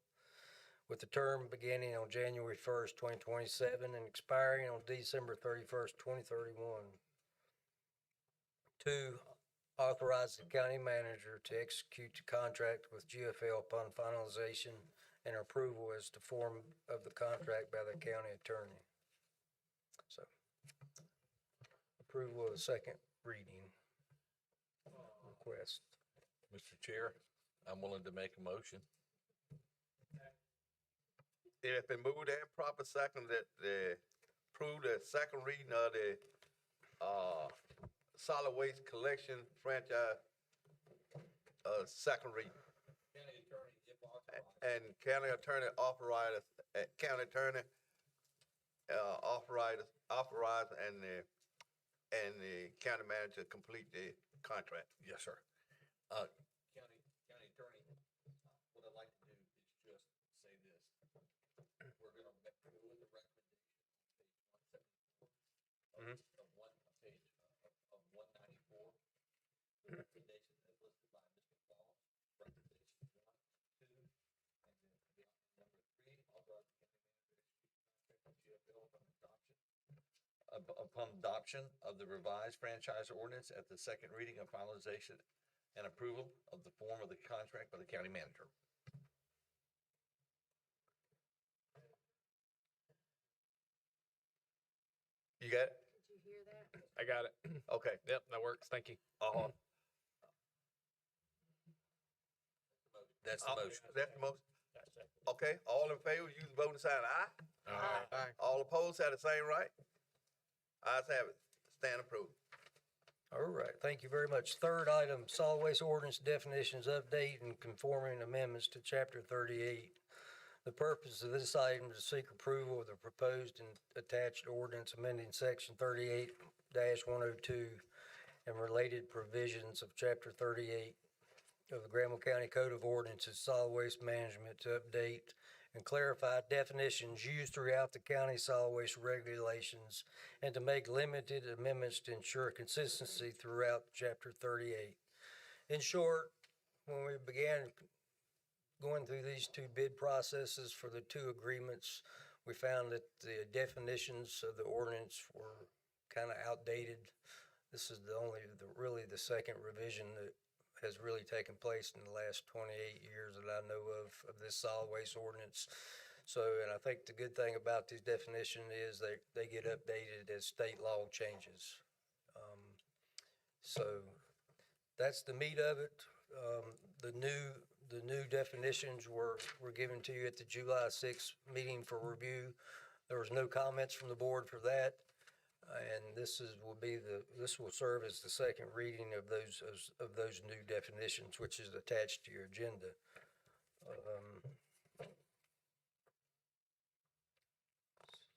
with the term beginning on January 1st, 2027 and expiring on December 31st, 2031. 2, authorize the county manager to execute the contract with GFL upon finalization and approval as to form of the contract by the county attorney. So, approval of the second reading request. Mr. Chair, I'm willing to make a motion. It has been moved and proper second that approve the second reading of the solid waste collection franchise second reading. And county attorney authorize and the county manager complete the contract. Yes, sir. County attorney, what I'd like to do is just say this. We're gonna make the recommendation on page 174 of 194. The recommendation is listed by Mr. Paul, recommendation 1, 2, and then number 3, authorize the county manager to execute GFL upon adoption. Upon adoption of the revised franchise ordinance at the second reading and finalization and approval of the form of the contract by the county manager. got it? I got it. Okay. Yep, that works. Thank you. Uh-huh. That's the motion. That's the motion. Okay, all in favor, use the voting sign aye. Aye. All opposed have the same right. Ayes have it. Stand approved. All right, thank you very much. Third item, solid waste ordinance definitions update and conforming amendments to chapter 38. The purpose of this item is to seek approval of the proposed and attached ordinance amending section 38-102 and related provisions of chapter 38 of the Granville County Code of Ordinances, solid waste management, to update and clarify definitions used throughout the county solid waste regulations and to make limited amendments to ensure consistency throughout chapter 38. In short, when we began going through these two bid processes for the two agreements, we found that the definitions of the ordinance were kind of outdated. This is really the second revision that has really taken place in the last 28 years that I know of this solid waste ordinance. So, and I think the good thing about this definition is they get updated as state law changes. So that's the meat of it. The new definitions were given to you at the July 6th meeting for review. There was no comments from the board for that. And this will serve as the second reading of those new definitions, which is attached to your agenda.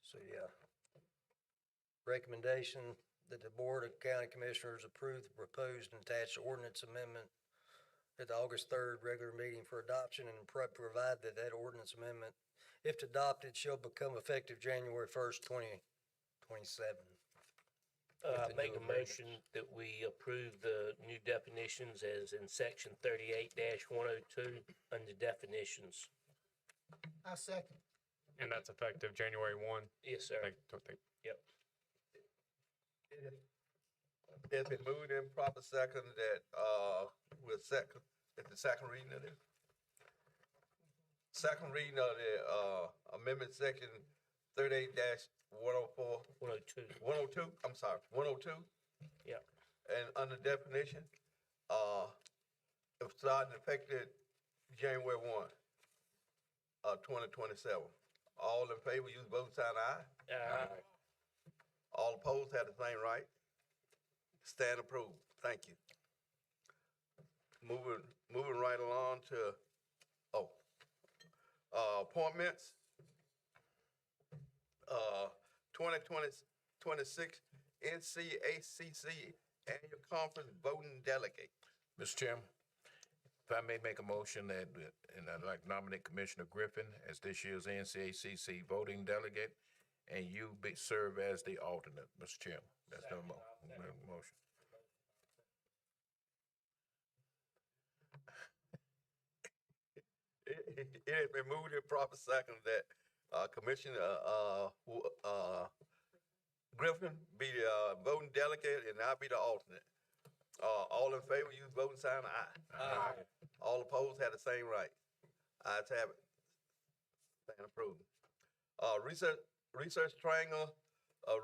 So yeah, recommendation that the Board of County Commissioners approve the proposed and attached ordinance amendment at the August 3rd regular meeting for adoption and provide that ordinance amendment, if adopted, shall become effective January 1st, 2027. Make a motion that we approve the new definitions as in section 38-102 under definitions. I second. And that's effective January 1. Yes, sir. Yep. It's been moved in proper second that, it's the second reading of it. Second reading of the, amendment section 38-102. 102, I'm sorry, 102. Yeah. And under definition, it started effective January 1, 2027. All in favor, use voting sign aye. Aye. All opposed have the same right. Stand approved. Thank you. Moving right along to, appointments. 2026 NCACC Annual Conference Voting Delegate. Mr. Chairman, if I may make a motion that, and I'd like to nominate Commissioner Griffin as this year's NCACC voting delegate, and you serve as the alternate, Mr. Chairman. That's the motion. It has been moved in proper second that Commissioner Griffin be the voting delegate and I'll be the alternate. All in favor, use voting sign aye. Aye. All opposed have the same right. Ayes have it. Stand approved. Research Triangle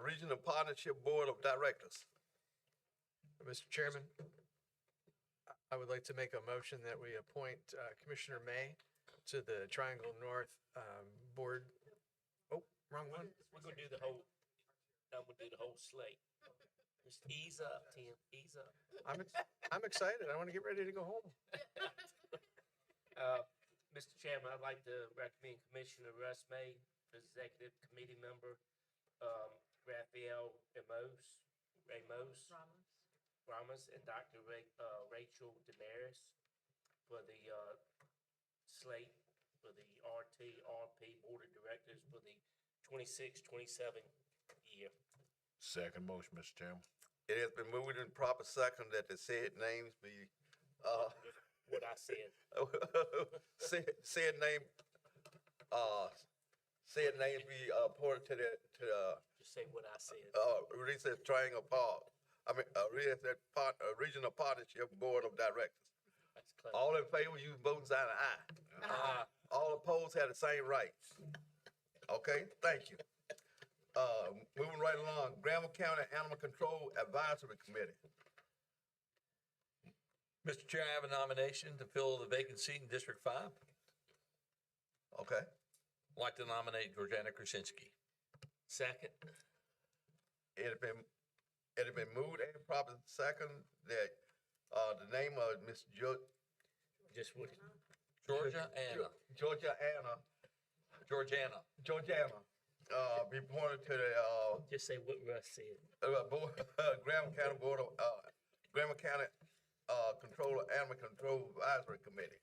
Regional Partnership Board of Directors. Mr. Chairman, I would like to make a motion that we appoint Commissioner May to the Triangle North Board. Oh, wrong one. We're gonna do the whole, I'm gonna do the whole slate. Just ease up, Tim, ease up. I'm excited. I want to get ready to go home. Mr. Chairman, I'd like to recommend Commissioner Russ May as Executive Committee member, Raphael Ramos, and Dr. Rachel Damaris for the slate for the RP Board of Directors for the 26-27 year. Second motion, Mr. Chairman. It has been moved in proper second that the said names be, What I said. said names be appointed to the, Just say what I said. Research Triangle Regional Partnership Board of Directors. That's close. All in favor, use voting sign of aye. All opposed have the same rights. Okay, thank you. Moving right along, Granville County Animal Control Advisory Committee. Mr. Chair, I have a nomination to fill the vacant seat in District 5. Okay. I'd like to nominate Georgiana Krasinski. Second. It had been moved and properly second that, the name of Miss Just what? Georgia Anna. Georgiana, be appointed to the, Just say what Russ said. Board, Granville County Board of, Granville County, Controller, Animal Control Advisory Committee.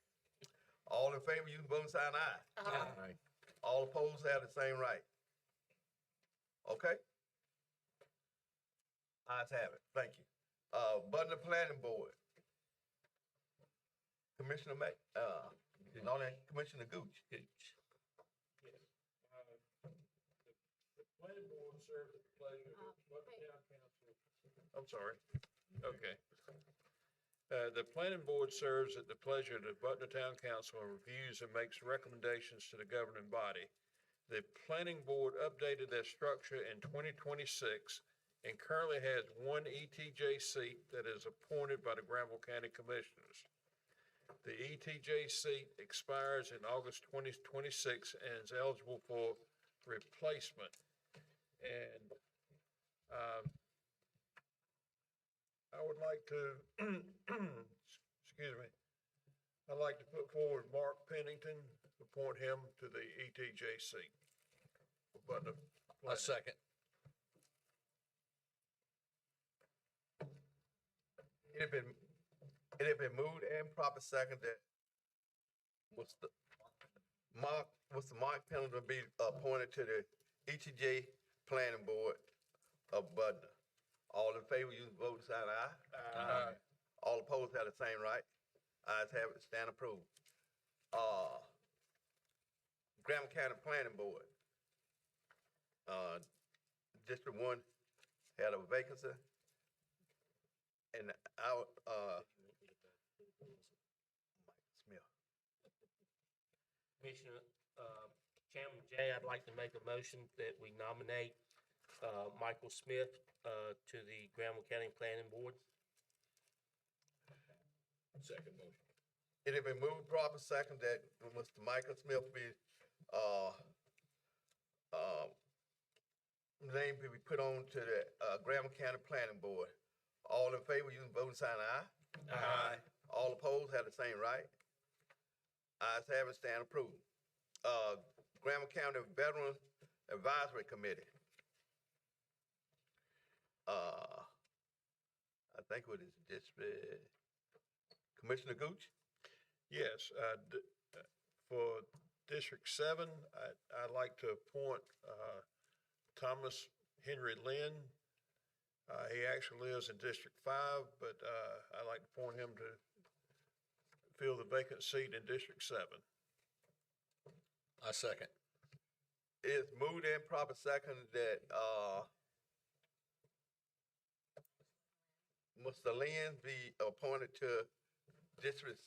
All in favor, you can vote and sign aye. Aye. All opposed have the same right. Okay? Ayes have it. Thank you. Butner Planning Board. Commissioner Commissioner Gooch. Planning board serves at the pleasure of Butner Town Council. I'm sorry. Okay. The planning board serves at the pleasure of the Butner Town Council and reviews and makes recommendations to the governing body. The planning board updated their structure in 2026 and currently has one ETJ seat that is appointed by the Granville County Commissioners. The ETJ seat expires in August 2026 and is eligible for replacement. And I would like to, excuse me, I'd like to put forward Mark Pennington, appoint him to the ETJ seat. A second. It had been moved and proper second that Mark Pendleton be appointed to the ETJ Planning Board of Butner. All in favor, you vote and sign aye. Aye. All opposed have the same right. Ayes have it, stand approved. Granville County Planning Board. District 1 had a vacancy. And our, Smith. Commissioner, Chairman Jay, I'd like to make a motion that we nominate Michael Smith to the Granville County Planning Board. Second motion. It had been moved proper second that Mr. Michael Smith be, name be put on to the, Granville County Planning Board. All in favor, you can vote and sign aye. Aye. All opposed have the same right. Ayes have it, stand approved. Granville County Veteran Advisory Committee. I think what is District, Commissioner Gooch? Yes, for District 7, I'd like to appoint Thomas Henry Lynn. He actually lives in District 5, but I'd like to appoint him to fill the vacant seat in District 7. A second. It's moved and proper second that, Mr. Lynn be appointed to District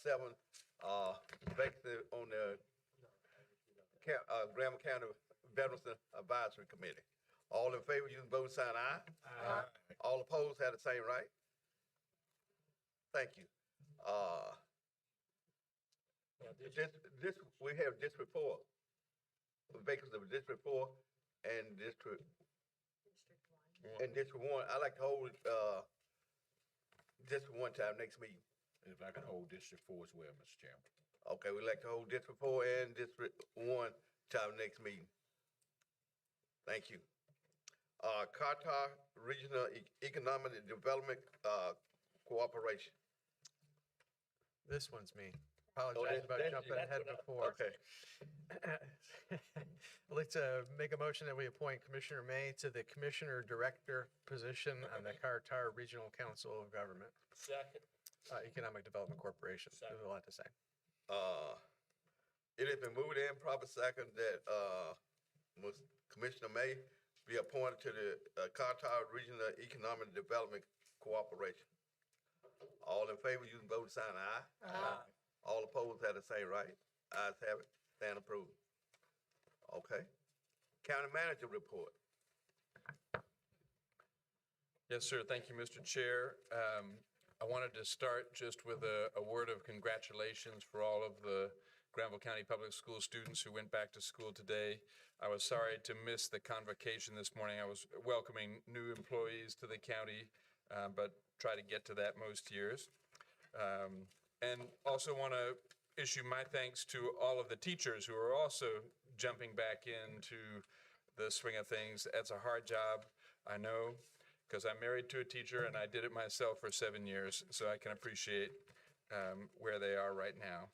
7, vacancy on the Granville County Veterans Advisory Committee. All in favor, you can vote and sign aye. Aye. All opposed have the same right. Thank you. We have District 4, vacancy of District 4 and District 1. I'd like to hold, District 1 time next meeting. If I can hold District 4 as well, Mr. Chairman. Okay, we'd like to hold District 4 and District 1 time next meeting. Thank you. Kerr-Tar Regional Economic Development Cooperation. This one's me. Apologize about jumping ahead before. Okay. I'd like to make a motion that we appoint Commissioner May to the Commissioner Director position on the Kerr-Tar Regional Council of Government. Second. Economic Development Corporation. There's a lot to say. It has been moved and proper second that, Commissioner May be appointed to the Kerr-Tar Regional Economic Development Cooperation. All in favor, you can vote and sign aye. Aye. All opposed have the same right. Ayes have it, stand approved. Okay. County manager report. Yes, sir. Thank you, Mr. Chair. I wanted to start just with a word of congratulations for all of the Granville County Public School students who went back to school today. I was sorry to miss the convocation this morning. I was welcoming new employees to the county, but try to get to that most years. And also want to issue my thanks to all of the teachers who are also jumping back into the swing of things. That's a hard job, I know, because I'm married to a teacher and I did it myself for 7 years, so I can appreciate where they are right now.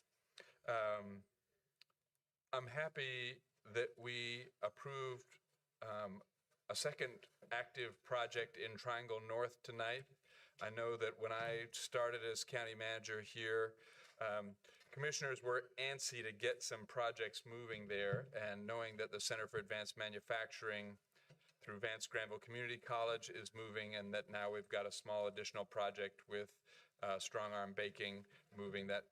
I'm happy that we approved a second active project in Triangle North tonight. I know that when I started as county manager here, commissioners were antsy to get some projects moving there, and knowing that the Center for Advanced Manufacturing through Vance Granville Community College is moving, and that now we've got a small additional project with Strong Arm Baking moving, that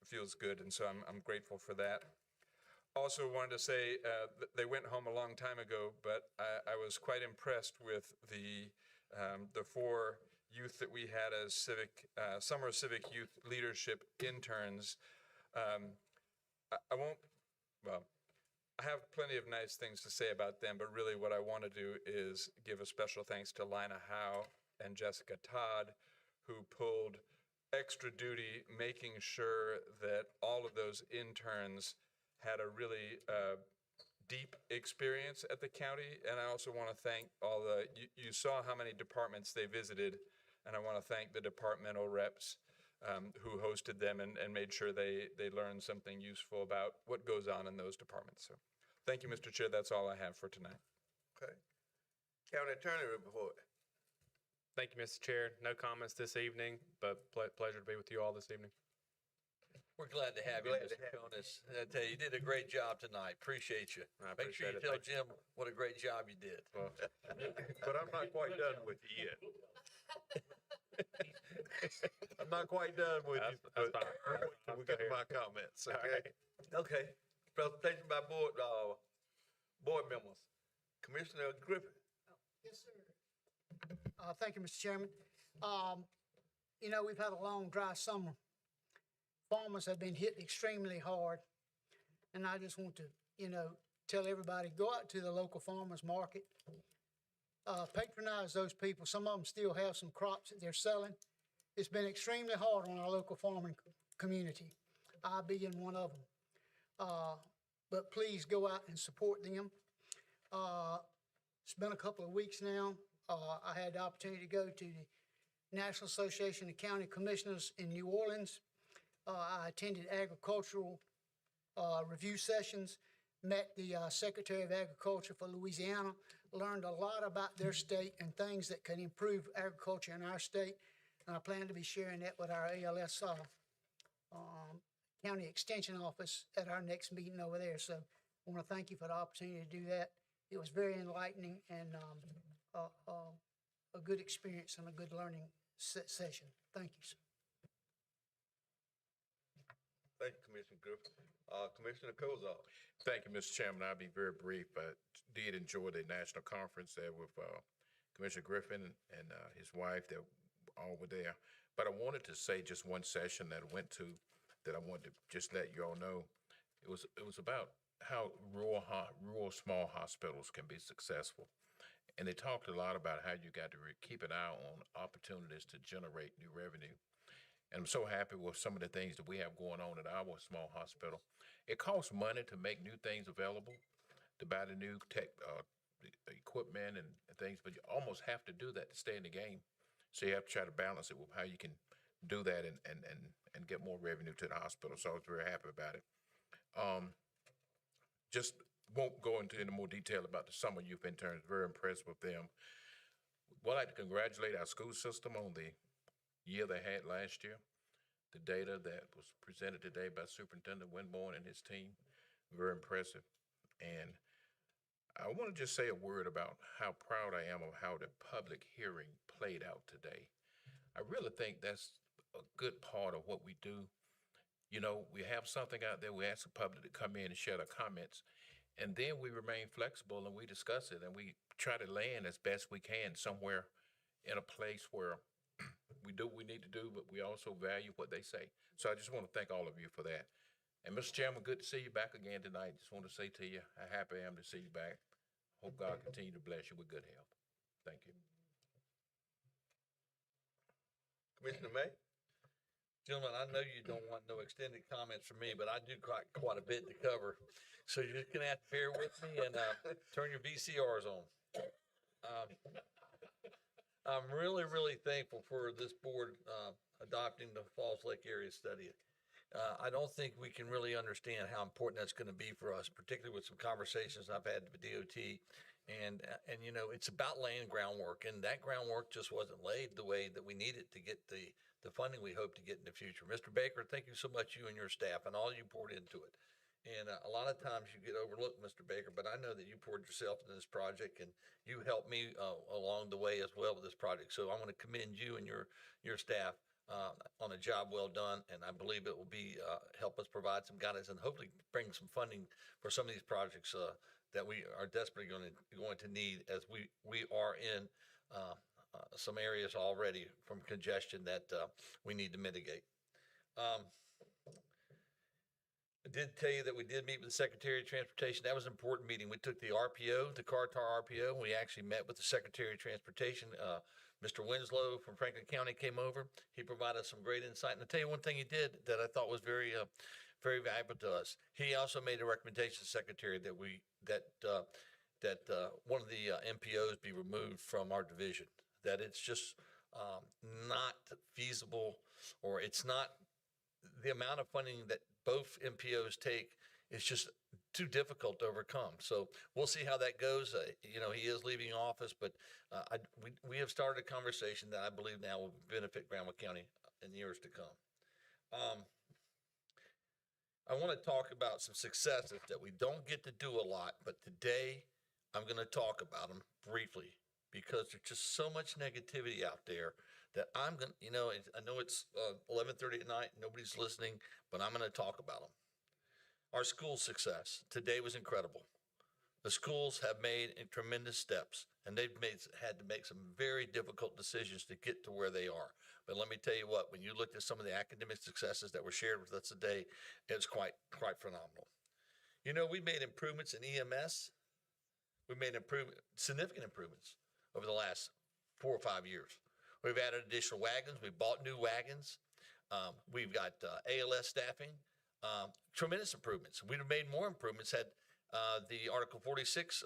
feels good, and so I'm grateful for that. Also wanted to say they went home a long time ago, but I was quite impressed with the 4 youth that we had as summer civic youth leadership interns. I have plenty of nice things to say about them, but really what I want to do is give a special thanks to Lina Howe and Jessica Todd, who pulled extra duty, making sure that all of those interns had a really deep experience at the county. And I also want to thank all you saw how many departments they visited, and I want to thank the departmental reps who hosted them and made sure they learned something useful about what goes on in those departments. So thank you, Mr. Chair. That's all I have for tonight. Okay. County attorney report. Thank you, Mr. Chair. No comments this evening, but pleasure to be with you all this evening. We're glad to have you, Mr. Jonas. I tell you, you did a great job tonight. Appreciate you. Make sure you tell Jim what a great job you did. Well, but I'm not quite done with you yet. I'm not quite done with you. That's fine. We get to my comments, okay? Okay. Presentation by board members. Commissioner Griffin. Yes, sir. Thank you, Mr. Chairman. You know, we've had a long, dry summer. Farmers have been hit extremely hard, and I just want to, tell everybody, go out to the local farmers market, patronize those people. Some of them still have some crops that they're selling. It's been extremely hard on our local farming community, I being one of them. But please go out and support them. It's been a couple of weeks now. I had the opportunity to go to the National Association of County Commissioners in New Orleans. I attended agricultural review sessions, met the Secretary of Agriculture for Louisiana, learned a lot about their state and things that can improve agriculture in our state. And I plan to be sharing that with our ALS County Extension Office at our next meeting over there. So I want to thank you for the opportunity to do that. It was very enlightening and a good experience and a good learning session. Thank you, sir. Thank you, Commissioner Griffin. Commissioner Cozart. Thank you, Mr. Chairman. I'll be very brief. I did enjoy the national conference there with Commissioner Griffin and his wife. They all were there. But I wanted to say just one session that I went to that I wanted to just let you all know. It was about how rural small hospitals can be successful. And they talked a lot about how you got to keep an eye on opportunities to generate new revenue. And I'm so happy with some of the things that we have going on at our small hospital. It costs money to make new things available, to buy the new tech equipment and things, but you almost have to do that to stay in the game. So you have to try to balance it with how you can do that and get more revenue to the hospital. So I was very happy about it. Just won't go into any more detail about the summer youth interns. Very impressed with them. We'd like to congratulate our school system on the year they had last year. The data that was presented today by Superintendent Winborn and his team, very impressive. And I want to just say a word about how proud I am of how the public hearing played out today. I really think that's a good part of what we do. You know, we have something out there, we ask the public to come in and share their comments, And then we remain flexible and we discuss it and we try to land as best we can somewhere in a place where we do what we need to do, but we also value what they say. So I just want to thank all of you for that. And Mr. Chairman, good to see you back again tonight. Just want to say to you how happy I am to see you back. Hope God continue to bless you with good health. Thank you. Commissioner May? Gentlemen, I know you don't want no extended comments from me, but I do quite a bit to cover. So you're just gonna have to bear with me and turn your VCRs on. I'm really, really thankful for this board adopting the Falls Lake area study. I don't think we can really understand how important that's gonna be for us, particularly with some conversations I've had with DOT. And you know, it's about laying groundwork, and that groundwork just wasn't laid the way that we needed to get the funding we hope to get in the future. Mr. Baker, thank you so much, you and your staff, and all you poured into it. And a lot of times you get overlooked, Mr. Baker, but I know that you poured yourself into this project, and you helped me along the way as well with this project. So I want to commend you and your staff on a job well done, and I believe it will be help us provide some guidance and hopefully bring some funding for some of these projects that we are desperately going to need, as we are in some areas already from congestion that we need to mitigate. I did tell you that we did meet with the Secretary of Transportation. That was an important meeting. We took the RPO, the Kerr-Tar RPO. We actually met with the Secretary of Transportation. Mr. Winslow from Franklin County came over. He provided some great insight. And I'll tell you one thing he did that I thought was very valuable to us. He also made a recommendation to the Secretary that one of the MPOs be removed from our division. That it's just not feasible, or it's not the amount of funding that both MPOs take is just too difficult to overcome. So we'll see how that goes. You know, he is leaving office, but we have started a conversation that I believe now will benefit Granville County in years to come. I want to talk about some successes that we don't get to do a lot, but today I'm going to talk about them briefly because there's just so much negativity out there that I'm going to, you know, I know it's 11:30 at night, nobody's listening, but I'm going to talk about them. Our school success today was incredible. The schools have made tremendous steps, and they've had to make some very difficult decisions to get to where they are. But let me tell you what, when you looked at some of the academic successes that were shared with us today, it's quite phenomenal. You know, we made improvements in EMS. We made significant improvements over the last 4 or 5 years. We've added additional wagons. We bought new wagons. We've got ALS staffing. Tremendous improvements. We'd have made more improvements had the Article 46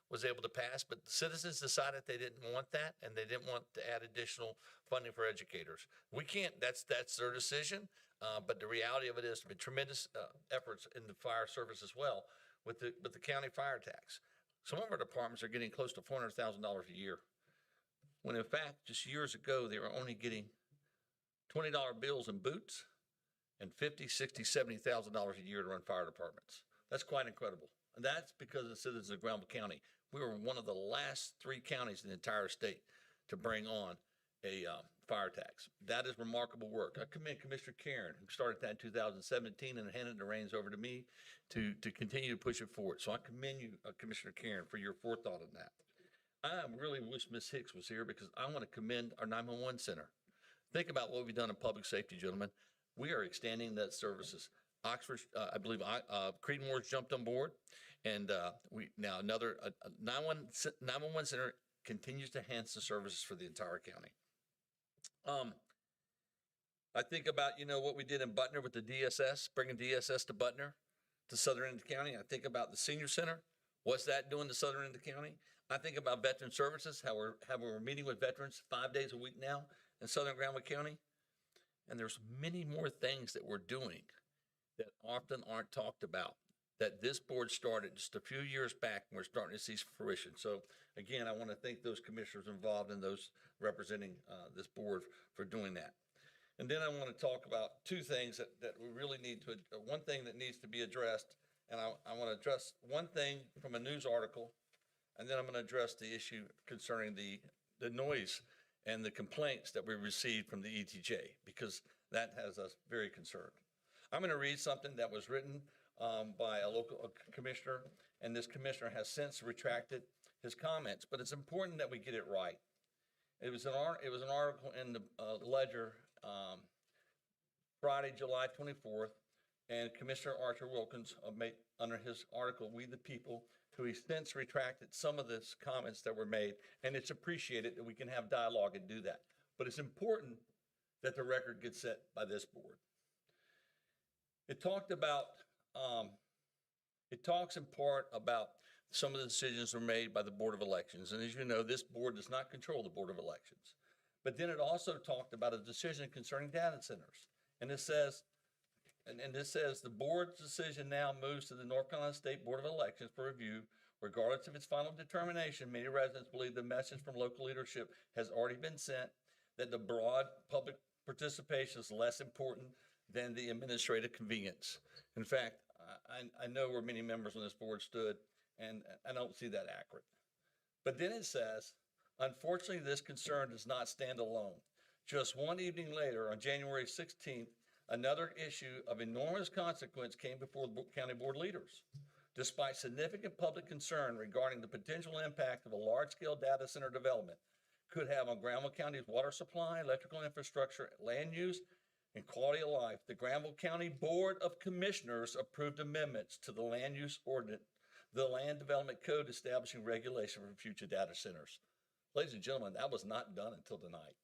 was able to pass, but the citizens decided they didn't want that, and they didn't want to add additional funding for educators. We can't, that's their decision, but the reality of it is there have been tremendous efforts in the fire service as well with the county fire tax. Some of our departments are getting close to $400,000 a year, when in fact, just years ago, they were only getting $20 bills and boots and $50,000, $60,000, $70,000 a year to run fire departments. That's quite incredible. And that's because of the citizens of Granville County. We were one of the last 3 counties in the entire state to bring on a fire tax. That is remarkable work. I commend Commissioner Karan, who started that in 2017 and handed the reins over to me to continue to push it forward. So I commend you, Commissioner Karan, for your forethought in that. I really wish Ms. Hicks was here because I want to commend our 911 center. Think about what we've done in public safety, gentlemen. We are extending that services. Oxford, I believe, Creedmoor's jumped on board, and we now another 911 center continues to enhance the services for the entire county. I think about, you know, what we did in Butner with the DSS, bringing DSS to Butner, to southern end of the county. I think about the senior center. What's that doing to southern end of the county? I think about veteran services, how we're meeting with veterans 5 days a week now in southern Granville County. And there's many more things that we're doing that often aren't talked about, that this board started just a few years back, and we're starting to see fruition. So again, I want to thank those commissioners involved and those representing this board for doing that. And then I want to talk about 2 things that we really need to, one thing that needs to be addressed, and I want to address one thing from a news article, and then I'm going to address the issue concerning the noise and the complaints that we received from the ETJ, because that has us very concerned. I'm going to read something that was written by a local commissioner, and this commissioner has since retracted his comments. But it's important that we get it right. It was an article in the Ledger Friday, July 24th, and Commissioner Archer Wilkins made under his article, "We the People," who he since retracted some of the comments that were made, and it's appreciated that we can have dialogue and do that. But it's important that the record gets set by this board. It talked about, it talks in part about some of the decisions were made by the Board of Elections. And as you know, this board does not control the Board of Elections. But then it also talked about a decision concerning data centers. And it says, and this says, the board's decision now moves to the North Carolina State Board of Elections for review. Regardless of its final determination, many residents believe the message from local leadership has already been sent, that the broad public participation is less important than the administrative convenience. In fact, I know where many members on this board stood, and I don't see that accurate. But then it says, unfortunately, this concern does not stand alone. Just one evening later, on January 16th, another issue of enormous consequence came before the county board leaders. Despite significant public concern regarding the potential impact of a large-scale data center development could have on Granville County's water supply, electrical infrastructure, land use, and quality of life, the Granville County Board of Commissioners approved amendments to the land use ordinance, the Land Development Code establishing regulation for future data centers. Ladies and gentlemen, that was not done until tonight.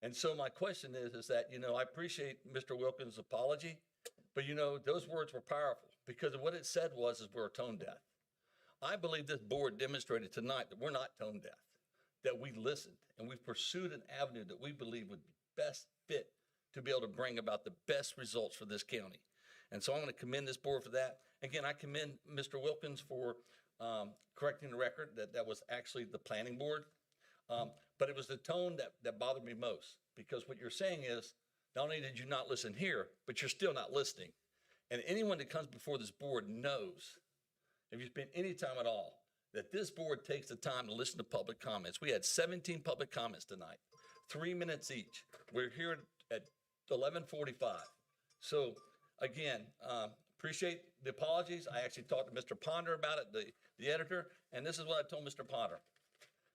And so my question is that, I appreciate Mr. Wilkins' apology, but those words were powerful because what it said was we're tone deaf. I believe this board demonstrated tonight that we're not tone deaf, that we listened and we pursued an avenue that we believe would be best fit to be able to bring about the best results for this county. And so I want to commend this board for that. Again, I commend Mr. Wilkins for correcting the record that was actually the planning board. But it was the tone that bothered me most, because what you're saying is not only did you not listen here, but you're still not listening. And anyone that comes before this board knows, if you spend any time at all, that this board takes the time to listen to public comments. We had 17 public comments tonight, 3 minutes each. We're here at 11:45. So again, appreciate the apologies. I actually talked to Mr. Ponder about it, the editor, and this is what I told Mr. Ponder.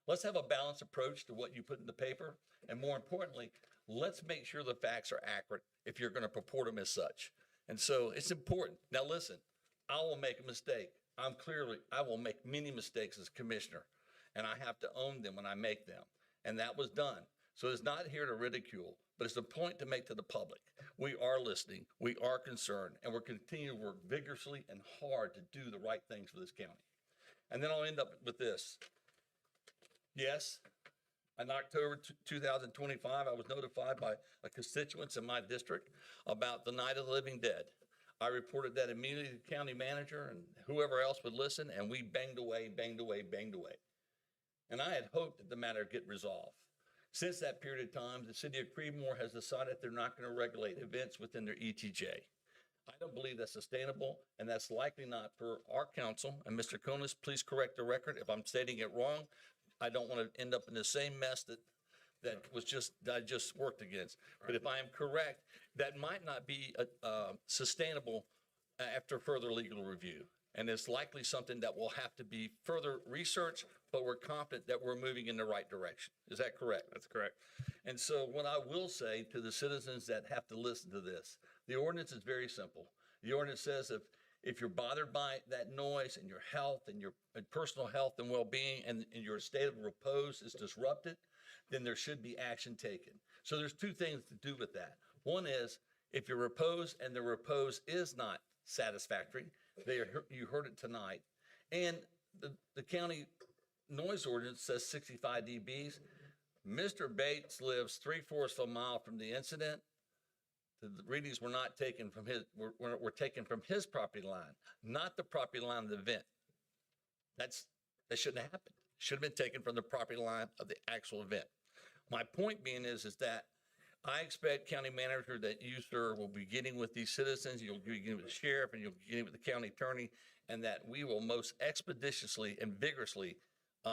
Let's have a balanced approach to what you put in the paper, and more importantly, let's make sure the facts are accurate if you're going to purport them as such. And so it's important. Now listen, I will make a mistake. I will make many mistakes as commissioner, and I have to own them when I make them. And that was done. So it's not here to ridicule, but it's a point to make to the public. We are listening, we are concerned, and we're continuing to work vigorously and hard to do the right things for this county. And then I'll end up with this. Yes, in October 2025, I was notified by a constituents in my district about the Night of the Living Dead. I reported that immediately to the county manager and whoever else would listen, and we banged away. And I had hoped that the matter get resolved. Since that period of time, the city of Creedmoor has decided they're not going to regulate events within their ETJ. I don't believe that's sustainable, and that's likely not for our council. And Mr. Konis, please correct the record if I'm stating it wrong. I don't want to end up in the same mess that I just worked against. Right. But if I am correct, that might not be sustainable after further legal review. And it's likely something that will have to be further researched, but we're confident that we're moving in the right direction. Is that correct? That's correct. And so what I will say to the citizens that have to listen to this, the ordinance is very simple. The ordinance says if you're bothered by that noise and your health and your personal health and well-being and your state of repose is disrupted, then there should be action taken. So there's two things to do with that. One is if your repose and the repose is not satisfactory, you heard it tonight, and the county noise ordinance says 65 dBs. Mr. Bates lives 3/4 of a mile from the incident. The readings were not taken from were taken from his property line, not the property line of the event. That shouldn't have happened. Should have been taken from the property line of the actual event. My point being is that I expect county manager that you, sir, will be getting with these citizens, you'll be getting with the sheriff, and you'll be getting with the county attorney, and that we will most expeditiously and vigorously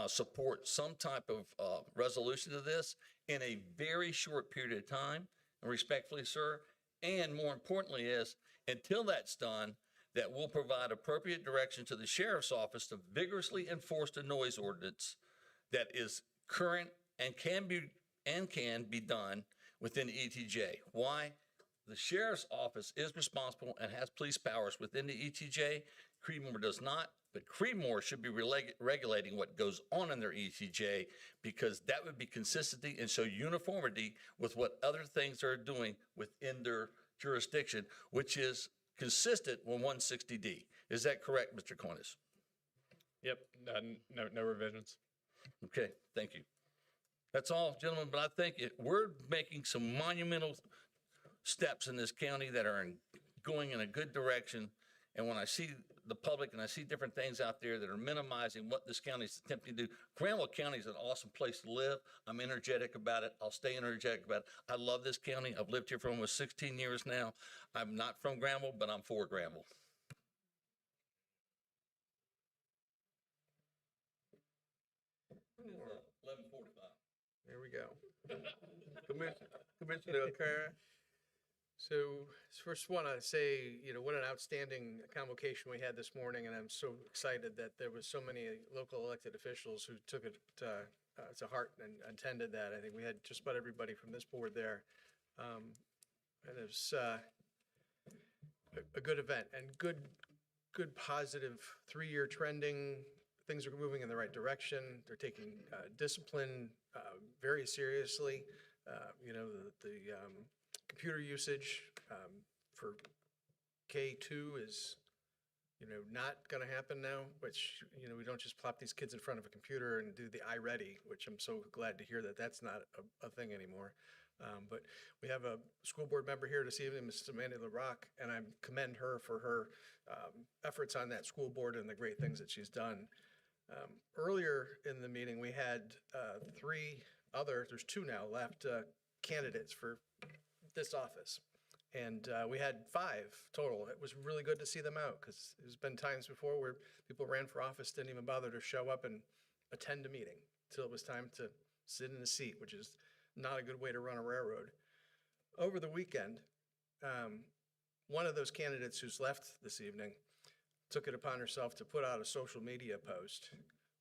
support some type of resolution to this in a very short period of time, and respectfully, sir. And more importantly is, until that's done, that will provide appropriate direction to the sheriff's office to vigorously enforce the noise ordinance that is current and can be done within the ETJ. Why? The sheriff's office is responsible and has police powers within the ETJ. Creedmoor does not, but Creedmoor should be regulating what goes on in their ETJ because that would be consistency and show uniformity with what other things are doing within their jurisdiction, which is consistent with 160D. Is that correct, Mr. Cornish? Yep, no revisions. Okay, thank you. That's all, gentlemen, but I think we're making some monumental steps in this county that are going in a good direction. And when I see the public and I see different things out there that are minimizing what this county is attempting to do, Granville County is an awesome place to live. I'm energetic about it. I'll stay energetic about it. I love this county. I've lived here for almost 16 years now. I'm not from Granville, but I'm for Granville. There we go. Commissioner Karan. So first want to say, what an outstanding convocation we had this morning, and I'm so excited that there was so many local elected officials who took it to heart and attended that. I think we had just about everybody from this board there. And it was a good event and good positive 3-year trending. Things are moving in the right direction. They're taking discipline very seriously. The computer usage for K2 is, not going to happen now, which, we don't just plop these kids in front of a computer and do the iReady, which I'm so glad to hear that that's not a thing anymore. But we have a school board member here this evening, Mrs. Amanda LaRock, and I commend her for her efforts on that school board and the great things that she's done. Earlier in the meeting, we had there's 2 now left, candidates for this office. And we had 5 total. It was really good to see them out because there's been times before where people ran for office, didn't even bother to show up and attend a meeting until it was time to sit in a seat, which is not a good way to run a railroad. Over the weekend, one of those candidates who's left this evening took it upon herself to put out a social media post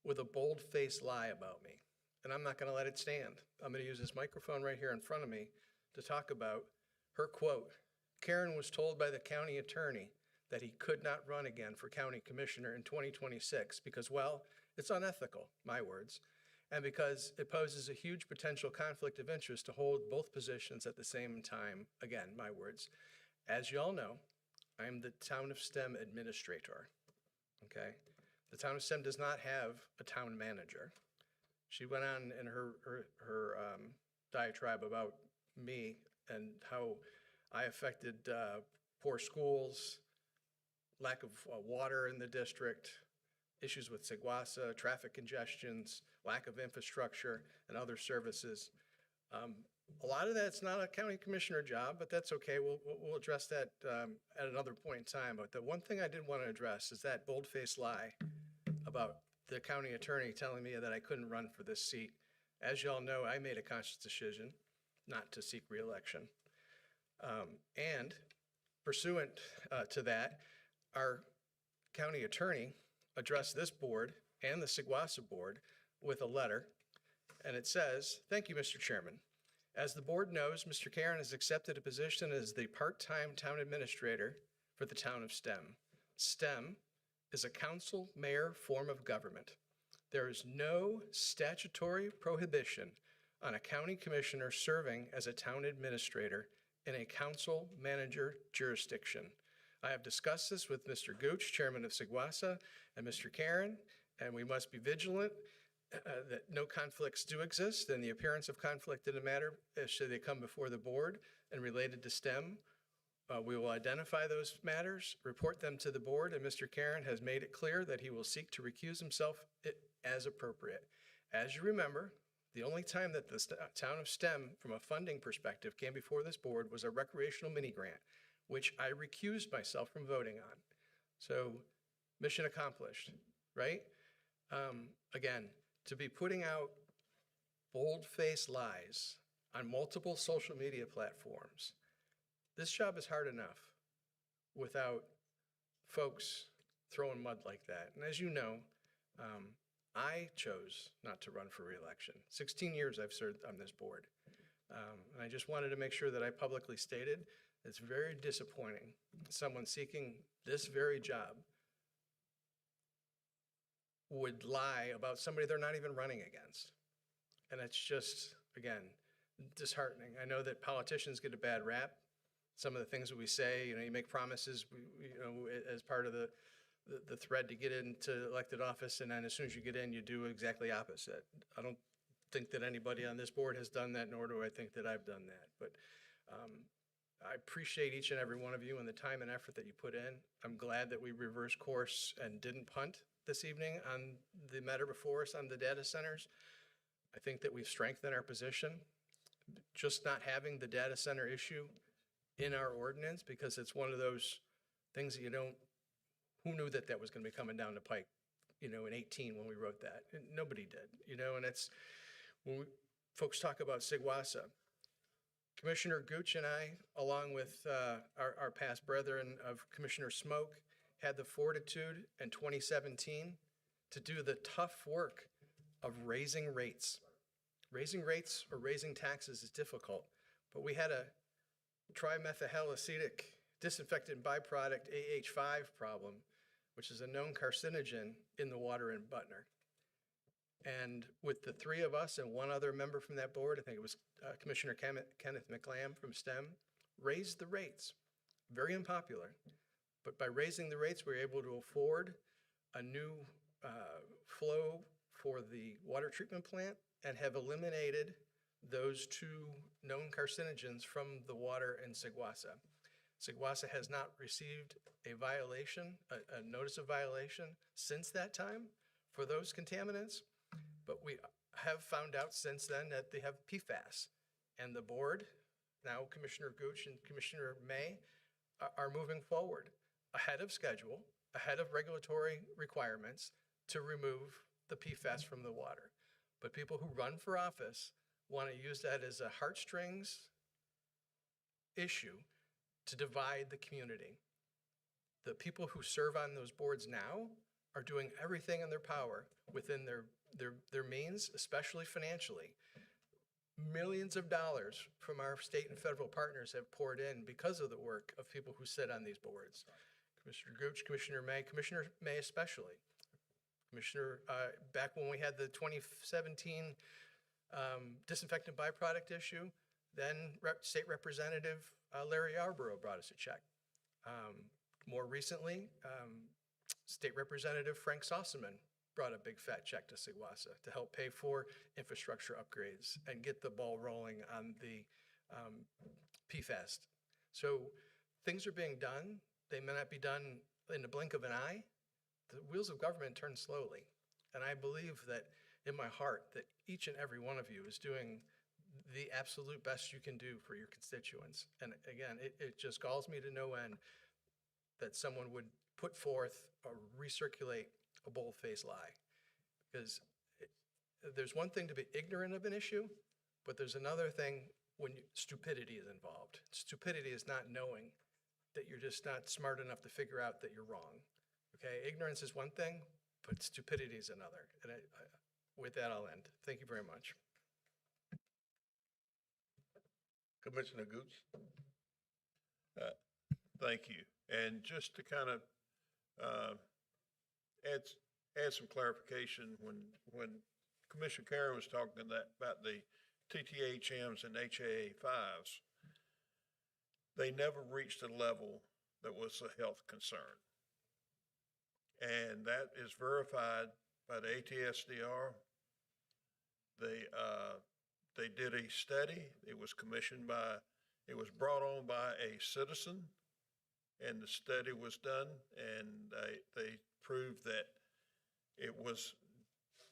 with a bold-faced lie about me. And I'm not going to let it stand. I'm going to use this microphone right here in front of me to talk about her quote. Karan was told by the county attorney that he could not run again for county commissioner in 2026 because, well, it's unethical, my words, and because it poses a huge potential conflict of interest to hold both positions at the same time. Again, my words. As you all know, I'm the town of STEM administrator, okay? The town of STEM does not have a town manager. She went on in her diatribe about me and how I affected poor schools, lack of water in the district, issues with Seguasa, traffic congestions, lack of infrastructure and other services. A lot of that's not a county commissioner job, but that's okay. We'll address that at another point in time. But the one thing I did want to address is that bold-faced lie about the county attorney telling me that I couldn't run for this seat. As you all know, I made a conscious decision not to seek re-election. And pursuant to that, our county attorney addressed this board and the Seguasa board with a letter. And it says, "Thank you, Mr. Chairman. As the board knows, Mr. Karan has accepted a position as the part-time town administrator for the town of STEM. STEM is a council mayor form of government. There is no statutory prohibition on a county commissioner serving as a town administrator in a council manager jurisdiction. I have discussed this with Mr. Gooch, chairman of Seguasa, and Mr. Karan, and we must be vigilant that no conflicts do exist, and the appearance of conflict in a matter should they come before the board and related to STEM. We will identify those matters, report them to the board, and Mr. Karan has made it clear that he will seek to recuse himself as appropriate. As you remember, the only time that the town of STEM, from a funding perspective, came before this board was a recreational mini grant, which I recused myself from voting on. So, mission accomplished, right? Again, to be putting out bold-faced lies on multiple social media platforms, this job is hard enough without folks throwing mud like that. And as you know, I chose not to run for reelection. 16 years I've served on this board. And I just wanted to make sure that I publicly stated it's very disappointing someone seeking this very job would lie about somebody they're not even running against. And it's just, again, disheartening. I know that politicians get a bad rap. Some of the things that we say, you make promises, as part of the thread to get into elected office, and then as soon as you get in, you do exactly opposite. I don't think that anybody on this board has done that, nor do I think that I've done that. But I appreciate each and every one of you and the time and effort that you put in. I'm glad that we reversed course and didn't punt this evening on the matter before us on the data centers. I think that we've strengthened our position. Just not having the data center issue in our ordinance, because it's one of those things that who knew that was going to be coming down the pike, in 18 when we wrote that? Nobody did, and it's, when folks talk about Sigwasa, Commissioner Gooch and I, along with our past brethren of Commissioner Smoke, had the fortitude in 2017 to do the tough work of raising rates. Raising rates or raising taxes is difficult, but we had a trimethylhaloacetic disinfectant byproduct AH5 problem, which is a known carcinogen in the water in Butner. And with the three of us and one other member from that board, I think it was Commissioner Kenneth McLam from STEM, raised the rates. Very unpopular, but by raising the rates, we were able to afford a new flow for the water treatment plant and have eliminated those two known carcinogens from the water in Sigwasa. Sigwasa has not received a violation, a notice of violation since that time for those contaminants, but we have found out since then that they have PFAS. And the board, now Commissioner Gooch and Commissioner May, are moving forward ahead of schedule, ahead of regulatory requirements to remove the PFAS from the water. But people who run for office want to use that as a heartstrings issue to divide the community. The people who serve on those boards now are doing everything in their power within their means, especially financially. Millions of dollars from our state and federal partners have poured in because of the work of people who sit on these boards. Commissioner Gooch, Commissioner May especially. Commissioner, back when we had the 2017 disinfectant byproduct issue, then State Representative Larry Yarborough brought us a check. More recently, State Representative Frank Sossaman brought a big fat check to Sigwasa to help pay for infrastructure upgrades and get the ball rolling on the PFAS. So things are being done. They may not be done in the blink of an eye. The wheels of government turn slowly. And I believe that in my heart that each and every one of you is doing the absolute best you can do for your constituents. And again, it just galls me to no end that someone would put forth or recirculate a bold-faced lie. Because there's one thing to be ignorant of an issue, but there's another thing when stupidity is involved. Stupidity is not knowing that you're just not smart enough to figure out that you're wrong. Okay, ignorance is one thing, but stupidity is another. And with that, I'll end. Thank you very much. Commissioner Gooch. Thank you. And just to kind of add some clarification, when Commissioner Karan was talking about the TTHMs and HAA5s, they never reached a level that was a health concern. And that is verified by the ATSDR. They did a study. It was brought on by a citizen, and the study was done, and they proved that it was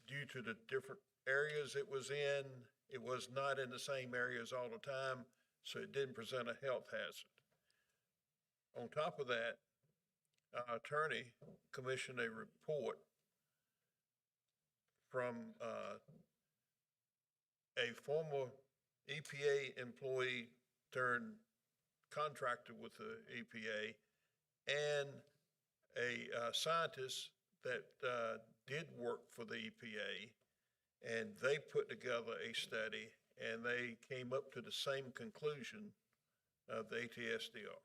due to the different areas it was in. It was not in the same areas all the time, so it didn't present a health hazard. On top of that, our attorney commissioned a report from a former EPA employee turned contractor with the EPA and a scientist that did work for the EPA, and they put together a study, and they came up to the same conclusion of the ATSDR.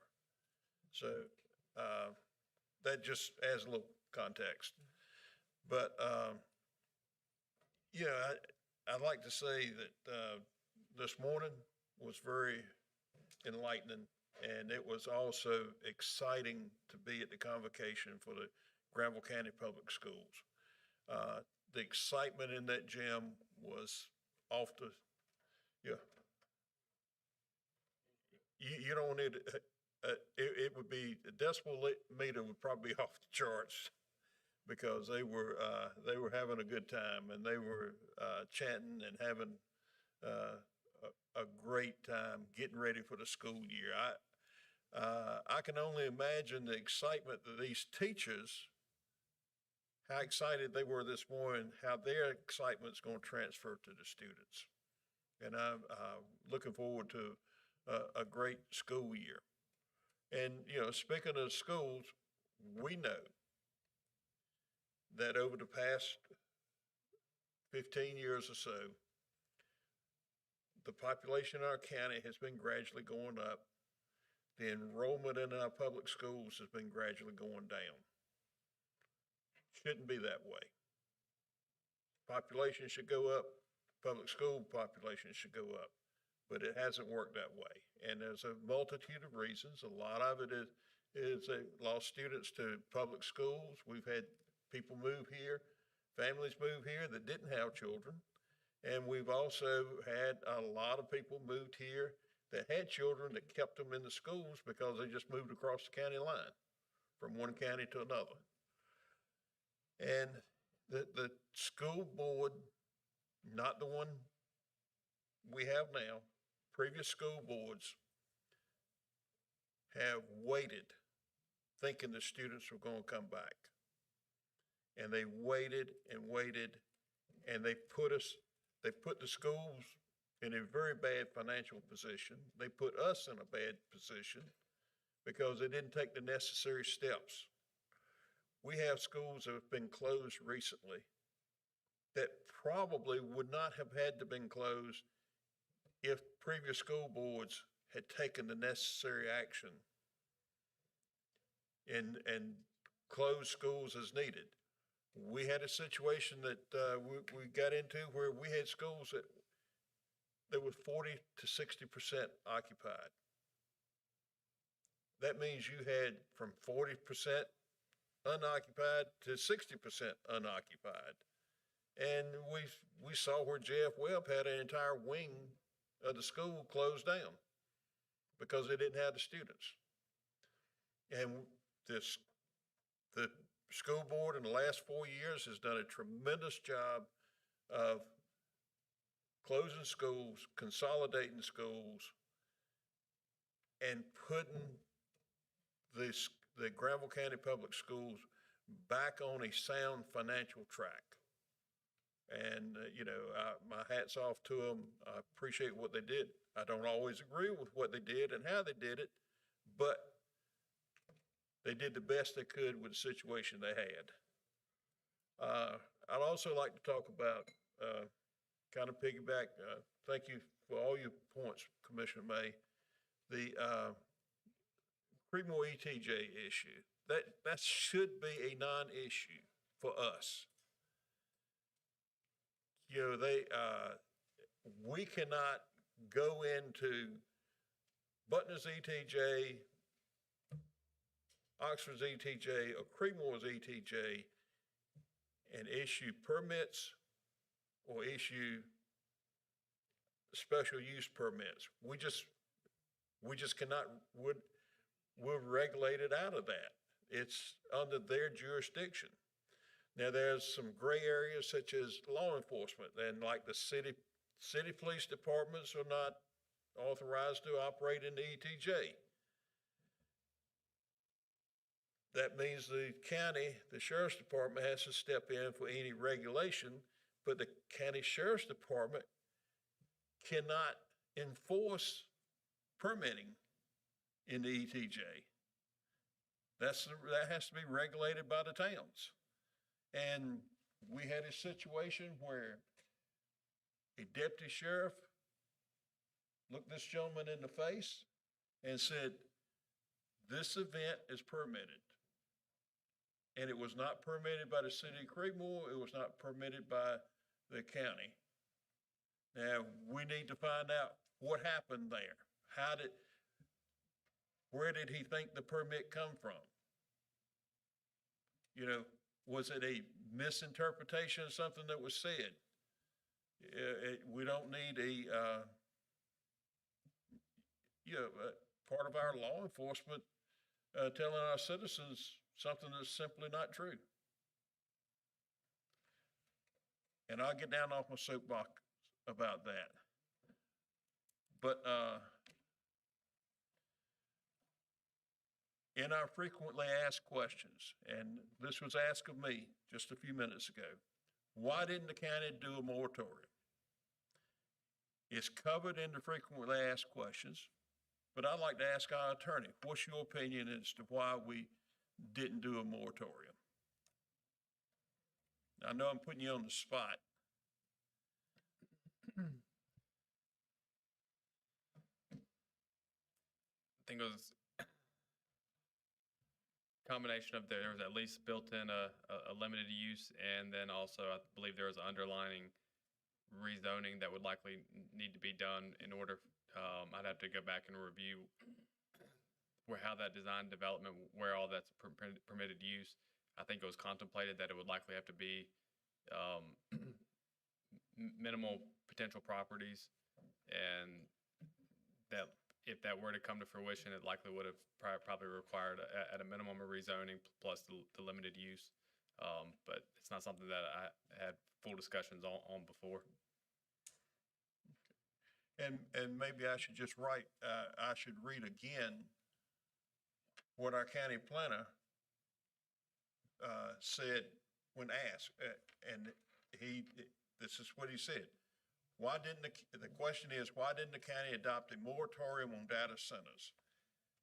So that just adds a little context. But, I'd like to say that this morning was very enlightening, and it was also exciting to be at the convocation for the Granville County Public Schools. The excitement in that gym was off the, you don't need, it would be, the decibel meter would probably be off the charts, because they were having a good time, and they were chanting and having a great time getting ready for the school year. I can only imagine the excitement that these teachers, how excited they were this morning, how their excitement's going to transfer to the students. And I'm looking forward to a great school year. And, speaking of schools, we know that over the past 15 years or so, the population in our county has been gradually going up. The enrollment in our public schools has been gradually going down. Shouldn't be that way. Population should go up, public school population should go up, but it hasn't worked that way. And there's a multitude of reasons. A lot of it is they lost students to public schools. We've had people move here, families move here that didn't have children. And we've also had a lot of people moved here that had children that kept them in the schools because they just moved across the county line from one county to another. And the school board, not the one we have now, previous school boards have waited thinking the students were going to come back. And they waited and waited, and they put the schools in a very bad financial position. They put us in a bad position because they didn't take the necessary steps. We have schools that have been closed recently that probably would not have had to been closed if previous school boards had taken the necessary action and closed schools as needed. We had a situation that we got into where we had schools that were 40 to 60% occupied. That means you had from 40% unoccupied to 60% unoccupied. And we saw where Jeff Webb had an entire wing of the school closed down because they didn't have the students. And the school board in the last 4 years has done a tremendous job of closing schools, consolidating schools, and putting the Granville County Public Schools back on a sound financial track. And, my hat's off to them. I appreciate what they did. I don't always agree with what they did and how they did it, but they did the best they could with the situation they had. I'd also like to talk about, kind of piggyback, thank you for all your points, Commissioner May, the Creedmoor ETJ issue. That should be a non-issue for us. We cannot go into Butner's ETJ, Oxford's ETJ, or Creedmoor's ETJ and issue permits or issue special use permits. We just cannot, we're regulated out of that. It's under their jurisdiction. Now, there's some gray areas such as law enforcement, and like the city police departments are not authorized to operate in the ETJ. That means the county, the sheriff's department has to step in for any regulation, but the county sheriff's department cannot enforce permitting in the ETJ. that has to be regulated by the towns. And we had a situation where a deputy sheriff looked this gentleman in the face and said, this event is permitted. And it was not permitted by the city of Creedmoor. It was not permitted by the county. Now, we need to find out what happened there. Where did he think the permit come from? You know, was it a misinterpretation of something that was said? We don't need part of our law enforcement telling our citizens something that's simply not true. And I'll get down off my soapbox about that. But in our frequently asked questions, and this was asked of me just a few minutes ago, why didn't the county do a moratorium? It's covered in the frequently asked questions, but I'd like to ask our attorney, what's your opinion as to why we didn't do a moratorium? I know I'm putting you on the spot. I think it was a combination of there was at least built in a limited use, and then also I believe there was an underlying rezoning that would likely need to be done in order. I'd have to go back and review how that design development, where all that's permitted use. I think it was contemplated that it would likely have to be minimal potential properties, and that if that were to come to fruition, it likely would have probably required at a minimum a rezoning plus the limited use. But it's not something that I had full discussions on before. And maybe I should just I should read again what our county planner said when asked, and this is what he said. The question is, why didn't the county adopt a moratorium on data centers?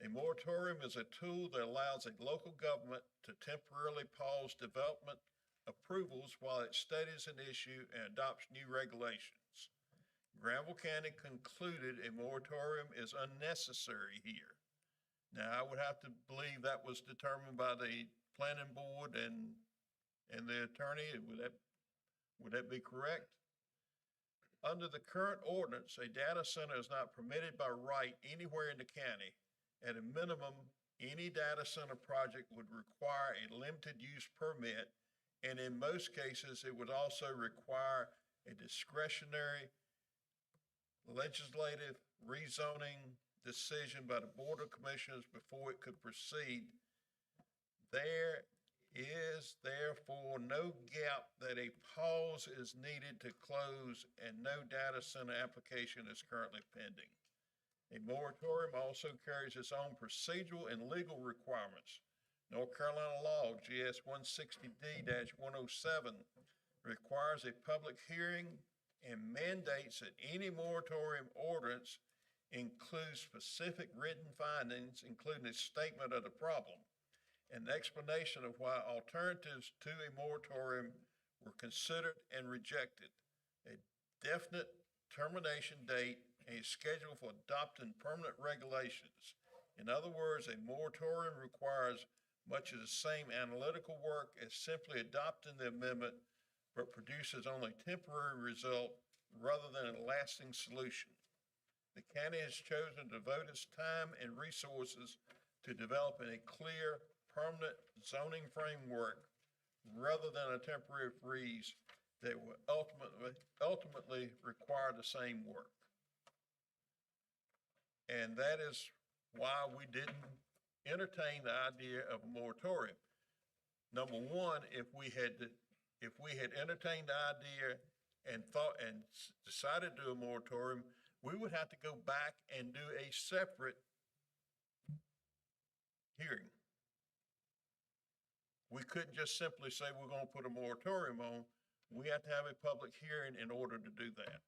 A moratorium is a tool that allows a local government to temporarily pause development approvals while it studies an issue and adopts new regulations. Granville County concluded a moratorium is unnecessary here. Now, I would have to believe that was determined by the planning board and the attorney. Would that be correct? Under the current ordinance, a data center is not permitted by right anywhere in the county. At a minimum, any data center project would require a limited use permit, and in most cases, it would also require a discretionary legislative rezoning decision by the Board of Commissioners before it could proceed. There is therefore no gap that a pause is needed to close, and no data center application is currently pending. A moratorium also carries its own procedural and legal requirements. North Carolina law, GS 160D-107, requires a public hearing and mandates that any moratorium ordinance includes specific written findings, including a statement of the problem, an explanation of why alternatives to a moratorium were considered and rejected, a definite termination date, and a schedule for adopting permanent regulations. In other words, a moratorium requires much of the same analytical work as simply adopting the amendment, but produces only a temporary result rather than a lasting solution. The county has chosen to devote its time and resources to developing a clear, permanent zoning framework rather than a temporary freeze that will ultimately require the same work. And that is why we didn't entertain the idea of a moratorium. Number one, if we had entertained the idea and decided to do a moratorium, we would have to go back and do a separate hearing. We couldn't just simply say we're going to put a moratorium on. We have to have a public hearing in order to do that.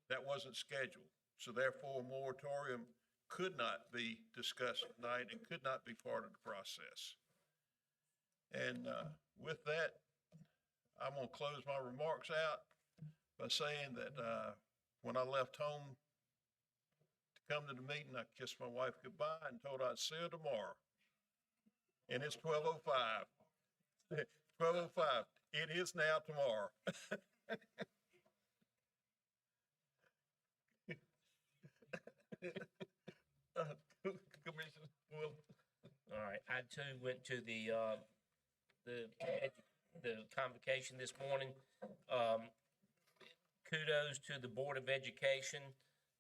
That wasn't scheduled. So therefore, a moratorium could not be discussed tonight and could not be part of the process. And with that, I'm going to close my remarks out by saying that when I left home to come to the meeting, I kissed my wife goodbye and told her I'd see her tomorrow. And it's 12:05. 12:05. It is now tomorrow. Commissioner Will. All right, I too went to the convocation this morning. Kudos to the Board of Education.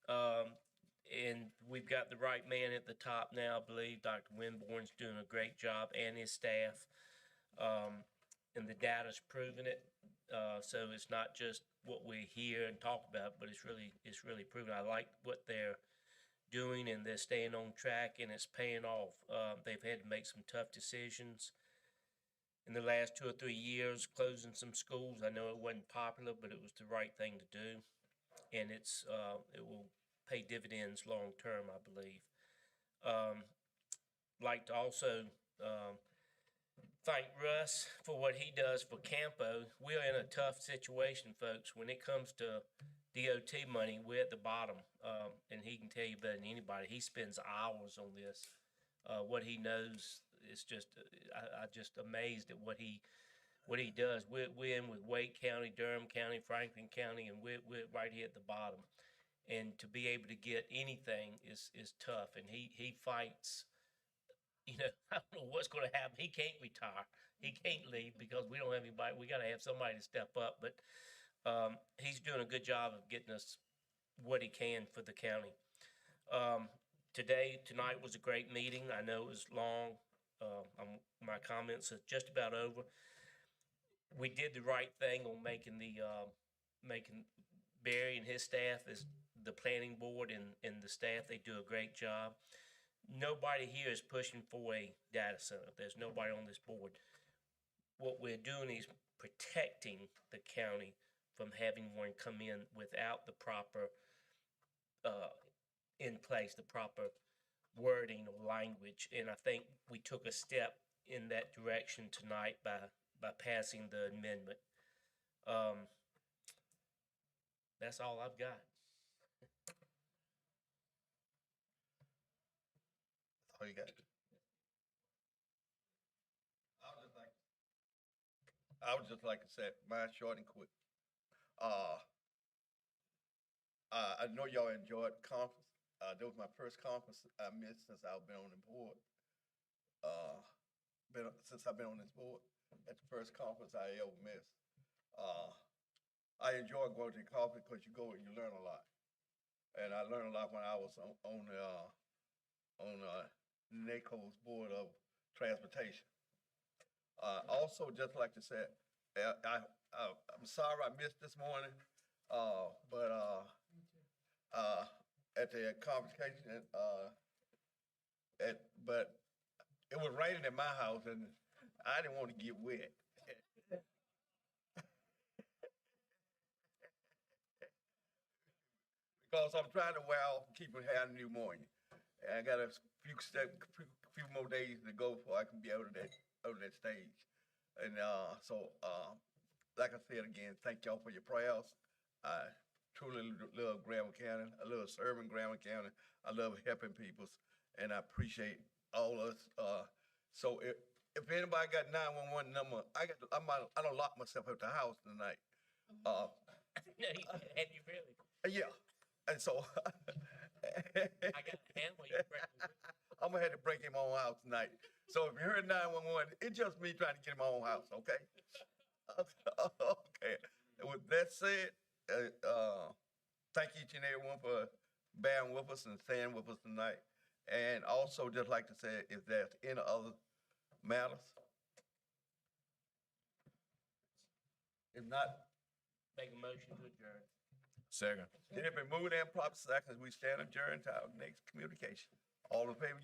And we've got the right man at the top now, I believe. Dr. Winborn's doing a great job and his staff. And the data's proving it. So it's not just what we hear and talk about, but it's really proven. I like what they're doing, and they're staying on track, and it's paying off. They've had to make some tough decisions in the last 2 or 3 years, closing some schools. I know it wasn't popular, but it was the right thing to do, and it will pay dividends long term, I believe. Like to also thank Russ for what he does for Campo. We're in a tough situation, folks. When it comes to DOT money, we're at the bottom, and he can tell you better than anybody. He spends hours on this. What he knows is just, I'm just amazed at what he does. We're in with Wake County, Durham County, Franklin County, and we're right here at the bottom. And to be able to get anything is tough, and he fights. You know, I don't know what's going to happen. He can't retire. He can't leave because we don't have anybody. We got to have somebody to step up. But he's doing a good job of getting us what he can for the county. Tonight was a great meeting. I know it was long. My comments are just about over. We did the right thing on making Barry and his staff as the planning board and the staff. They do a great job. Nobody here is pushing for a data center. There's nobody on this board. What we're doing is protecting the county from having one come in without the proper, in place, the proper wording or language. And I think we took a step in that direction tonight by passing the amendment. That's all I've got. All you got? I would just like to say, mine short and quick. I know y'all enjoyed the conference. That was my first conference I missed since I've been on the board. Since I've been on this board, that's the first conference I ever missed. I enjoy going to the conference because you go and you learn a lot. And I learned a lot when I was on NACO's Board of Transportation. Also, just like to say, I'm sorry I missed this morning, but at the convocation, but it was raining at my house, and I didn't want to get wet. Because I'm trying to wear off and keep from having pneumonia. And I got a few more days to go before I can be out of that stage. And like I said again, thank y'all for your prayers. I truly love Granville County. I love serving Granville County. I love helping people, and I appreciate all of us. So if anybody got 911 number, I don't lock myself at the house tonight. Have you really? Yeah, and so I got a hand where you I'm gonna have to break in my own house tonight. So if you heard 911, it's just me trying to get in my own house, okay? Okay. With that said, thank each and every one for bearing with us and staying with us tonight. And also just like to say, if there's any other matters, if not, make a motion to adjourn. Second. then if it moved in proper seconds, we stand adjourned to our next communication. All in favor,